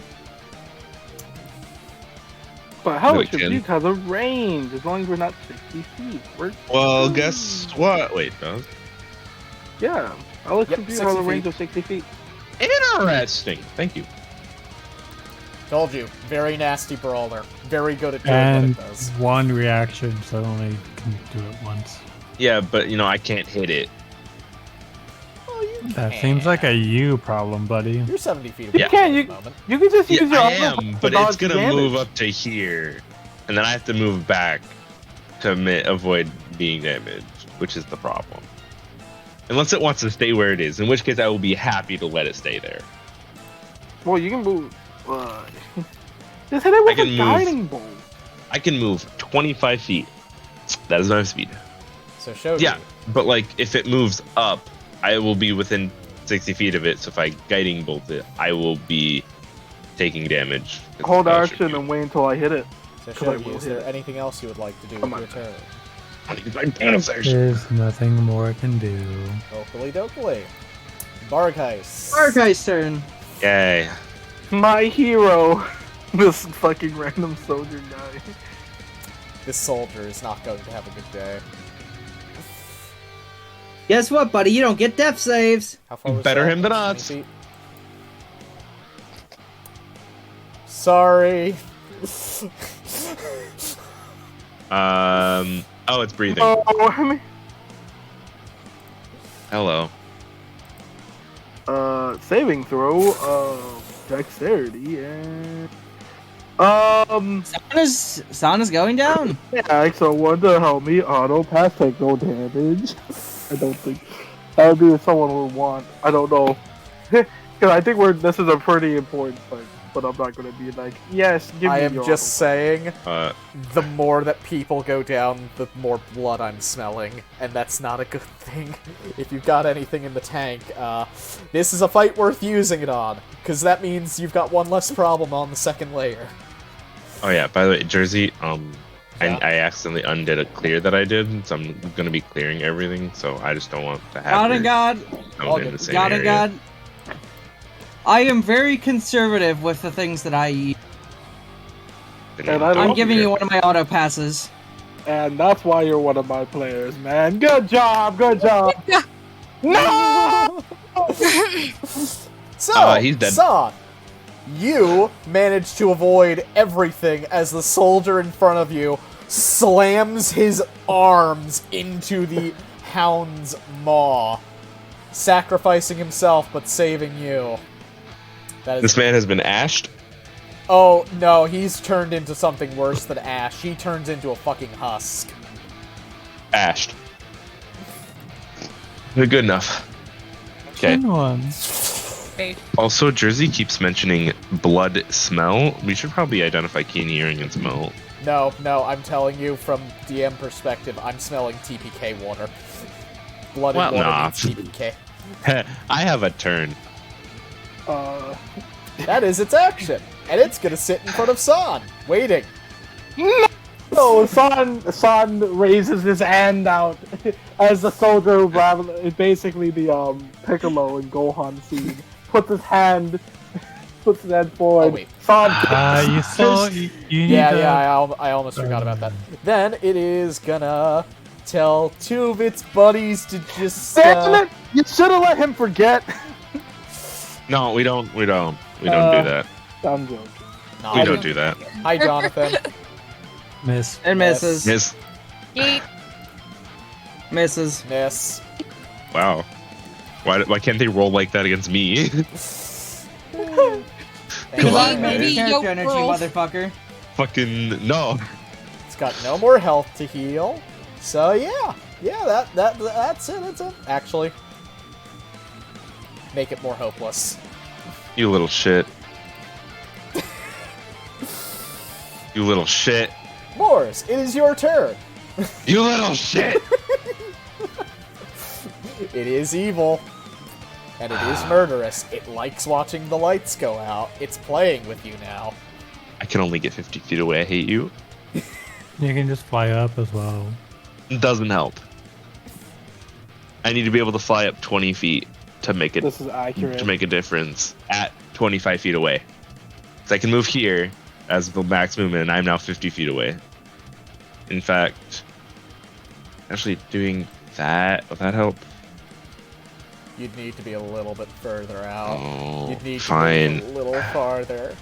S7: But Hellish
S1: Really can.
S7: Rebuke has a range as long as we're not 60 feet.
S1: Well, guess what? Wait, no.
S7: Yeah, Hellish
S2: Yep,
S7: Rebuke
S2: 60
S7: has a
S2: feet.
S7: range of 60 feet.
S1: Interesting. Thank you.
S2: told you, very nasty brawler. Very good at doing
S4: And
S2: what it does.
S4: 1 reaction, so I only can do it once.
S1: Yeah, but you know I can't hit it.
S4: That seems like a you problem, buddy.
S2: You're 70 feet away
S1: Yeah.
S2: at the
S7: You
S2: moment.
S7: You can just
S1: Yeah,
S7: use your
S1: I
S7: other
S1: am,
S7: to
S1: but
S7: dodge
S1: it's gonna
S7: damage.
S1: move up to here, and then I have to move back to avoid being damaged, which is the problem. Unless it wants to stay where it is, in which case I will be happy to let it stay there.
S7: Well, you can move. Just hit it with
S1: can
S7: a
S1: move.
S7: guiding bolt.
S1: I can move 25 feet. That is my speed.
S2: So shogi.
S1: Yeah, but like if it moves up, I will be within 60 feet of it. So if I guiding bolt it, I will be taking damage.
S7: Hold
S1: That should
S7: action
S1: be-
S7: and wait until I hit it.
S2: So
S7: Come on,
S2: shogi,
S7: we'll
S2: is
S7: hit
S2: there
S7: it.
S2: anything else you would like to do
S7: Come
S2: with
S7: on.
S2: your turn?
S4: There's nothing more I can do.
S2: Oakley dokley. Barghest.
S5: Barghest's turn.
S1: Yay.
S7: My hero, this fucking random soldier guy.
S2: This soldier is not going to have a good day.
S5: Guess what, buddy? You don't get death saves.
S2: How far was
S1: Better
S2: that?
S1: him than
S2: 20
S1: us.
S2: feet? Sorry.
S1: Oh, it's breathing.
S7: Oh, I mean,
S1: Hello.
S7: saving throw of dexterity and
S5: Sana's going down.
S7: yeah, someone to help me auto pass take no damage. I don't think that would be what someone would want. I don't know. Because I think this is a pretty important fight, but I'm not gonna be like, yes, give me
S2: I am
S7: your
S2: just saying,
S1: Uh,
S2: the more that people go down, the more blood I'm smelling, and that's not a good thing. If you've got anything in the tank, this is a fight worth using it on, because that means you've got one less problem on the second layer.
S1: oh yeah. By the way, Jersey.
S2: Yeah.
S1: I accidentally undid a clear that I did, so I'm gonna be clearing everything. So I just don't want to have. her
S5: God.
S1: come in the same
S5: God,
S1: area.
S5: God. I am very conservative with the things that I use.
S7: And I
S5: I'm
S7: don't
S5: giving you one of my auto passes.
S7: And that's why you're one of my players, man. Good job, good job. No!
S2: So,
S1: he's dead.
S2: San, you manage to avoid everything as the soldier in front of you slams his arms into the hound's maw, sacrificing himself but saving you. That is
S1: This man has been ashed.
S2: Oh, no, he's turned into something worse than ash. He turns into a fucking husk.
S1: Ashed. They're good enough. Okay.
S4: Good one.
S1: Also, Jersey keeps mentioning blood smell. We should probably identify keen hearing and smell.
S2: No, I'm telling you from DM perspective, I'm smelling TPK water. Blood and water
S1: nah.
S2: means TPK.
S1: I have a turn.
S2: That is its action, and it's gonna sit in front of San, waiting.
S7: So San raises his hand out as the soldier, basically the Piccolo and Gohan scene, puts his hand forward.
S2: Oh, wait.
S7: San,
S4: You saw. You need
S2: Yeah, I almost forgot about that. Then it is gonna tell two of its buddies to just.
S7: Damn it! You should have let him forget.
S1: No, we don't do that.
S7: I'm joking.
S2: No,
S1: We don't do that.
S2: Hi, Johnathan.
S4: Miss.
S5: And misses.
S1: Miss.
S9: Yeet.
S3: Misses.
S2: Miss.
S1: Wow. Why can't they roll like that against me?
S3: Because I
S1: on,
S3: made
S1: man.
S3: character energy, motherfucker.
S1: Fucking no.
S2: It's got no more health to heal. So yeah, that's it. That's it. Actually, make it more hopeless.
S1: You little shit. You little shit.
S2: Morris, it is your turn.
S1: You little shit.
S2: It is evil. And it is murderous. It likes watching the lights go out. It's playing with you now.
S1: I can only get 50 feet away. I hate you.
S4: You can just fly up as well.
S1: It doesn't help. I need to be able to fly up 20 feet to make it
S7: This is accurate.
S1: to make a difference at 25 feet away. So I can move here as the max movement, and I'm now 50 feet away. In fact, actually doing that, would that help?
S2: You'd need to be a little bit further out.
S1: Oh,
S2: You'd need
S1: fine.
S2: to be a little farther.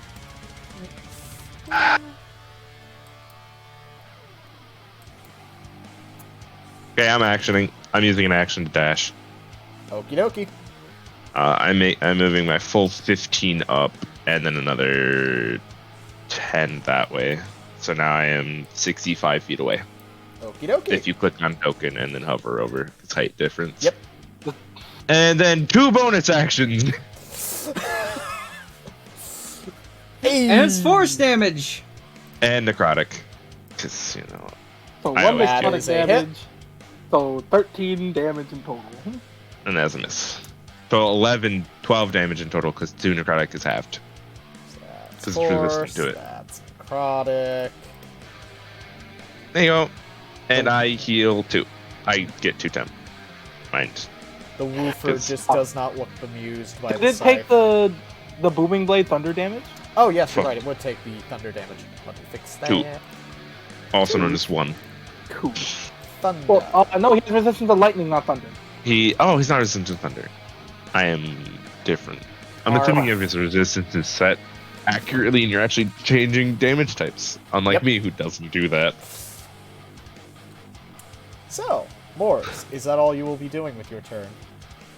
S1: Okay, I'm actioning. I'm using an action to dash.
S2: Okie dokie.
S1: I'm moving my full 15 up, and then another 10 that way. So now I am 65 feet away.
S2: Okie dokie.
S1: If you click on token and then hover over its height difference.
S2: Yep.
S1: And then 2 bonus actions.
S2: Hey.
S3: And it's force damage.
S1: And necrotic. Because, you know.
S7: So
S1: I
S7: one
S1: always
S2: do.
S7: necrotic
S2: That is a hit.
S7: damage. So 13 damage in total.
S1: And that's a miss. So 12 damage in total because 2 necrotic is halved.
S2: That's
S1: Because it's resistant
S2: force,
S1: to it.
S2: That's necrotic.
S1: There you go. And I heal 2. I get 2 temp. Mind.
S2: The woofer
S1: It's-
S2: just does not look bemused by
S7: Did
S2: the
S7: it take
S2: scythe.
S7: the booming blade thunder damage?
S2: Oh, yes, you're right. It would take the thunder damage. Let me fix that.
S1: 2. Also known as 1.
S7: Cool.
S2: Thunder.
S7: Well, no, he's resistant to lightning, not thunder.
S1: He's not resistant to thunder. I am different. I'm assuming if his resistance is set accurately and you're actually changing damage types. Unlike
S2: Yep.
S1: me, who doesn't do that.
S2: So, Morris, is that all you will be doing with your turn?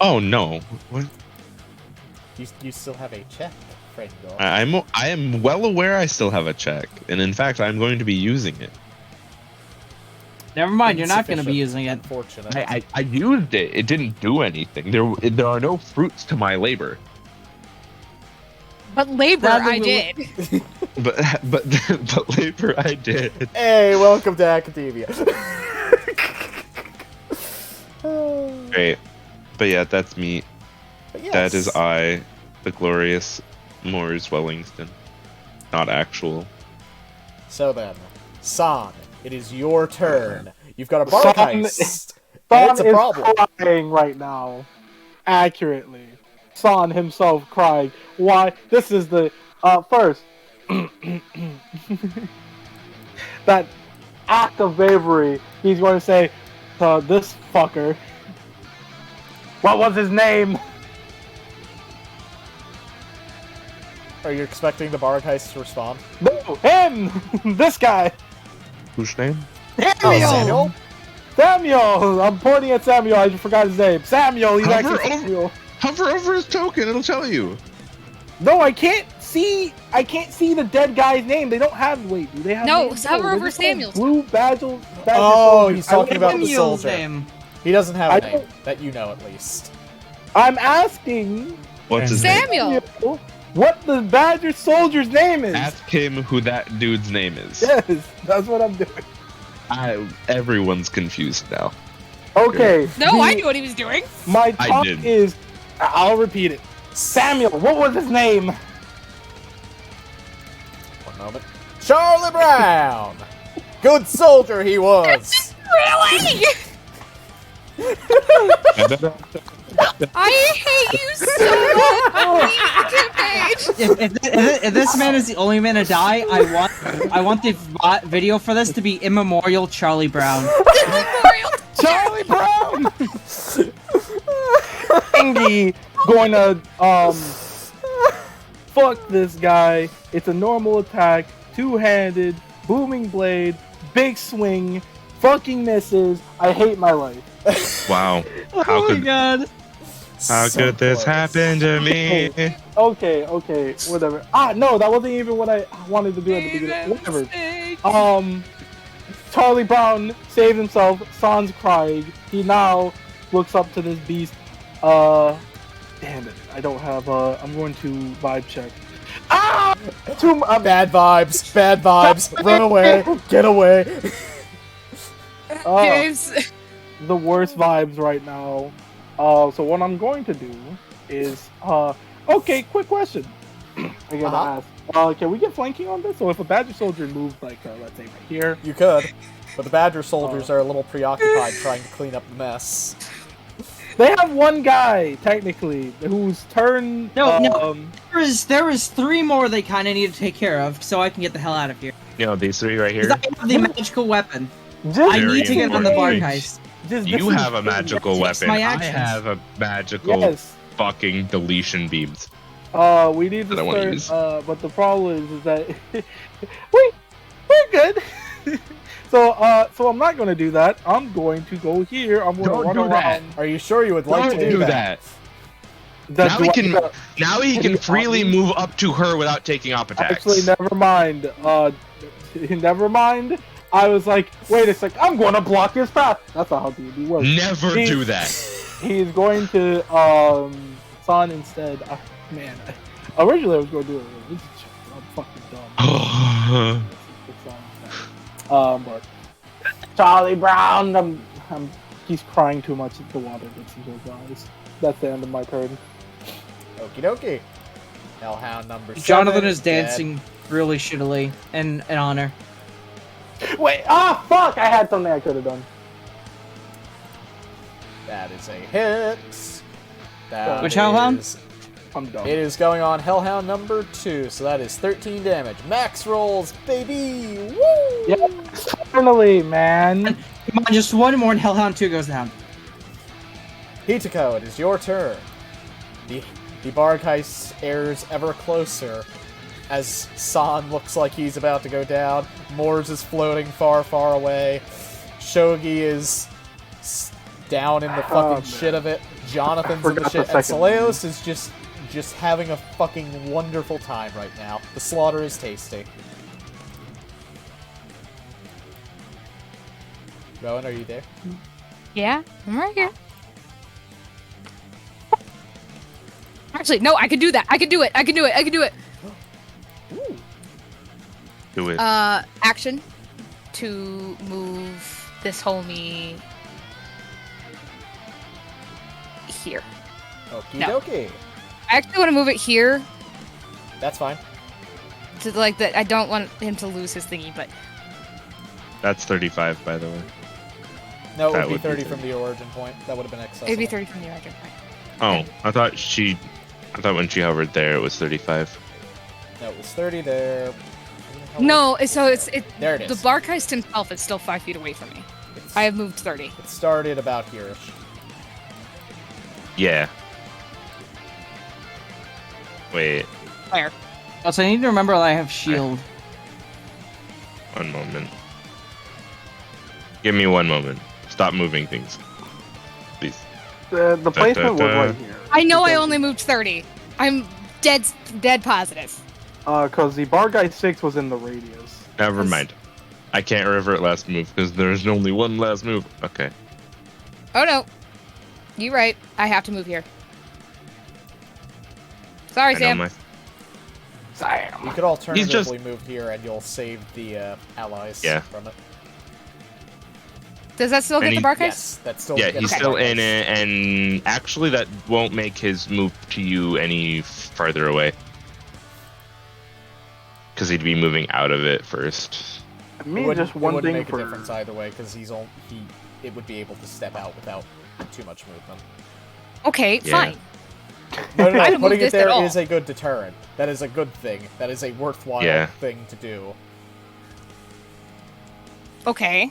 S1: Oh no. What?
S2: You still have a check, friend.
S1: I am well aware I still have a check. And in fact, I'm going to be using it.
S3: Never mind, you're not going to be
S2: Insufficient.
S3: using it.
S2: Unfortunate.
S1: I used it. It didn't do anything. There are no fruits to my labor.
S6: But labor,
S3: Sadly,
S6: I
S3: we
S6: did.
S1: But labor I did.
S2: Hey, welcome to academia.
S1: Great. But yeah, that's me.
S2: But yes.
S1: That is I, the glorious Moors Wellingston. Not actual.
S2: So then, San, it is your turn. You've got a
S7: San-
S2: Barghest.
S7: San
S2: It's a
S7: is
S2: problem.
S7: crying right now. Accurately. San himself crying. Why? This is the first. That act of bravery. He's going to say to this fucker. What was his name?
S2: Are you expecting the Barghest to respond?
S7: No, him! This guy!
S1: Whose name?
S2: Samuel?
S7: Samuel! I'm pointing at Samuel, I just forgot his name. Samuel, he's
S1: Hover
S7: actually
S1: over-
S7: Samuel.
S1: Hover over his token, it'll tell you.
S7: No, I can't see the dead guy's name. They don't have, wait, do they have
S6: No,
S7: names?
S6: hover
S7: They're
S6: over
S7: just called
S6: Samuel's.
S7: Blue Badger
S2: Oh,
S7: soldiers.
S2: he's talking about the
S3: Samuel's
S2: soldier.
S3: name.
S2: He doesn't have
S7: I
S2: a name,
S7: don't-
S2: that you know at least.
S7: I'm asking
S1: What's his name?
S6: Samuel.
S7: what the Badger soldier's name is.
S1: Ask him who that dude's name is.
S7: Yes, that's what I'm doing.
S1: Everyone's confused now.
S7: Okay.
S6: No, I knew what he was doing.
S7: My
S1: I
S7: talk
S1: didn't.
S7: is, I'll repeat it. Samuel, what was his name?
S2: One moment. Charlie Brown! Good soldier he was!
S6: Really? I hate you so much.
S3: If this man is the only man to die, I want the video for this to be immemorial Charlie Brown.
S7: Charlie Brown! Angie going to, fuck this guy. It's a normal attack, two-handed, booming blade, big swing, fucking misses. I hate my life.
S1: Wow.
S5: Oh my god.
S1: How
S2: So
S1: could this
S2: close.
S1: happen to me?
S7: Okay, whatever. No, that wasn't even what I wanted to do at the beginning. Whatever. Charlie Brown saved himself. Sans crying. He now looks up to this beast. Damn it. I don't have, I'm going to vibe check.
S2: Bad vibes. Run away. Get away.
S6: James.
S7: The worst vibes right now. So what I'm going to do is, okay, quick question. I gotta ask. Can we get flanking on this? So if a Badger soldier moves, like, let's say right here.
S2: You could, but the Badger soldiers are a little preoccupied trying to clean up the mess.
S7: They have one guy, technically, whose turn...
S5: No. There was 3 more they kind of need to take care of, so I can get the hell out of here.
S1: You know, these 3 right here.
S5: Because I have the magical weapon.
S7: Just
S5: I need to get on the Barghest.
S1: You have a magical weapon.
S5: my
S1: I
S5: actions.
S1: have a magical fucking deletion beams.
S7: We need to start, but the problem is that we're good. So I'm not going to do that. I'm going to go here. I'm going to run around.
S2: Are you sure you would like to do that?
S1: Now he can freely move up to her without taking op attacks.
S7: Actually, never mind. Never mind. I was like, wait a sec. I'm going to block his path. That's not how D&D works.
S1: Never do that.
S7: He's going to Son instead. Man, originally I was going to do it. I'm fucking dumb. But Charlie Brown, he's crying too much. The water gets into his eyes. That's the end of my turn.
S2: Okie dokie. Hellhound number 7.
S5: Johnathan is dancing really shittily in honor.
S7: Wait, fuck! I had something I could have done.
S2: That is a hit.
S5: Which Hellhound?
S7: I'm done.
S2: It is going on Hellhound number 2, so that is 13 damage. Max rolls, baby! Woo!
S7: Yes, finally, man.
S5: Come on, just one more and Hellhound 2 goes down.
S2: Hitako, it is your turn. The Barghest airs ever closer as San looks like he's about to go down. Mors is floating far, far away. Shogi is down in the fucking shit of it. Jonathan's in the shit. And Saleos is just having a fucking wonderful time right now. The slaughter is tasty. Rowan, are you there?
S6: Yeah, I'm right here. Actually, no, I can do that. I can do it.
S2: Ooh.
S1: Do it.
S6: Action to move this homie here.
S2: Okie
S6: No.
S2: dokie.
S6: I actually want to move it here.
S2: That's fine.
S6: To like that, I don't want him to lose his thingy, but
S1: That's 35, by the way.
S2: No, it
S1: That
S2: would be
S1: would be
S2: 30
S1: 30.
S2: from the origin point. That would have been accessible.
S6: it'd be 30 from the origin point.
S1: Oh, I thought when she hovered there, it was 35.
S2: No, it was 30 there.
S6: No, so
S2: There it
S6: the
S2: is.
S6: Barghest himself is still 5 feet away from me. I have moved 30.
S2: It started about here-ish.
S1: Yeah. Wait,
S6: Where?
S5: Also, I need to remember that I have shield.
S1: one moment. Give me one moment. Stop moving things. Please.
S7: The placement was right here.
S6: I know I only moved 30. I'm dead positive.
S7: Because the Barghest 6 was in the radius.
S1: Never mind. I can't revert last move because there's only one last move. Okay.
S6: Oh no. You're right. I have to move here. Sorry,
S1: I know
S6: Sam.
S1: my.
S2: You could alternatively move here and you'll save the allies from it.
S6: Does that still get the Barghest?
S2: Yes, that's still
S1: Yeah,
S2: gets
S1: he's
S2: the
S1: still
S2: Barghest.
S1: in it, and actually that won't make his move to you any farther away. Because he'd be moving out of it first.
S7: I mean, just one
S2: wouldn't
S7: thing
S2: make
S7: for
S2: a difference either way because it would be able to step out without too much movement.
S6: Okay,
S1: Yeah.
S6: fine.
S2: No,
S6: I don't
S2: putting
S6: move
S2: it
S6: this
S2: there
S6: at all.
S2: is a good deterrent. That is a good thing. That is a worthwhile thing to do.
S6: Okay.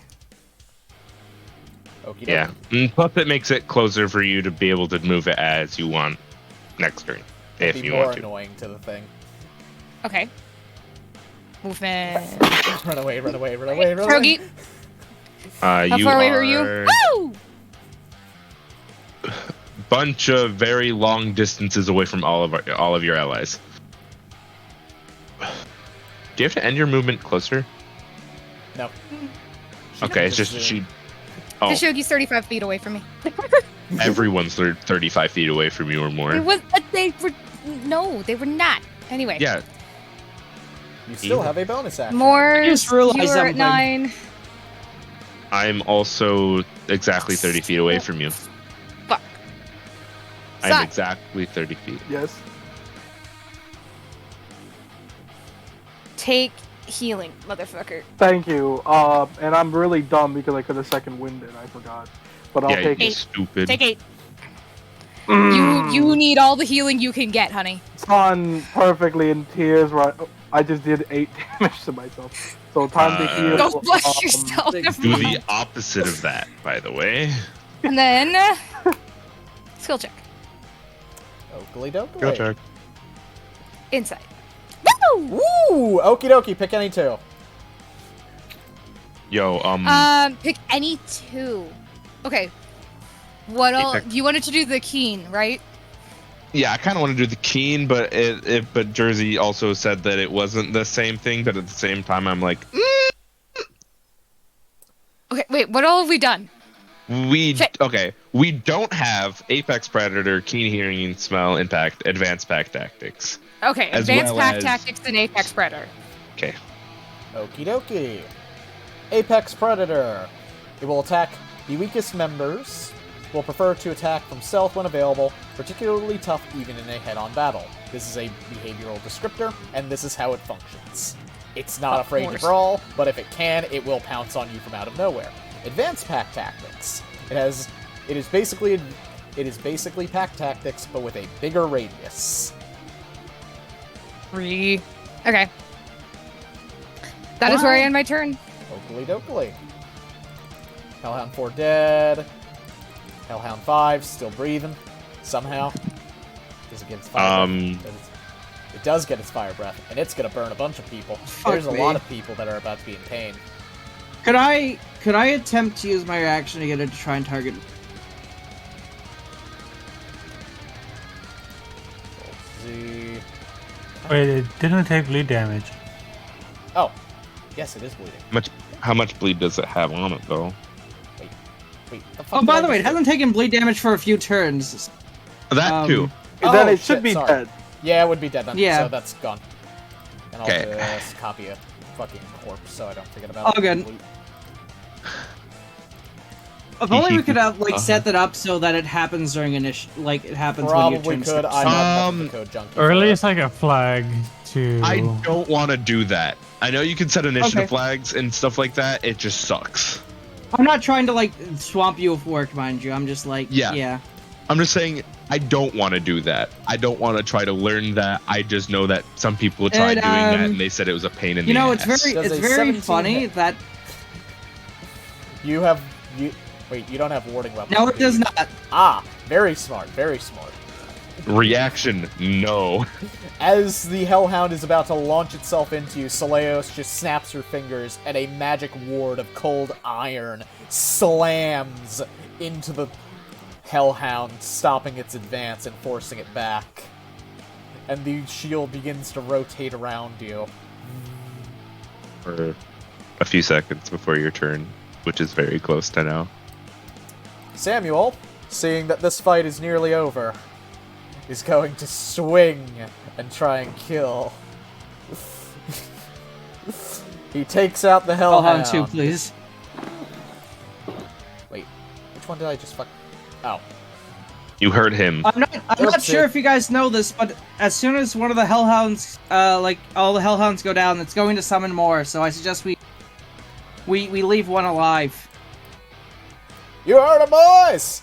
S2: Okie
S1: Yeah. Plus, it makes it closer for you to be able to move it as you want next turn, if
S2: It'd be
S1: you
S2: more
S1: want to.
S2: annoying to the thing.
S6: Okay. Movement.
S2: Run away, run away, run away, run
S6: Shogi.
S2: away.
S6: How
S1: You
S6: far away
S1: are
S6: are you? Woo!
S1: bunch of very long distances away from all of your allies. Do you have to end your movement closer?
S2: No.
S1: Okay, it's just she.
S6: The
S1: Oh,
S6: shogi's 35 feet away from me.
S1: everyone's 35 feet away from you or more.
S6: No, they were not. Anyway.
S1: Yeah.
S2: You still have a bonus action.
S6: More.
S3: I just realized
S6: you were
S3: something.
S6: at 9.
S1: I'm also exactly 30 feet away from you.
S6: Fuck.
S1: I'm
S6: Suck.
S1: exactly 30 feet.
S7: Yes.
S6: Take healing, motherfucker.
S7: Thank you. And I'm really dumb because I could have second winded. I forgot. But I'll
S1: Yeah,
S7: take
S1: you're
S7: it.
S1: stupid.
S6: Take 8. You need all the healing you can get, honey.
S7: Son perfectly in tears. Right. I just did 8 damage to myself. So time to heal.
S6: Go flush yourself.
S1: Do the opposite of that, by the way.
S6: And then skill check.
S2: Oakley dokley.
S1: Go check.
S6: Insight. Woo!
S2: Woo! Okie dokie, pick any two.
S1: Yo,
S6: Pick any 2. Okay. What else?
S1: Apex.
S6: You wanted to do the keen, right?
S1: yeah, I kind of want to do the keen, but but Jersey also said that it wasn't the same thing. But at the same time, I'm like,
S6: Okay, wait, what all have we done?
S1: okay. We don't have Apex Predator, Keen Hearing, Smell, Impact, Advanced Pack Tactics.
S6: Okay,
S1: As
S6: advanced
S1: well
S6: pack
S1: as-
S6: tactics and apex predator.
S1: Okay.
S2: Okie dokie. Apex Predator. It will attack the weakest members. Will prefer to attack from stealth when available, particularly tough even in a head-on battle. This is a behavioral descriptor, and this is how it functions. It's not afraid to
S6: course.
S2: brawl, but if it can, it will pounce on you from out of nowhere. Advanced pack tactics. It is basically pack tactics, but with a bigger radius.
S6: 3. Okay. That is where I end my turn.
S2: Oakley dokley. Hellhound 4 dead. Hellhound 5 still breathing. Somehow. Does it get its fire breath? It does get its fire breath, and it's gonna burn a bunch of people. There's a lot of people that are about to be in pain.
S3: Could I attempt to use my reaction to get it to try and target?
S2: Z.
S10: Wait, it didn't take bleed damage.
S2: Oh. Yes, it is bleeding.
S1: How much bleed does it have on it, though?
S2: Wait, the fuck
S3: Oh, by
S2: did I
S3: the way, it
S2: just do?
S3: hasn't taken bleed damage for a few turns.
S1: That too.
S7: Then
S2: Oh,
S7: it should
S2: shit,
S7: be
S2: sorry.
S7: dead.
S2: Yeah, it would be dead then.
S3: Yeah.
S2: So that's gone. And I'll
S1: Okay.
S2: just copy a fucking corpse so I don't forget about
S3: Oh,
S2: it.
S3: good. If only we could have set that up so that it happens during it happens when your
S2: Probably
S3: turn
S2: could.
S3: starts.
S2: I'm not the code junkie.
S10: Or at
S2: for it.
S10: least like a flag to.
S1: I don't want to do that. I know you can set initiative
S3: Okay.
S1: flags and stuff like that. It just sucks.
S3: I'm not trying to swamp you with work, mind you. I'm just
S1: Yeah. I'm just saying I don't want to do that. I don't want to try to learn that. I just know that some people tried
S3: And,
S1: doing that and they said it was a pain in the
S3: You know,
S1: ass.
S2: Does
S3: it's
S2: a
S3: very
S2: 17
S3: funny
S2: hit?
S3: that
S2: Wait, you don't have warding weapons.
S3: no, it
S2: do you?
S3: does not.
S2: Ah, very smart, very smart.
S1: Reaction, no.
S2: As the Hellhound is about to launch itself into you, Soleos just snaps her fingers and a magic ward of cold iron slams into the Hellhound, stopping its advance and forcing it back. And the shield begins to rotate around you.
S1: For a few seconds before your turn, which is very close to now.
S2: Samuel, seeing that this fight is nearly over, is going to swing and try and kill. He takes out the
S3: Hold
S2: Hellhound.
S3: on, 2, please.
S2: Wait, which one did I just fuck? Oh.
S1: You heard him.
S3: I'm not
S2: Oopsie.
S3: sure if you guys know this, but as soon as one of the Hellhounds, all the Hellhounds go down, it's going to summon more. So I suggest we leave one alive.
S2: You heard it, boys!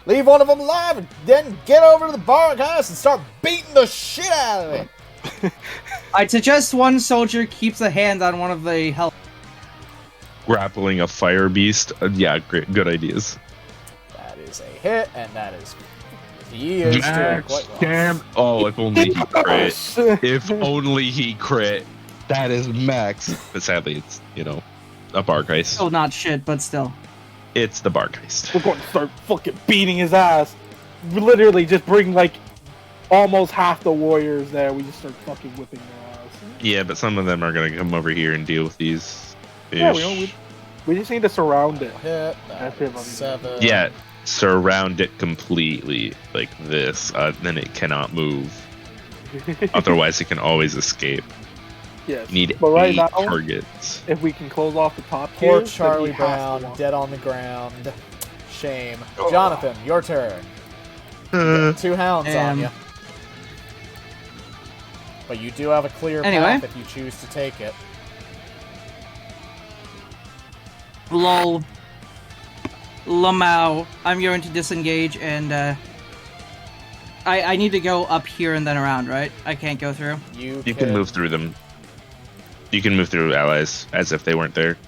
S2: Leave one of them alive and then get over to the Barghest and start beating the shit out of it!
S3: I'd suggest one soldier keeps a hand on one of the Hell.
S1: Grappling a fire beast. Yeah, great, good ideas.
S2: That is a hit, and that is... He is doing
S1: Max,
S2: quite well.
S1: damn. Oh, if only he crit. If only he crit. That is max. But sadly, it's, a Barghest.
S3: Still not shit, but still.
S1: It's the Barghest.
S7: We're going to start fucking beating his ass. literally just bring like almost half the warriors there. We just start fucking whipping their ass.
S1: Yeah, but some of them are gonna come over here and deal with these fish.
S7: Yeah, we just need to surround it.
S2: Hit.
S7: That's it, buddy.
S2: 7.
S1: Yeah, surround it completely like this. Then it cannot move. Otherwise, it can always escape.
S7: Yes.
S1: Need
S7: but right
S1: 8
S7: now,
S1: targets.
S7: if we can close off the top
S2: Poor
S7: tiers,
S2: Charlie
S7: then he has
S2: Brown,
S7: to walk.
S2: dead on the ground. Shame. Jonathan, your turn. You got 2 hounds on you. But you do have a clear path if you choose to take it.
S3: Lol. Lamau. I'm going to disengage and I need to go up here and then around, right? I can't go through.
S1: You can move through them. You can move through allies as if they weren't there.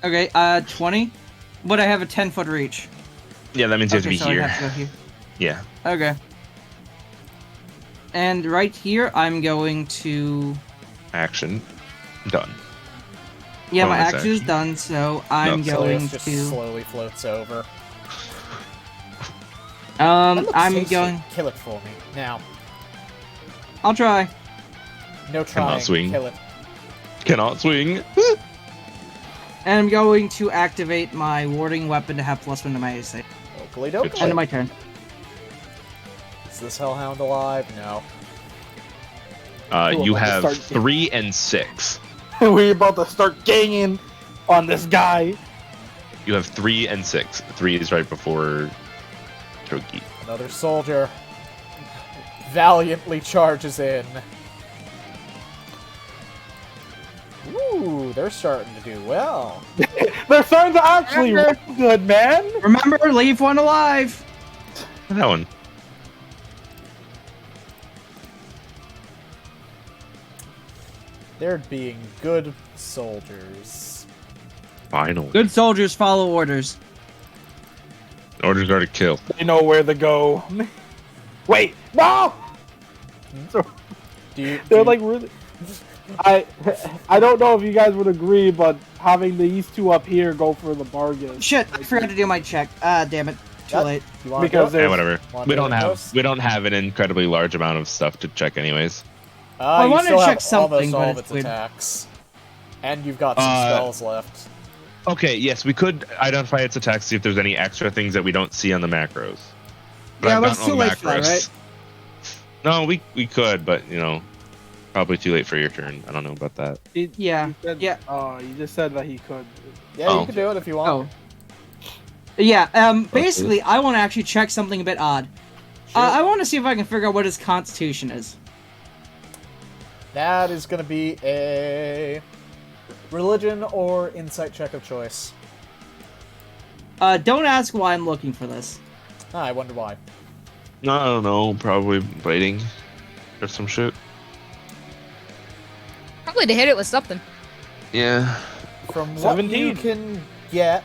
S3: Okay, 20. But I have a 10-foot reach.
S1: Yeah, that means you have to be
S3: so
S1: here.
S3: I have to go here.
S1: Yeah.
S3: Okay. And right here, I'm going to...
S1: Action. Done.
S3: Yeah, my
S1: Bonus
S3: action is done, so I'm going
S2: just
S3: to...
S2: slowly floats over.
S3: I'm
S2: tasty.
S3: going...
S2: Kill it for me. Now.
S3: I'll try.
S2: No trying.
S1: Cannot swing.
S2: Kill it.
S1: Cannot swing.
S3: And I'm going to activate my warding weapon to have +1 to my AC.
S2: Oakley dokley.
S3: End of my turn.
S2: Is this Hellhound alive? No.
S1: You have 3 and 6.
S7: We're about to start ganging on this guy.
S1: You have 3 and 6. 3 is right before Shogi.
S2: Another soldier valiantly charges in. Ooh, they're starting to do well.
S7: They're starting to actually look good, man.
S3: Remember, leave one alive.
S1: That one.
S2: They're being good soldiers.
S1: Finally.
S3: Good soldiers follow orders.
S1: Orders are to kill.
S7: They know where to go. Wait, no! They're like really. I don't know if you guys would agree, but having these 2 up here go for the Barghest.
S3: Shit, I forgot to do my check. Damn it. Too late.
S7: Because
S1: yeah, whatever. We don't
S2: have
S1: have an incredibly large amount of stuff to check anyways.
S3: I
S2: you
S3: wanted
S2: still
S3: to
S2: have
S3: check something,
S2: almost all
S3: but
S2: of
S3: it's
S2: its
S3: weird.
S2: attacks. And you've got some spells left.
S1: Okay, yes, we could identify its attacks, see if there's any extra things that we don't see on the macros. But
S3: Yeah,
S1: I've
S3: but it's
S1: gotten
S3: too
S1: all the
S3: late for that,
S1: macros.
S3: right?
S1: No, we could, but you know, probably too late for your turn. I don't know about that.
S3: Yeah. Yeah.
S7: Oh, you just said that he could.
S2: Yeah, you can do it if you want.
S3: Yeah, basically, I want to actually check something a bit odd. I want to see if I can figure out what his constitution is.
S2: That is going to be a religion or insight check of choice.
S3: Don't ask why I'm looking for this.
S2: I wonder why.
S1: No, I don't know. Probably biting or some shit.
S6: Probably to hit it with something.
S1: Yeah.
S2: From what
S7: 17.
S2: you can get,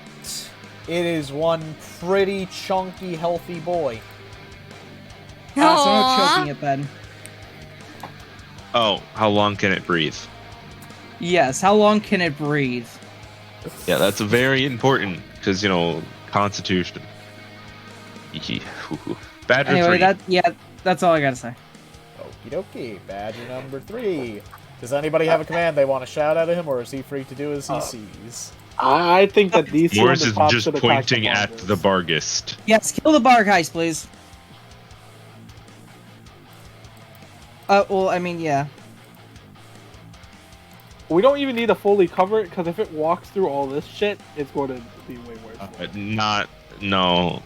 S2: it is one pretty chunky, healthy boy.
S3: So I'm
S6: Aww.
S3: choking it then.
S1: Oh, how long can it breathe?
S3: Yes, how long can it breathe?
S1: Yeah, that's very important because you know Constitution. Badger
S3: Anyway,
S1: 3.
S3: that's all I gotta say.
S2: Okie dokie, badger number 3. Does anybody have a command they want to shout at him, or is he free to do as he sees?
S7: I think that these 2 on
S1: Morris
S7: the
S1: is
S7: top
S1: just
S7: should attack
S1: pointing at
S7: Barghest.
S1: the Barghest.
S3: Yes, kill the Barghest, please. Well, I mean, yeah.
S7: We don't even need to fully cover it, because if it walks through all this shit, it's going to be way worse.
S1: No.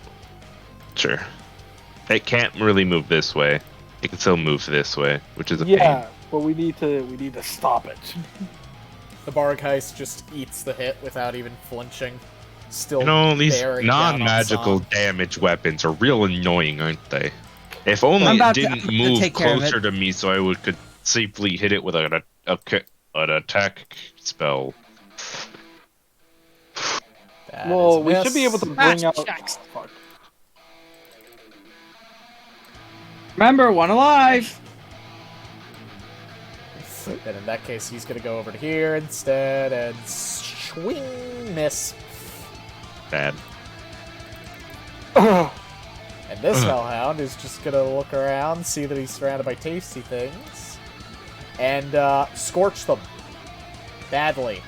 S1: Sure. It can't really move this way. It can still move this way, which is a
S7: Yeah,
S1: pain.
S7: but we need to stop it.
S2: The Barghest just eats the hit without even flinching. Still
S1: You know, these
S2: bearing down on
S1: non-magical
S2: Zahn.
S1: damage weapons are real annoying, aren't they? If only
S3: I'm
S1: it
S3: about to
S1: didn't move
S3: take care of
S1: closer
S3: it.
S1: to me so I could safely hit it with an attack spell.
S2: That
S7: Well,
S2: is
S7: we
S2: miss.
S7: should be able to
S6: Ah,
S7: bring out.
S6: shucks.
S7: Oh, fuck.
S3: Remember, one alive.
S2: And in that case, he's gonna go over to here instead and swing miss.
S1: Bad.
S2: And this hellhound is just gonna look around, see that he's surrounded by tasty things, and scorch them. Badly.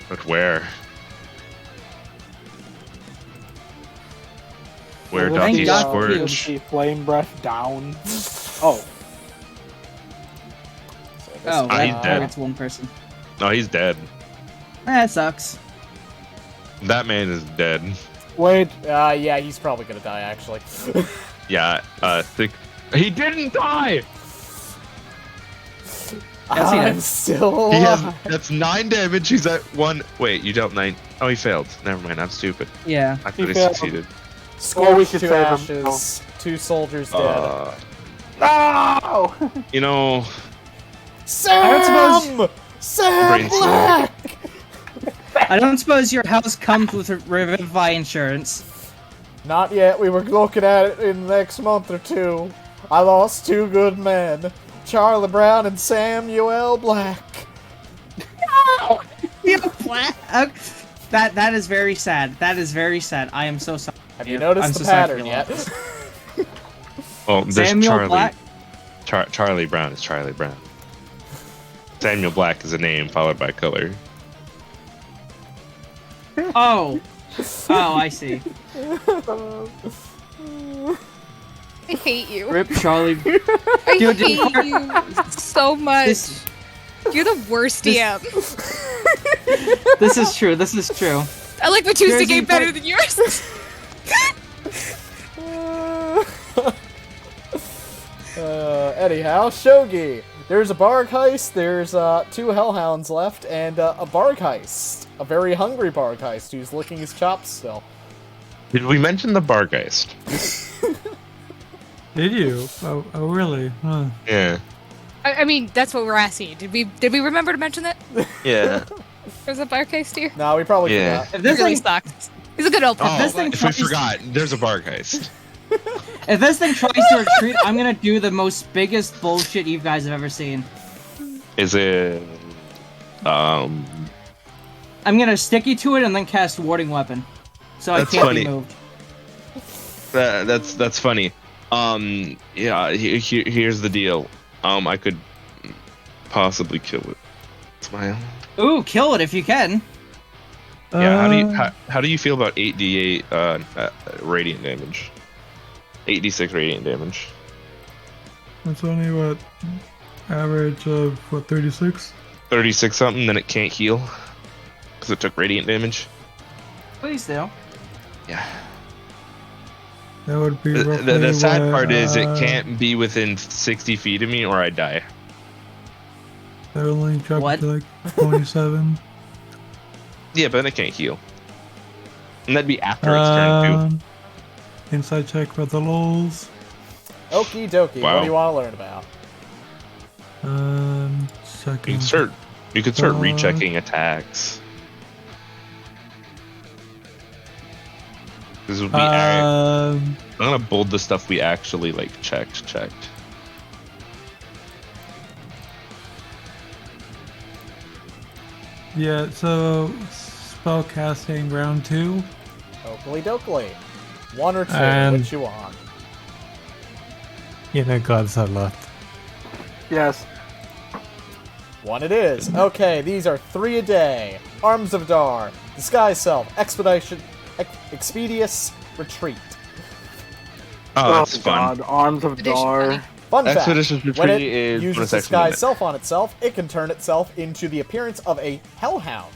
S1: But where? Where
S7: With
S1: doth
S7: the,
S1: he scorch?
S7: the flame breath down. Oh.
S5: Oh,
S1: he's
S5: that
S1: dead.
S5: targets one person.
S1: No, he's dead.
S5: That sucks.
S1: That man is dead.
S7: Wait.
S2: Yeah, he's probably gonna die, actually.
S1: Yeah, he didn't die!
S2: I'm still
S1: He
S2: alive.
S1: has, that's 9 damage, he's at 1. Wait, you dealt 9. Oh, he failed. Never mind, I'm stupid.
S5: Yeah.
S1: I thought he
S7: failed.
S1: succeeded.
S2: Scorched
S7: we could
S2: to
S7: save him.
S2: ashes. 2 soldiers dead.
S7: No!
S1: You know,
S2: Sam! Sam
S1: Brain cell.
S2: Black!
S5: I don't suppose your house comes with Revivify insurance.
S2: Not yet. We were looking at it in the next month or 2. I lost 2 good men. Charlie Brown and Samuel Black.
S5: That is very sad. That is very sad. I am so sorry.
S2: Have you noticed
S5: I'm
S2: the
S5: so sorry for
S2: pattern
S5: your
S2: yet?
S5: loss.
S1: oh, there's
S5: Samuel
S1: Charlie.
S5: Black.
S1: Charlie Brown is Charlie Brown. Samuel Black is a name followed by color.
S5: Oh. Oh, I see.
S6: I hate you.
S5: Rip Charlie.
S6: I
S5: Dude,
S6: hate you so much.
S5: This,
S6: You're the worst DM.
S5: this is true. This is true.
S6: I like my Tuesday
S5: Jersey
S6: game better
S5: Fight-
S6: than yours.
S2: Anyhow, shogi. There's a Barghest, there's 2 hellhounds left, and a Barghest. A very hungry Barghest who's licking his chops still.
S1: Did we mention the Barghest?
S10: Did you? Oh, really? Huh.
S1: Yeah.
S6: I mean, that's what we're asking you. Did we remember to mention that?
S1: Yeah.
S6: There's a Barghest here.
S2: No, we probably
S1: Yeah.
S2: forgot.
S5: If
S6: This
S5: this
S6: really
S5: thing,
S6: sucked. He's a good old
S1: Oh,
S5: this thing
S1: if we
S5: tries-
S1: forgot, there's a Barghest.
S5: if this thing tries to retreat, I'm gonna do the most biggest bullshit you guys have ever seen.
S1: Is it?
S5: I'm gonna sticky to it and then cast Warding Weapon, so
S1: That's
S5: I can't
S1: funny.
S5: be moved.
S1: That's funny. Yeah. Here's the deal. I could possibly kill it. Smile.
S5: Ooh, kill it if you can.
S1: Yeah. How do you feel about 8d8 radiant damage? 8d6 radiant damage.
S10: That's only what average of 36.
S1: 36 something, then it can't heal because it took radiant damage.
S5: Please do.
S1: Yeah.
S10: That would be
S1: The
S10: roughly
S1: sad
S10: what,
S1: part is it can't be within 60 feet of me or I die.
S10: That only dropped
S5: What?
S10: to like 27.
S1: Yeah, but then it can't heal. And that'd be after its turn too.
S10: Inside check for the lols.
S2: Okie dokie,
S1: Wow.
S2: what do you want to learn about?
S10: Second.
S1: You could start rechecking attacks. This would be I'm gonna bold the stuff we actually like checked.
S10: Yeah, so spell casting round 2.
S2: Oakley dokley. 1 or 2,
S10: And-
S2: what you want?
S10: You know, gods are left.
S7: Yes.
S2: 1 it is. Okay, these are 3 a day. Arms of Dar, Disguise Self, Expedious Retreat.
S1: Oh, that's fun.
S7: God. Arms of
S6: Edition
S7: Dar.
S6: money.
S2: Fun fact,
S1: Expeditious
S2: when it
S1: Retreat is
S2: uses
S1: bonus action
S2: Disguise
S1: limit.
S2: Self on itself, it can turn itself into the appearance of a Hellhound.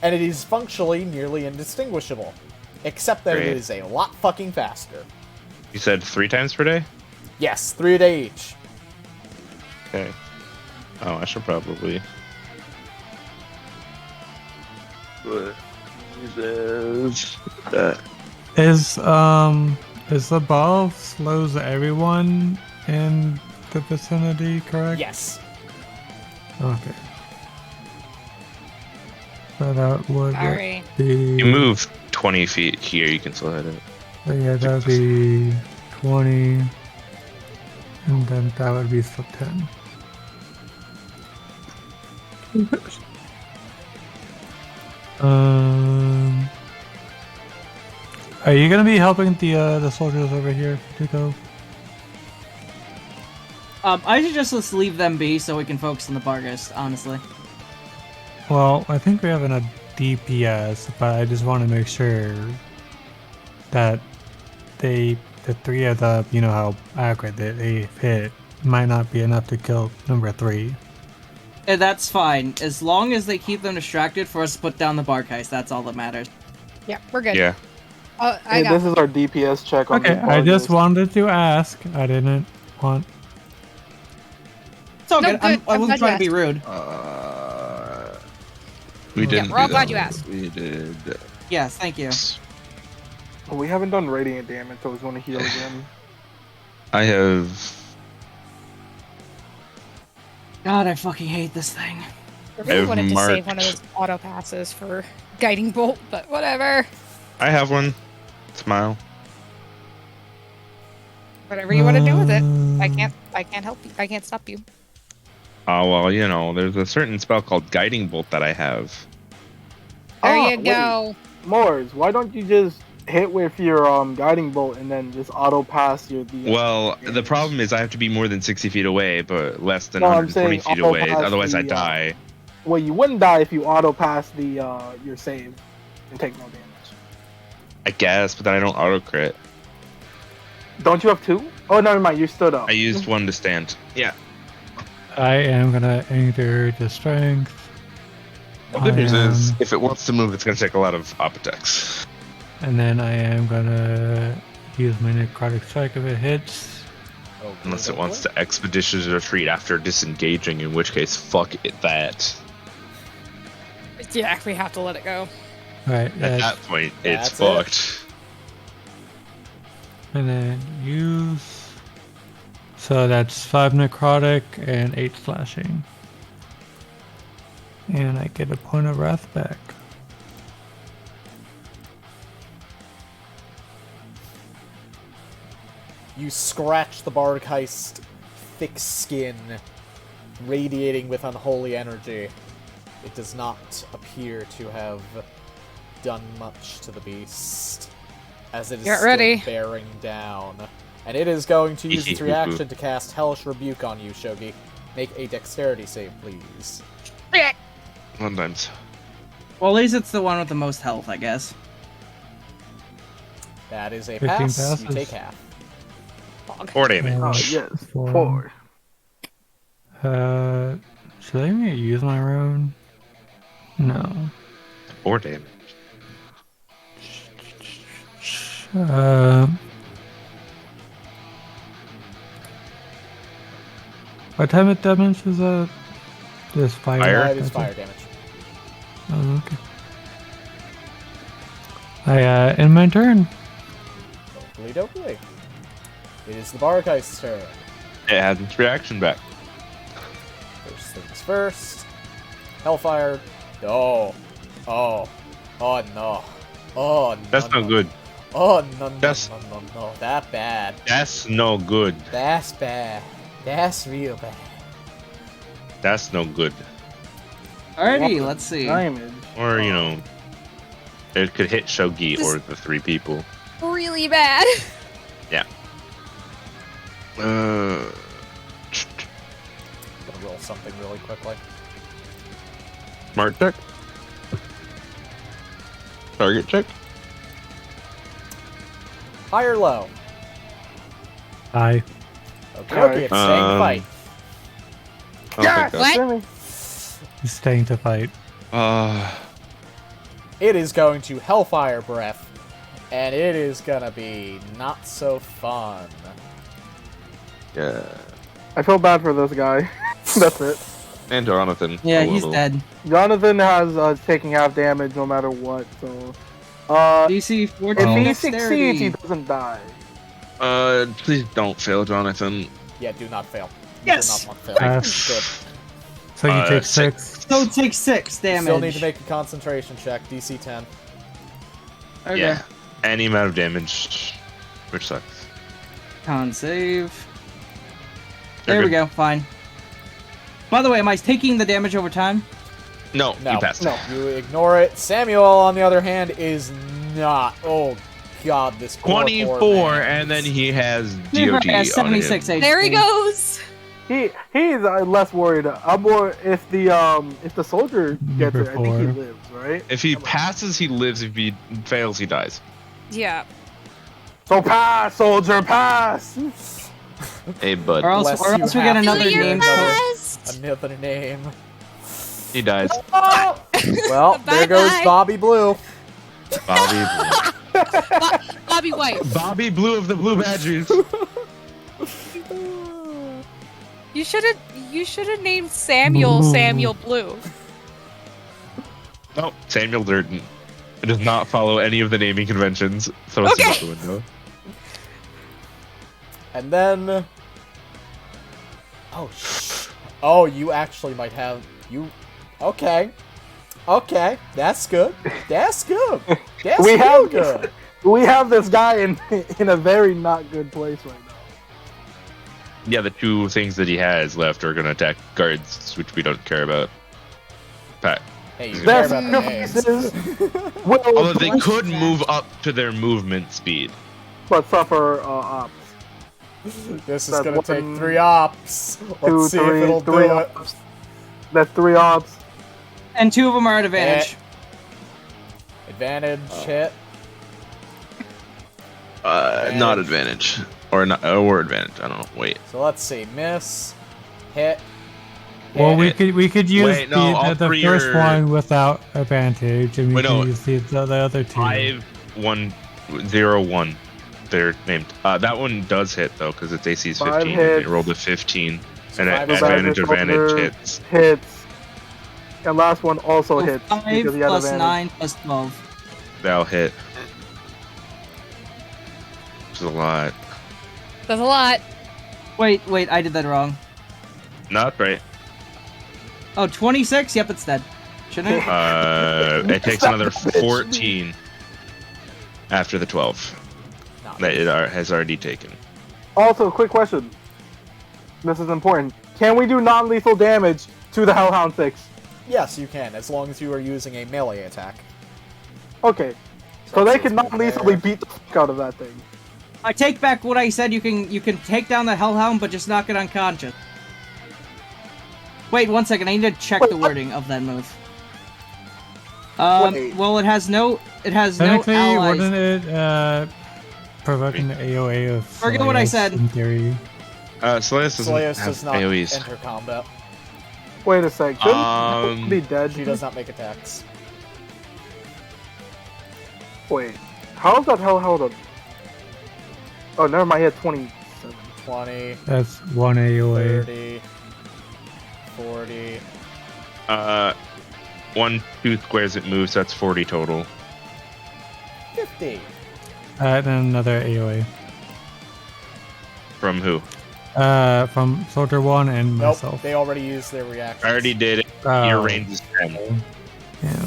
S2: And it is functionally nearly indistinguishable. Except that
S1: Great.
S2: it is a lot fucking faster.
S1: You said 3 times per day?
S2: Yes, 3 a day each.
S1: Okay. Oh, I should probably.
S10: Is the ball slows everyone in the vicinity, correct?
S2: Yes.
S10: Okay. So that would
S6: Sorry.
S10: be...
S1: You move 20 feet here, you can still hit it.
S10: So yeah, that would be 20. And then that would be still 10.
S4: Are you gonna be helping the soldiers over here to go?
S3: I should just leave them be so we can focus on the Barghest, honestly.
S4: Well, I think we have a DPS, but I just want to make sure that the three of the, you know how accurate they hit, might not be enough to kill number 3.
S3: And that's fine, as long as they keep them distracted for us to put down the Barghest. That's all that matters.
S6: Yeah, we're good.
S1: Yeah.
S7: Hey, this is our DPS check on
S4: Okay,
S7: this
S4: I just
S7: Barghest.
S4: wanted to ask. I didn't want.
S3: It's all
S6: No,
S3: good.
S6: good.
S3: I
S6: I'm
S3: wasn't
S6: glad
S3: trying to
S6: you
S3: be rude.
S1: We didn't.
S6: we're all
S1: do
S6: glad
S1: that
S6: you
S1: one.
S6: asked.
S1: We did.
S3: Yes, thank you.
S7: Well, we haven't done radiant damage, so I was going to heal again.
S1: I have.
S3: God, I fucking hate this thing.
S6: I really
S1: I've
S6: wanted to save
S1: marked-
S6: one of those auto passes for guiding bolt, but whatever.
S1: I have one. Smile.
S6: Whatever you want to do with it. I can't help you. I can't stop you.
S1: Oh well, you know, there's a certain spell called Guiding Bolt that I have.
S6: There
S7: Ah,
S6: you go.
S7: Mors, why don't you just hit with your guiding bolt and then just auto pass your
S1: Well, the problem is I have to be more than 60 feet away, but less than
S7: No, I'm
S1: 120
S7: saying
S1: feet away.
S7: auto-pass
S1: Otherwise, I
S7: the,
S1: die.
S7: Well, you wouldn't die if you auto pass the your save and take no damage.
S1: I guess, but then I don't auto crit.
S7: Don't you have 2? Oh, never mind. You stood up.
S1: I used one to stand. Yeah.
S4: I am gonna enter the strength.
S1: The good news is,
S4: Um,
S1: if it wants to move, it's going to take a lot of op attacks.
S4: And then I am gonna use my necrotic strike if it hits.
S2: Oh,
S1: Unless it
S2: good.
S1: wants to expeditious retreat after disengaging, in which case, fuck it, that.
S6: Yeah, we have to let it go.
S4: Right,
S1: At
S4: that's,
S1: that point, it's
S2: That's it.
S1: fucked.
S4: and then use. So that's 5 necrotic and 8 slashing. And I get a point of wrath back.
S2: You scratch the Barghest thick skin, radiating with unholy energy. It does not appear to have done much to the beast, as it is
S6: Get
S2: still
S6: ready.
S2: bearing down. And it is going to use its reaction to cast Hellish Rebuke on you, Shogi. Make a dexterity save, please.
S1: Sometimes.
S3: Well, at least it's the one with the most health, I guess.
S2: That is a
S4: 15
S2: pass.
S4: passes.
S2: You take half.
S1: 4 damage.
S7: Oh, yes.
S4: 4.
S7: 4.
S4: Should I even use my rune? No.
S1: 4 damage.
S4: What type of damage is that? Just fire?
S1: Fire?
S2: It is
S4: That's
S2: fire
S4: it.
S2: damage.
S4: Oh, okay. In my turn.
S2: Dokey dokey. It is the Barghest's turn.
S1: It has its reaction back.
S2: First things first. Hellfire. Oh. Oh. Oh no. Oh no.
S1: That's not good.
S2: Oh no no
S1: That's-
S2: no. That bad.
S1: That's no good.
S2: That's bad. That's real bad.
S1: That's no good.
S3: Alrighty, let's see.
S7: Damage.
S1: Or, you know, it could hit Shogi or the 3 people.
S6: Really bad.
S2: I'm gonna roll something really quickly.
S1: Smart check. Target check.
S2: High or low?
S4: Hi.
S2: Okay, okay, it's staying
S1: Um,
S2: fight.
S1: I don't think
S6: What?
S4: Staying to fight.
S2: It is going to Hellfire Breath, and it is gonna be not so fun.
S1: Yeah.
S7: I feel bad for this guy. That's it.
S1: And Johnathan.
S3: Yeah,
S1: a
S3: he's
S1: little.
S3: dead.
S7: Jonathan has taking half damage no matter what, so...
S3: DC 14
S7: if he
S3: dexterity.
S7: succeeds, he doesn't die.
S1: Please don't fail, Jonathan.
S2: Yeah, do not fail. You
S3: Yes!
S2: do not want fail.
S4: Pass.
S2: Good.
S4: So you take
S1: 6.
S4: 6.
S3: So take 6
S2: You
S3: damage.
S2: still need to make a concentration check, DC 10.
S3: Okay.
S1: Yeah. Any amount of damage, which sucks.
S3: Con save.
S1: You're
S3: There we
S1: good.
S3: go, fine. By the way, am I taking the damage over time?
S1: No,
S2: No,
S1: you passed.
S2: no, you ignore it. Samuel, on the other hand, is not. Oh, God, this poor
S1: 24,
S2: man.
S1: and then he has
S3: Leave her
S1: DOT
S3: at
S1: on him.
S3: 76 HP.
S6: There he goes.
S7: He's less worried. I'm more if the soldier gets it. I think he lives, right?
S1: If he passes, he lives. If he fails, he dies.
S6: Yeah.
S7: So pass, soldier, pass.
S1: Hey, bud.
S3: Or else we get another
S6: Do your
S3: name.
S6: best.
S2: Another name.
S1: He dies.
S2: Well, there goes
S6: Bye-bye.
S2: Bobby Blue.
S1: Bobby Blue.
S6: Bobby White.
S1: Bobby Blue of the Blue Badgers.
S6: You should have named Samuel Samuel Blue.
S1: No, Samuel Durden. It does not follow any of the naming conventions, so it's
S6: Okay.
S1: out the window.
S2: And then... Oh, you actually might have... Okay. Okay, that's good. That's good. That's real good.
S7: We have this guy in a very not good place right now.
S1: Yeah, the two things that he has left are going to attack guards, which we don't care about. Pat.
S2: Hey, you
S7: Their
S2: care about the names.
S7: sacrifices will
S1: Although they could move up to their movement speed.
S7: but suffer ops.
S2: This is
S7: That's
S2: gonna take
S7: 1,
S2: 3 ops.
S7: 2,
S2: Let's see if
S7: 3,
S2: it'll
S7: 3
S2: do it.
S7: ops. That's 3 ops.
S3: And 2 of them are at advantage.
S2: Advantage, hit.
S1: Not advantage. Or not, or advantage. I don't know. Wait.
S2: So let's see. Miss, hit.
S4: Well,
S2: hit.
S4: we could use
S1: Wait, no, all
S4: the
S1: three
S4: first
S1: are-
S4: one without advantage, and we
S1: Wait,
S4: can
S1: no.
S4: use the other 2.
S1: 5, 1, 0, 1. They're named. That one does hit, though, because its AC is
S7: 5
S1: 15.
S7: hits.
S1: It rolled a 15. And
S2: five
S1: advantage
S7: soldier
S1: hits.
S7: Hits. And last one also hits.
S3: 5
S7: because he had
S3: plus
S7: advantage.
S3: 9 plus 12.
S1: That'll hit. Which is a lot.
S6: That's a lot.
S3: Wait, I did that wrong.
S1: Not right.
S3: Oh, 26? Yep, it's dead. Shouldn't it?
S1: It takes another 14 after the 12 that it has already taken.
S7: Also, quick question. This is important. Can we do non-lethal damage to the Hellhound 6?
S2: Yes, you can, as long as you are using a melee attack.
S7: Okay. So they
S2: Texas
S7: can
S2: move
S7: non-lethally
S2: there.
S7: beat the fuck out of that thing.
S3: I take back what I said. You can take down the Hellhound, but just knock it unconscious. Wait, 1 second. I need to check the wording of that move.
S7: Wait.
S3: Well, it has no
S4: Technically,
S3: allies.
S4: wouldn't it provoke an AOA of
S3: Forget what I
S4: Slayas,
S3: said.
S4: in theory?
S1: Slayas doesn't
S2: Slayas
S1: have
S2: does not
S1: AoEs.
S2: enter combat.
S7: Wait a sec. Shouldn't he be dead?
S2: She does not make attacks.
S7: Wait. How's that Hellhound a... Oh, never mind. He had 27.
S2: 20,
S4: That's 1 AOA.
S2: 30, 40.
S1: 1, 2 squares it moves, that's 40 total.
S2: 50.
S4: And then another AOA.
S1: From who?
S4: From Soldier 1 and
S2: Nope,
S4: myself.
S2: they already used their reaction.
S1: I already did it.
S4: Oh,
S1: Your range is 10.
S4: Yeah.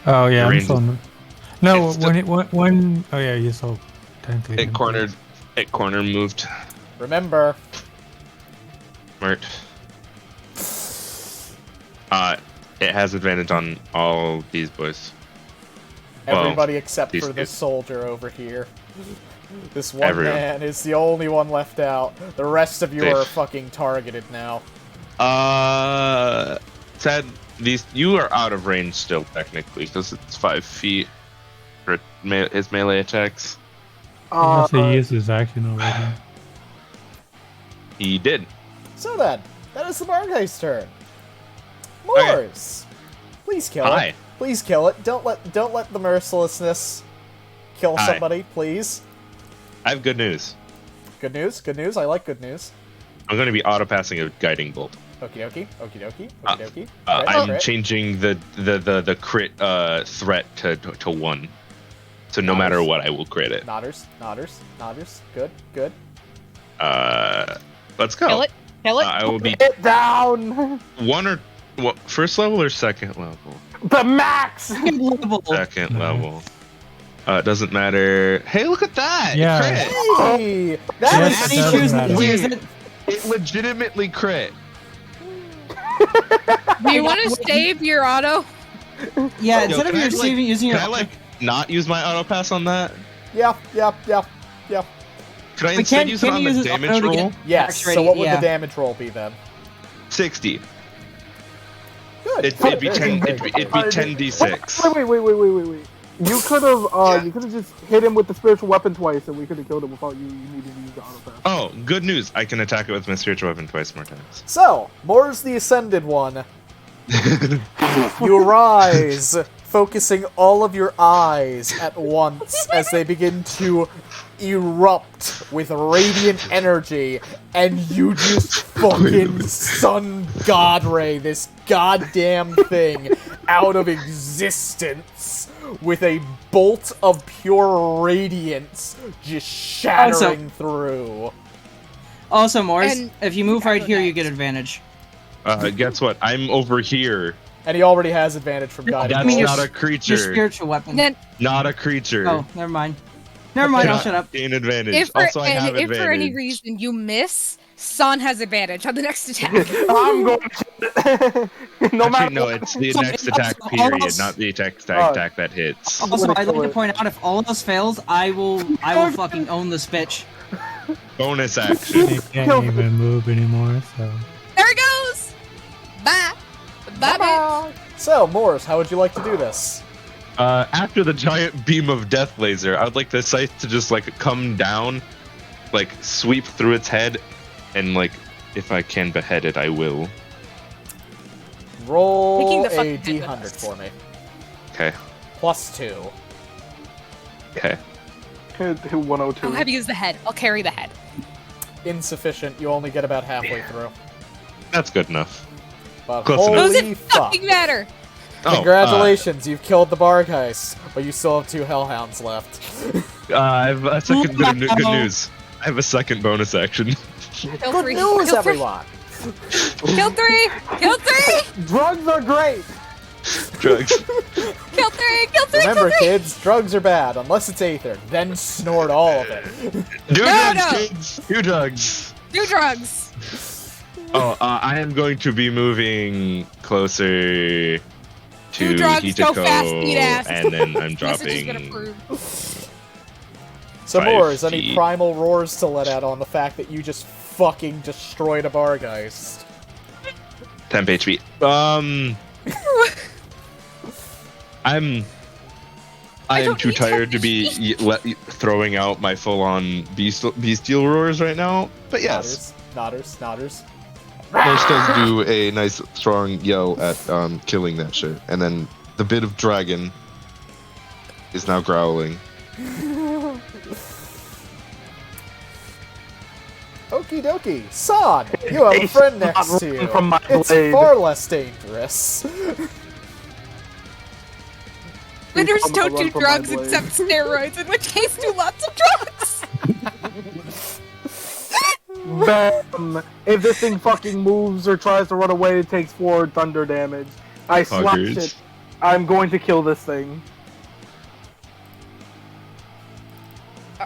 S4: Oh yeah,
S1: Your
S4: I'm
S1: range
S4: still.
S1: is-
S4: No,
S1: It's
S4: when oh yeah, you still technically.
S1: It cornered. It corner moved.
S2: Remember,
S1: Smart. It has advantage on all these boys. Well,
S2: everybody except
S1: these
S2: for this
S1: two.
S2: soldier over here. This one
S1: Everyone.
S2: man is the only one left out. The rest of you
S1: Safe.
S2: are fucking targeted now.
S1: Sad. You are out of range still technically because it's 5 feet for his melee attacks.
S4: Unless he used his action already.
S1: He did.
S2: So then, that is the Barghest turn. Moors, please kill
S1: Hi.
S2: it. Please kill it. Don't let the mercilessness kill
S1: Hi.
S2: somebody, please.
S1: I have good news.
S2: Good news. Good news. I like good news.
S1: I'm going to be auto passing a guiding bolt.
S2: Okie dokie. Okie dokie. Okie dokie.
S1: I'm changing the crit threat to 1. So no matter what, I will crit it.
S2: Nodders. Good. Good.
S1: Let's go.
S6: Kill it. Kill it.
S1: I will be
S7: Get down!
S1: 1 or first level or second level?
S7: The max!
S3: Level.
S1: Second level. It doesn't matter. Hey, look at that! It
S4: Yeah.
S1: crit.
S2: Hey, that
S4: Yes,
S2: is
S4: it doesn't
S3: choose
S4: matter.
S3: to use it.
S1: It legitimately crit.
S6: Do you want to save your auto?
S3: Yeah,
S1: Yo,
S3: instead of
S1: can I,
S3: using your
S1: Can I not use my auto pass on that?
S2: Yeah.
S1: Could I instead use it on the damage roll?
S2: Yes. So what would the damage roll be then?
S1: 60.
S2: Good.
S1: It'd be 10. It'd be 10d6.
S7: Wait. You could have just hit him with the spiritual weapon twice, and we could have killed him without you needing to use the auto pass.
S1: Oh, good news! I can attack it with my spiritual weapon twice more times.
S2: So, Moore's the Ascended One. You rise, focusing all of your eyes at once as they begin to erupt with radiant energy, and you just fucking sun god ray this goddamn thing out of existence with a bolt of pure radiance just shattering through.
S3: Also, Morris, if you move right here, you get advantage.
S1: Guess what? I'm over here.
S2: And he already has advantage from guiding.
S1: That's not a creature.
S3: Your spiritual weapon.
S1: Not a creature.
S3: Oh, never mind. I'll shut up.
S1: Gain advantage.
S6: If for,
S1: also, I have
S6: if
S1: advantage.
S6: for any reason you miss, San has advantage on the next attack.
S7: I'm going to...
S1: No, it's the next attack period, not the attack that hits.
S3: Also, I'd like to point out, if all of us fails, I will fucking own this bitch.
S1: Bonus action.
S4: He can't even move anymore, so...
S6: There he goes! Bye! Bye.
S2: So, Morris, how would you like to do this?
S1: After the giant beam of death laser, I would like the scythe to just, come down, sweep through its head, and, if I can behead it, I will.
S2: Roll a D100 for me.
S1: Okay.
S2: +2.
S1: Okay.
S7: 102.
S6: How heavy is the head? I'll carry the head.
S2: Insufficient. You only get about halfway through.
S1: That's good enough.
S2: But
S1: Close enough.
S2: holy
S6: Doesn't
S2: fuck.
S6: fucking matter!
S2: Congratulations, you've killed the Barghest, but you still have 2 Hellhounds left.
S1: I have a second good news. I have a second bonus action.
S6: Kill
S2: Good
S6: 3.
S2: news,
S6: Kill 3.
S2: everyone!
S6: Kill 3! Kill 3!
S7: Drugs are great!
S1: Drugs.
S6: Kill 3! Kill 3!
S2: Remember,
S6: kill 3!
S2: kids, drugs are bad, unless it's Aether. Then snort all of it.
S1: Do
S6: No,
S1: drugs,
S6: no.
S1: kids! Do drugs!
S6: Do drugs!
S1: I am going to be moving closer to
S6: Do drugs, go fast, eat ass.
S1: and then I'm
S6: Message has been
S1: dropping.
S6: approved.
S2: Some
S1: 5
S2: more, is any
S1: feet.
S2: primal roars to let out on the fact that you just fucking destroyed a Barghest?
S1: 10 HP. I am too tired to be throwing out my full-on bestial roars right now. But yes,
S2: Nodders.
S1: Morse does do a nice strong yell at killing that shit, and then the bit of dragon is now growling.
S2: Okie dokie. San, you have a friend next to you.
S7: From my
S2: It's
S7: blade.
S2: far less dangerous.
S6: Winners
S7: I'm gonna
S6: don't
S7: run
S6: do
S7: for my
S6: drugs
S7: blade.
S6: except steroids, in which case do lots of drugs!
S7: Bam! If this thing fucking moves or tries to run away, it takes 4 thunder damage. I slapped
S1: Huggers.
S7: it. I'm going to kill this thing.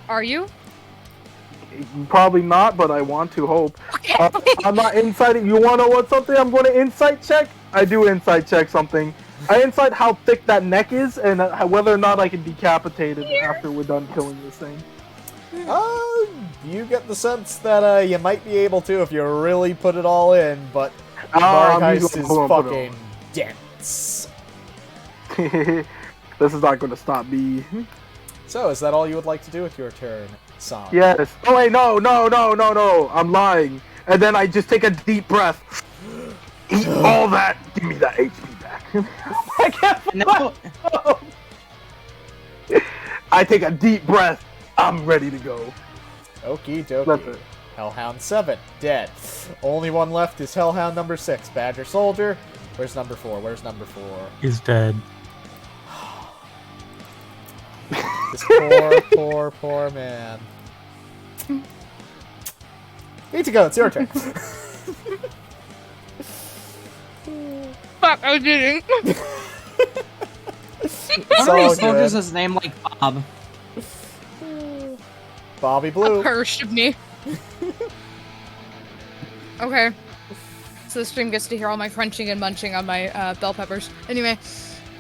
S6: Are you?
S7: Probably not, but I want to hope. I'm not inciting. You want to know what something? I'm going to insight check. I do insight check something. I insight how thick that neck is and whether or not I can decapitate it after we're done killing this thing.
S2: You get the sense that you might be able to if you really put it all in, but
S7: I'm
S2: Barghest
S7: usually
S2: is
S7: gonna put it
S2: fucking dense.
S7: This is not going to stop me.
S2: So, is that all you would like to do with your turn, San?
S7: Yes. Oh wait, no. I'm lying. And then I just take a deep breath. Eat all that. Give me that HP back. I can't.
S3: No.
S7: I take a deep breath. I'm ready to go.
S2: Okie
S7: That's
S2: dokie.
S7: it.
S2: Hellhound 7, dead. Only one left is Hellhound number 6, Badger Soldier. Where's number 4?
S4: He's dead.
S2: This poor man. Ichigo, it's your turn.
S6: Fuck, I didn't.
S2: It's
S3: One of
S2: all
S3: these soldiers
S2: good.
S3: is named like Bob.
S2: Bobby Blue.
S6: Cursed of me. Okay. So the stream gets to hear all my crunching and munching on my bell peppers. Anyway.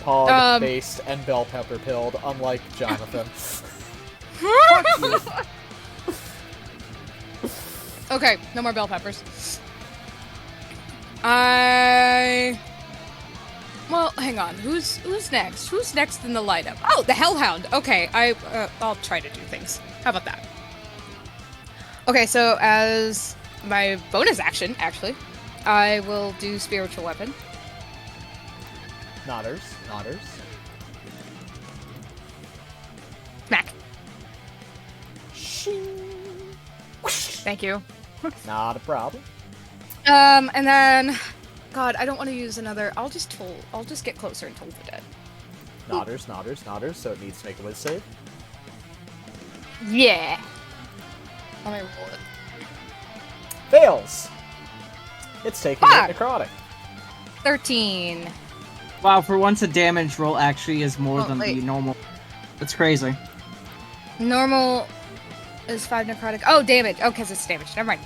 S2: Pog, based, and bell pepper pilled, unlike Johnathan.
S7: Fuck you.
S6: Okay, no more bell peppers. Well, hang on. Who's next? Who's next in the lineup? Oh, the Hellhound. Okay, I'll try to do things. How about that? Okay, so as my bonus action, actually, I will do Spiritual Weapon.
S2: Nodders.
S6: Smack. Thank you.
S2: Not a problem.
S6: And then, God, I don't want to use another. I'll just get closer and toll the dead.
S2: Nodders, so it needs to make a wisdom save.
S6: Yeah. Let me roll it.
S2: Fails! It's taking
S6: Fuck!
S2: it necrotic.
S6: 13.
S3: Wow, for once a damage roll actually is more
S6: Oh,
S3: than
S6: wait.
S3: the normal. That's crazy.
S6: Normal is 5 necrotic. Oh, damage. Oh, because it's damage. Never mind.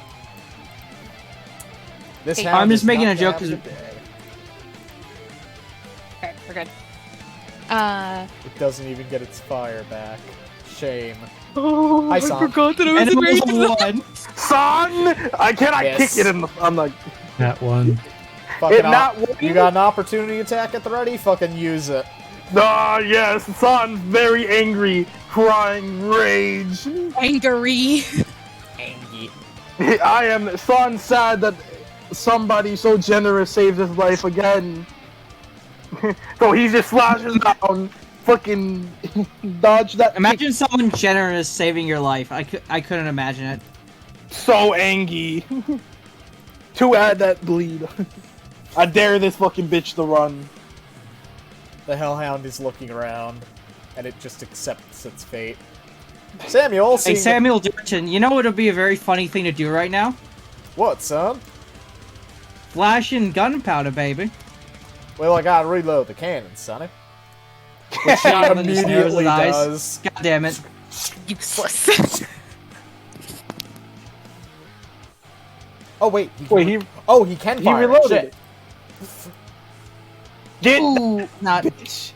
S2: This
S6: Hey,
S2: hound
S3: I'm just
S2: is
S3: making
S2: not
S3: a joke
S2: damaged
S3: 'cause-
S2: today.
S6: Okay, we're good.
S2: It doesn't even get its fire back. Shame.
S7: Oh,
S2: Hi, Son.
S9: Forgot that I
S3: And
S9: was
S3: it was a 1.
S7: Son! Can I
S2: Yes.
S7: kick it in the... I'm like...
S4: That one.
S2: Fucking
S7: not
S2: you got an opportunity attack at the ready? Fucking use it.
S7: Ah, yes, Son, very angry, crying rage.
S6: Angry.
S2: Angie.
S7: I am, Son, sad that somebody so generous saved his life again. So he just slashes down, fucking dodge that.
S3: Imagine someone generous saving your life. I couldn't imagine it.
S7: So angry. To add that bleed. I dare this fucking bitch to run.
S2: The Hellhound is looking around, and it just accepts its fate. Samuel,
S3: Hey,
S2: seeing
S3: Samuel Durton, you know what would be a very funny thing to do right now?
S2: What, son?
S3: Flashing gunpowder, baby.
S2: Well, I gotta reload the cannon, sonny. Which he
S3: Jonathan just narrows
S2: immediately
S3: his eyes.
S2: does.
S3: God damn it.
S6: Useless.
S2: Oh, wait.
S7: Wait,
S2: he can
S7: he
S2: fire.
S7: reloaded
S2: Shit.
S7: it. Get
S3: Ooh, not.
S7: bitch.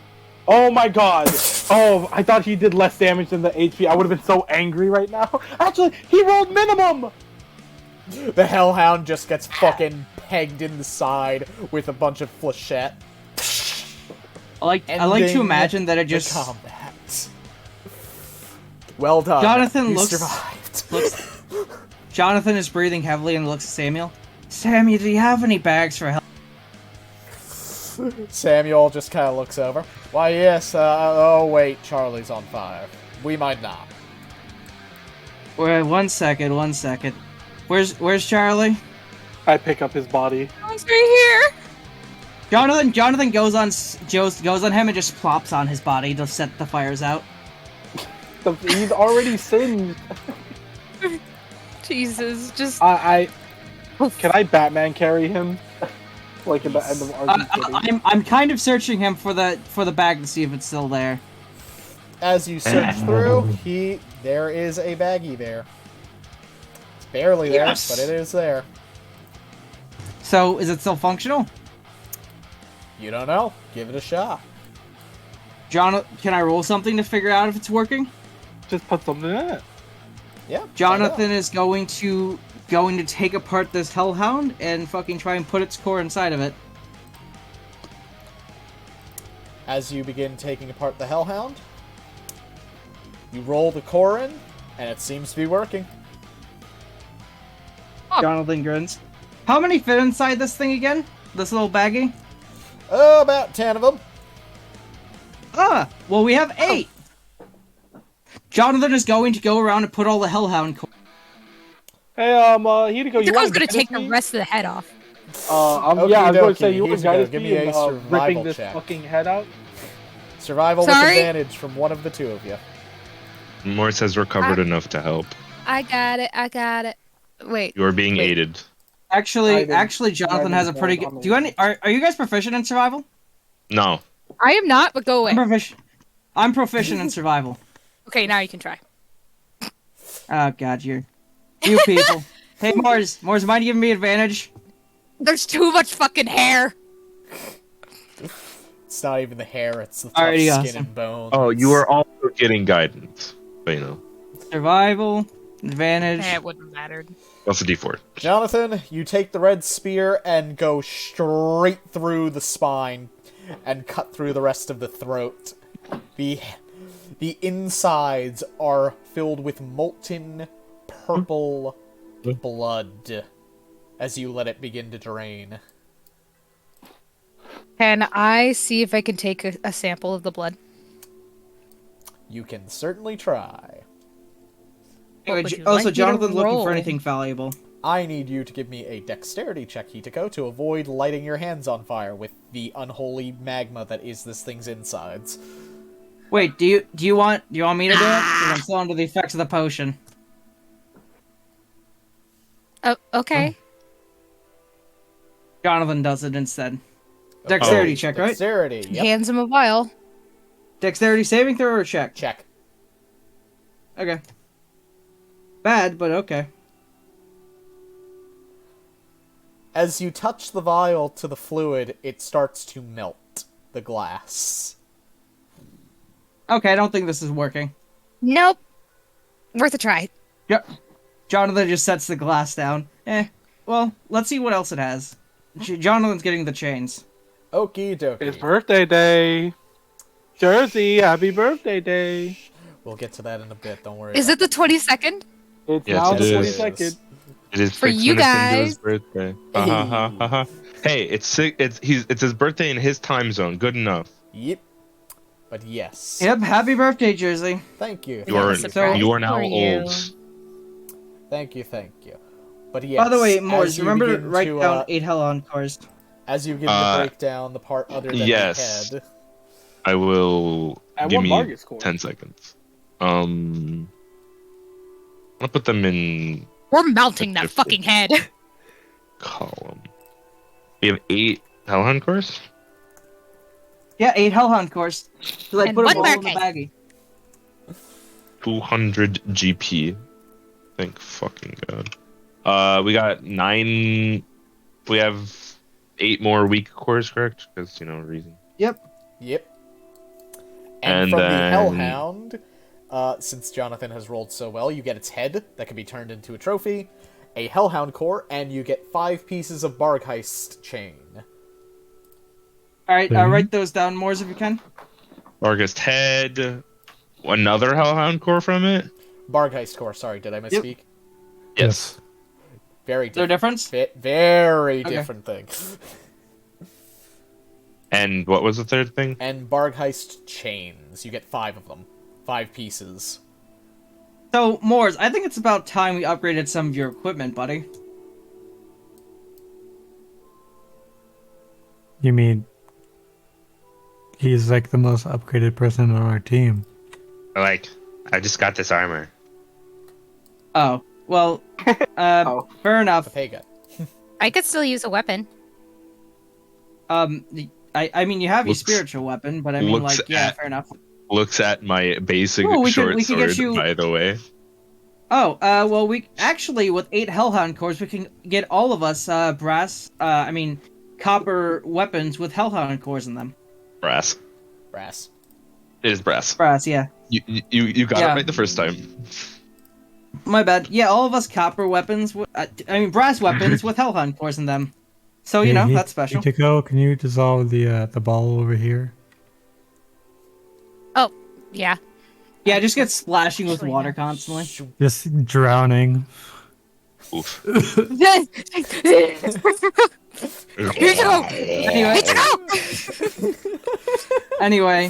S7: Oh my god. Oh, I thought he did less damage than the HP. I would have been so angry right now. Actually, he rolled minimum!
S2: The Hellhound just gets fucking pegged in the side with a bunch of flechette.
S3: I like to
S2: Ending
S3: imagine that it
S2: the
S3: just
S2: combat. Well done.
S3: Jonathan
S2: You
S3: looks-
S2: survived.
S3: Jonathan is breathing heavily and looks at Samuel. Samuel, do you have any bags for help?
S2: Samuel just kind of looks over. Why, yes, oh wait, Charlie's on fire. We might not.
S3: Wait, one second. Where's Charlie?
S7: I pick up his body.
S6: I'm right here.
S3: Jonathan goes on him and just plops on his body to set the fires out.
S7: He's already singed.
S6: Jesus, just.
S7: Can I Batman carry him? Like at the end of Arkham City?
S3: I'm kind of searching him for the bag to see if it's still there.
S2: As you search through, there is a baggie there. It's barely there,
S3: Yes!
S2: but it is there.
S3: So, is it still functional?
S2: You don't know. Give it a shot.
S3: Can I roll something to figure out if it's working?
S7: Just put something in it.
S2: Yeah.
S3: Jonathan is going to take apart this hellhound and fucking try and put its core inside of it.
S2: As you begin taking apart the Hellhound, you roll the core in, and it seems to be working.
S3: Jonathan grins. How many fit inside this thing again? This little baggie?
S2: Oh, about 10 of them.
S3: Well, we have 8. Jonathan is going to go around and put all the hellhound core.
S7: Hey, here to go.
S6: I was gonna take the rest of the head off.
S7: Yeah, I was going to say, you
S2: Here's
S7: want
S2: a
S7: guys
S2: go. Give
S7: to
S2: me a
S7: be
S2: survival
S7: ripping this
S2: check.
S7: fucking head out?
S2: Survival
S6: Sorry?
S2: with advantage from one of the two of you.
S1: More says recovered enough to help.
S6: I got it. Wait.
S1: You are being aided.
S3: Actually,
S7: I
S3: Jonathan
S7: didn't
S3: has a
S7: know
S3: pretty
S7: how
S3: good.
S7: many.
S3: Are you guys proficient in survival?
S1: No.
S6: I am not, but go away.
S3: I'm proficient in survival.
S6: Okay, now you can try.
S3: Oh god, you people. Hey, Mars, mind giving me advantage?
S6: There's too much fucking hair.
S2: It's not even the hair, it's the tough
S3: Alrighty,
S2: skin
S3: awesome.
S2: and bones.
S1: Oh, you are also getting guidance. But, you know.
S3: Survival, advantage.
S6: It wouldn't have mattered.
S1: Plus a D4.
S2: Johnathan, you take the red spear and go straight through the spine and cut through the rest of the throat. The insides are filled with molten purple blood as you let it begin to drain.
S6: Can I see if I can take a sample of the blood?
S2: You can certainly try.
S3: Anyway,
S6: would you
S3: also,
S6: like me to
S3: Jonathan's looking
S6: roll?
S3: for anything valuable.
S2: I need you to give me a dexterity check, Hitako, to avoid lighting your hands on fire with the unholy magma that is this thing's insides.
S3: Wait, do you want me to do it? 'Cause I'm still under the effects of the potion.
S6: Oh, okay.
S3: Jonathan does it instead. Dexterity check, right?
S2: Dexterity, yep.
S6: Hands him a vial.
S3: Dexterity saving throw or check?
S2: Check.
S3: Okay. Bad, but okay.
S2: As you touch the vial to the fluid, it starts to melt the glass.
S3: Okay, I don't think this is working.
S6: Nope. Worth a try.
S3: Yep. Jonathan just sets the glass down. Well, let's see what else it has. Jonathan's getting the chains.
S2: Okie dokie.
S7: It's birthday day. Jersey, happy birthday day.
S2: We'll get to that in a bit, don't worry.
S6: Is it the 22nd?
S7: It's
S1: Yes,
S7: now
S1: it
S7: the
S1: is.
S7: 22nd.
S1: It is
S6: For
S1: 6
S6: you
S1: minutes into his
S6: guys.
S1: birthday. Hey, it's his birthday in his time zone. Good enough.
S2: Yep. But yes.
S3: Yep, happy birthday, Jersey.
S2: Thank you.
S1: You are
S6: surprise
S1: you are now
S6: for you.
S1: old.
S2: Thank you. But yes.
S3: By the way,
S2: as
S3: Morris,
S2: you
S3: remember to
S2: begin
S3: write
S2: to,
S3: down 8 Hell Encores.
S2: As you begin to break down the part other than
S1: yes.
S2: the head.
S1: I will
S7: At
S1: give
S7: what
S1: me
S7: Barghest score?
S1: 10 seconds. I'll put them in
S6: We're melting that fucking head.
S1: column. We have 8 Hellhound cores.
S3: Yeah, 8 Hellhound cores. So I
S6: And
S3: put them
S6: one
S3: all in the
S6: Barghest.
S3: baggie.
S1: 200 GP. Thank fucking god. We got 9. We have 8 more weak cores, correct? Because reason.
S3: Yep.
S2: And
S1: And
S2: from
S1: then-
S2: the Hellhound, since Johnathan has rolled so well, you get its head that can be turned into a trophy, a Hellhound core, and you get 5 pieces of Barghest chain.
S3: Alright, write those down, Morris, if you can.
S1: Barghest head. Another Hellhound core from it.
S2: Barghest core, sorry, did I misspeak?
S1: Yes.
S2: Very
S3: Is there a
S2: different.
S3: difference?
S2: Very
S3: Okay.
S2: different thing.
S1: And what was the third thing?
S2: And Barghest chains. You get 5 of them. 5 pieces.
S3: So, Morris, I think it's about time we upgraded some of your equipment, buddy.
S10: You mean he's like the most upgraded person on our team?
S1: I just got this armor.
S3: Oh, well, fair enough.
S2: Pega.
S6: I could still use a weapon.
S3: I mean, you have your
S1: Looks-
S3: spiritual weapon, but I mean,
S1: looks
S3: fair enough.
S1: Looks at my basic
S3: Oh, we
S1: short
S3: could
S1: sword,
S3: get you-
S1: by the way.
S3: Oh, well, we actually, with 8 Hellhound cores, we can get all of us copper weapons with Hellhound cores in them.
S1: Brass.
S2: Brass.
S1: It is brass.
S3: Brass, yeah.
S1: You got
S3: Yeah.
S1: it right the first time.
S3: My bad. Yeah, all of us copper weapons, brass weapons with Hellhound cores in them. So, that's special.
S10: Tico, can you dissolve the ball over here?
S6: Oh, yeah.
S3: Yeah, just get splashing with
S6: Actually,
S3: water
S6: yeah.
S3: constantly.
S10: Just drowning.
S1: Oof.
S6: Here you go!
S3: Anyway, anyway,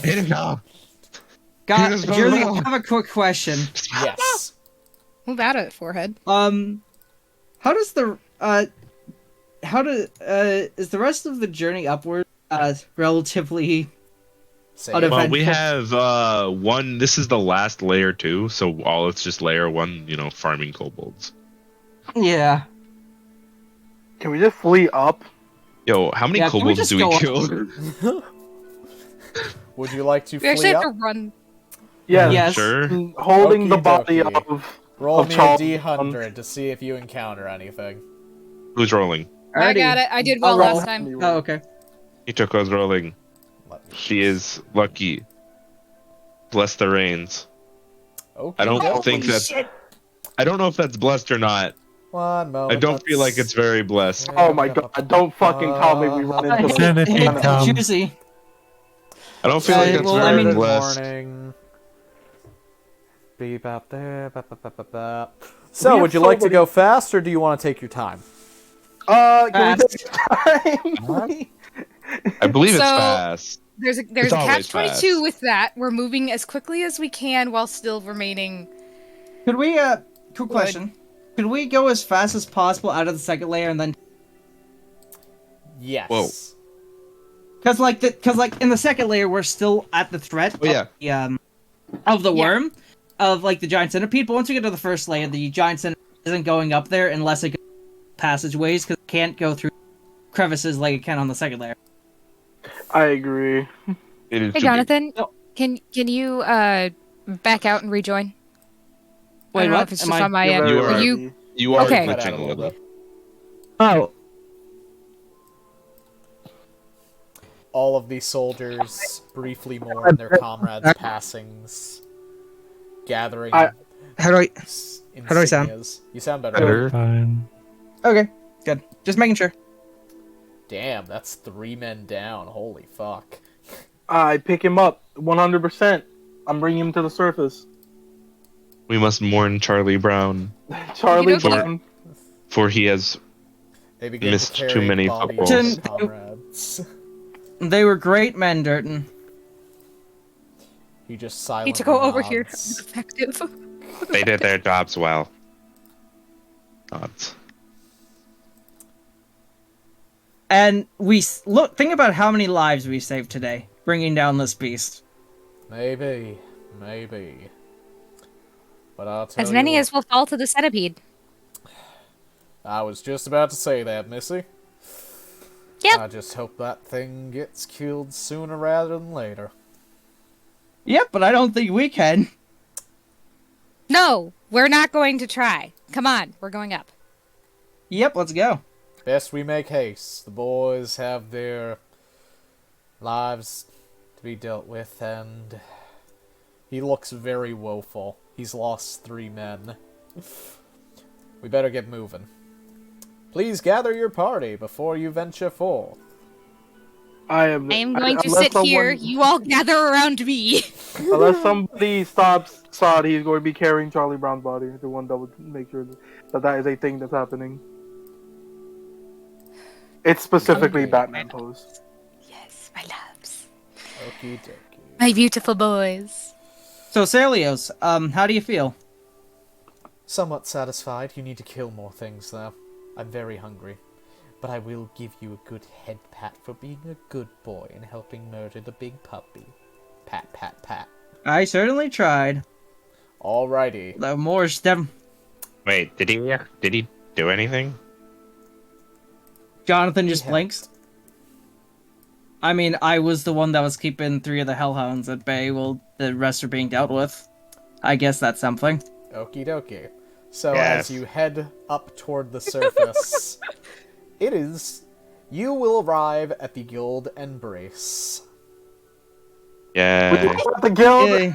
S3: Jersey, I have a quick question.
S2: Yes.
S6: Move out of it, forehead.
S3: How does is the rest of the journey upward relatively
S2: Say
S3: Out of-
S1: Well, we
S3: Eventful.
S1: have one. This is the last layer 2, so all it's just layer 1. Farming kobolds.
S3: Yeah.
S7: Can we just flee up?
S1: Yo, how many
S3: Yeah, can we
S1: kobolds
S3: just
S1: do we
S3: go up?
S1: kill?
S2: Would you like to
S6: We actually
S2: flee
S6: have
S2: up?
S6: to run.
S7: Yes.
S3: Yes.
S1: Sure.
S7: Holding the
S2: Okie
S7: body
S2: dokie.
S7: of
S2: Roll
S7: of
S2: me a
S7: Charles.
S2: D100 to see if you encounter anything.
S1: Who's rolling?
S6: I
S3: Alrighty.
S6: got it. I did well
S7: I'll roll
S6: last time.
S7: anyway.
S3: Oh, okay.
S1: Ichoko's rolling.
S2: Let me-
S1: She is lucky. Bless the rains. I don't
S2: Okay.
S1: think that's. I don't know if that's blessed or not.
S2: One moment.
S1: I don't feel like it's very blessed.
S7: Oh my god, don't fucking tell me we run into
S4: Sanity
S3: Hey,
S4: come.
S3: Juicy.
S1: I don't feel like it's
S3: well,
S1: very
S3: I mean-
S1: blessed.
S2: Morning. Beep out there. Bop, bop, bop, bop, bop. So, would you like to go fast, or do you want to take your time?
S7: Can we take time?
S1: I believe it's
S6: So-
S1: fast.
S6: There's a
S1: It's always
S6: catch-22
S1: fast.
S6: with that. We're moving as quickly as we can while still remaining.
S3: Could we, cool question. Could we go as fast as possible out of the second layer and then...
S2: Yes.
S1: Whoa.
S3: Cause like in the second layer, we're still at the threat
S1: Oh, yeah.
S3: of the
S6: Yeah.
S3: worm, of like the giant centipede, but once we get to the first layer, the giant centipede isn't going up there unless it goes passageways, because it can't go through crevices like it can on the second layer.
S7: I agree.
S1: It is
S6: Hey,
S1: too
S6: Jonathan,
S3: No.
S6: can you back out and rejoin? I
S3: Wait,
S6: don't know
S3: what?
S6: if it's
S3: Am
S6: just
S3: I-
S6: on my
S7: You're
S6: end.
S7: very
S1: You
S6: Are
S1: are-
S6: you?
S7: lucky.
S1: big. You are
S6: Okay.
S1: glitching a little.
S3: Oh,
S2: All of these soldiers briefly mourn their comrades' passings, gathering
S7: I-
S5: How do I?
S2: insignias.
S5: sound?
S2: You sound better.
S1: Better.
S4: Fine.
S5: Okay, good. Just making sure.
S2: Damn, that's 3 men down. Holy fuck.
S7: I pick him up 100%. I'm bringing him to the surface.
S1: We must mourn Charlie Brown,
S7: Charlie
S6: Okey-dokey.
S7: Brown.
S1: for he has.
S2: They begin
S1: Missed
S2: to
S1: too
S2: carry
S1: many
S2: bodies of
S1: footballs.
S2: his comrades.
S3: they were great men, Durton.
S2: He just silently
S6: Need to go over here.
S2: nods.
S6: Effective.
S1: They did their jobs well. Odds.
S3: And look. Think about how many lives we saved today, bringing down this beast.
S2: Maybe. But I'll tell
S6: As
S2: you
S6: many
S2: what,
S6: as will fall to the centipede.
S2: I was just about to say that, Missy.
S6: Yep.
S2: I just hope that thing gets killed sooner rather than later.
S3: Yep, but I don't think we can.
S6: No, we're not going to try. Come on, we're going up.
S3: Yep, let's go.
S2: Best we make haste. The boys have their lives to be dealt with, and he looks very woeful. He's lost 3 men. We better get moving. Please gather your party before you venture forth.
S7: I am
S6: going to
S7: unless
S6: sit here.
S7: someone-
S6: You all gather around me.
S7: Unless somebody stops Sod, he's going to be carrying Charlie Brown's body. The one that would make sure that is a thing that's happening. It's specifically
S2: Okay.
S7: Batman pose.
S6: Yes, my loves.
S2: Okie dokie.
S6: My beautiful boys.
S3: So, Celios, how do you feel?
S2: Somewhat satisfied. You need to kill more things, though. I'm very hungry. But I will give you a good head pat for being a good boy and helping murder the big puppy. Pat, pat, pat.
S3: I certainly tried.
S2: Alrighty.
S3: The more stem.
S1: Wait, did he do anything?
S3: Jonathan just
S2: Yeah.
S3: blinks. I mean, I was the one that was keeping 3 of the hellhounds at bay while the rest are being dealt with. I guess that's something.
S2: Okie dokie. So
S1: Yes.
S2: as you head up toward the surface, you will arrive at the Guild Embrace.
S1: Yeah.
S7: The guild.
S3: Yay.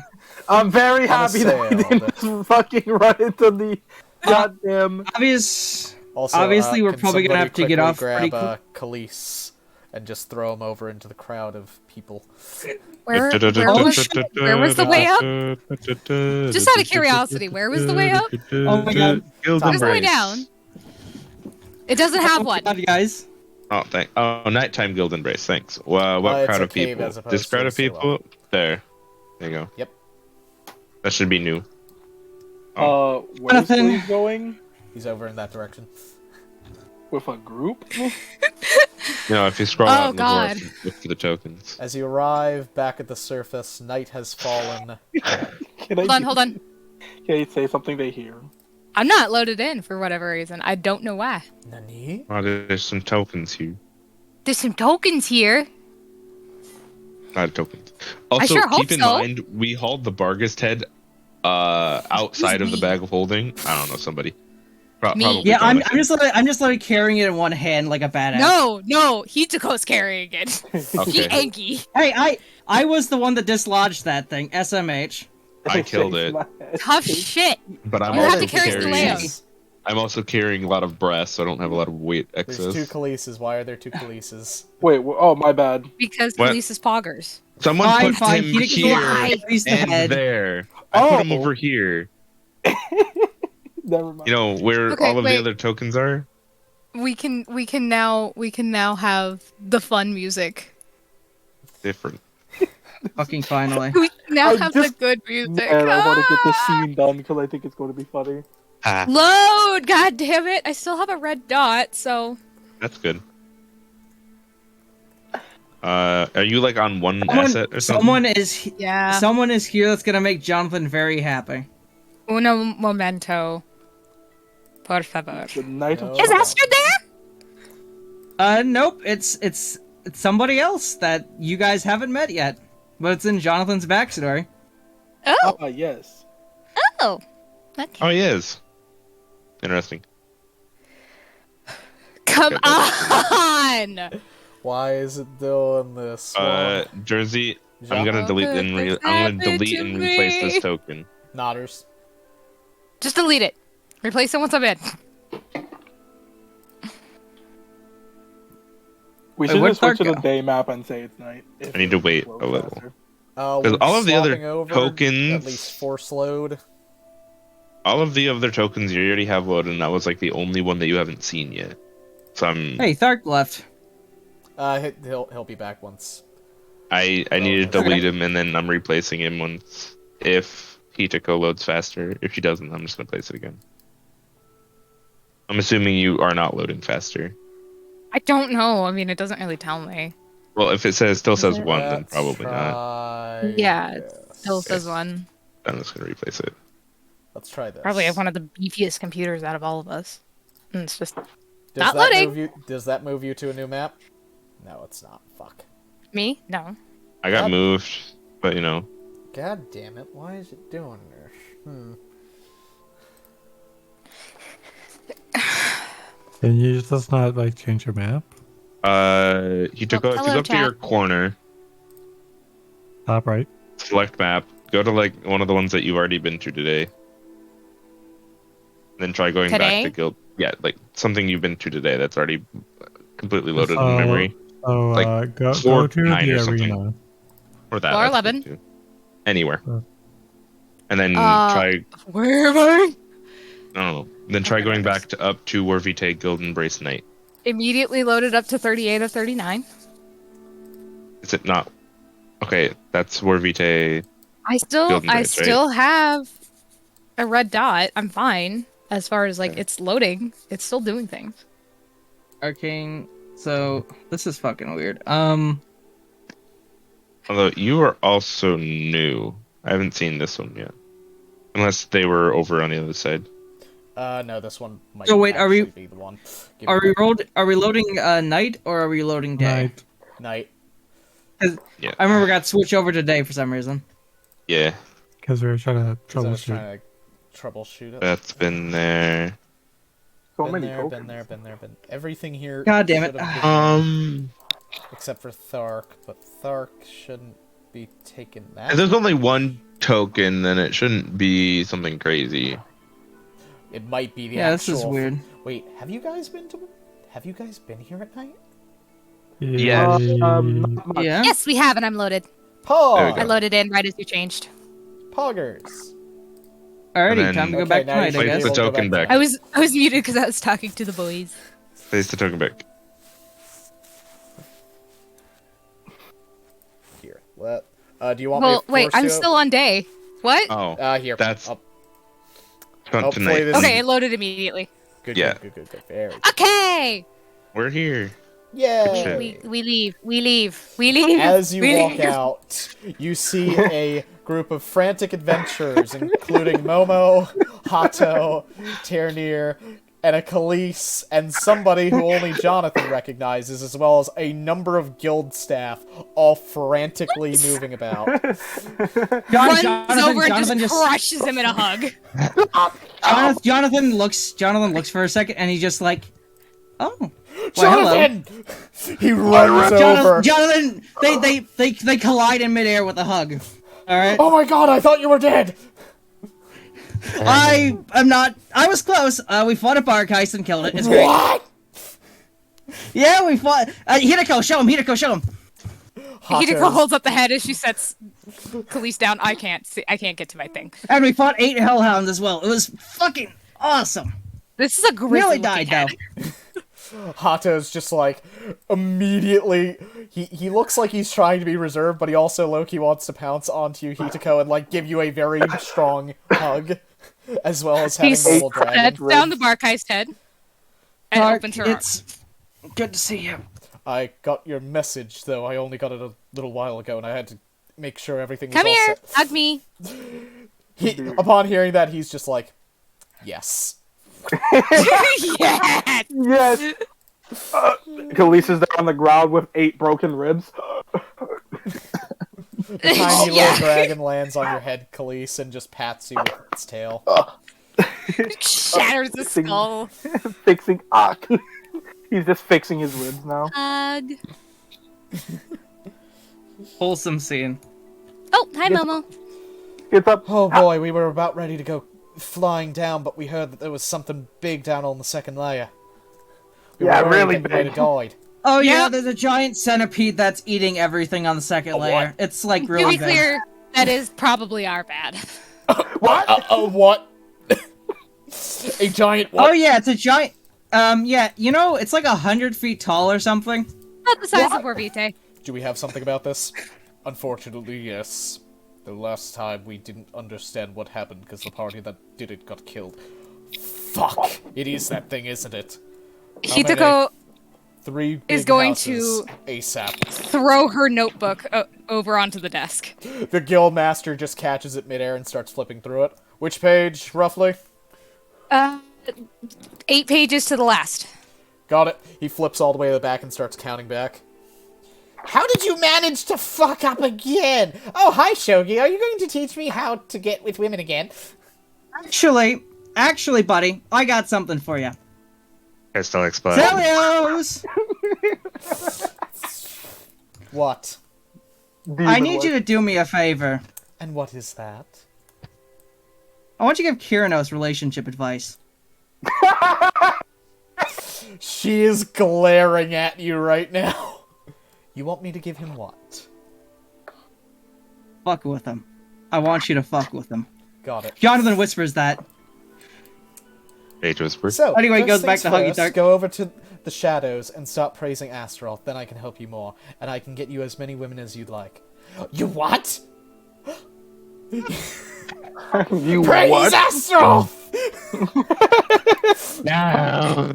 S7: I'm very
S2: On a
S7: happy that we
S2: sail.
S7: didn't just fucking run into the goddamn.
S2: Also,
S3: Obviously, we're
S2: can
S3: probably gonna
S2: somebody
S3: have to get
S2: quickly
S3: off
S2: grab
S3: pretty quick.
S2: Kaliese and just throw him over into the crowd of people.
S6: Where was the way up? Just out of curiosity, where was the way up?
S3: Oh my god.
S1: Guild
S6: There's no way
S1: Embrace.
S6: down. It doesn't have one.
S3: God, guys.
S1: Oh, nighttime Guild Embrace. Thanks. What
S2: it's
S1: crowd
S2: a
S1: of
S2: cave
S1: people?
S2: as opposed
S1: This crowd
S2: to a
S1: of people. There you go.
S2: Yep.
S1: That should be new.
S7: Where's
S3: Jonathan.
S7: Please going?
S2: He's over in that direction.
S7: With a group?
S1: If you scroll
S6: Oh,
S1: out in the
S6: God.
S1: dwarf, look for the tokens.
S2: As you arrive back at the surface, night has fallen.
S6: Hold on.
S7: Can you say something they hear?
S6: I'm not loaded in for whatever reason. I don't know why.
S2: Nani?
S1: Oh, there's some tokens here.
S6: There's some tokens here.
S1: Not tokens. Also,
S6: sure hope
S1: keep in
S6: so.
S1: mind we hauled the Barghest head outside of the bag of holding. I don't know, somebody.
S6: Me.
S1: Probably
S3: Yeah, I'm
S1: Jonathan.
S3: just like carrying it in one hand like a badass.
S6: No, Hitoko's carrying it. He
S1: Okay.
S6: Anki.
S3: Hey, I was the one that dislodged that thing. SMH.
S1: I killed it.
S9: Tough shit.
S1: But I'm
S9: You have
S1: also
S9: to carry
S1: carrying.
S9: Staleo.
S1: I'm also carrying a lot of brass, so I don't have a lot of weight
S2: There's
S1: excess.
S2: 2 kalises. Why are there 2 kalises?
S7: Wait, oh, my bad.
S9: Because
S1: What?
S9: Khaleesi's poggers.
S1: Someone
S3: Fine,
S1: put
S3: fine.
S1: him
S3: He
S1: here
S9: lie.
S3: He's the
S1: and
S3: head.
S1: there. I put him
S7: Oh.
S1: over here.
S7: Never mind.
S1: You know where
S6: Okay,
S1: all of
S6: wait.
S1: the other tokens are?
S6: We can now have the fun music.
S1: Different.
S3: Fucking finally.
S6: We can now
S7: I
S6: have
S7: just-
S6: the good music.
S7: And I want to get this
S6: Ah!
S7: scene done because I think it's going to be funny.
S1: Ah,
S6: Load! God damn it! I still have a red dot, so
S1: that's good. Are you like on one asset or something?
S6: yeah.
S3: Someone is here that's gonna make Jonathan very happy.
S6: Uno momento. Por favor.
S7: The night of
S2: No.
S6: Is Esther there?
S3: Nope. It's somebody else that you guys haven't met yet, but it's in Jonathan's backstory.
S6: Oh,
S7: Ah, yes.
S6: oh. Okay.
S1: Oh, he is. Interesting.
S6: Come
S1: Okay,
S6: on!
S2: Why is it doing this? Why?
S1: Jersey, I'm
S2: Jump.
S1: gonna delete and
S6: This
S1: I'm gonna delete
S6: happened
S1: and
S6: to
S1: replace
S6: me.
S1: this token.
S2: Nodders.
S6: Just delete it. Replace it once I'm in.
S7: We
S3: Wait,
S7: should
S3: where'd
S7: just switch to
S3: Thark
S7: the
S3: go?
S7: day map and say it's night. if
S1: I need to
S7: it's
S1: wait
S7: slow
S1: a little.
S7: faster.
S1: Because all of the other
S2: swapping over,
S1: tokens-
S2: At least force load.
S1: All of the other tokens you already have loaded, and that was like the only one that you haven't seen yet. So
S3: Hey, Thark left.
S2: He'll be back once.
S1: I need to
S2: Okay.
S1: delete him, and then I'm replacing him once if Hitako loads faster. If she doesn't, I'm just gonna place it again. I'm assuming you are not loading faster.
S6: I don't know. I mean, it doesn't really tell me.
S1: Well, if it still says one, then
S2: Let's
S1: probably not.
S2: try
S6: Yeah, it
S2: this.
S6: Still says one.
S1: I'm just gonna replace it.
S2: Let's try this.
S6: Probably have one of the beefiest computers out of all of us. And it's just
S2: Does
S6: not
S2: that
S6: loading.
S2: Does that move you to a new map? No, it's not. Fuck.
S6: me. No.
S1: I got
S2: Yep.
S1: moved, but you know.
S2: God damn it! Why is it doing this?
S10: Can you just not like change your map?
S1: You took
S6: Oh,
S1: if you
S6: hello,
S1: go up to your
S6: chat.
S1: corner,
S10: Top right.
S1: select map, go to like one of the ones that you've already been to today. Then try going
S6: Today?
S1: back to guild. Yeah, like something you've been to today that's already completely loaded
S10: So-
S1: in memory.
S10: So
S1: Like,
S10: go
S1: floor
S10: to
S1: 9
S10: the
S1: or something.
S10: arena.
S1: Or that.
S6: Floor
S1: that's
S6: 11.
S1: good too. Anywhere.
S10: Oh.
S1: And then
S6: Uh,
S1: try
S6: Where am I?
S1: I don't know. Then try
S6: Okay,
S1: going
S6: numbers.
S1: back to up to War Vitae Guild Embrace Night.
S6: Immediately loaded up to 38 of 39.
S1: Is it not? Okay, that's War Vitae.
S6: I still
S1: Golden Race, right?
S6: have a red dot. I'm fine as far as like it's loading. It's still doing things.
S3: Arcane. So this is fucking weird.
S1: Although you are also new. I haven't seen this one yet. Unless they were over on the other side.
S2: No, this one might
S3: So wait, are we-
S2: actually be the one. Give
S3: Are
S2: me
S3: we loading night or are we loading day?
S10: Night.
S2: night.
S1: Yeah.
S3: I remember we got switched over to day for some reason.
S1: Yeah,
S10: Because we were trying to
S2: 'Cause I was
S10: troubleshoot.
S2: trying to troubleshoot it.
S1: that's been there.
S7: So
S2: been
S7: many
S2: there,
S7: tokens.
S2: been there, been there, been. Everything here.
S3: God damn it.
S2: should have been there,
S1: Um,
S2: except for Thark, but Thark shouldn't be taking that.
S1: if there's only one token, then it shouldn't be something crazy.
S2: It might be the
S3: Yeah,
S2: actual.
S3: this is weird.
S2: Wait, have you guys been here at night?
S1: Yeah.
S7: Not much.
S3: Yeah.
S6: Yes, we have, and I'm loaded.
S2: Pog.
S1: There we go.
S6: I loaded in right as you changed.
S2: Poggers.
S3: Alrighty,
S1: And then-
S3: time to go
S2: Okay,
S3: back to
S2: now you
S3: night,
S2: should
S3: I
S2: be
S3: guess.
S1: the
S2: able to go
S1: token
S2: back.
S1: back.
S6: I was muted because I was talking to the boys.
S1: Place the token back.
S2: Here. What? Do you want me
S6: Well,
S2: to
S6: wait,
S2: force
S6: I'm
S2: you?
S6: still on day. What?
S1: Oh,
S2: Here.
S1: that's
S2: Oh,
S1: not
S2: oh,
S1: tonight.
S2: play this.
S6: Okay, it loaded immediately.
S2: good,
S1: yeah.
S2: good. Very good.
S6: Okay.
S1: We're here.
S2: Yay!
S1: shit.
S6: We leave.
S2: As you
S6: we
S2: walk
S6: leave.
S2: out, you see a group of frantic adventurers, including Momo, Hato, Ternir, and a kaliese, and somebody who only Johnathan recognizes, as well as a number of guild staff, all frantically moving about.
S6: Runs over and just crushes him in a hug.
S3: Jonathan looks for a second and he's just like, oh. Well, hello.
S2: Jonathan! He runs over.
S3: Jonathan, they collide in midair with a hug. Alright.
S2: Oh my god, I thought you were dead!
S3: I am not. I was close. We fought a Barghest and killed it. It's great.
S2: What?
S3: Yeah, we fought. Hideko, show him. Hideko, show him.
S6: Hideko holds up the head as she sets Kaliese down. I can't get to my thing.
S3: And we fought 8 hellhounds as well. It was fucking awesome.
S6: This is a grizzly.
S3: Nearly died though.
S2: Hato's just like immediately he looks like he's trying to be reserved, but he also low-key wants to pounce onto you, Hitako, and like give you a very strong hug, as well as having
S6: He
S2: the little dragon.
S6: sets down the Barghest head and opens her
S3: It's good to see you.
S2: I got your message, though. I only got it a little while ago, and I had to make sure everything was
S6: Come
S2: all
S6: here,
S2: set.
S6: hug me.
S2: Upon hearing that, he's just like, yes.
S6: Yes.
S7: Yes. Kalise's there on the ground with 8 broken ribs.
S2: The tiny little dragon lands on your head, Kaliese, and just pats you with its tail.
S6: Shatters the skull.
S7: Fixing. He's just fixing his ribs now.
S6: Hug.
S3: Wholesome scene.
S6: Oh, hi, Momo.
S7: Gets up.
S2: Oh boy, we were about ready to go flying down, but we heard that there was something big down on the second layer. We
S7: Yeah,
S2: were worried
S7: really
S2: that you might
S7: big.
S2: have died.
S3: Oh yeah,
S6: Yep.
S3: there's a giant centipede that's eating everything on the second layer.
S2: what?
S3: It's like
S6: To
S3: really
S6: be
S3: big.
S6: clear, that is probably our bad.
S7: What?
S2: What? A giant what?
S3: Oh yeah, it's a giant. Yeah, you know, it's like 100 feet tall or something.
S6: Not the size of Orvite.
S2: Do we have something about this? Unfortunately, yes. The last time we didn't understand what happened because the party that did it got killed. Fuck! It is that thing, isn't it? How many?
S6: Hitoko
S2: 3 big
S6: is going
S2: houses,
S6: to-
S2: ASAP.
S6: throw her notebook over onto the desk.
S2: The guild master just catches it midair and starts flipping through it. Which page, roughly?
S6: 8 pages to the last.
S2: Got it. He flips all the way to the back and starts counting back. How did you manage to fuck up again? Oh, hi, Shogi. Are you going to teach me how to get with women again?
S3: Actually, buddy, I got something for you.
S1: It's still expired.
S3: Zelios!
S2: What?
S3: I need you to do me a favor.
S2: And what is that?
S3: I want you to give Kiranos relationship advice.
S2: She is glaring at you right now. You want me to give him what?
S3: Fuck with him. I want you to fuck with him.
S2: Got it.
S3: Johnathan whispers that.
S1: Page whisper.
S2: So,
S3: Anyway,
S2: first
S3: goes back
S2: things
S3: to Huggy
S2: first,
S3: Dark.
S2: Go over to the shadows and stop praising Astaroth, then I can help you more. And I can get you as many women as you'd like. You what?
S7: You
S2: Praise
S7: what?
S2: Astaroth!
S1: No.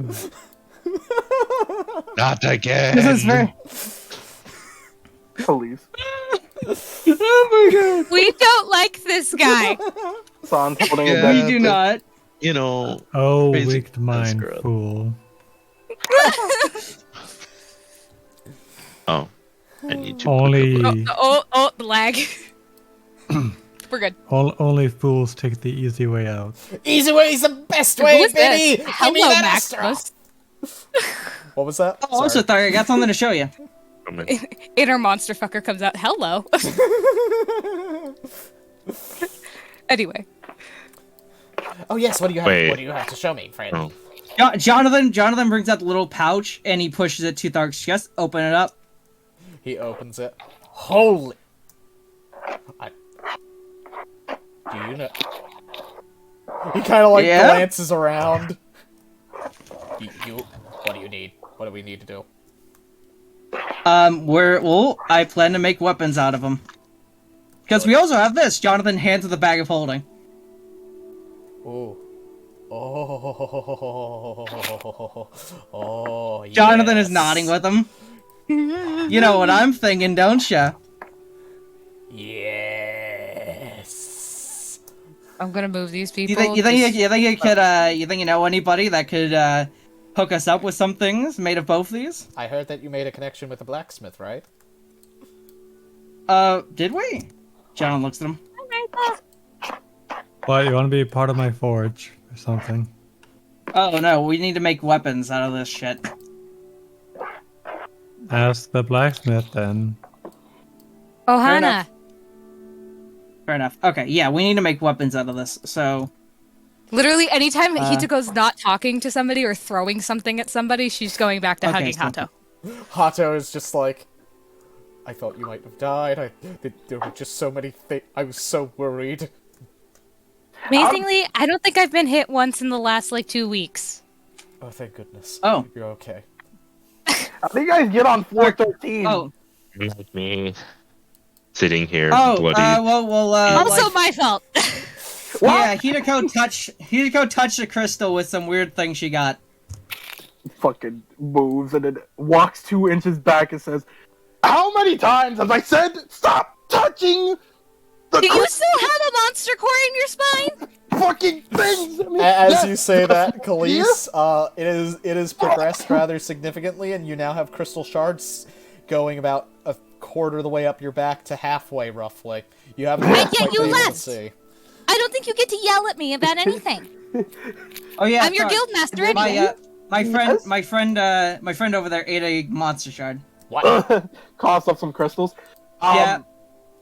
S1: Not again.
S3: This is very...
S7: Kaliese.
S6: We don't like this guy.
S7: Son's holding
S1: Yeah.
S7: a desk.
S3: We do not.
S1: You know,
S10: Oh,
S1: Crazy
S10: weak mind,
S1: girl.
S10: fool.
S1: oh, I need to.
S10: Only,
S6: Oh, the lag. We're good.
S10: only fools take the easy way out.
S2: Easy way is the best
S6: Who
S2: way,
S6: is
S2: Benny!
S6: this?
S2: Give me
S6: Hello,
S2: that
S6: Maximus.
S2: Astaroth! What was that?
S3: Oh, also, Thari, I got something to show you.
S6: Inner monster fucker comes out. Hello. Anyway.
S2: Oh yes, what do you have?
S1: Wait.
S2: What do you have to show me, friend?
S1: Oh.
S3: Johnathan brings out the little pouch and he pushes it to Thark's chest. Open it up.
S2: He opens it. Holy! Do you know? He kind of like
S3: Yeah?
S2: glances around. What do you need? What do we need to do?
S3: I plan to make weapons out of them. Because we also have this. Johnathan hands with the bag of holding.
S2: Ooh. Oh, yes.
S3: Johnathan is nodding with him. You know what I'm thinking, don't ya?
S2: Yes.
S6: I'm gonna move these people.
S3: You think you know anybody that could hook us up with some things made of both these?
S2: I heard that you made a connection with the blacksmith, right?
S3: Did we? John looks at him.
S10: What, you want to be part of my forge or something?
S3: Oh no, we need to make weapons out of this shit.
S10: Ask the blacksmith then.
S6: Oh,
S3: Fair
S6: Hannah.
S3: Fair enough. Okay, yeah, we need to make weapons out of this. So
S6: Literally, anytime Hitoko's not talking to somebody or throwing something at somebody, she's going back to hugging Hato.
S2: Hato is just like, I thought you might have died. There were just so many things. I was so worried.
S6: Amazingly, I don't think I've been hit once in the last, 2 weeks.
S2: Oh, thank goodness.
S3: Oh.
S2: You're okay.
S7: How do you guys get on floor 13?
S3: Oh.
S1: Like me sitting here
S3: Oh,
S1: bloody.
S6: Also my fault.
S3: Yeah, Hideko touched the crystal with some weird thing she got.
S7: Fucking moves and then walks 2 inches back and says, "How many times have I said stop touching the
S6: Do you still have a monster core in your spine?
S7: fucking things?" I mean,
S2: As you say that, Kaliese, it is progressed rather significantly, and you now have crystal shards going about a quarter of the way up your back to halfway, roughly. You have
S6: And yet you
S2: able to
S6: left.
S2: see.
S6: I don't think you get to yell at me about anything.
S3: Oh yeah,
S6: I'm your guild master anyway.
S3: My friend over there ate a monster shard.
S2: What?
S7: Cost up some crystals.
S3: Yeah,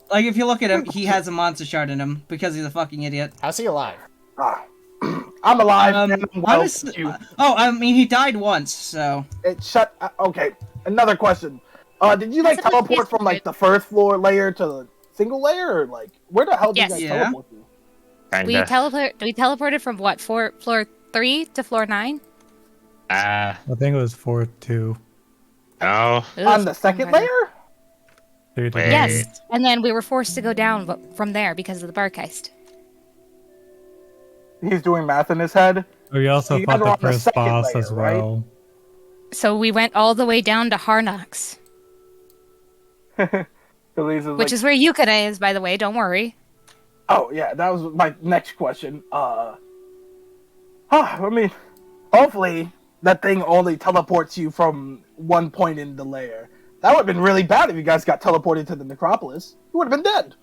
S3: like if you look at him, he has a monster shard in him because he's a fucking idiot.
S2: How's he alive?
S7: I'm alive. and I'm well.
S3: Honestly, I mean, he died once, so.
S7: Okay, another question. Did you teleport from the first floor layer to the single layer, or where the hell did you guys teleport to?
S6: We teleported from what, floor 3 to floor 9?
S4: I think it was 4-2.
S1: Oh.
S7: On the second layer?
S6: Yes, and then we were forced to go down from there because of the Barghest.
S7: He's doing math in his head.
S4: We also fought the first boss as well.
S6: So we went all the way down to Harnox. Which is where Yukina is, by the way, don't worry.
S7: Oh, yeah, that was my next question. I mean, hopefully that thing only teleports you from one point in the layer. That would have been really bad if you guys got teleported to the necropolis. You would have been dead.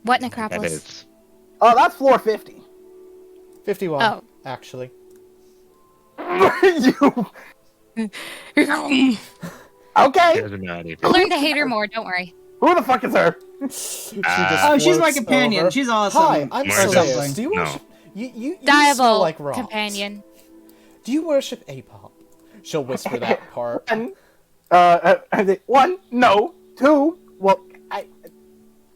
S6: What necropolis?
S7: Oh, that's floor 50.
S2: 51, actually.
S7: Okay.
S6: I'll learn to hate her more, don't worry.
S7: Who the fuck is her?
S3: She's my companion.
S2: Over.
S3: She's awesome.
S2: Hi, I'm Celeste. Do you
S1: No.
S2: worship... You
S6: Diable
S2: like rocks.
S6: companion.
S2: Do you worship Apop? She'll whisper that part.
S7: One, no. 2, well,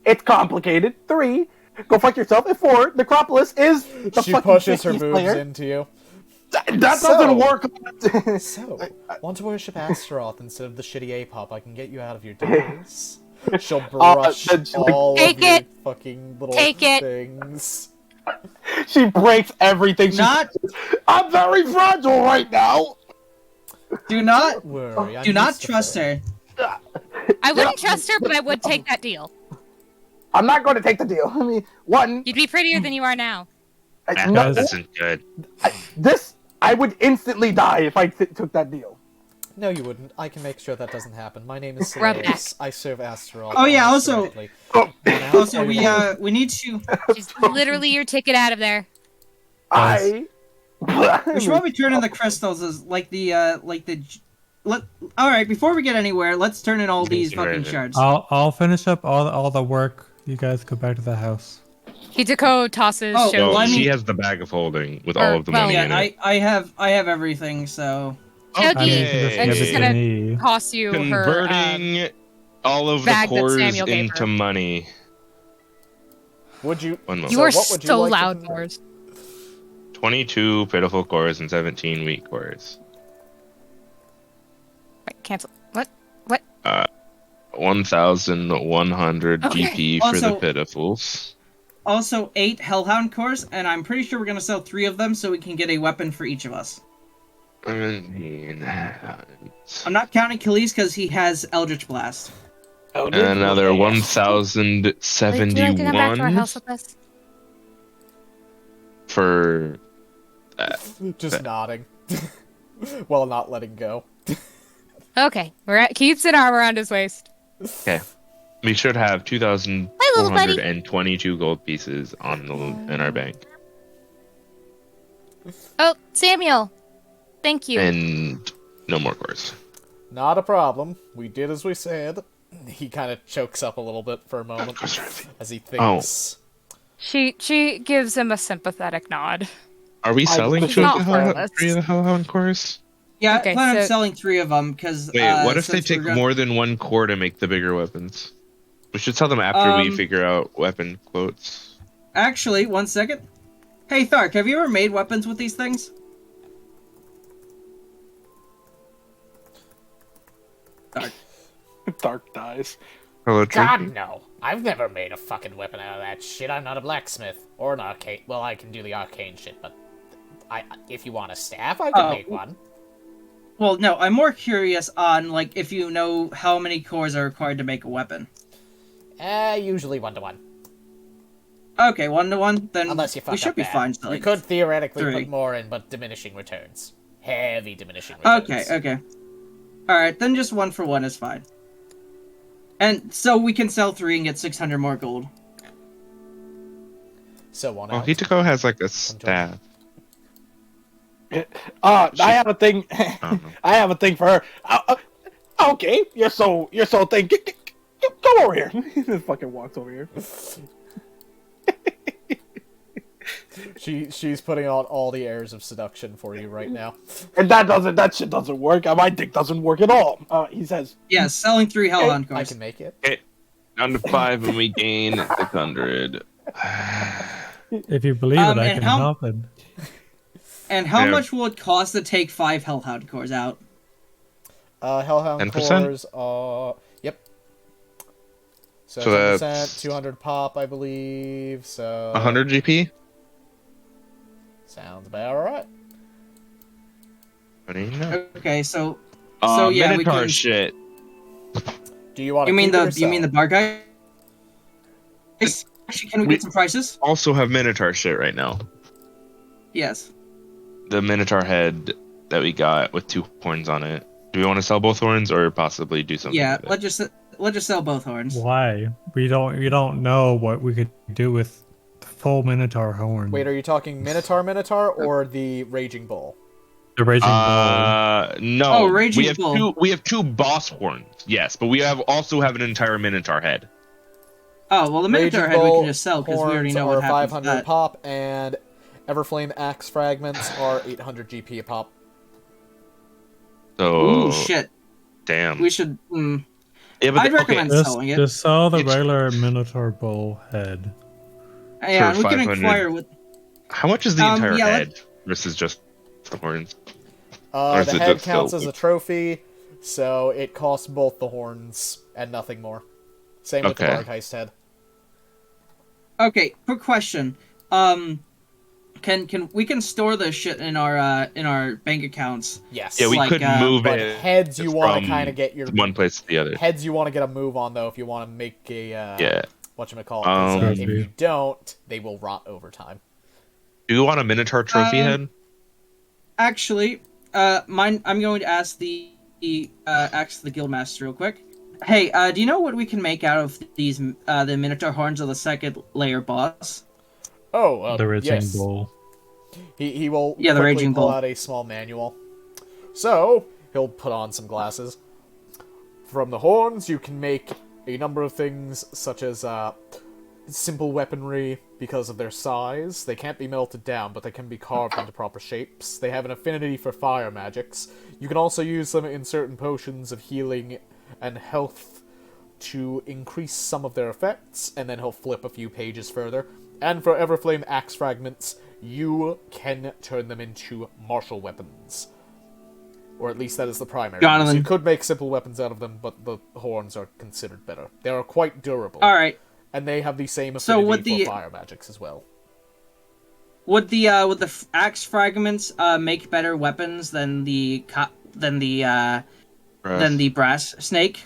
S7: it's complicated. 3, go fuck yourself. And 4, necropolis is the
S2: She
S7: fucking
S2: pushes her
S7: 50th
S2: boobs
S7: player.
S2: into you.
S7: That doesn't work.
S2: So, want to worship Astaroth instead of the shitty Apop? I can get you out of your days. She'll brush all of your fucking little things.
S7: She breaks everything. I'm very fragile right now.
S3: Do not
S2: worry.
S3: Do not trust her.
S6: I wouldn't trust her, but I would take that deal.
S7: I'm not going to take the deal. I mean, one.
S6: You'd be prettier than you are now.
S1: This isn't good.
S7: I would instantly die if I took that deal.
S2: No, you wouldn't. I can make sure that doesn't happen. My name is
S6: Rub
S2: Celeste. I serve Astaroth.
S3: Oh yeah. Also, we need to.
S6: She's literally your ticket out of there.
S3: We should probably turn in the crystals as All right, before we get anywhere, let's turn in all these fucking shards.
S4: I'll finish up all the work. You guys go back to the house.
S6: Hitoko tosses
S1: No,
S6: Shogi.
S1: she has the bag of holding with all of the money in it.
S3: I have everything, so.
S6: Shogi, I'm just gonna toss you
S1: Converting all of the
S6: bag that
S1: cores
S6: Samuel gave
S1: into
S6: her.
S1: money.
S2: Would you?
S6: You are
S2: what would you
S6: so
S2: like to
S6: loud,
S2: convert?
S6: Mors.
S1: 22 pitiful cores and 17 weak cores.
S6: Wait, cancel. What?
S1: 1,100 GP for
S3: Also-
S1: the pitifuls.
S3: Also, 8 Hellhound cores, and I'm pretty sure we're gonna sell 3 of them so we can get a weapon for each of us.
S1: 17.
S3: I'm not counting Kaliese because he has Eldritch Blast.
S1: And another
S6: Wait, do you like to come back to our
S1: 1,071
S6: house with us?
S1: for
S2: Just nodding. While not letting go.
S6: Okay, Keith's in armor around his waist.
S1: Okay. We should have 2,422 gold pieces in our bank.
S6: Oh, Samuel. Thank you.
S1: And no more cores.
S2: Not a problem. We did as we said. He kind of chokes up a little bit for a moment as he thinks.
S9: She gives him a sympathetic nod.
S1: Are we selling
S9: She's
S1: three of
S9: not fearless.
S1: the Hellhound cores?
S3: Yeah,
S9: Okay,
S3: I plan on
S9: so-
S3: selling 3 of them because.
S1: Wait, what if they
S3: since we're
S1: take
S3: gonna-
S1: more than 1 core to make the bigger weapons? We should sell them after we figure out weapon quotes.
S3: Actually, 1 second. Hey, Thark, have you ever made weapons with these things?
S7: Dark dies.
S1: Hello,
S2: God,
S1: Tricky.
S2: no. I've never made a fucking weapon out of that shit. I'm not a blacksmith. Or an arcane. Well, I can do the arcane shit, but... if you want a staff, I can make one.
S3: Well, no, I'm more curious on, like, if you know how many cores are required to make a weapon.
S2: Usually 1 to 1.
S3: Okay, 1 to 1, then
S2: Unless you fuck
S3: we should
S2: up
S3: be
S2: bad.
S3: fine.
S2: You could theoretically
S3: 3.
S2: put more in, but diminishing returns. Heavy diminishing returns.
S3: Okay. Alright, then just 1 for 1 is fine. And so we can sell 3 and get 600 more gold.
S2: So on
S1: Oh,
S2: out.
S1: Hitoko has like a staff.
S7: I have a thing.
S1: Uh-huh.
S7: I have a thing for her. Okay, you're so thing. Go over here. He just fucking walks over here.
S2: She's putting on all the airs of seduction for you right now.
S7: And that shit doesn't work. My dick doesn't work at all. He says.
S3: Yeah, selling 3 Hellhound
S2: I
S3: cores.
S2: can make it.
S1: Okay, down to 5 and we gain 600.
S4: If you believe it, I
S3: and
S4: can
S3: how-
S4: help it.
S3: And how
S1: Yeah.
S3: much will it cost to take 5 Hellhound cores out?
S2: Hellhound
S1: 10%?
S2: cores are... Yep. So,
S1: So
S2: 10%,
S1: that's-
S2: 200 pop, I believe, so...
S1: 100 GP?
S2: Sounds about right.
S1: What do you know?
S3: Okay, so yeah, we
S1: Minotaur
S3: can.
S1: shit.
S2: Do you want to
S3: You mean
S2: keep it
S3: the
S2: or sell?
S3: Barghest? Actually, can we get some prices?
S1: Also have Minotaur shit right now.
S3: Yes.
S1: The Minotaur head that we got with 2 horns on it. Do we want to sell both horns or possibly do something
S3: Yeah,
S1: with it?
S3: let's just sell both horns.
S4: Why? We don't know what we could do with the full Minotaur horn.
S2: Wait, are you talking Minotaur or the Raging Bull?
S4: The Raging Bull.
S1: No.
S3: Oh, Raging
S1: we have
S3: Bull.
S1: we have 2 boss horns, yes, but we also have an entire Minotaur head.
S3: Oh well, the Minotaur
S2: Raging
S3: head we
S2: Bull
S3: can just sell because we already
S2: horns
S3: know
S2: are
S3: what happens.
S2: 500
S3: With that.
S2: pop, and Everflame axe fragments are 800 GP a pop.
S1: So
S3: Ooh shit!
S1: damn.
S3: We should.
S1: Yeah, but
S3: I'd recommend selling it.
S4: Just sell the
S1: It's-
S4: regular Minotaur bull head.
S3: Yeah, and
S1: for
S3: we can
S1: 500.
S3: inquire with.
S1: How much is the entire
S3: yeah,
S1: head versus just the horns?
S2: The
S1: is it
S2: head
S1: just
S2: counts
S1: still-
S2: as a trophy, so it costs both the horns and nothing more. Same with the
S1: Okay.
S2: Barghest head.
S3: Okay, quick question. Can we store this shit in our bank accounts?
S2: Yes.
S1: Yeah, we
S3: Like,
S1: could move
S2: but
S1: it.
S2: heads you want to
S1: from
S2: kind of get your
S1: one place to the other.
S2: heads you want to get a move on though if you want to make a
S1: Yeah.
S2: whatchamacallit. If
S4: Trophy.
S2: you don't, they will rot over time.
S1: Do you want a Minotaur trophy head?
S3: Actually, I'm going to ask the guildmaster real quick. Hey, do you know what we can make out of these the Minotaur horns of the 2nd layer boss?
S2: Oh,
S4: The Raging
S2: yes.
S4: Bull.
S2: He will
S3: Yeah, the
S2: quickly
S3: Raging
S2: pull
S3: Bull.
S2: out a small manual. So he'll put on some glasses. From the horns, you can make a number of things, such as simple weaponry because of their size. They can't be melted down, but they can be carved into proper shapes. They have an affinity for fire magics. You can also use them in certain potions of healing and health to increase some of their effects, and then he'll flip a few pages further. And for Everflame axe fragments, you can turn them into martial weapons. Or at least that is the primary.
S3: Johnathan.
S2: So you could make simple weapons out of them, but the horns are considered better. They are quite durable.
S3: All right.
S2: And they have the same
S3: So
S2: affinity
S3: with the-
S2: for fire magics as well.
S3: Would the axe fragments make better weapons than the brass snake?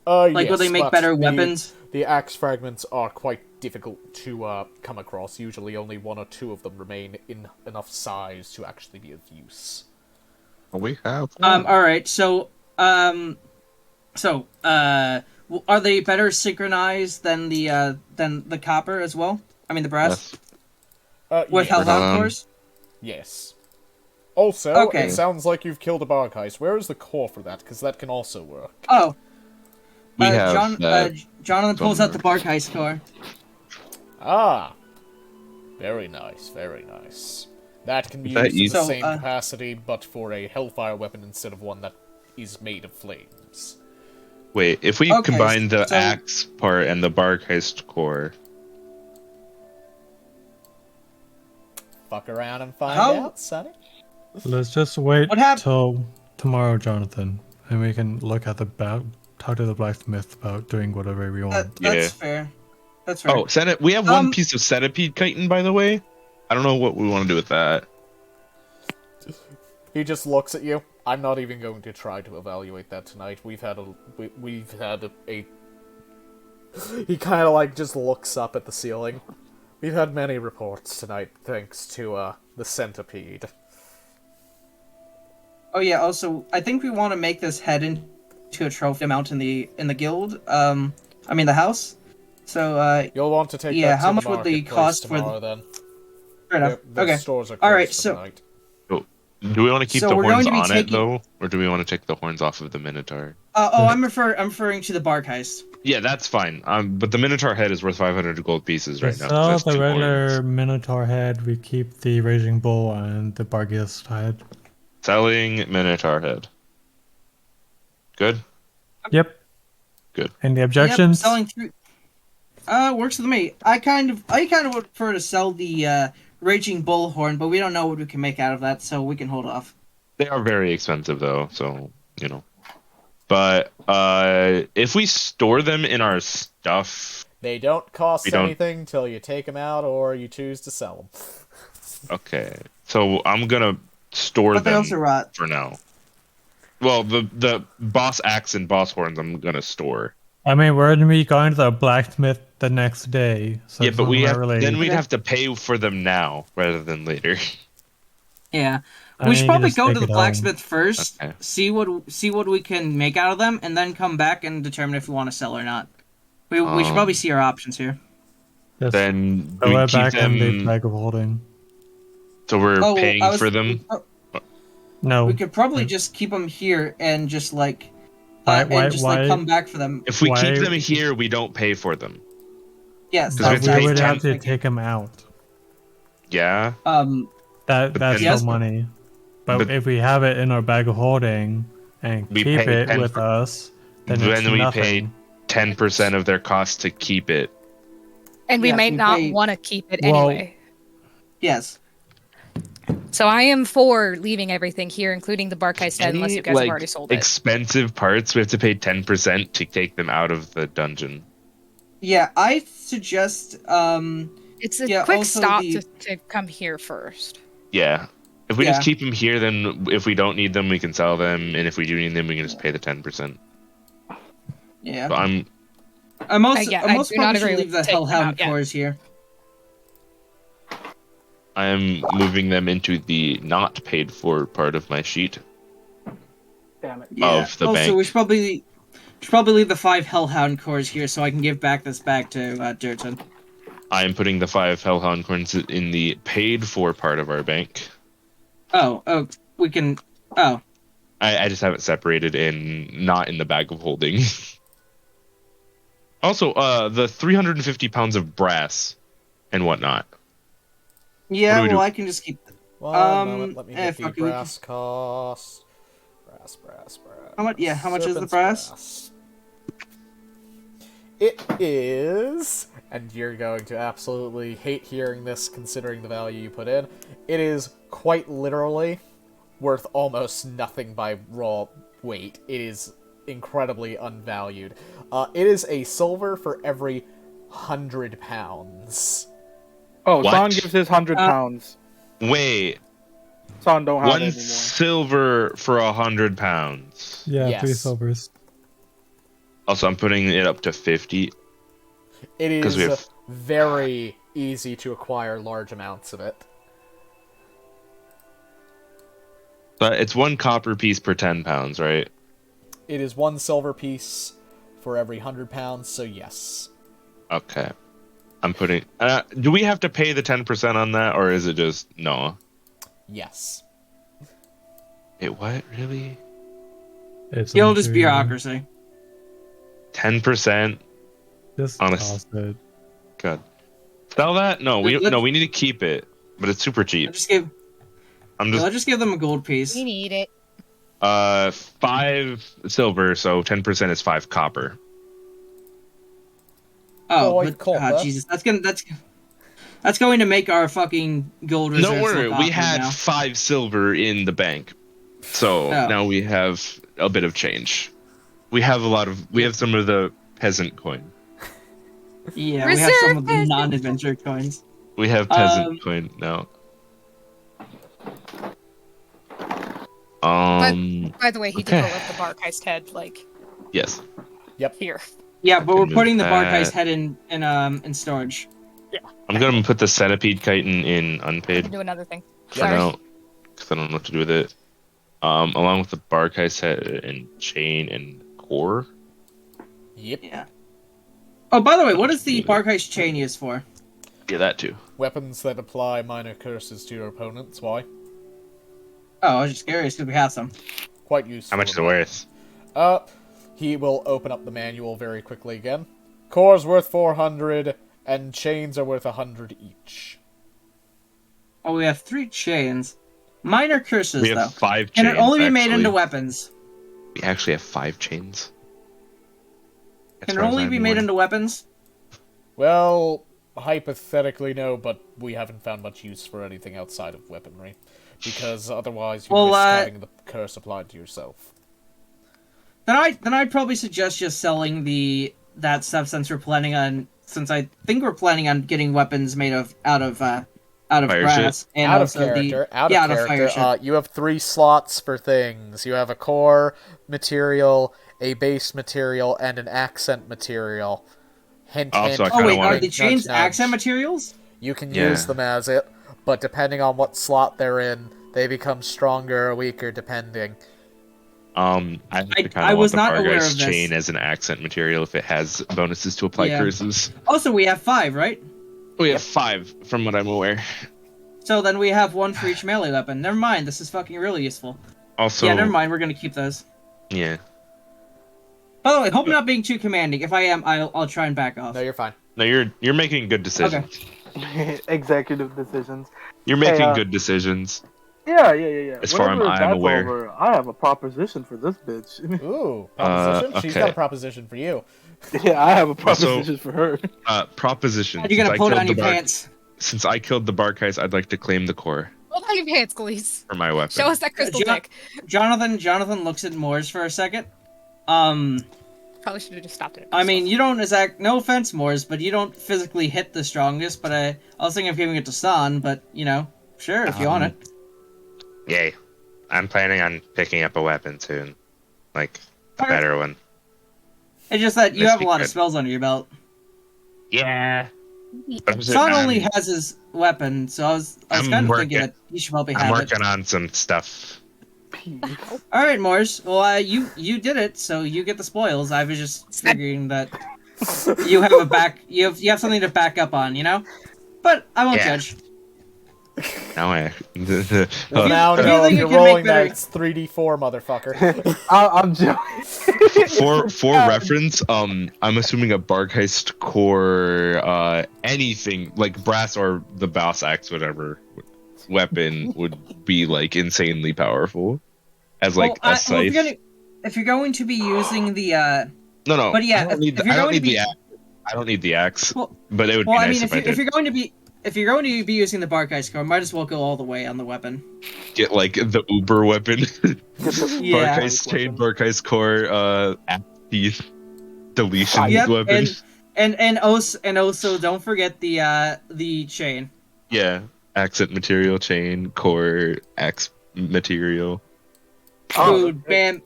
S3: Like, will they make better weapons?
S2: The axe fragments are quite difficult to come across. Usually only 1 or 2 of them remain in enough size to actually be of use.
S1: We have.
S3: All right. So are they better synchronized than the copper as well? I mean the brass with
S2: yes.
S3: Hellhound cores.
S2: Yes. Also,
S3: Okay.
S2: it sounds like you've killed a Barghest. Where is the core for that? Because that can also work.
S3: Oh,
S1: We have
S3: Johnathan pulls out the Barghest core.
S2: Ah, very nice, very nice. That can be used in the same capacity, but for a hellfire weapon instead of one that is made of flames.
S1: Wait, if we combine the axe part and the Barghest core...
S2: Fuck around and find out, Sonny.
S4: Let's just wait till tomorrow, Johnathan, and we can look at talk to the blacksmith about doing whatever we want.
S3: That's fair. That's fair.
S1: Oh, we have one piece of centipede chitin, by the way. I don't know what we want to do with that.
S2: He just looks at you. I'm not even going to try to evaluate that tonight. We've had a... He kind of like just looks up at the ceiling. We've had many reports tonight, thanks to the centipede.
S3: Oh yeah. Also, I think we want to make this head into a trophy mount in the guild. I mean the house. So
S2: you'll want to take that to
S3: how much would the cost
S2: tomorrow, then?
S3: Fair enough.
S2: The stores are closed
S3: all right.
S2: for
S3: So.
S2: tonight.
S1: Do we want to keep the horns on it though, or do we want to take the horns off of the Minotaur?
S3: I'm referring to the Barghest.
S1: Yeah, that's fine. But the Minotaur head is worth 500 gold pieces right now.
S4: Sell the regular Minotaur head. We keep the Raging Bull and the Barghest head.
S1: Selling Minotaur head. Good.
S4: Yep.
S1: Good.
S4: Any objections?
S3: Yep, selling through. Works with me. I kind of would prefer to sell the Raging Bullhorn, but we don't know what we can make out of that, so we can hold off.
S1: They are very expensive, though, so, you know. But, if we store them in our stuff...
S2: They don't cost anything till you take them out or you choose to sell them.
S1: Okay. So, I'm gonna store them for now. Well, the boss axe and boss horns I'm gonna store.
S4: I mean, we're gonna be going to the blacksmith the next day. So
S1: yeah, but then we'd have to pay for them now rather than later.
S3: Yeah, we should probably go to the blacksmith first, see what we can make out of them, and then come back and determine if we want to sell or not. We should probably see our options here.
S1: Then
S4: we
S1: keep
S4: back
S1: them.
S4: In the bag of holding.
S1: So we're paying for them.
S4: No,
S3: we could probably just keep them here and just like. Come back for them.
S1: If we keep them here, we don't pay for them.
S3: Yes,
S4: we would have to take them out.
S1: Yeah.
S4: That's no money. But if we have it in our bag of holding and keep it with us, then we
S1: pay 10% of their cost to keep it.
S6: And we might not want to keep it anyway.
S3: Yes.
S6: So I am for leaving everything here, including the Barghest head, unless you guys have already sold it.
S1: Expensive parts, we have to pay 10% to take them out of the dungeon.
S3: Yeah, I suggest...
S6: it's a quick stop to come here first.
S1: Yeah. If we just keep them here, then if we don't need them, we can sell them, and if we do need them, we can just pay the 10%.
S3: Yeah.
S1: So I'm
S3: also probably should leave the Hellhound cores here.
S1: I am moving them into the not paid for part of my sheet.
S7: Damn it.
S3: Yeah.
S1: Of the bank.
S3: We should probably leave the 5 Hellhound cores here so I can give back this bag to Durton.
S1: I am putting the 5 Hellhound coins in the paid for part of our bank.
S3: We can. Oh.
S1: I just have it separated not in the bag of holding. Also, the 350 pounds of brass and whatnot.
S3: Yeah, I can just keep.
S2: Moment, let me get the brass cost. Brass.
S3: How much? Yeah, how much is the brass?
S2: It is, and you're going to absolutely hate hearing this, considering the value you put in. It is quite literally worth almost nothing by raw weight. It is incredibly unvalued. It is a silver for every 100 pounds.
S7: Oh, Son gives his 100 pounds.
S1: Wait.
S7: Son don't have it anymore.
S1: 1 silver for 100 pounds.
S4: Yeah,
S2: yes.
S4: 3 silvers.
S1: Also, I'm putting it up to 50.
S2: It is very easy to acquire large amounts of it.
S1: But it's 1 copper piece per 10 pounds, right?
S2: It is 1 silver piece for every 100 pounds, so yes.
S1: Okay. I'm putting... do we have to pay the 10% on that, or is it just... No?
S2: Yes.
S1: Wait, what? Really?
S3: Guild is bureaucracy.
S1: 10%
S4: Just
S1: on a
S4: toss it.
S1: God. Sell that? No, we need to keep it, but it's super cheap.
S3: I'll just give them a gold piece.
S6: We need it.
S1: 5 silver, so 10% is 5 copper.
S3: Oh, Jesus, that's going to make our fucking gold reserves.
S1: Don't worry,
S3: look
S1: we
S3: awkward
S1: had
S3: now.
S1: 5 silver in the bank, so now we have a bit of change. We have some of the peasant coin.
S3: Yeah, we have some of the non-adventure coins.
S1: We have peasant coin now.
S6: By the way, he did go with the Barghest head,
S1: yes.
S2: Yep.
S6: Here.
S3: Yeah, but we're putting the Barghest head in storage.
S6: Yeah.
S1: I'm gonna put the centipede chitin in unpaid.
S6: Do another thing.
S1: Because I don't know what to do with it. Along with the Barghest head and chain and core.
S2: Yep.
S3: Yeah. Oh, by the way, what is the Barghest chain used for?
S1: Yeah, that too.
S2: Weapons that apply minor curses to your opponents. Why?
S3: Oh, I was just curious because we have some.
S2: Quite useful.
S1: How much is it worth?
S2: He will open up the manual very quickly again. Core's worth 400, and chains are worth 100 each.
S3: Oh, we have 3 chains. Minor curses,
S1: We have
S3: though.
S1: 5 chains.
S3: Can it only be made into weapons?
S1: We actually have 5 chains.
S3: Can it only be made into weapons?
S2: Well, hypothetically no, but we haven't found much use for anything outside of weaponry. Because otherwise you risk having the curse applied to yourself.
S3: Then I'd probably suggest just selling that stuff since I think we're planning on getting weapons made out of grass and
S2: out
S3: also
S2: of character. You have 3 slots for things. You have a core material, a base material, and an accent material. Hint, hint.
S3: Are the chains accent materials?
S2: You can use them as it, but depending on what slot they're in, they become stronger or weaker depending.
S1: I was not aware of this. Chain as an accent material if it has bonuses to apply curses.
S3: Also, we have 5, right?
S1: We have 5, from what I'm aware.
S3: So then we have 1 for each melee weapon. Never mind, this is fucking really useful.
S1: Also,
S3: yeah, never mind, we're gonna keep those.
S1: Yeah.
S3: By the way, hope I'm not being too commanding. If I am, I'll try and back off.
S2: No, you're fine.
S1: No, you're making good decisions.
S7: Okay. Executive decisions.
S1: You're making good decisions.
S7: Yeah.
S1: As far as I'm aware.
S7: Over, I have a proposition for this bitch.
S2: Ooh, proposition? She's got a proposition for you.
S7: Yeah, I have a proposition for her.
S1: Proposition.
S3: You're gonna pull it on your pants.
S1: Since I killed the Barghest, I'd like to claim the core.
S6: Hold on your pants, Kaliese.
S1: For my weapon.
S6: Show us that crystal dick.
S3: Jonathan looks at Moors for a second.
S6: Probably should have just stopped it.
S3: I mean, you don't no offense, Moors, but you don't physically hit the strongest, but I was thinking of giving it to San, but, sure, if you want it.
S1: Yay. I'm planning on picking up a weapon soon. Like, a better one.
S3: It's just that you have a lot of spells under your belt.
S1: Yeah.
S3: San only has his weapon, so I was kind of thinking that you should probably have it.
S1: I'm working on some stuff.
S3: Alright, Moors. Well, you did it, so you get the spoils. I was just figuring that you have you have something to back up on, But I won't judge.
S1: Now
S2: now you're rolling that it's 3d4, motherfucker.
S7: I'm joking.
S1: For reference, I'm assuming a Barghest core, anything like brass or the boss axe, whatever weapon would be like insanely powerful as like a scythe.
S3: If you're going to be using the
S1: no,
S3: but yeah,
S1: I don't need the axe, but it would be nice if I did.
S3: If you're going to be using the Barghest core, might as well go all the way on the weapon.
S1: Get like the Uber weapon.
S3: Yeah.
S1: Barghest chain, Barghest core, piece, deletion weapon.
S3: And also don't forget the chain.
S1: Yeah, accent material, chain, core, axe material.
S3: Dude, bam.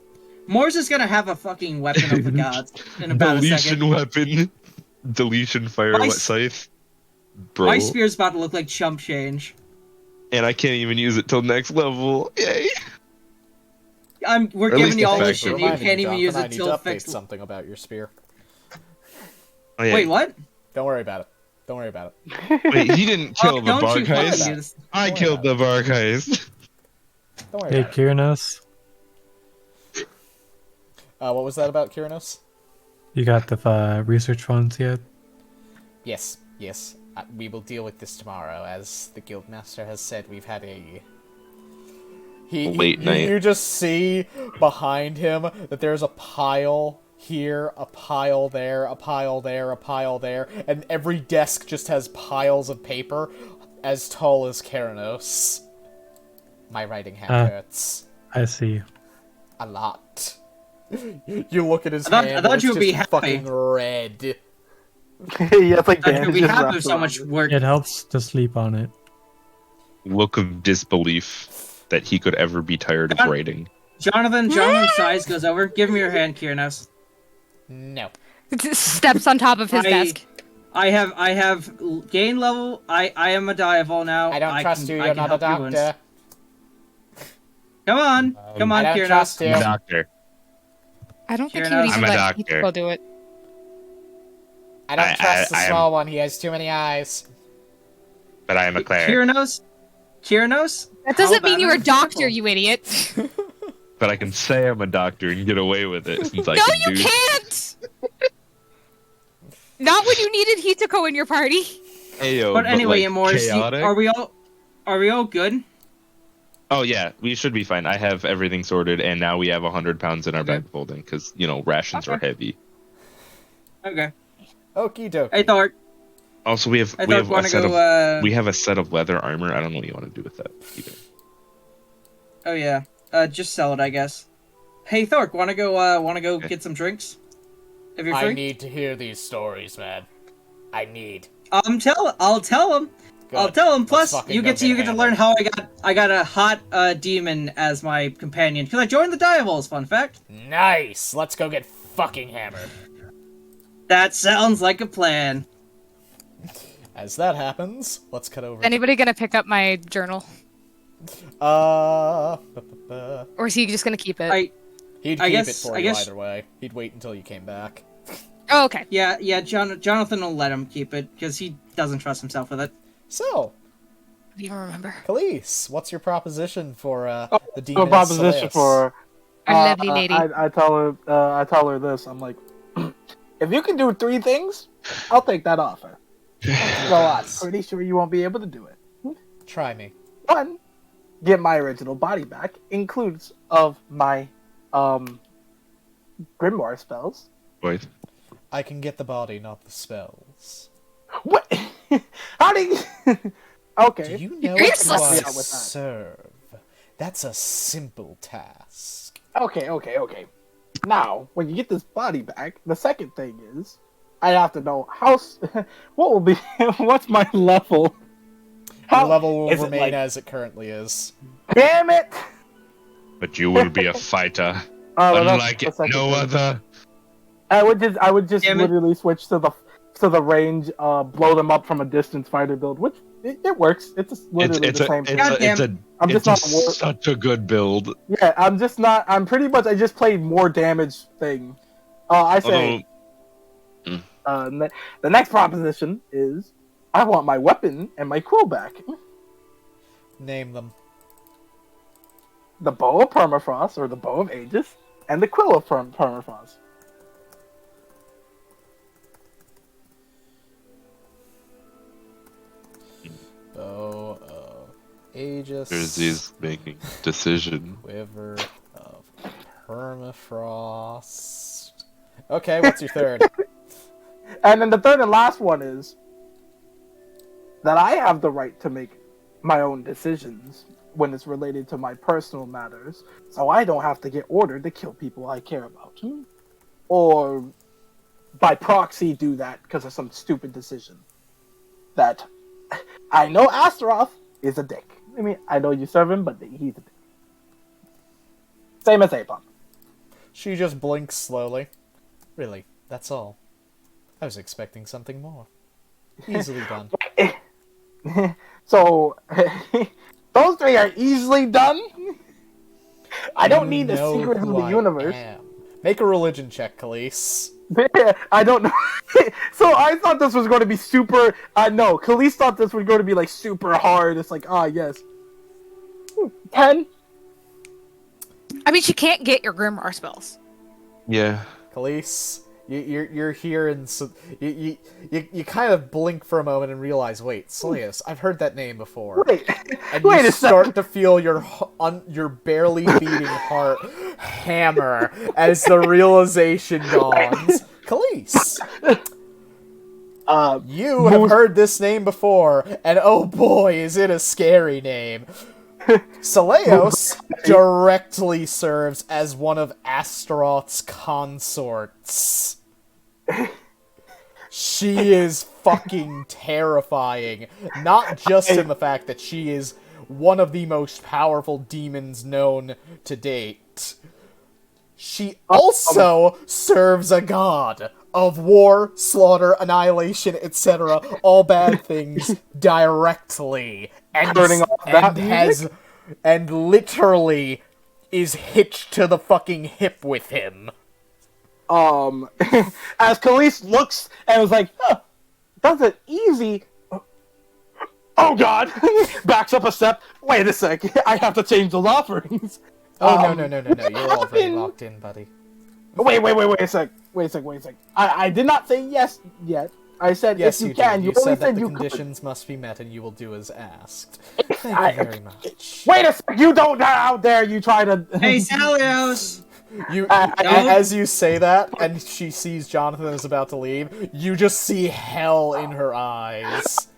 S3: Moors is gonna have a fucking weapon of the gods in about a second.
S1: Deletion weapon. Deletion fire scythe. Bro.
S3: My spear's about to look like chump change.
S1: And I can't even use it till next level. Yay!
S3: We're giving you all this shit. You can't even use it till fixed.
S2: Something about your spear.
S1: Oh, yeah.
S3: Wait, what?
S2: Don't worry about it.
S1: Wait, he didn't kill the Barghest. I killed the Barghest.
S2: Don't worry
S4: about it.
S2: Hey,
S4: Kyranos.
S2: What was that about Kyranos?
S4: You got the research funds yet?
S2: Yes, yes. We will deal with this tomorrow, as the guildmaster has said. We've had a
S1: late night.
S2: You just see behind him that there's a pile here, a pile there, a pile there, a pile there, and every desk just has piles of paper as tall as Keranos. My writing hand hurts.
S4: I see.
S2: A lot. You look at his
S5: I
S2: hand,
S5: thought
S2: and
S5: you
S2: it's
S5: would be
S2: just
S5: happy.
S2: fucking red.
S7: Yeah, it's like
S5: I'd be
S7: bandages
S5: happy
S7: wrapped
S5: with so
S7: around
S5: much
S7: it.
S5: work.
S4: It helps to sleep on it.
S1: Look of disbelief that he could ever be tired of writing.
S5: Jonathan sighs, goes over. Give me your hand, Kiranos.
S2: No.
S6: Steps on top of his desk.
S5: I have gain level. I am a dievol now.
S2: I don't trust you. You're not a doctor.
S5: Come on,
S2: I don't
S5: Kiranos.
S2: trust you.
S1: I'm a doctor.
S6: I don't think he
S5: Kiranos.
S6: would even
S1: I'm a
S6: let
S1: doctor.
S6: people do it.
S2: I don't trust the
S1: I am-
S2: small one. He has too many eyes.
S1: But I am a cleric.
S5: Kiranos.
S6: That doesn't mean you're a doctor, you idiot.
S1: But I can say I'm a doctor and get away with it since I
S6: No,
S1: can
S6: you
S1: do.
S6: can't! Not when you needed Hitoko in your party.
S1: Ayo,
S5: But anyway,
S1: like,
S5: Amorous,
S1: chaotic?
S5: are we all good?
S1: Oh yeah, we should be fine. I have everything sorted, and now we have 100 pounds in our bag of holding because rations are heavy.
S5: Okay.
S2: Okie dokie.
S5: Hey, Thor.
S1: Also, we have
S5: I
S1: we
S5: thought
S1: have a
S5: wanna
S1: set
S5: go.
S1: of we have a set of leather armor. I don't know what you want to do with that either.
S5: Oh yeah. Just sell it, I guess. Hey, Thork, wanna go get some drinks? If you're free.
S2: I need to hear these stories, man. I need.
S5: I'll tell him.
S2: Good.
S5: I'll tell him.
S2: Let's
S5: Plus,
S2: fucking
S5: you
S2: go
S5: get to
S2: hammered.
S5: learn how I got a hot demon as my companion because I joined the Diavols. Fun fact.
S2: Nice. Let's go get fucking hammered.
S5: That sounds like a plan.
S2: As that happens, let's cut over.
S6: Anybody gonna pick up my journal?
S2: Or
S6: is he just gonna keep it?
S2: He'd
S5: I
S2: keep
S5: guess-
S2: it for
S5: I
S2: you
S5: guess-
S2: either way. He'd wait until you came back.
S6: Oh, okay.
S5: Yeah. Jonathan will let him keep it because he doesn't trust himself with it.
S2: So,
S6: I don't even remember.
S2: Kaliese, what's your proposition for the demon?
S7: A proposition for
S6: Our lovely lady.
S7: I tell her this. I'm like, if you can do 3 things, I'll take that offer. Well, I'm pretty sure you won't be able to do it.
S2: Try me.
S7: 1, get my original body back, includes of my grimoire spells.
S1: Wait.
S2: I can get the body, not the spells.
S7: What? How do you? Okay.
S2: Do you know
S6: Useless.
S2: what
S7: Yeah,
S2: I
S7: with that.
S2: serve? That's a simple task.
S7: Okay. Now, when you get this body back, the second thing is, I have to know what will be, what's my level?
S2: Your level will
S7: is it
S2: remain
S7: like-
S2: as it currently is.
S7: Damn it!
S1: But you will be a fighter,
S7: Well, that's
S1: unlike
S7: the second
S1: no
S7: thing.
S1: other.
S7: I would just
S5: Damn it.
S7: literally switch to the range, blow them up from a distance fighter build, which it works. It's literally the same thing. I'm just not
S1: such a good build.
S7: Yeah, I'm just not. I'm pretty much. I just played more damage thing. I say. The next proposition is, I want my weapon and my quill back.
S2: Name them.
S7: The bow of permafrost, or the bow of aegis, and the quill of permafrost.
S2: Bow of Aegis.
S1: Jersey's making decision.
S2: Quiver of Permafrost. Okay, what's your third?
S7: And then the third and last one is that I have the right to make my own decisions when it's related to my personal matters, so I don't have to get ordered to kill people I care about. Or by proxy do that because of some stupid decision. That I know Astaroth is a dick. I mean, I know you serve him, but he's a dick. Same as Apom.
S2: She just blinks slowly. Really, that's all. I was expecting something more. Easily done.
S7: So, those 3 are easily done. I don't need the
S2: You know
S7: secret of
S2: who
S7: the
S2: I
S7: universe.
S2: am. Make a religion check, Kaliese.
S7: I don't know. So I thought this was going to be super. No, Kaliese thought this was going to be like super hard. It's like, yes. 10.
S6: I mean, she can't get your grimoire spells.
S1: Yeah.
S2: Kaliese, You're here, and so you kind of blink for a moment and realize, wait, Slayus, I've heard that name before. And you start to feel your barely beating heart hammer as the realization dawns. Kaliese, you have heard this name before, and oh boy, is it a scary name. Slayos directly serves as one of Astaroth's consorts. She is fucking terrifying. Not just in the fact that she is one of the most powerful demons known to date. She also serves a god of war, slaughter, annihilation, etc. All bad things directly. And literally is hitched to the fucking hip with him.
S7: As Kaliese looks and was like, that's it easy. Oh god! Backs up a step. Wait a sec, I have to change those offerings.
S2: Oh, no, you're already locked in, buddy.
S7: Wait a sec. I did not say yes yet. I said
S2: yes,
S7: if you can.
S2: You said that the conditions must be met and you will do as asked. Thank you very much.
S7: Wait a sec, you don't out there, you try to...
S5: Hey, Salios!
S2: As you say that, and she sees Johnathan is about to leave, you just see hell in her eyes.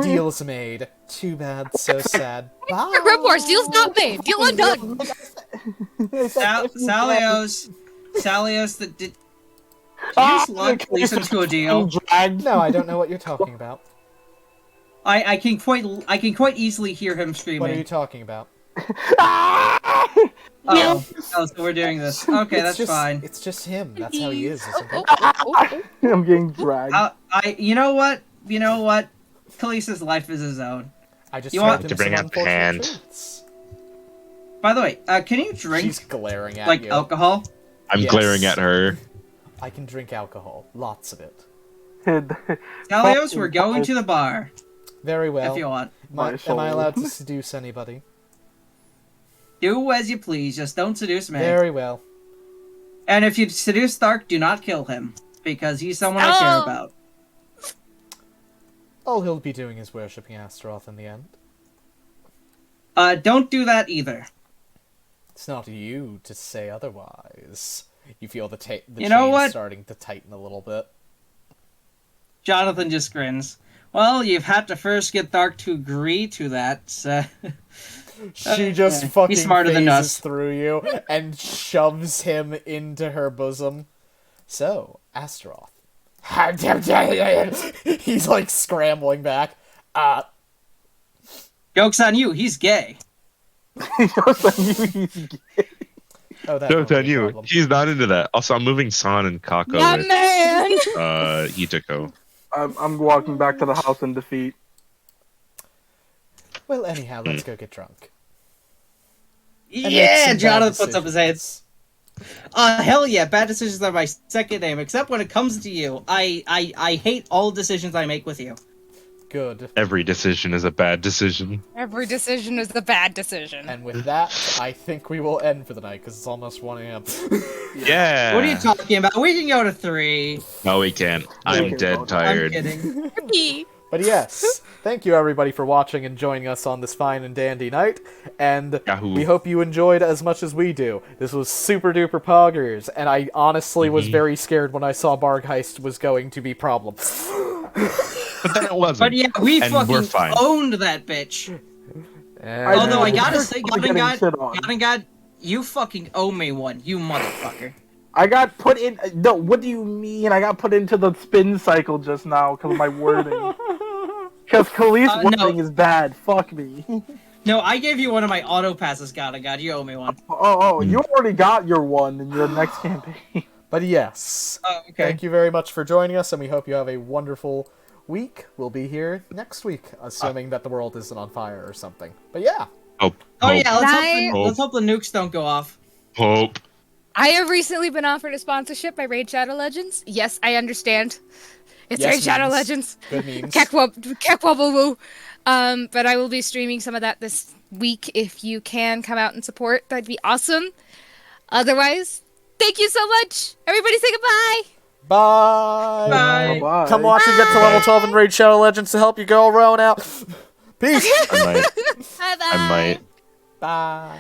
S2: Deal's made. Too bad, so sad. Bye.
S6: Grimoires, deal's not made. Deal undone.
S5: Salios, did you just lock Kaliese into a deal?
S2: No, I don't know what you're talking about.
S5: I can quite easily hear him screaming.
S2: What are you talking about?
S5: Oh, so we're doing this. Okay, that's fine.
S2: It's just him. That's how he is, isn't it?
S7: I'm getting dragged.
S5: You know what? Kalise's life is his own.
S2: I just
S1: want to bring out the hand.
S2: Truths.
S5: By the way, can you drink?
S2: She's glaring at
S5: like
S2: you.
S5: Alcohol?
S1: I'm glaring at her.
S2: I can drink alcohol. Lots of it.
S5: Salios, we're going to the bar.
S2: Very well.
S5: If you want.
S2: Am I allowed to seduce anybody?
S5: Do as you please, just don't seduce me.
S2: Very well.
S5: And if you seduce Thark, do not kill him, because he's someone I care about.
S2: All he'll be doing is worshipping Astaroth in the end.
S5: Don't do that either.
S2: It's not you to say otherwise. You feel the chain starting to tighten a little bit.
S5: Johnathan just grins. Well, you've had to first get Thark to agree to that, so...
S2: She just fucking
S5: he's smarter than us.
S2: Through you and shoves him into her bosom. So, Astaroth. He's like scrambling back.
S5: Joke's on you, he's gay.
S7: Joke's on you, he's gay.
S1: Joke's on you. He's not into that. Also, I'm moving San and Kako with
S6: man.
S1: Itako.
S7: I'm walking back to the house in defeat.
S2: Well, anyhow, let's go get drunk.
S5: Yeah, Johnathan puts up his hands. Hell yeah, bad decisions are my second name, except when it comes to you. I hate all decisions I make with you.
S2: Good.
S1: Every decision is a bad decision.
S6: Every decision is a bad decision.
S2: And with that, I think we will end for the night, because it's almost 1 a.m.
S1: Yeah!
S5: What are you talking about? We can go to 3.
S1: No, we can't. I'm dead tired.
S5: I'm kidding.
S2: But yes, thank you everybody for watching and joining us on this fine and dandy night, and we hope you enjoyed as much as we do. This was super duper poggers, and I honestly was very scared when I saw Barghest was going to be problem.
S1: But then it wasn't.
S5: But yeah, we fucking owned that bitch. Although I gotta say, Godongod, you fucking owe me one, you motherfucker.
S7: I got put in... No, what do you mean? I got put into the spin cycle just now because of my wording. Because Kaliese wording is bad. Fuck me.
S5: No, I gave you one of my auto passes, Godongod. You owe me one.
S7: You already got your one in your next campaign.
S2: But yes.
S5: Okay.
S2: Thank you very much for joining us, and we hope you have a wonderful week. We'll be here next week, assuming that the world isn't on fire or something. But yeah.
S5: Let's hope the nukes don't go off.
S1: Hope.
S6: I have recently been offered a sponsorship by Raid Shadow Legends. Yes, I understand. It's Raid Shadow Legends.
S2: Good memes.
S6: Kekwobble. But I will be streaming some of that this week. If you can come out and support, that'd be awesome. Otherwise, thank you so much. Everybody say goodbye.
S2: Bye.
S5: Bye.
S7: Bye.
S2: Come watch me get to level 12 in Raid Shadow Legends to help your girl Rowan out. Peace.
S1: I might.
S6: Bye-bye.
S1: I might.
S2: Bye.